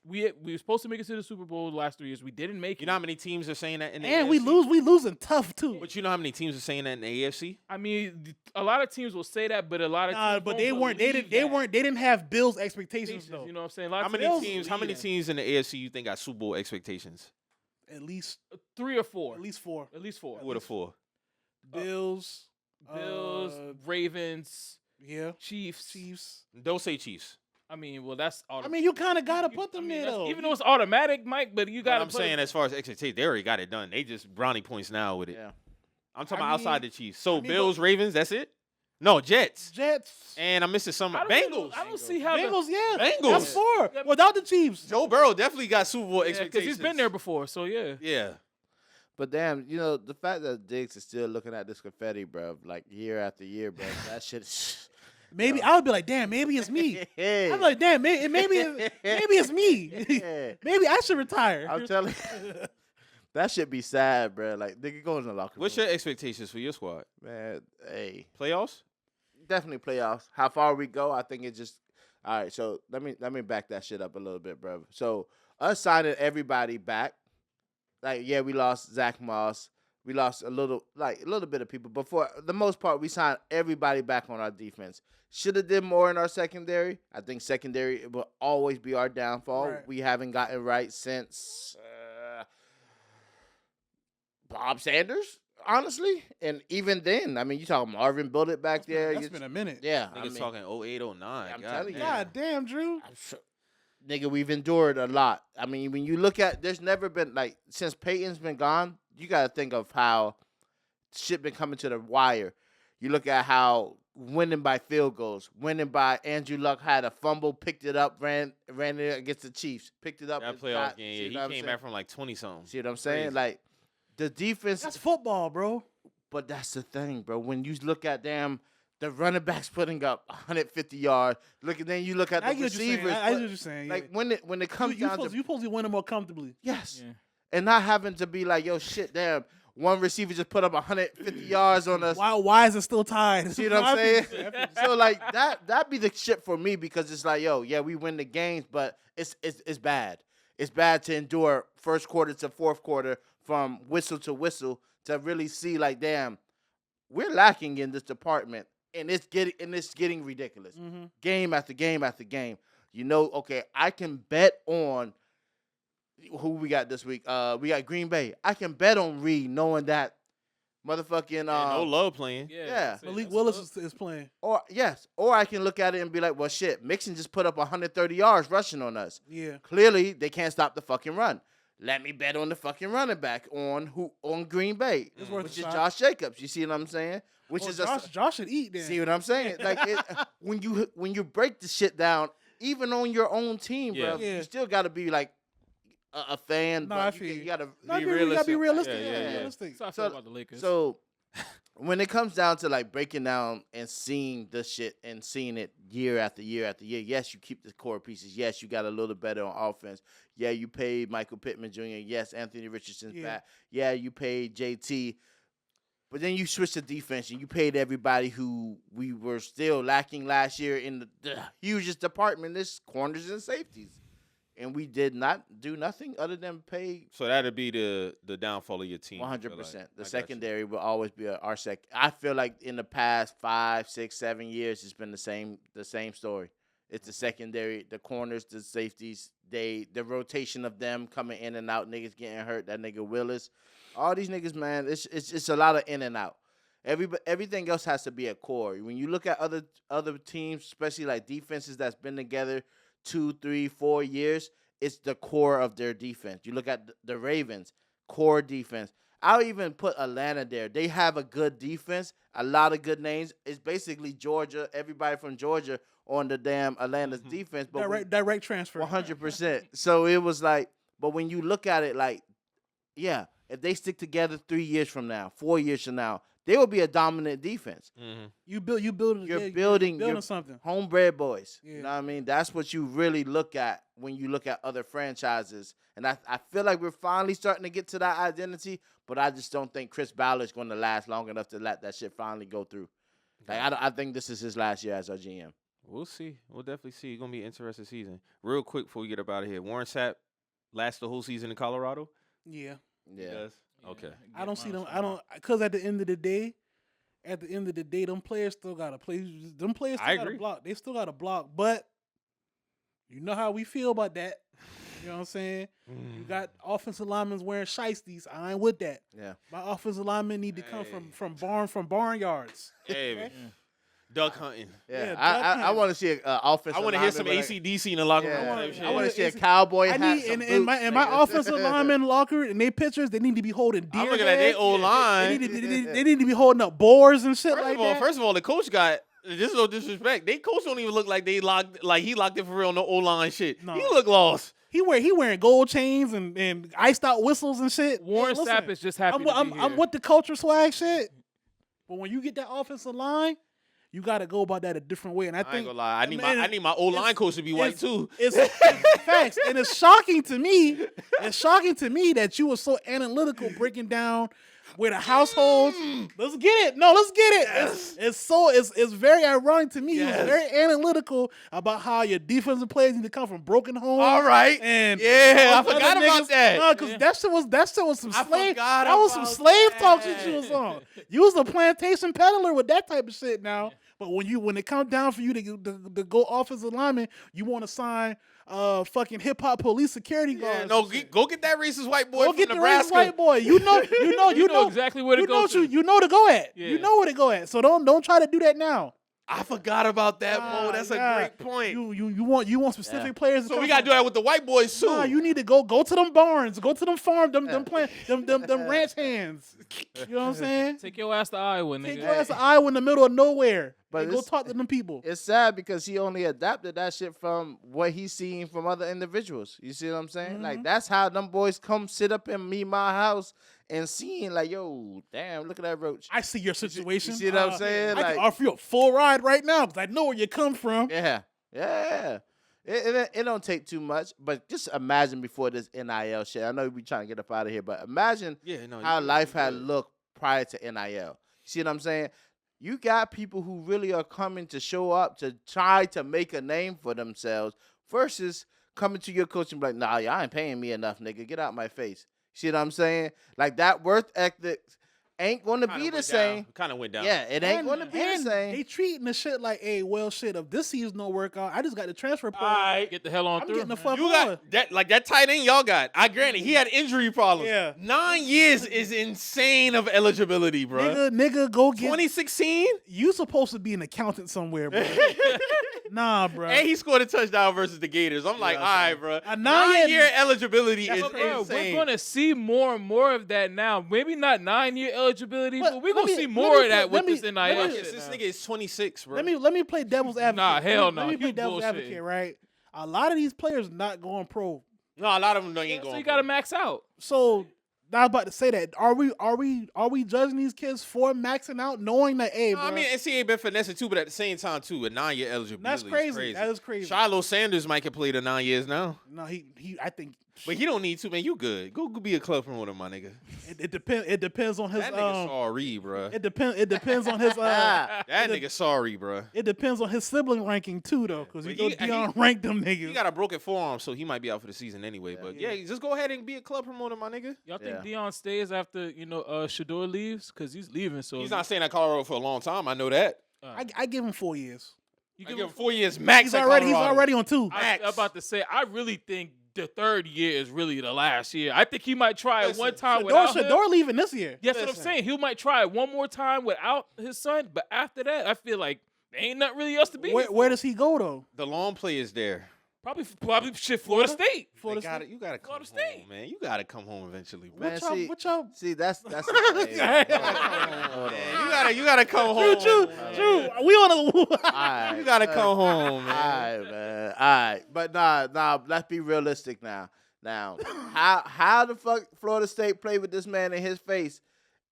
we were supposed to make it to the Super Bowl the last 3 years. We didn't make it. You know how many teams are saying that in the and AFC? we losing tough too. But you know how many teams are saying that in the AFC? I mean, a lot of teams will say that, but a lot of teams But don't they weren't. They believe didn't. They that. They didn't have Bills expectations though. You know what I'm saying? A lot How of many teams teams? believe How many that. teams in the AFC you think got Super Bowl expectations? At least 3 or 4. At least 4. At least 4. Who are the 4? Bills. Bills, Ravens, Yeah. Chiefs. Don't say Chiefs. I mean, well, that's all. I mean, you kind of gotta put them there though. Even though it's automatic, Mike, but you But got. I'm saying as far as expectations, they already got it done. They just brownie points now with it. Yeah. I'm talking I about outside mean- the Chiefs. So I mean, Bills, Ravens, that's it? No, Jets. Jets. And I'm missing some. I Bengals. don't see how. Bengals. Yeah. Bengals. That's 4 without the Chiefs. Joe Burrow definitely got Super Bowl because expectations. he's been there before, so yeah. Yeah. But damn, the fact that Diggs is still looking at this confetti, bro, like year after year, bro, that shit is. Maybe I would be like, damn, maybe it's me. Hey. I'm like, damn, maybe it's me. Yeah. Maybe I should retire. I'm telling you, that should be sad, bro. Like, nigga, go in the locker room. What's your expectations for your squad? Man, hey, Playoffs? definitely playoffs. How far we go, I think it just. All right, so let me back that shit up a little bit, bro. So us signing everybody back, like yeah, we lost Zach Moss, we lost a little bit of people, but for the most part, we signed everybody back on our defense. Should have did more in our secondary. I think secondary will always be our downfall. Right. We haven't gotten right since Bob Sanders, honestly. And even then, I mean, you talking Marvin Bullitt back there. That's been a minute. Yeah, Niggas talking 08, 09. I'm God telling you. damn. God damn, Drew. nigga, we've endured a lot. I mean, when you look at, there's never been, like, since Peyton's been gone, you got to think of how shit been coming to the wire. You look at how winning by field goals, winning by Andrew Luck had a fumble, picked it up, ran it against the Chiefs, picked it up. That playoff game, he came back from like 20-something. See what I'm saying? Like, the defense. That's football, bro. But that's the thing, bro. When you look at the running backs putting up 150 yards, then you look at the receivers. I get what you're saying. Like, when it comes down to. You supposed to win them more comfortably. Yes. Yeah. And not having to be like, yo, shit, damn. One receiver just put up 150 yards on us. Why is it still tied? See what I'm saying? So like that be the shit for me, because it's like, yo, yeah, we win the games, but it's bad. It's bad to endure first quarter to fourth quarter from whistle to whistle to really see like, damn, we're lacking in this department, and it's getting ridiculous. Mm-hmm. Game after game after game. You know, okay, I can bet on who we got this week. We got Green Bay. I can bet on Reed, knowing that motherfucking no Love playing. Yeah. Malik Willis is playing. Or I can look at it and be like, well, shit, Mixon just put up 130 yards rushing on us. Yeah. Clearly, they can't stop the fucking run. Let me bet on the fucking running back on Green Bay, which is Josh Jacobs. You see what I'm saying? Josh should eat then. See what I'm saying? Like when you break the shit down, even on your own team, bro, you still got to be like a fan. No, but I feel you got to be realistic. You got to be realistic. Yeah. Realistic. So I feel about the Lakers. So when it comes down to like breaking down and seeing the shit and seeing it year after year after year, yes, you keep the core pieces. Yes, you got a little better on offense. Yeah, you paid Michael Pittman Jr. Yes, Anthony Richardson's back. Yeah, you paid JT. But then you switch to defense and you paid everybody who we were still lacking last year in the hugest department, is corners and safeties. And we did not do nothing other than pay. So that'd be the downfall of your team. 100%. The secondary will always be our sec. I feel like in the past 5, 6, 7 years, it's been the same story. It's the secondary, the corners, the safeties, the rotation of them coming in and out, niggas getting hurt. That nigga Willis, all these niggas, man. It's a lot of in and out. Everything else has to be a core. When you look at other teams, especially like defenses that's been together 2, 3, 4 years, it's the core of their defense. You look at the Ravens, core defense. I'll even put Atlanta there. They have a good defense, a lot of good names. It's basically Georgia, everybody from Georgia on the damn Atlanta's defense. But direct transfer. 100%. So it was like, but when you look at it like, yeah, if they stick together 3 years from now, 4 years from now, they will be a dominant defense. Mm-hmm. You're building something. Homebred boys. Yeah. You know what I mean? That's what you really look at when you look at other franchises. And I feel like we're finally starting to get to that identity, but I just don't think Chris Ballard's going to last long enough to let that shit finally go through. Like I think this is his last year as our GM. We'll see. We'll definitely see. It's going to be an interesting season. Real quick before we get up out of here, Warren Sapp lasts the whole season in Colorado? Yeah. He does? Okay. I don't see them. Because at the end of the day, them players still got to play. Them players still got to block. They still got to block. But you know how we feel about that. You know what I'm saying? You got offensive linemen wearing shiesties. I ain't with that. Yeah. My offensive linemen need to come from barnyards. Hey, man. Duck hunting. Yeah, I want to see an offensive. I want to hear some AC/DC in the locker room. I want to see a cowboy hat. In my offensive lineman locker in their pictures, they need to be holding deer. I'm looking at their old line. They need to be holding up boars and shit that. First of all, the coach got. This is no disrespect. They coach don't even look like he locked it for real. No O line shit. No. He look lost. He wearing gold chains and iced out whistles and shit. Warren Sapp is just happy. I'm with the culture swag shit. But when you get that offensive line, you got to go about that a different way. And I think ain't gonna lie. I need my old line coach to be white too. It's facts, and it's shocking to me. It's shocking to me that you were so analytical breaking down where the households. Let's get it. No, let's get it. Yes. It's very ironic to me. Yes. He was very analytical about how your defensive players need to come from broken homes. All right. And I forgot about that. No, because that shit was some slave. That was some slave talk shit you was on. You was a plantation peddler with that type of shit now. But when it comes down for you to go offensive lineman, you want to sign fucking hip hop police security guards. No, go get that racist white boy from Nebraska. Go get the racist white boy. You know exactly where to go. You know to go at. Yeah. You know where to go at. So don't try to do that now. I forgot about that, Mo. That's Nah, a great point. You want specific players. To So come we gotta from- do that with the white boys too. Nah, you need to go to them barns, go to them farm, them ranch hands. You know what I'm saying? Take your ass to Iowa, nigga. Take your ass to Iowa in the middle of nowhere. But And go it's- talk to them people. It's sad because he only adapted that shit from what he's seen from other individuals. You see what I'm saying? Like that's how them boys come sit up in my house and seeing like, yo, damn, look at that roach. I see your situation. You see what I'm saying? I Like, can offer you a full ride right now because I know where you come from. yeah. It don't take too much, but just imagine before this NIL shit. I know we trying to get up out of here, but imagine how life had looked prior to NIL. See what I'm saying? You got people who really are coming to show up to try to make a name for themselves versus coming to your coach and be like, nah, y'all ain't paying me enough, nigga. Get out my face. See what I'm saying? Like that worth ethic ain't going to be the same. Kind of went down. Yeah, it ain't going to be the And same. They treating the shit like, hey, well, shit, if this season don't work out, I just got the transfer portal. Alright. Get the hell on I'm through. getting the fuck You on. got that like that tight end y'all got. I granted he had injury problems. Yeah. 9 years is insane of eligibility, bro. Nigga, go get. 2016, You supposed to be an accountant somewhere, bro. Nah, bro. and he scored a touchdown versus the Gators. I'm like, all right, bro. A 9-year eligibility is But bro, insane. we're gonna see more and more of that now. Maybe not 9-year eligibility, But but we're let gonna me- see let more me of that put- let with this me- NIL let me- shit. This now. nigga is 26, bro. let me play devil's advocate. Nah, hell no. Let me play You devil's bullshitting. advocate, right? A lot of these players not going pro. No, a lot of them ain't So going. you gotta max out. So I was about to say that. Are we judging these kids for maxing out, knowing that, hey, No, bro, I mean, NCAA been finessing too, but at the same time too, a 9-year eligibility. that's is crazy. That is crazy. Shiloh Sanders might can play the 9 years now, No, he I think but he don't need to, man. You good? Go be a club promoter, my nigga. it depends on his That nigga sorry, bro. it depends on his That nigga sorry, bro. it depends on his sibling ranking too though, because But you know Deion ranked them He niggas. got a broken forearm, so he might be out for the season anyway. But yeah, just go ahead and be a club promoter, my nigga. Y'all think Deion stays after Shador leaves? Cause he's leaving. So He's not staying at Colorado for a long time. I know that. I give him 4 years. I give him 4 years max. He's at already Colorado. on 2. I'm about to say, I really think the third year is really the last year. I think he might try it one time without him. Shador leaving this year. That's what I'm saying. He might try it one more time without his son, but after that, I feel like there ain't nothing really else to be. Where does he go though? The long play is there. Probably shit Florida State. You gotta come home, man. You gotta come home eventually, bro. Man, What y'all? see, that's the thing. You gotta come home. True. We on a. Alright, You gotta come home, man. All right, man. All right, but nah. Let's be realistic now. Now, how the fuck Florida State played with this man in his face,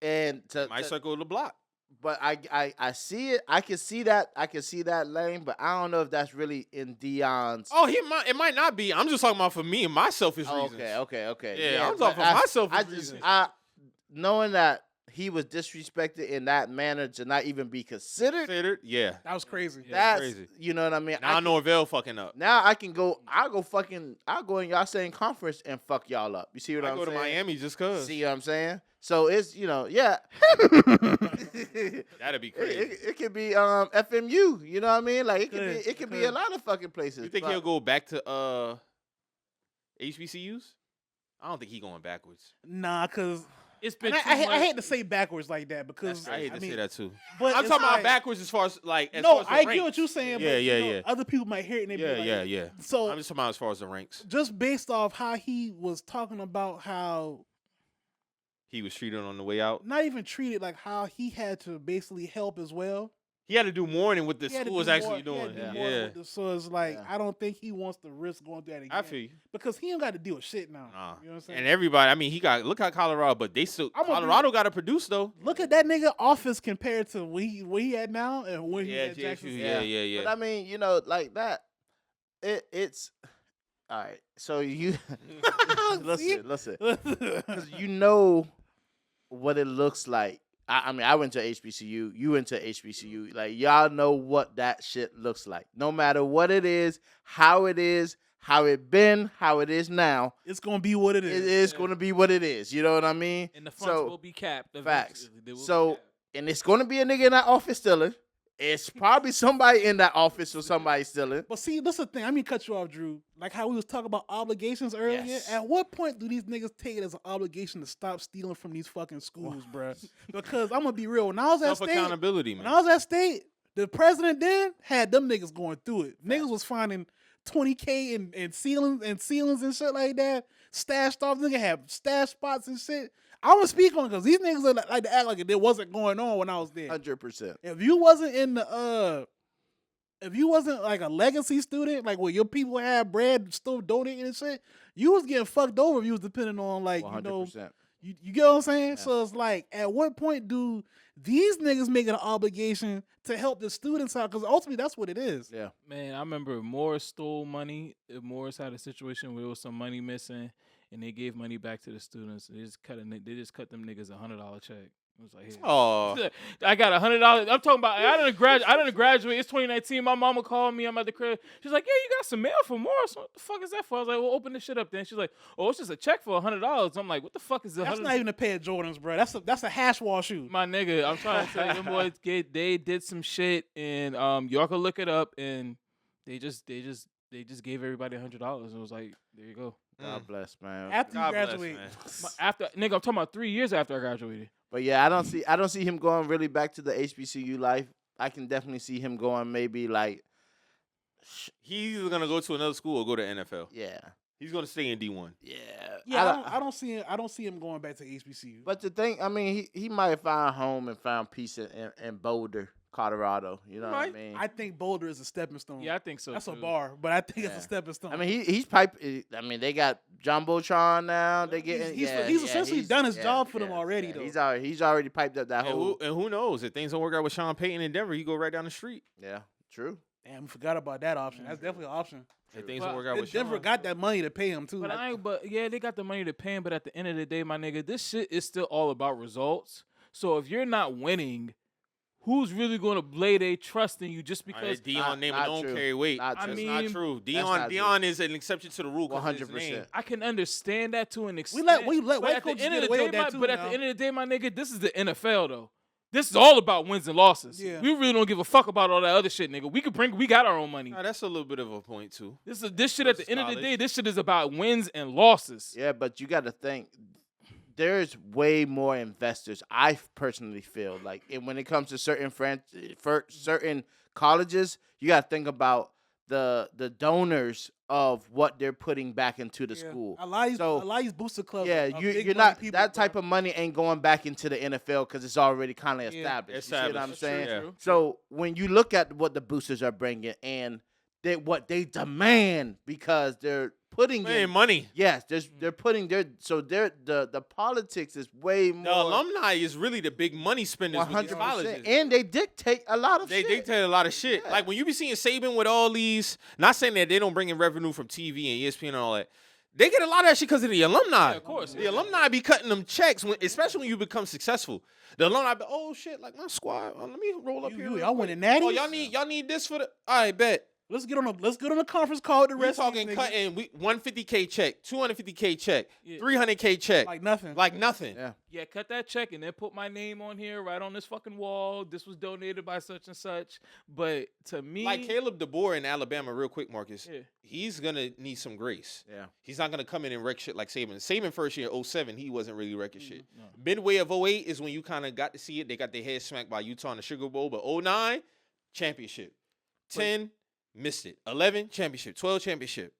and Might circle the block. but I see it. I can see that. I can see that lane, but I don't know if that's really in Deion's. Oh, it might not be. I'm just talking about for me and my selfish reasons. Okay. Yeah, I'm but talking for my selfish I just reasons. knowing that he was disrespected in that manner to not even be considered. Yeah. That was crazy. That's crazy. You know what I mean. Now I know Norvell fucking up. Now I can go. I'll go in y'all same conference and fuck y'all up. You see what I I'm go saying? to Miami just cause. See what I'm saying? So it's yeah. That'd be crazy. It could be FMU. You know what I mean? Like it could be a lot of fucking places. You think but- he'll go back to HBCUs? I don't think he going backwards. Nah, cause It's been. and too I much. hate to say backwards like that because I hate to say that too. But I'm it's talking about like- backwards as far as like. As No, far as the I get ranks. what you're saying. Yeah, but, yeah, you know, yeah. Other people might hear it and they be like, Yeah. So I'm just talking about as far as the ranks. just based off how he was talking about how He was treated on the way out. not even treated, like how he had to basically help as well. He had to do more than what the He had to school is do actually more- he had doing. to do more Yeah. with the- so it's like I don't think he wants to risk going through that again. I feel you. Because he ain't got to deal with shit now. Nah. You know what I'm saying? And everybody, I mean, look at Colorado, but they still I'm gonna Colorado got to produce though. Look at that nigga office compared to where he at now and where he Yeah, at Jackson. yeah. But I mean, like that. It's all right. So you listen. 'Cause you know what it looks like. I mean, I went to HBCU. You went to HBCU. Like y'all know what that shit looks like. No matter what it is, how it is, how it been, how it is now. It's gonna be what it is. It is going to be what it is. You know what I mean? And the fronts will be capped. Facts. eventually. They will be So, capped. and it's going to be a nigga in that office stealing. It's probably somebody in that office or somebody stealing. But see, that's the thing. I mean, cut you off, Drew. Like how we was talking about obligations earlier. Yes. At what point do these niggas take it as an obligation to stop stealing from these fucking schools, bruh? Because I'm gonna be real. When I was at Self state, accountability, when man. I was at state, The president then had them niggas going through it. Niggas was finding $20K in ceilings and shit like that. Stashed off. Nigga had stash spots and shit. I want to speak on it because these niggas like to act like it wasn't going on when I was there. 100%. If you wasn't in the if you wasn't like a legacy student, like where your people had bread still donating and shit, you was getting fucked over if you was depending on like 100%. You get what I'm saying? Yeah. So it's like, at what point do these niggas make it an obligation to help the students out? Because ultimately, that's what it is. Yeah. Man, I remember Morris stole money. Morris had a situation where there was some money missing, and they gave money back to the students. They just cut them niggas $100 check. It was like, here. Oh, I got $100. I'm talking about. I didn't graduate. It's 2019. My mama called me. I'm at the crib. She's like, yeah, you got some mail from Morris. What the fuck is that for? I was like, well, open this shit up then. She's like, oh, it's just a check for $100. I'm like, what the fuck is that? That's not even a pair of Jordans, bro. That's a hash wall shoe. My nigga, I'm trying to tell you, them boys they did some shit, and y'all can look it up, and they just gave everybody $100. It was like, there you go. God bless, man. After you God bless, graduate, man. Nigga, I'm talking about 3 years after I graduated. But yeah, I don't see him going really back to the HBCU life. I can definitely see him going maybe like, He's either gonna go to another school or go to NFL. yeah. He's gonna stay in D1. yeah, I don't see him going back to HBCU. But the thing, I mean, he might have found home and found peace in Boulder, Colorado. You know what I mean? I think Boulder is a stepping stone. Yeah, I think so. That's too. a bar, but I think it's Yeah. a stepping stone. I mean, he's pipe. I mean, they got Jumbotron now. They get He's essentially done his job for them already, though. He's already piped up that And whole. who knows if things don't work out with Sean Payton in Denver, he go right down the street. Yeah, true. Damn, we forgot about that option. That's definitely an option. If things But don't work out with Denver Sean. got that money to pay him too. But yeah, they got the money to pay him. But at the end of the day, my nigga, this shit is still all about results. So if you're not winning, who's really going to lay their trust in you just because? Deion name not don't true. carry weight. Not That's true. not mean, true. not Deion is an exception to the rule. 100%. I can understand that to an extent. let but white at the coaches end get of the away day, with that too but at now. the end of the day, my nigga, this is the NFL though. This is all about wins and losses. Yeah. We really don't give a fuck about all that other shit, nigga. We got our own money. Nah, that's a little bit of a point too. This shit at the Versus end of the college. day, this shit is about wins and losses. Yeah, but you got to think. There's way more investors. I personally feel like, and when it comes to certain certain colleges, you got to think about the donors of what they're putting back into the school. A lot of these booster clubs. Yeah, are you're big not money people, that bro. type of money ain't going back into the NFL because it's already kind of Yeah, established. You see what I'm established. saying? True, yeah. So when you look at what the boosters are bringing and what they demand because they're putting Man, in money. yes, they're putting the politics is way more The alumni is really the big money spenders with these 100%, colleges. and they dictate a lot of They shit. dictate a lot of shit. Yeah. Like when you be seeing Saban with all these, not saying that they don't bring in revenue from TV and ESPN and all that. They get a lot of that shit because of the alumni. Yeah, of course. The alumni be cutting them checks, especially when you become successful. The alumni be, oh shit, like my squad. Let me roll up here. real Y'all quick. winning natties? Oh, y'all need this for the. All right, bet. Let's get on a conference call with the We're rest of talking these niggas. cutting 150K check, 250K check, Yeah. 300K check, Like nothing. like nothing. Yeah. Yeah, cut that check and then put my name on here, right on this fucking wall. This was donated by such and such. But to me, Like Caleb DeBoer in Alabama, real quick, Marcus. Yeah. He's gonna need some grace. Yeah. He's not gonna come in and wreck shit like Saban. Saban first year, 07, he wasn't really wrecking shit. No. Midway of 08 is when you kind of got to see it. They got their head smacked by Utah in the Sugar Bowl. But 09, championship. 10, missed it. 11, championship. 12, championship.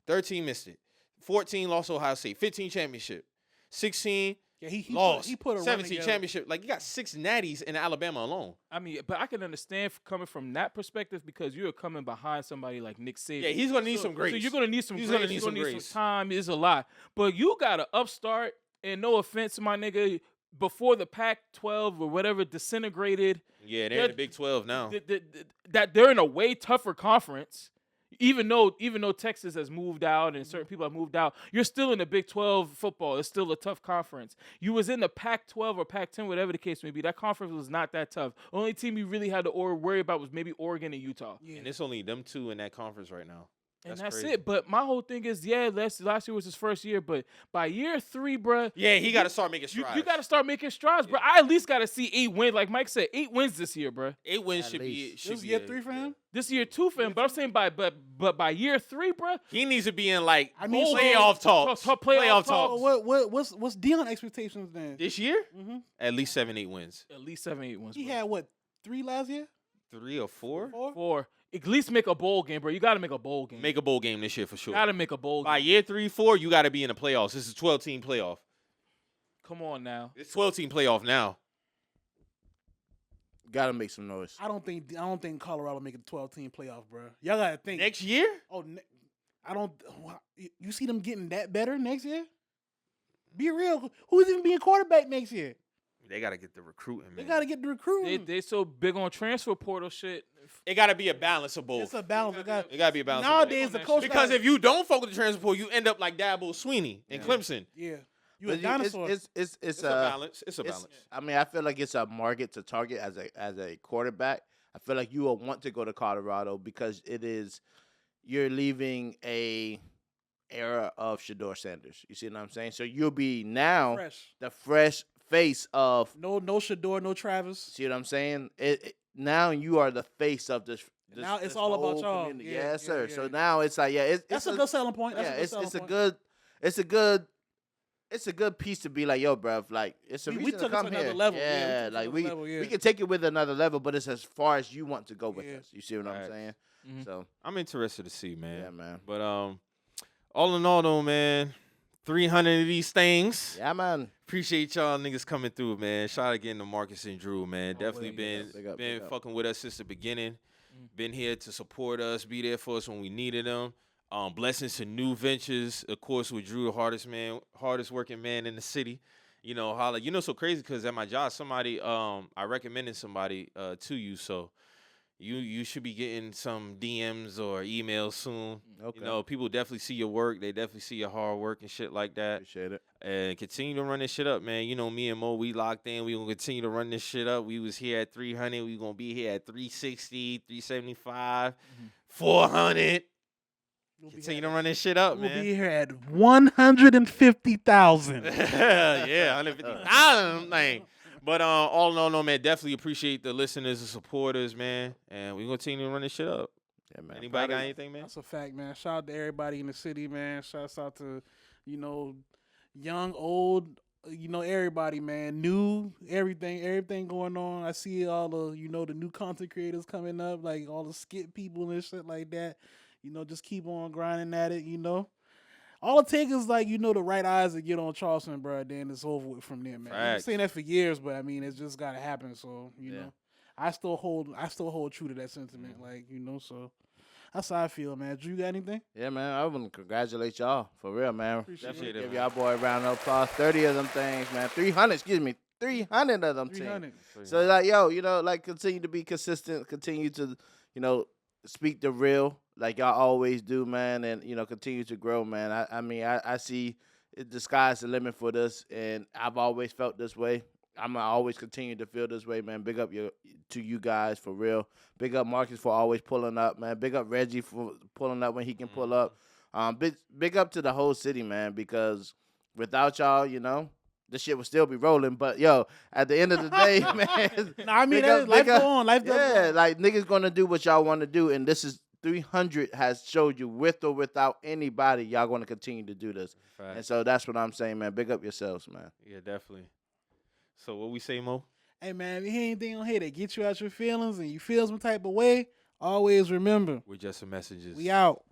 13, missed it. 14, lost Ohio State. 15, championship. 16, Yeah, he lost. he put a run 17, together. championship. Like, you got 6 natties in Alabama alone. I mean, but I can understand coming from that perspective because you're coming behind somebody like Nick Saban. Yeah, he's gonna need some grace. So you're gonna need some He's grace. gonna need you're some gonna need grace. some time. It's a lot. But you got an upstart, and no offense, my nigga, before the Pac-12 or whatever disintegrated, Yeah, they're in the Big 12 now. that they're in a way tougher conference. Even though Texas has moved out and certain people have moved out, you're still in the Big 12 football. It's still a tough conference. You was in the Pac-12 or Pac-10, whatever the case may be. That conference was not that tough. Only team you really had to worry about was maybe Oregon and Utah. And it's only them two in that conference right now. And that's crazy. it. But my whole thing is, yeah, last year was his first year, but by year 3, bruh, Yeah, he got to start making strides. you got to start making strides, bruh. I at least got to see 8 wins. Like Mike said, 8 wins this year, bruh. 8 wins At should be. least. Should This be year a- 3 for him. This year 2 for him, but I'm saying by year 3, bruh. He needs to be in like I mean, playoff talks. Playoff talks. What's Deion expectations then? This year, Mm-hmm. at least 7-8 wins. At least 7-8 wins. He bruh. had what 3 last year? 3 or 4. 4. At least make a bowl game, bro. You got to make a bowl game. Make a bowl game this year for sure. Got to make a bowl By game. year 3, 4, you got to be in the playoffs. This is 12-team playoff. Come on now. It's 12-team playoff now. Gotta make some noise. I don't think Colorado make a 12-team playoff, bro. Y'all gotta think Next year? Oh, I don't. You see them getting that better next year? Be real. Who's even being quarterback next year? They gotta get the recruiting, man. They gotta get the recruiting. They so big on transfer portal shit. It gotta be a balance of both. It's a balance. It gotta be a balance. Nowadays, the coach because if you don't fuck with the transfer portal, you end up like Dabo Sweeney in Clemson. Yeah. You a dinosaur. It's a balance. It's a balance. I mean, I feel like it's a market to target as a quarterback. I feel like you will want to go to Colorado because you're leaving a era of Shedeur Sanders. You see what I'm saying? So you'll be now the fresh face of no Shedeur, no Travis. See what I'm saying? Now you are the face of this. Now it's all about y'all. Community. Yes, sir. So now it's like that's a good selling point. It's a good piece to be like, yo, bruv, like it's a reason we took to come it to another here. level. Yeah, like we can take it with another level, but it's as far as you want to go with us. You see what I'm saying? Mm-hmm. So I'm interested to see, man. Yeah, man. But all in all, though, man, 300 of these things. Yeah, man. Appreciate y'all niggas coming through, man. Shout out again to Marcus and Dru, man. Definitely been fucking with us since the beginning. Been here to support us, be there for us when we needed them. Blessings to new ventures, of course, with Dru, the hardest working man in the city. You know, holla. You know, so crazy because at my job, somebody, I recommended somebody to you, so you should be getting some DMs or emails soon. Okay. You know, people definitely see your work. They definitely see your hard work and shit like that. Appreciate it. And continue to run this shit up, man. You know, me and Mo, we locked in. We gonna continue to run this shit up. We was here at 300. We gonna be here at 360, 375, 400. Continue to run this shit up, man. We'll be here at 150,000. Yeah, 150,000 thing. But all in all, no, man, definitely appreciate the listeners and supporters, man. And we gonna continue to run this shit up. Yeah, man. Anybody got anything, man? That's a fact, man. Shout out to everybody in the city, man. Shouts out to, young, old, everybody, man. New, everything going on. I see all the, the new content creators coming up, like all the skit people and shit like that. Just keep on grinding at it, All it takes is the right eyes to get on Charleston, bro. Then it's over with from there, man. I've been saying that for years, but I mean, it's just gotta happen. So know, I still hold true to that sentiment, So that's how I feel, man. Drew, you got anything? Yeah, man. I want to congratulate y'all for real, man. Appreciate it. Give y'all boy a round of applause. 30 of them things, man. 300 of them 300. things. So continue to be consistent. Continue to speak the real like y'all always do, man, and continue to grow, man. I see the sky's the limit for this, and I've always felt this way. I'm gonna always continue to feel this way, man. Big up to you guys for real. Big up Marcus for always pulling up, man. Big up Reggie for pulling up when he can pull up. Big up to the whole city, man, because without y'all, this shit would still be rolling. But at the end of the day, man. Life go on. Life does go on. Like niggas gonna do what y'all want to do, and this is 300 has showed you with or without anybody, y'all gonna continue to do this. Right. And so that's what I'm saying, man. Big up yourselves, man. Yeah, definitely. So what we say, Mo? Hey, man, if you hear anything on here that get you out your feelings and you feel some type of way, always remember. We're just some messages. We out.